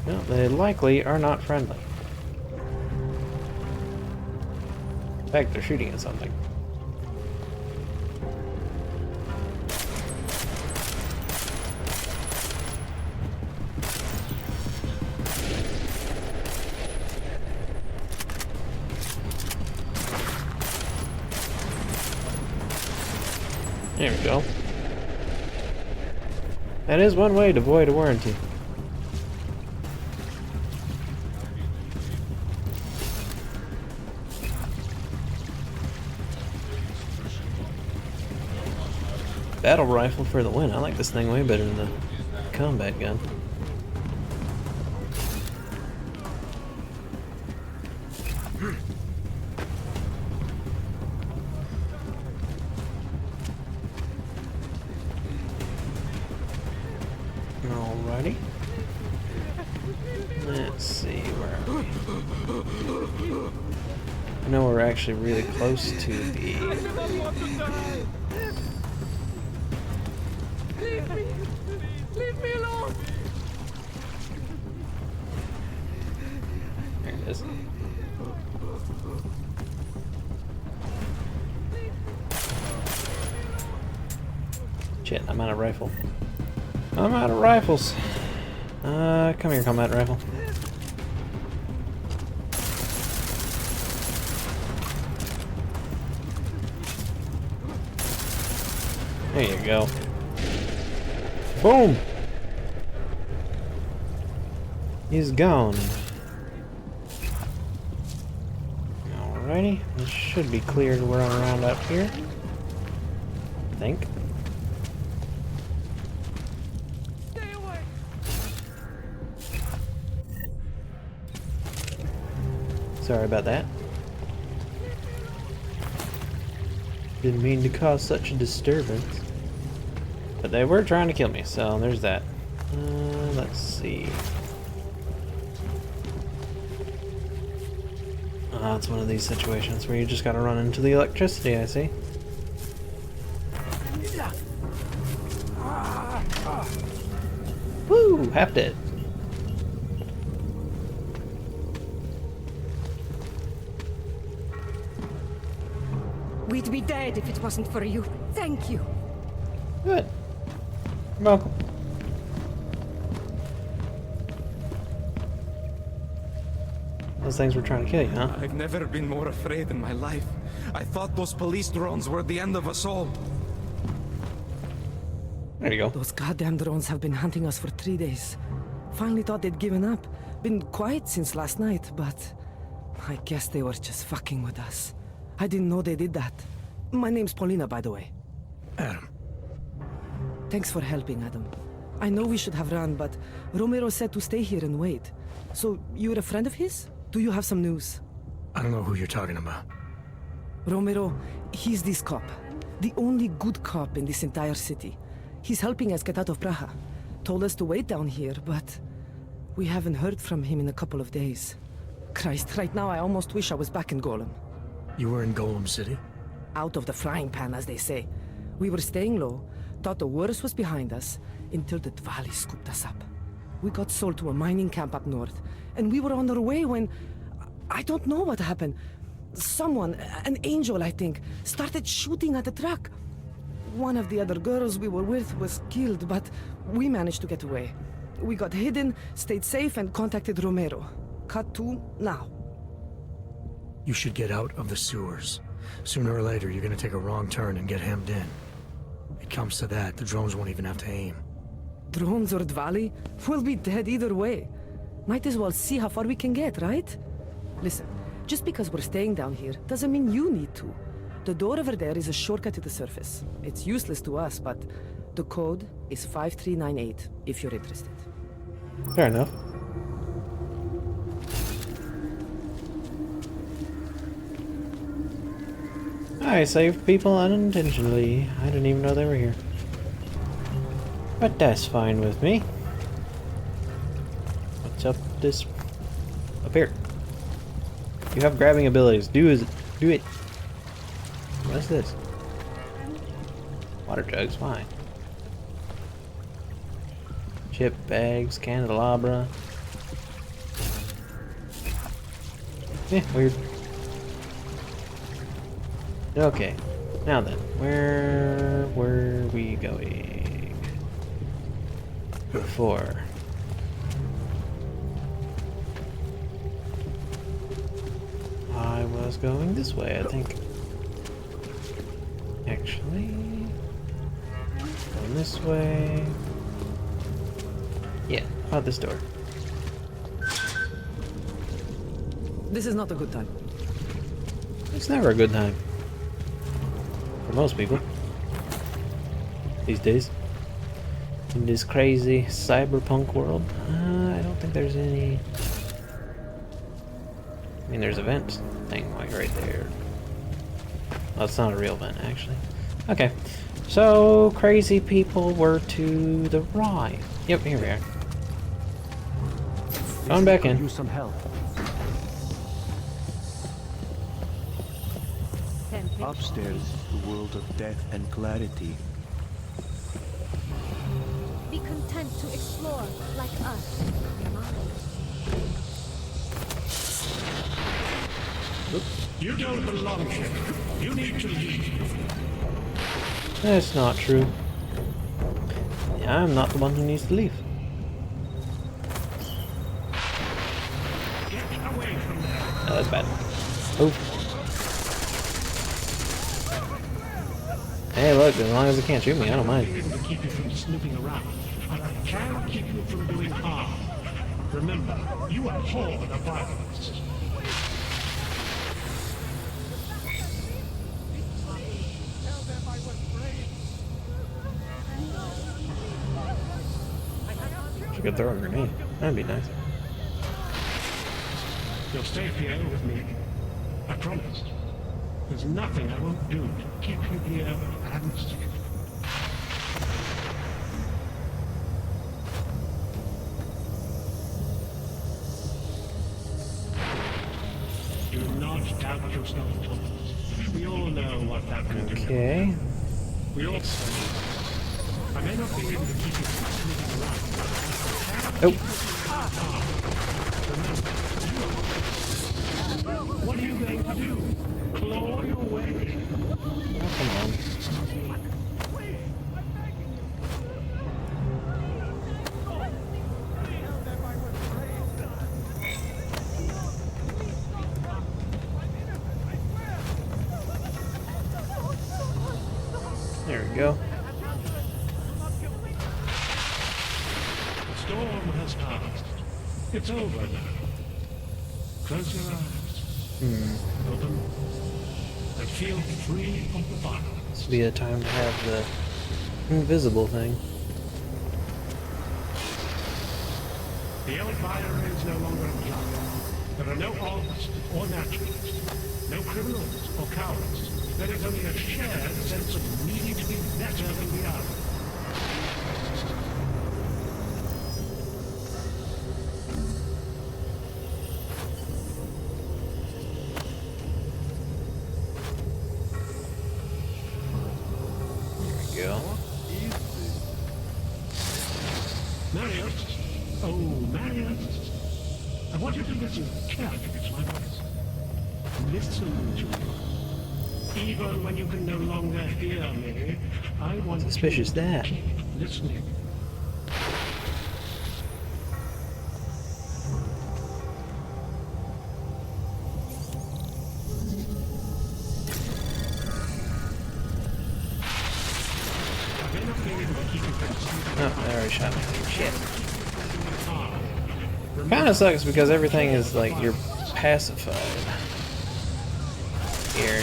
No, they likely are not friendly. In fact, they're shooting at something. There we go. That is one way to avoid a warranty. Battle rifle for the win. I like this thing way better than the combat gun. Alrighty. Let's see, where are we? I know we're actually really close to the... Leave me! Leave me alone! There it is. Shit, I'm out of rifle. I'm out of rifles. Come here, combat rifle. There you go. Boom! He's gone. Alrighty, this should be clear to run around up here. I think. Sorry about that. Didn't mean to cause such a disturbance. But they were trying to kill me, so there's that. Let's see. It's one of these situations where you just gotta run into the electricity, I see. Woo! Half dead. We'd be dead if it wasn't for you. Thank you. Good. You're welcome. Those things were trying to kill you, huh? I've never been more afraid in my life. I thought those police drones were the end of us all. There you go. Those goddamn drones have been hunting us for 3 days. Finally thought they'd given up. Been quiet since last night, but I guess they were just fucking with us. I didn't know they did that. My name's Paulina, by the way. Adam. Thanks for helping, Adam. I know we should have run, but Romero said to stay here and wait. So, you're a friend of his? Do you have some news? I don't know who you're talking about. Romero, he's this cop. The only good cop in this entire city. He's helping us get out of Praha. Told us to wait down here, but we haven't heard from him in a couple of days. Christ, right now I almost wish I was back in Golem. You were in Golem City? Out of the frying pan, as they say. We were staying low, thought the worst was behind us, until the Dvali scooped us up. We got sold to a mining camp up north, and we were on our way when... I don't know what happened. Someone, an angel I think, started shooting at the truck. One of the other girls we were with was killed, but we managed to get away. We got hidden, stayed safe, and contacted Romero. Cut to now. You should get out of the sewers. Sooner or later, you're gonna take a wrong turn and get hemmed in. It comes to that, the drones won't even have to aim. Drones or Dvali? We'll be dead either way. Might as well see how far we can get, right? Listen, just because we're staying down here doesn't mean you need to. The door over there is a shortcut to the surface. It's useless to us, but the code is 5398 if you're interested. Fair enough. I saved people unintentionally. I didn't even know they were here. But that's fine with me. What's up this... up here? You have grabbing abilities. Do it. What's this? Water jugs, fine. Chip bags, candelabra. Yeah, weird. Okay, now then, where were we going before? I was going this way, I think. Actually, going this way. Yeah, out this door. This is not a good time. It's never a good time. For most people. These days. In this crazy cyberpunk world. I don't think there's any... I mean, there's a vent thing like right there. Well, it's not a real vent, actually. Okay. So, crazy people were to the right. Yep, here we are. Going back in. Use some help. Upstairs, the world of death and clarity. Be content to explore like us. You don't belong here. You need to leave. That's not true. Yeah, I'm not the one who needs to leave. Get away from there. Oh, that's bad. Oh. Hey, look, as long as it can't shoot me, I don't mind. I'm able to keep you from snooping around, but I can keep you from doing harm. Remember, you abhor the violence. She could throw a grenade. That'd be nice. You'll stay here with me. I promise. There's nothing I won't do to keep you here and safe. Do not doubt yourself, Thomas. We all know what that can do. Okay. We all I may not be able to keep you from sneaking around. Nope. What are you going to do? Claw your way? Oh, come on. There we go. The storm has passed. It's over now. Close your eyes. Open. And feel free of the violence. This would be a time to have the invisible thing. The Empire is no longer a club. There are no odds or naturalists. No criminals or cowards. There is only a shared sense of needing to be better than the other. Marius! Oh, Marius! I want you to listen carefully to my voice. Listen to me. Even when you can no longer hear me, I want Suspicious you to that. keep listening. Oh, they already shot me. Shit. Kinda sucks because everything is like, you're pacified. Here.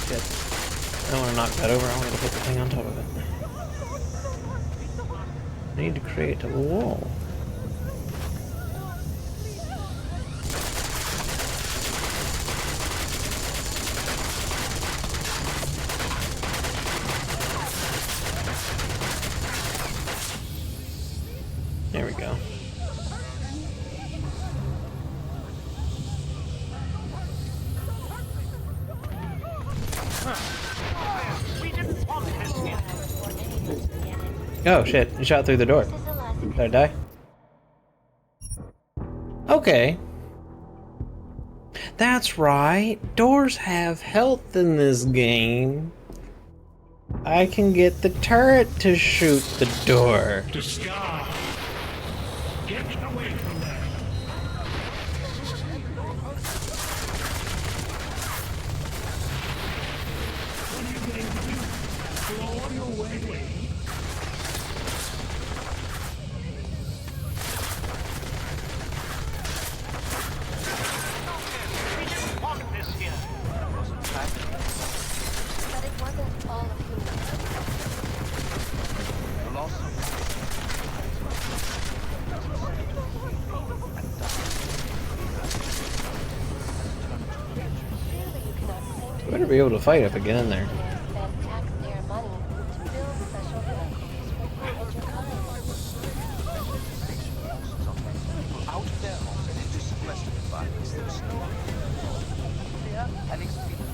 Shit. I don't want to knock that over, I want to put the thing on top of it. I need to create a wall. There we go. Oh shit, he shot through the door. Did I die? Okay. That's right. Doors have health in this game. I can get the turret to shoot the door. Discard. Get away from there. What are you going to do? Claw your way away? We didn't want this here. But it wasn't all of you. be able to fight if I get in there. Spend taxpayer money to build special vehicles for you and your kind. Out of their homes and into sequestered environments, there is no clear and expedient.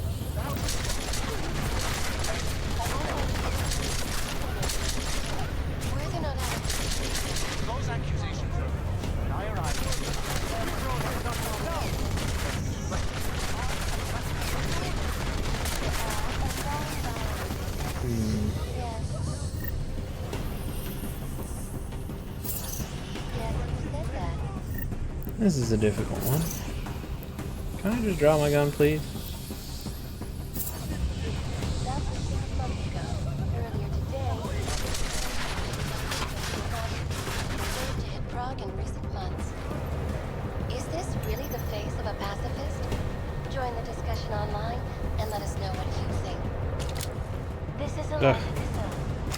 Where they're not out. Those accusations are when I arrived. This is a difficult one. Can I just draw my gun, please? That was 6 months ago. Earlier today, surge hit Prague in recent months. Is this really the face of a pacifist? Join the discussion online and let us know what you think. This is a Ugh.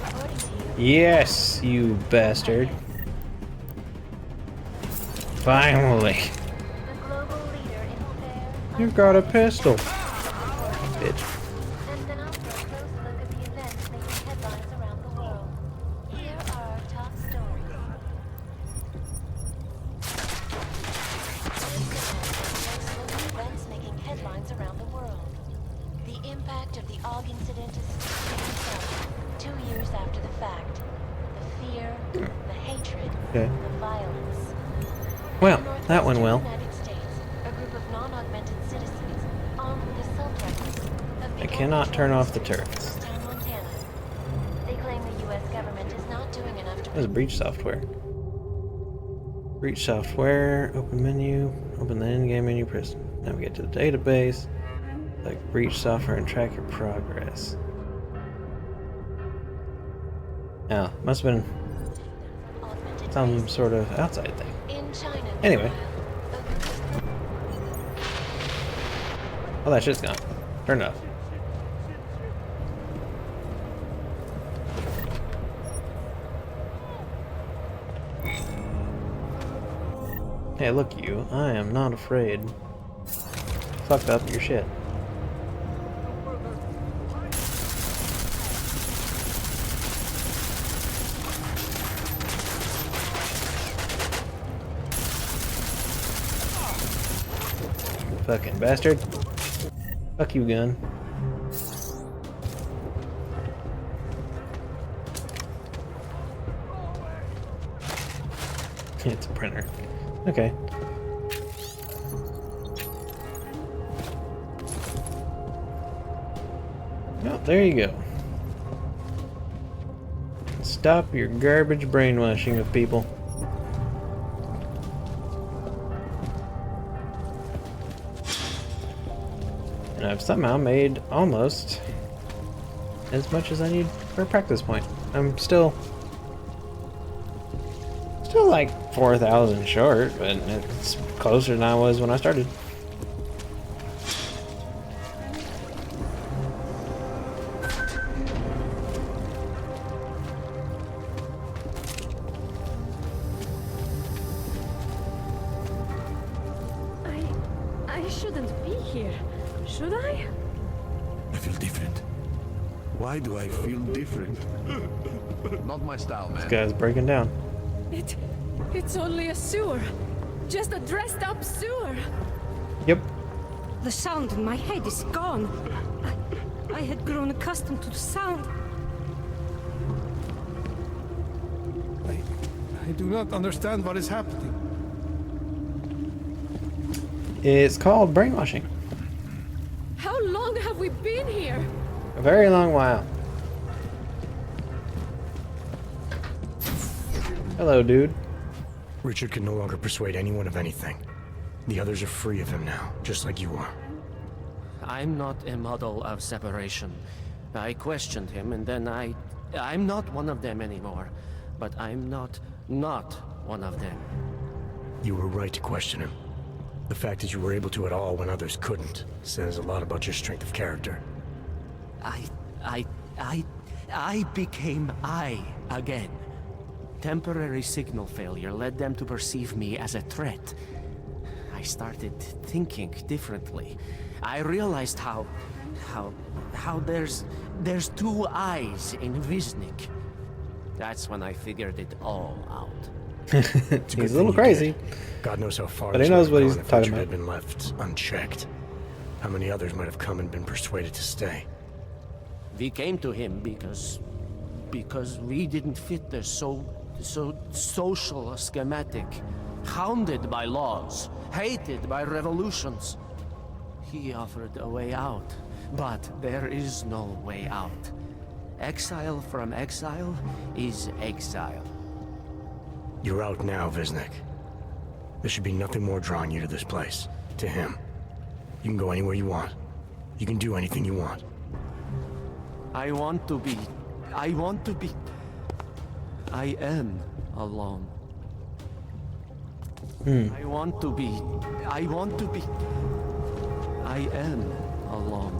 according to you. Yes, you bastard. Finally. You've got a pistol. Bitch. And now for a close look at the events making headlines around the world. Here are our top stories. Events making headlines around the world. The impact of the AUG incident is still felt 2 years after the fact. The fear, the hatred, Okay. the violence. Well, that went well. United States, a group of non-augmented citizens armed with assault rifles have I begun cannot turn off the patrolling turrets. Town, Montana. They claim the U.S. government is not doing enough to. There's breach software. Breach software, open menu, open the in-game menu, press navigate to the database, like breach software and track your progress. Oh, must have been some sort of outside thing. In China. Anyway. Oh, that shit's gone. Turn it off. Hey, look you. I am not afraid. Fucked up your shit. Fucking bastard. Fuck you, gun. It's a printer. Okay. Well, there you go. Stop your garbage brainwashing of people. And I've somehow made almost as much as I need for a practice point. I'm still like 4,000 short, but it's closer than I was when I started. I shouldn't be here, should I? I feel different. Why do I feel different? Not my style, man. This guy's breaking down. It's only a sewer. Just a dressed up sewer. Yep. The sound in my head is gone. I had grown accustomed to the sound. I do not understand what is happening. It's called brainwashing. How long have we been here? A very long while. Hello, dude. Richard can no longer persuade anyone of anything. The others are free of him now, just like you are. I'm not a model of separation. I questioned him, and then I'm not one of them anymore. But I'm not one of them. You were right to question him. The fact that you were able to at all when others couldn't says a lot about your strength of character. I became I again. Temporary signal failure led them to perceive me as a threat. I started thinking differently. I realized how how there's two eyes in Viznik. That's when I figured it all out. He's a little crazy. God knows how far. But he knows what he's talking about. Had been left unchecked. How many others might have come and been persuaded to stay? We came to him because we didn't fit the so social schematic, hounded by laws, hated by revolutions. He offered a way out, but there is no way out. Exile from exile is exile. You're out now, Viznik. There should be nothing more drawing you to this place, to him. You can go anywhere you want. You can do anything you want. I am alone. I am alone.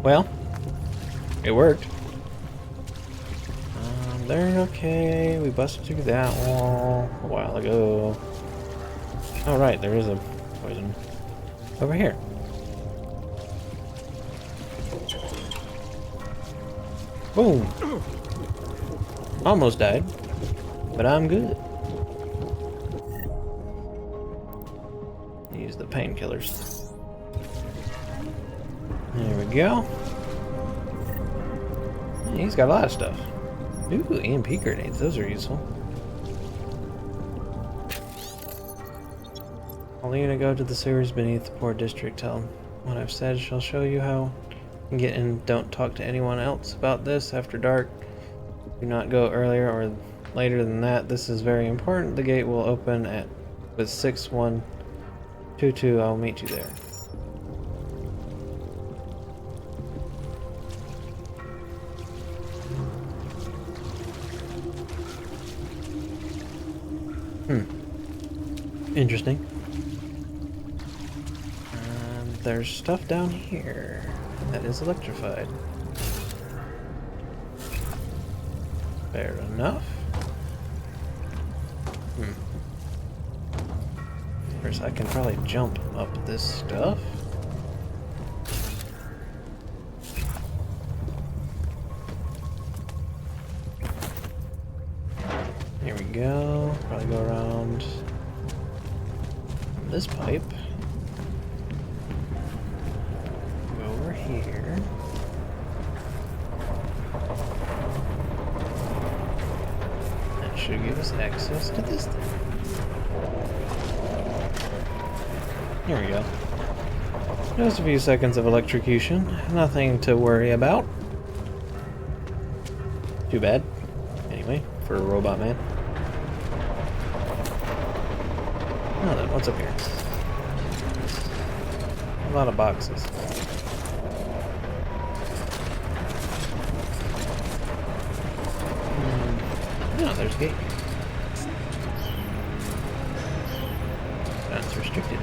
Well, it worked. They're okay. We busted through that wall a while ago. Oh, right, there is a poison over here. Boom. Almost died, but I'm good. Use the painkillers. There we go. He's got a lot of stuff. Ooh, EMP grenades. Those are useful. Alina, go to the sewers beneath the poor district. Tell them what I've said. She'll show you how to get in. Don't talk to anyone else about this after dark. Do not go earlier or later than that. This is very important. The gate will open with 6122. I'll meet you there. Interesting. There's stuff down here that is electrified. Fair enough. First, I can probably jump up this stuff. Here we go. Probably go around this pipe. Go over here. That should give us access to this thing. Here we go. Just a few seconds of electrocution. Nothing to worry about. Too bad. Anyway, for a robot man. Now then, what's up here? A lot of boxes. No, there's a gate. That's restricted.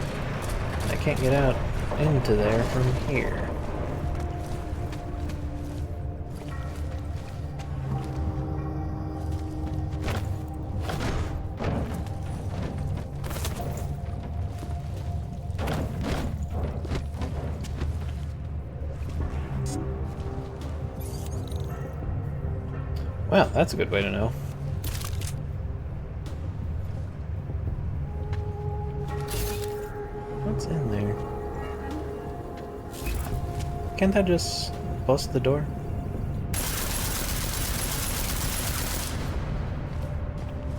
I can't get out into there from here. Well, that's a good way to know. What's in there? Can't I just bust the door?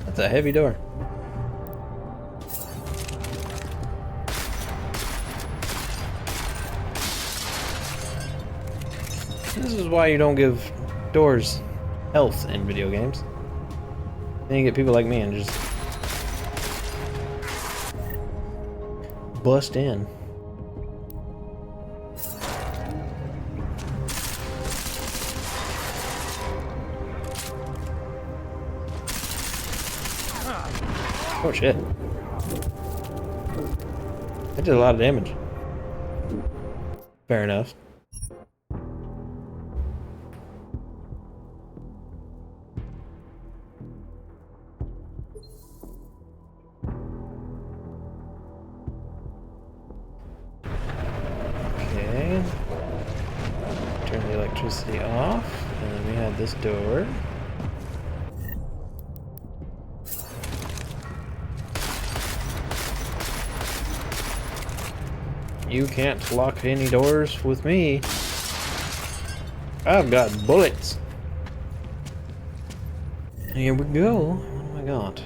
That's a heavy door. This is why you don't give doors health in video games. Then you get people like me and just bust in. Oh shit. That did a lot of damage. Fair enough. turn the electricity off, and then we have this door. You can't lock any doors with me. I've got bullets. Here we go. What do I got?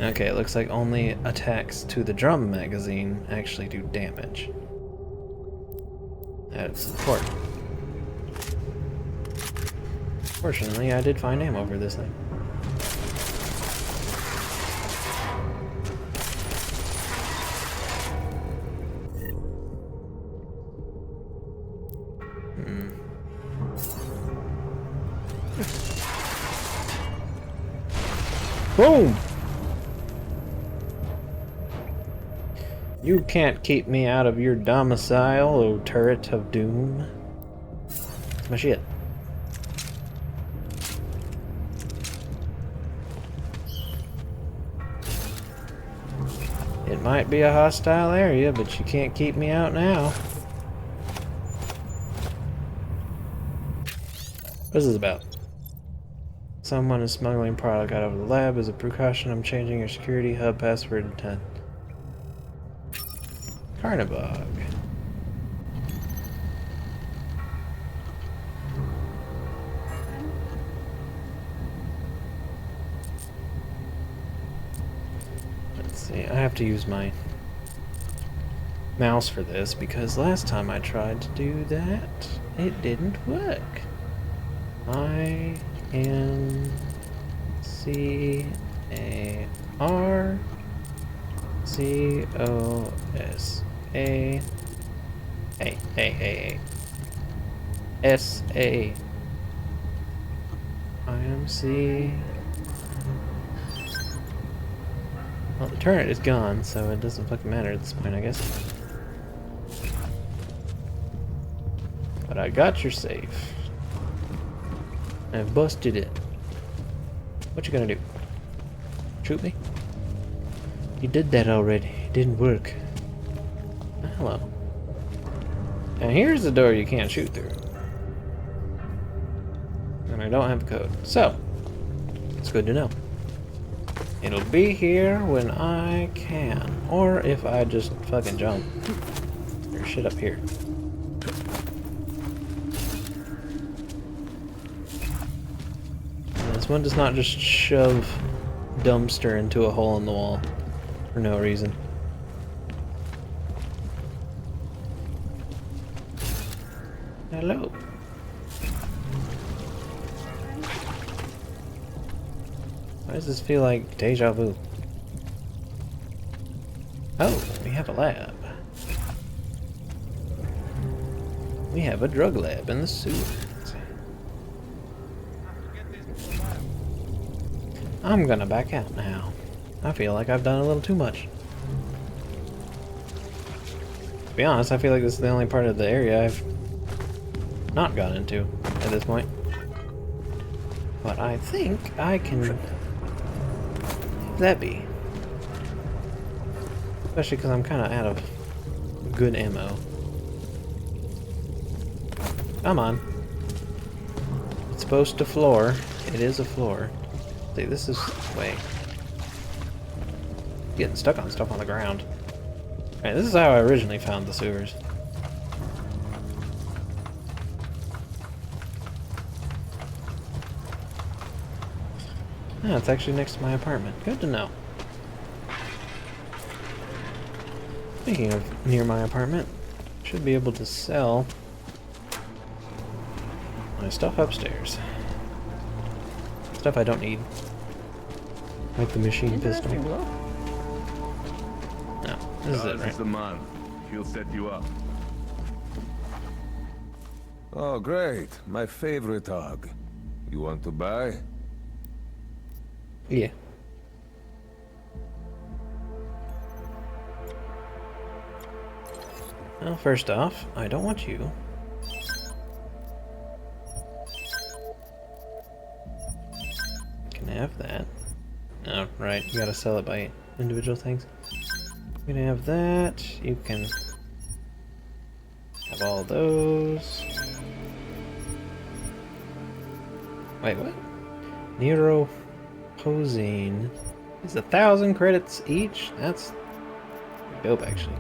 Okay, it looks like only attacks to the drum magazine actually do damage. That's important. Fortunately, I did find ammo for this thing. Boom! You can't keep me out of your domicile, O turret of doom. That's my shit. It might be a hostile area, but you can't keep me out now. What is this about? Someone is smuggling product out of the lab. As a precaution, I'm changing your security hub password to Carnivog. Let's see, I have to use my mouse for this because last time I tried to do that, it didn't work. Well, the turret is gone, so it doesn't fucking matter at this point, I guess. But I got your safe. I've busted it. What you gonna do? Shoot me? You did that already. It didn't work. Hello. And here's the door you can't shoot through. And I don't have a code. So, it's good to know. It'll be here when I can. Or if I just fucking jump. There's shit up here. This one does not just shove dumpster into a hole in the wall for no reason. Hello. Why does this feel like deja vu? Oh, we have a lab. We have a drug lab in the sewers. I'm gonna back out now. I feel like I've done a little too much. To be honest, I feel like this is the only part of the area I've not gone into at this point. But I think I can leave that be. Especially because I'm kind of out of good ammo. Come on. It's supposed to floor. It is a floor. See, this is... wait. Getting stuck on stuff on the ground. Alright, this is how I originally found the sewers. Ah, it's actually next to my apartment. Good to know. Speaking of near my apartment, should be able to sell my stuff upstairs. Stuff I don't need. Like the machine pistol. No, this is it, right? Is the man. He'll set you up. Oh, great. My favorite hog. You want to buy? Yeah. Well, first off, I don't want you. Can I have that? No, right. You gotta sell it by individual things. You can have that. You can have all those. Wait, what? Nero posing is 1,000 credits each? That's dope, actually.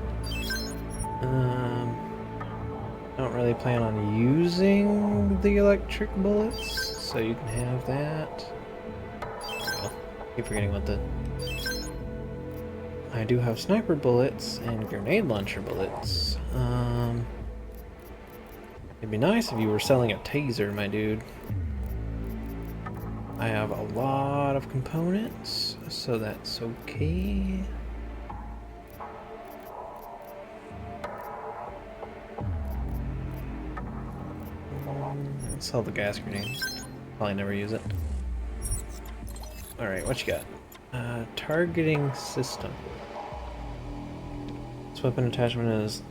Don't really plan on using the electric bullets, so you can have that. Oh, keep forgetting what the... I do have sniper bullets and grenade launcher bullets. It'd be nice if you were selling a taser, my dude. I have a lot of components, so that's okay. Let's sell the gas grenade. Probably never use it. Alright, what you got? Targeting system. This weapon attachment is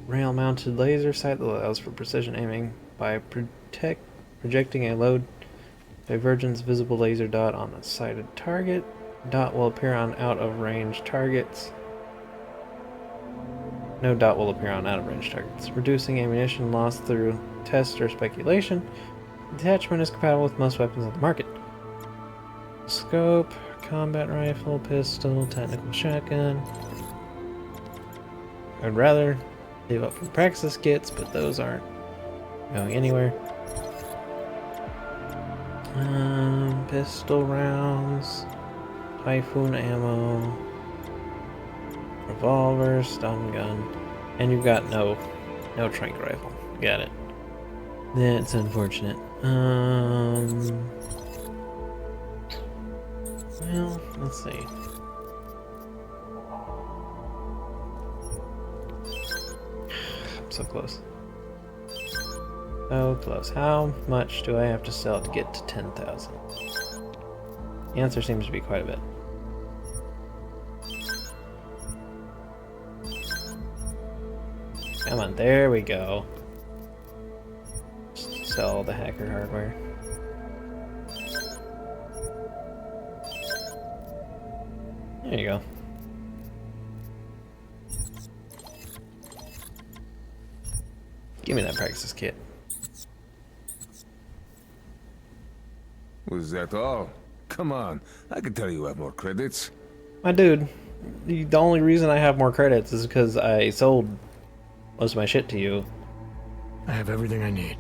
rail-mounted laser sight that allows for precision aiming by projecting a low divergence visible laser dot on a sighted target. Dot will appear on out-of-range targets. No dot will appear on out-of-range targets. Reducing ammunition loss through test or speculation. The attachment is compatible with most weapons on the market. Scope, combat rifle, pistol, technical shotgun. I'd rather leave up for practice kits, but those aren't going anywhere. Pistol rounds, Typhoon ammo, revolver, stun gun, and you've got no trank rifle. Got it. That's unfortunate. Well, let's see. I'm so close. So close. How much do I have to sell to get to 10,000? The answer seems to be quite a bit. Come on, there we go. Just sell the hacker hardware. There you go. Give me that practice kit. Was that all? Come on, I can tell you have more credits. My dude, the only reason I have more credits is because I sold most of my shit to you. I have everything I need.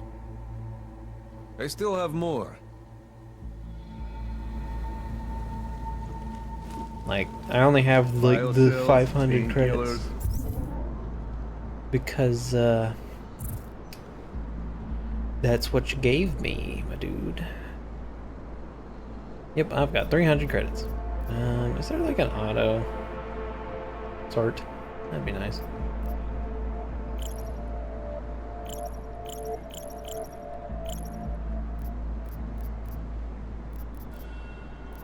I still have more. Like, I only have like the 500 credits. Because, that's what you gave me, my dude. Yep, I've got 300 credits. Is there like an auto sort? That'd be nice.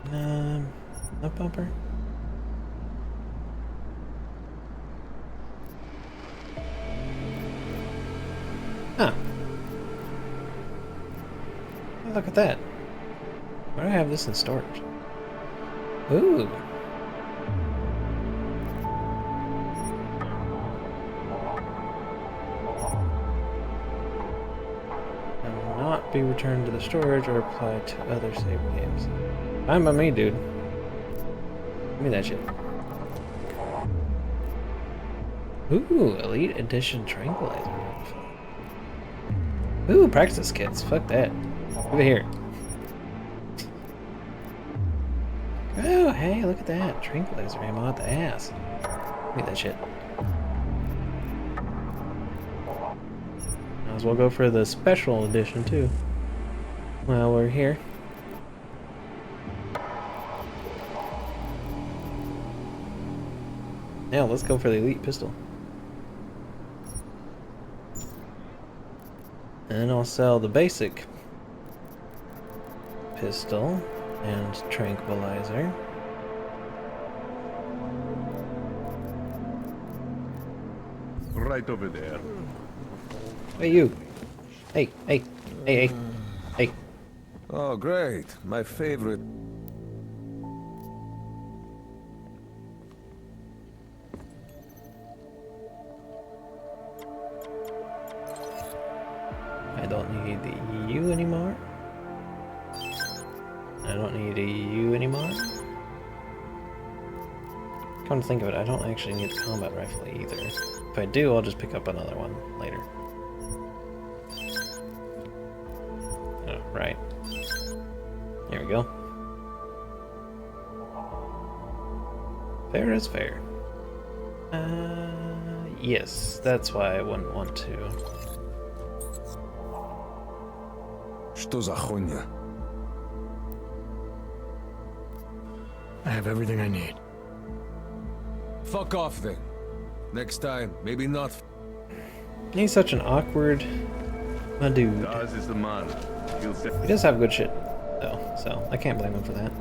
No bumper. Huh. Look at that. Why do I have this in storage? Ooh. Will not be returned to the storage or applied to other save games. Fine by me, dude. Give me that shit. Ooh, Elite Edition Tranquilizer. Ooh, practice kits. Fuck that. Give it here. Oh, hey, look at that. Tranquilizer ammo out the ass. Give me that shit. Might as well go for the special edition, too. While we're here. Now, let's go for the Elite Pistol. And I'll sell the basic pistol and tranquilizer. Right over there. Hey, you. Hey, hey, hey, hey, hey. Oh, great. My favorite. need the U anymore. I don't need a U anymore. Come to think of it, I don't actually need the combat rifle either. If I do, I'll just pick up another one later. Oh, right. There we go. Fair is fair. Yes, that's why I wouldn't want to. Что за хуйня? I have everything I need. Fuck off then. Next time, maybe not. He's such an awkward dude. Ours is the man. He does have good shit, though, so I can't blame him for that.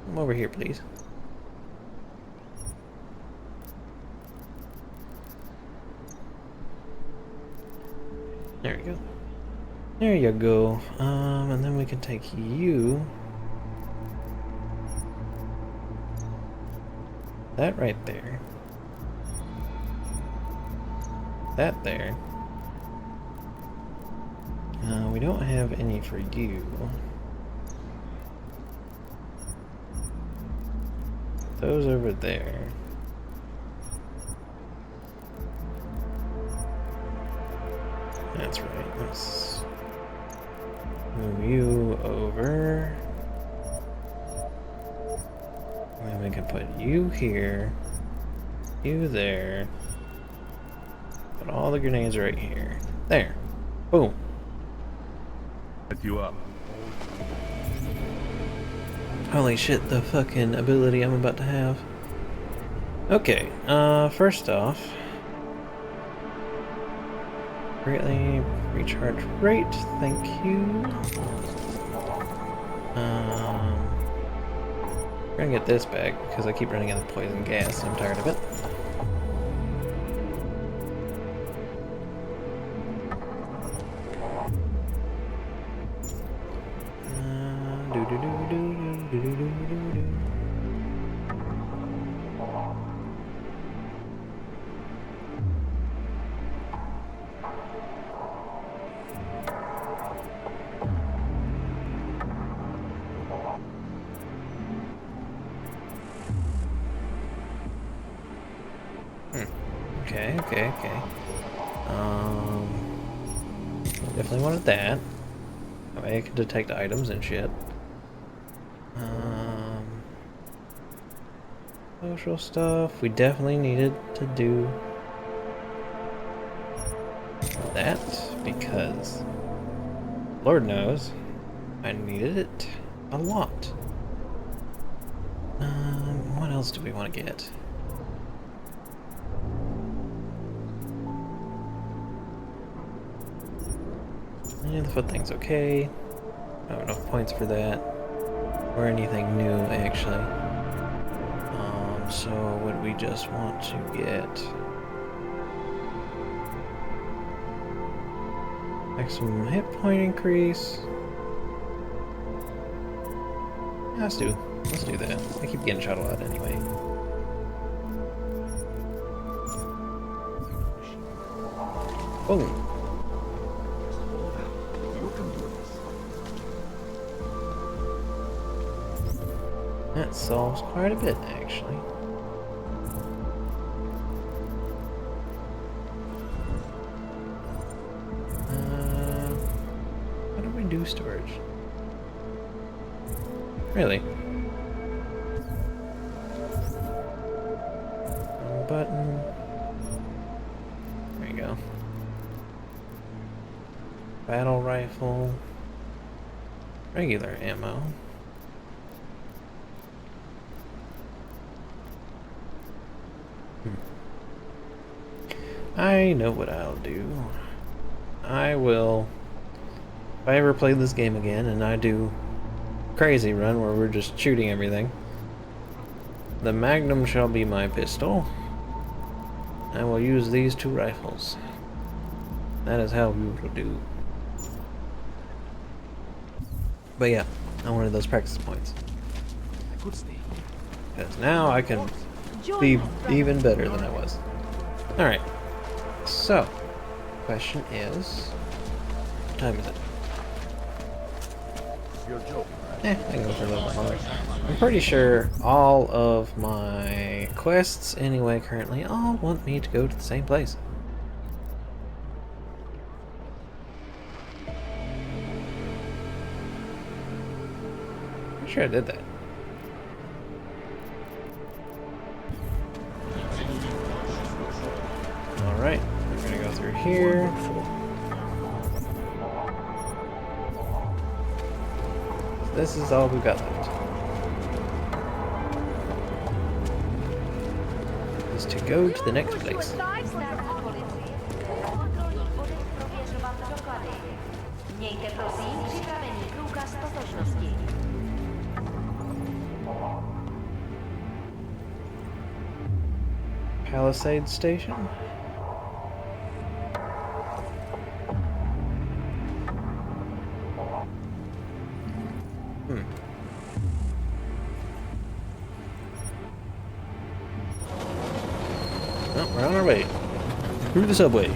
Come over here, please. There we go. There you go. And then we can take you. That right there. That there. We don't have any for you. Those over there. That's right. Let's move you over. And then we can put you here, you there. Put all the grenades right here. There. Boom. Set you up. Holy shit, the fucking ability I'm about to have. Okay, first off, greatly recharge rate, thank you. We're gonna get this back because I keep running out of poison gas and I'm tired of it. Okay. Definitely wanted that. That way I can detect items and shit. Social stuff. We definitely needed to do that because Lord knows I needed it a lot. What else do we want to get? Yeah, the foot thing's okay. I don't have enough points for that. Or anything new, actually. So would we just want to get maximum hit point increase? Yeah, let's do that. I keep getting shot a lot anyway. Boom. That solves quite a bit, actually. How do we do storage? Really? Button. There you go. Battle rifle. Regular ammo. I know what I'll do. I will, if I ever play this game again and I do crazy run where we're just shooting everything, the Magnum shall be my pistol. I will use these two rifles. That is how we will do. But yeah, I wanted those practice points. Because now I can be even better than I was. Alright. So, question is, what time is it? You're joking, right? I can go for a little bit longer. I'm pretty sure all of my quests, anyway, currently, all want me to go to the same place. I'm sure I did that. Alright, we're gonna go through here. This is all we've got left. Is to go to the next place. Palisade Station? Well, we're on our way. Through the subway.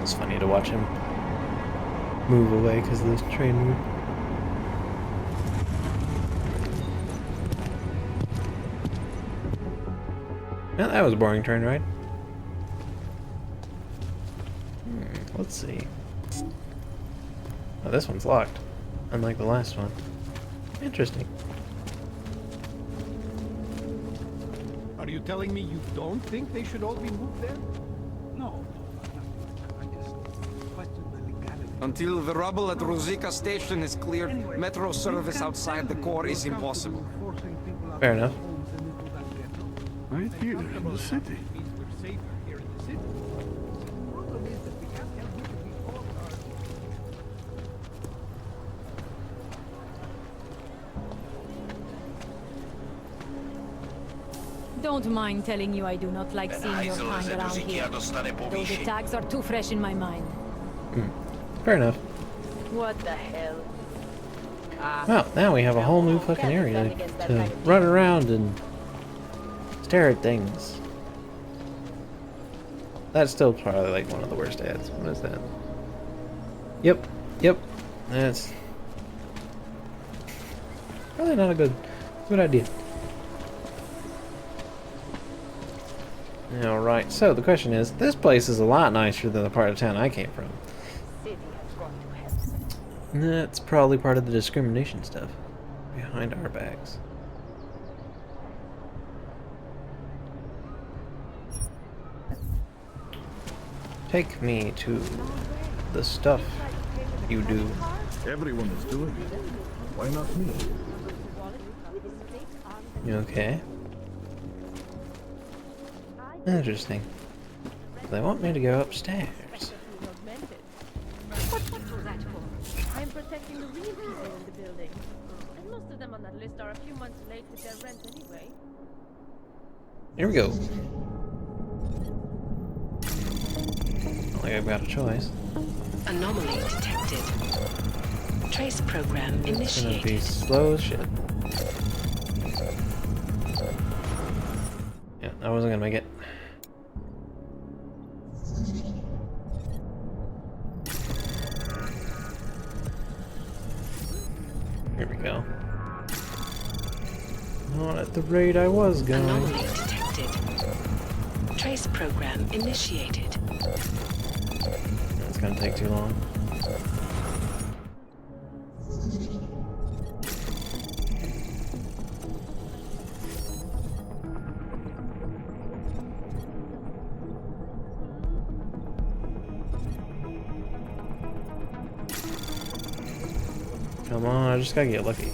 It's funny to watch him move away because of this train moved. Well, that was a boring train ride. Let's see. Oh, this one's locked, unlike the last one. Interesting. Are you telling me you don't think they should all be moved there? No. I just question the legality. Until the rubble at Ruzicka station is cleared, metro service outside the core is impossible. Fair enough. Right here in the city. Don't mind telling you I do not like seeing your kind around here. Though the tags are too fresh in my mind. Fair enough. What the hell? Well, now we have a whole new fucking area to run around and stare at things. That's still probably like one of the worst ads. What is that? Yep. That's probably not a good idea. Alright, so the question is, this place is a lot nicer than the part of town I came from. That's probably part of the discrimination stuff behind our backs. Take me to the stuff you do. Everyone is doing it. Why not me? Okay. Interesting. They want me to go upstairs. What's that for? I'm protecting the real people in the building. And most of them on that list are a few months late with their rent anyway. Here we go. Not like I've got a choice. Anomaly detected. Trace program It's initiated. gonna be slow as shit. Yeah, I wasn't gonna make it. Here we go. Not at the rate I was going. Anomaly detected. Trace program initiated. It's gonna take too long. Come on, I just gotta get lucky.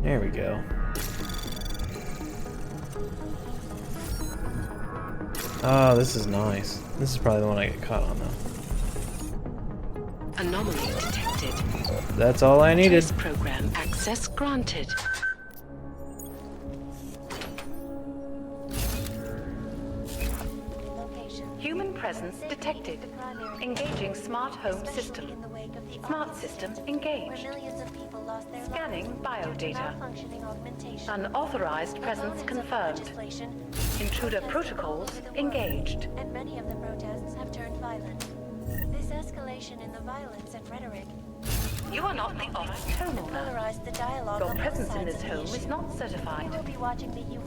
There we go. Oh, this is nice. This is probably the one I get caught on, though. Anomaly detected. That's all I needed. Trace program access granted. Location. Human presence detected. Engaging smart home system. Smart system engaged. Scanning biodata. Unauthorized presence confirmed. Intruder protocols engaged. And many of the protests have turned violent. This escalation in the violence and rhetoric. You are not the authorized homeowner. The dialogue Your on presence both in sides this of the home issue. is not certified. We will be watching the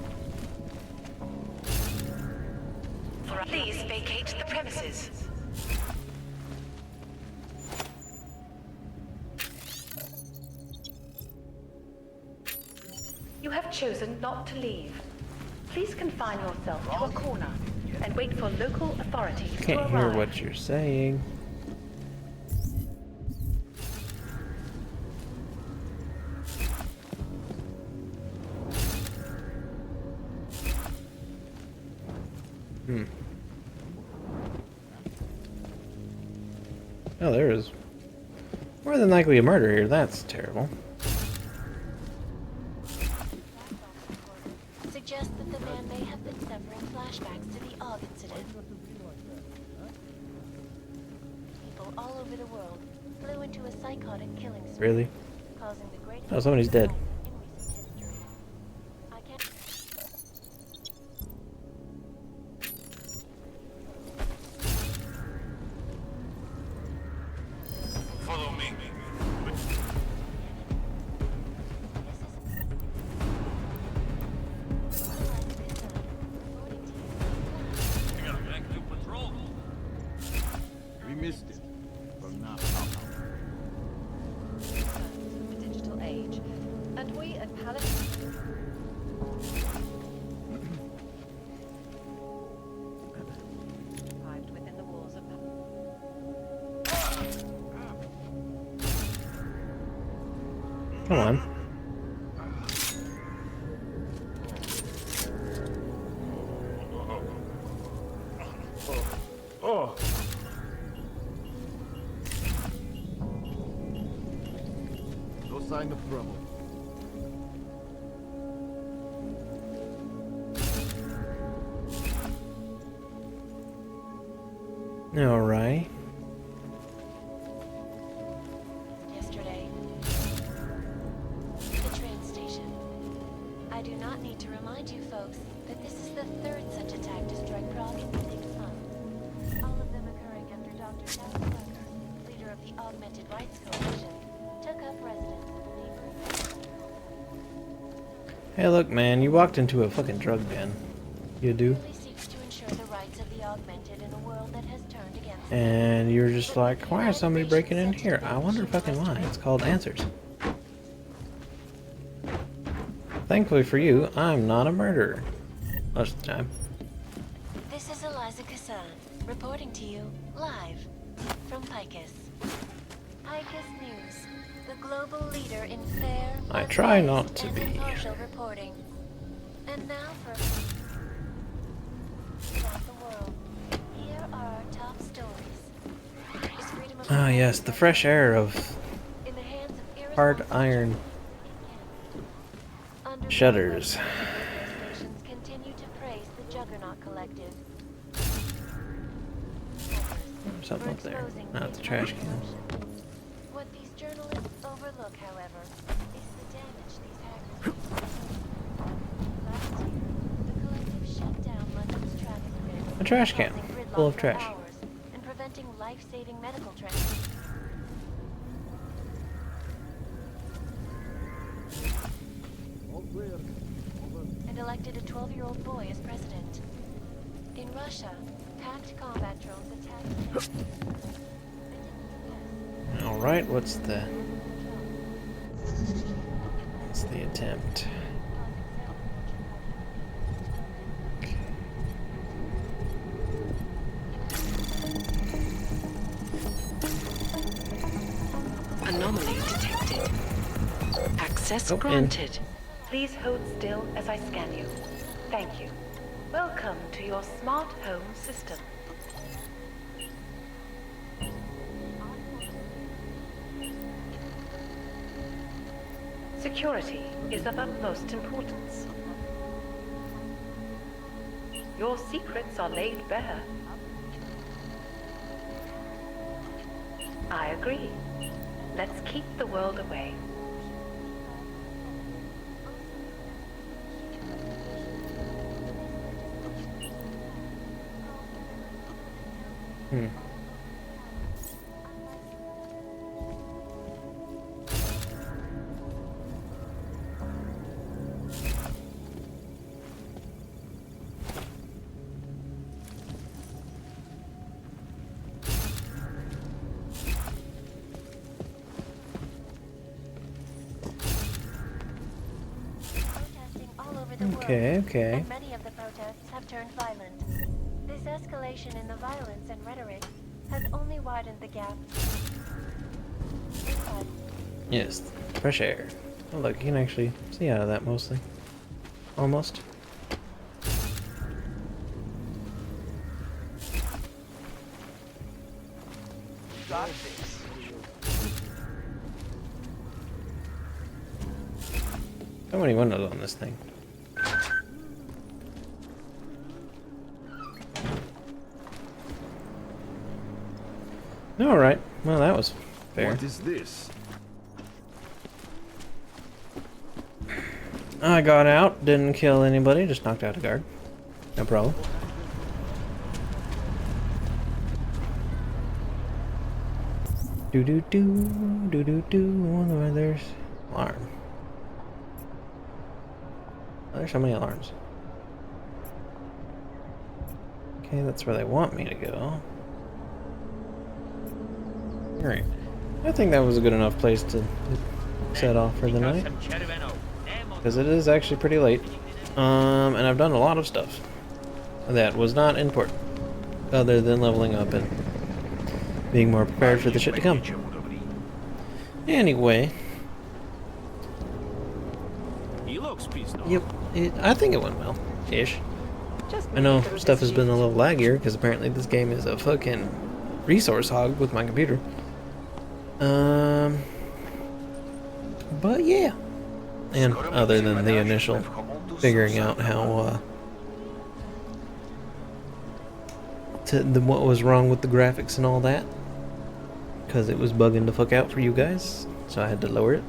Please vacate the premises. You have chosen not to leave. Please confine yourself to a corner and wait for local authorities to Can't arrive. hear what you're saying. Oh, there is more than likely a murder here. That's terrible. Suggests that the man may have been suffering flashbacks to the Og incident. People all over the world flew into a psychotic killing spree, Really? causing the greatest Oh, somebody's dead. in recent history. I can't. Follow me. We got a MK.2 patrol. We missed it. But not The digital age. And we at Palace... arrived within the walls of... Come on. Oh. No sign of trouble. All right. Yesterday, the train station. I do not need to remind you folks that this is the third such attack to strike Prague in 6 months. All of them occurring after Dr. South, leader of the Augmented Rights Coalition, took up residence in the neighboring... Hey, look, man, you walked into a fucking drug den. You do? seeks to ensure the rights of the augmented in a world that has turned against them. And you're just like, why is somebody breaking in here? I wonder fucking why. It's called Answers. Thankfully for you, I'm not a murderer. Most of the time. This is Eliza Kassan, reporting to you live from Picus. Picus News, the global leader in fair, I try not unbiased, to and be. impartial reporting. And now for throughout the world, here are our top stories. Is freedom of Ah, yes, the fresh air of in the hands of hard iron shutters. stations continue to praise the Juggernaut Collective. Something up there. Not the trash can. What these journalists overlook, however, is the damage these hackers last year, the collective shut down London's traffic grid, A trash can causing gridlock full of for trash. hours and preventing life-saving medical transport. And elected a 12-year-old boy as president. In Russia, packed combat drones attacked. Alright, what's the attempt? Anomaly detected. Access Oh, in. granted. Please hold still as I scan you. Thank you. Welcome to your smart home system. Security is of utmost importance. Your secrets are laid bare. I agree. Let's keep the world away. Okay. And many of the protests have turned violent. This escalation in the violence and rhetoric has only widened the gap. Inside. Yes, fresh air. Oh look, you can actually see out of that mostly. Almost. Got this. So many windows on this thing. Alright, well that was fair. What is this? I got out, didn't kill anybody, just knocked out a guard. No problem. Do do do do do do on the weather's alarm. Oh, there's so many alarms. Okay, that's where they want me to go. Alright. I think that was a good enough place to set off for the night. Because it is actually pretty late. And I've done a lot of stuff that was not important. Other than leveling up and being more prepared for the shit to come. Anyway. He looks pissed off. Yep. I think it went well. Ish. I know stuff has been a little laggier because apparently this game is a fucking resource hog with my computer. But yeah. And other than the initial figuring out how what was wrong with the graphics and all that, because it was bugging the fuck out for you guys, so I had to lower it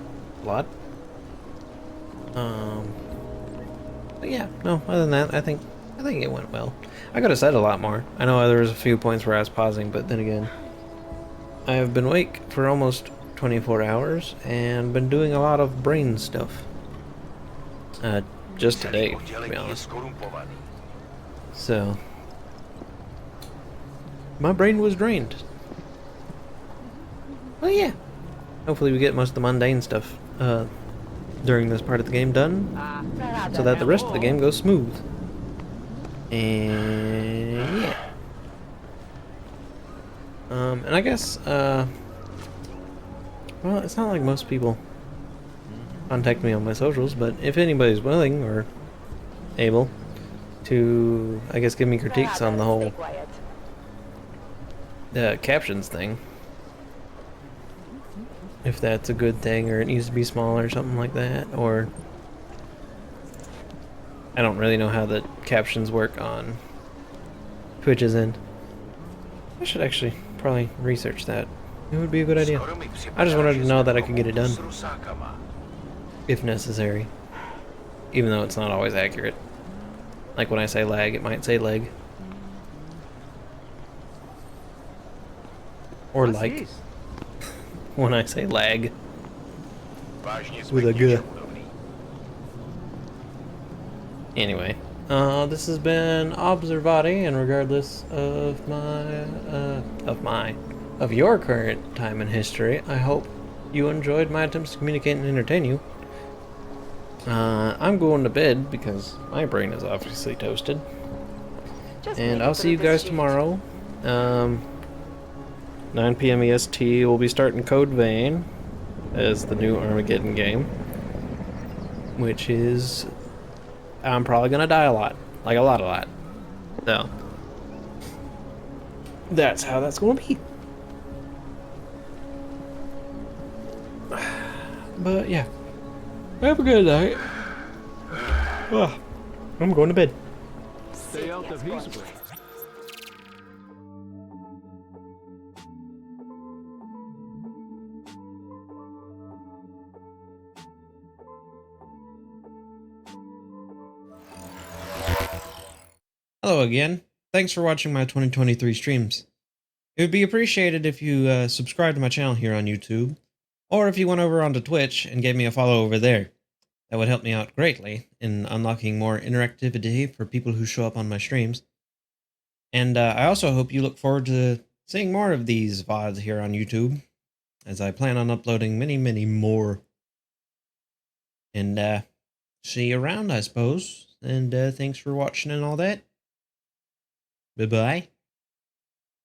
a lot. But yeah, no. Other than that, I think it went well. I could have said a lot more. I know there was a few points where I was pausing, but then again, I have been awake for almost 24 hours and been doing a lot of brain stuff. Just today, to be honest. So, my brain was drained. Well, yeah. Hopefully we get most of the mundane stuff during this part of the game done, so that the rest of the game goes smooth. And yeah. And I guess, well, it's not like most people contact me on my socials, but if anybody's willing or able to, I guess, give me critiques on the whole captions thing, if that's a good thing or it needs to be smaller or something like that, or I don't really know how the captions work on Twitch's end. I should actually probably research that. It would be a good idea. I just wanted to know that I could get it done if necessary, even though it's not always accurate. Like when I say lag, it might say leg. Or like. When I say lag. With a G. Anyway. This has been Observoddy, and regardless of your current time in history, I hope you enjoyed my attempts to communicate and entertain you. I'm going to bed because my brain is obviously toasted. And I'll see you guys tomorrow. 9 PM EST, we'll be starting Code Vein as the new Armageddon game. Which is... I'm probably gonna die a lot. Like a lot. So... that's how that's gonna be. But yeah. Have a good night. I'm going to bed. Stay out of his way. Hello again. Thanks for watching my 2023 streams. It would be appreciated if you subscribe to my channel here on YouTube, or if you went over onto Twitch and gave me a follow over there. That would help me out greatly in unlocking more interactivity for people who show up on my streams. And I also hope you look forward to seeing more of these VODs here on YouTube, as I plan on uploading many, many more. And see you around, I suppose. And thanks for watching and all that. Bye-bye.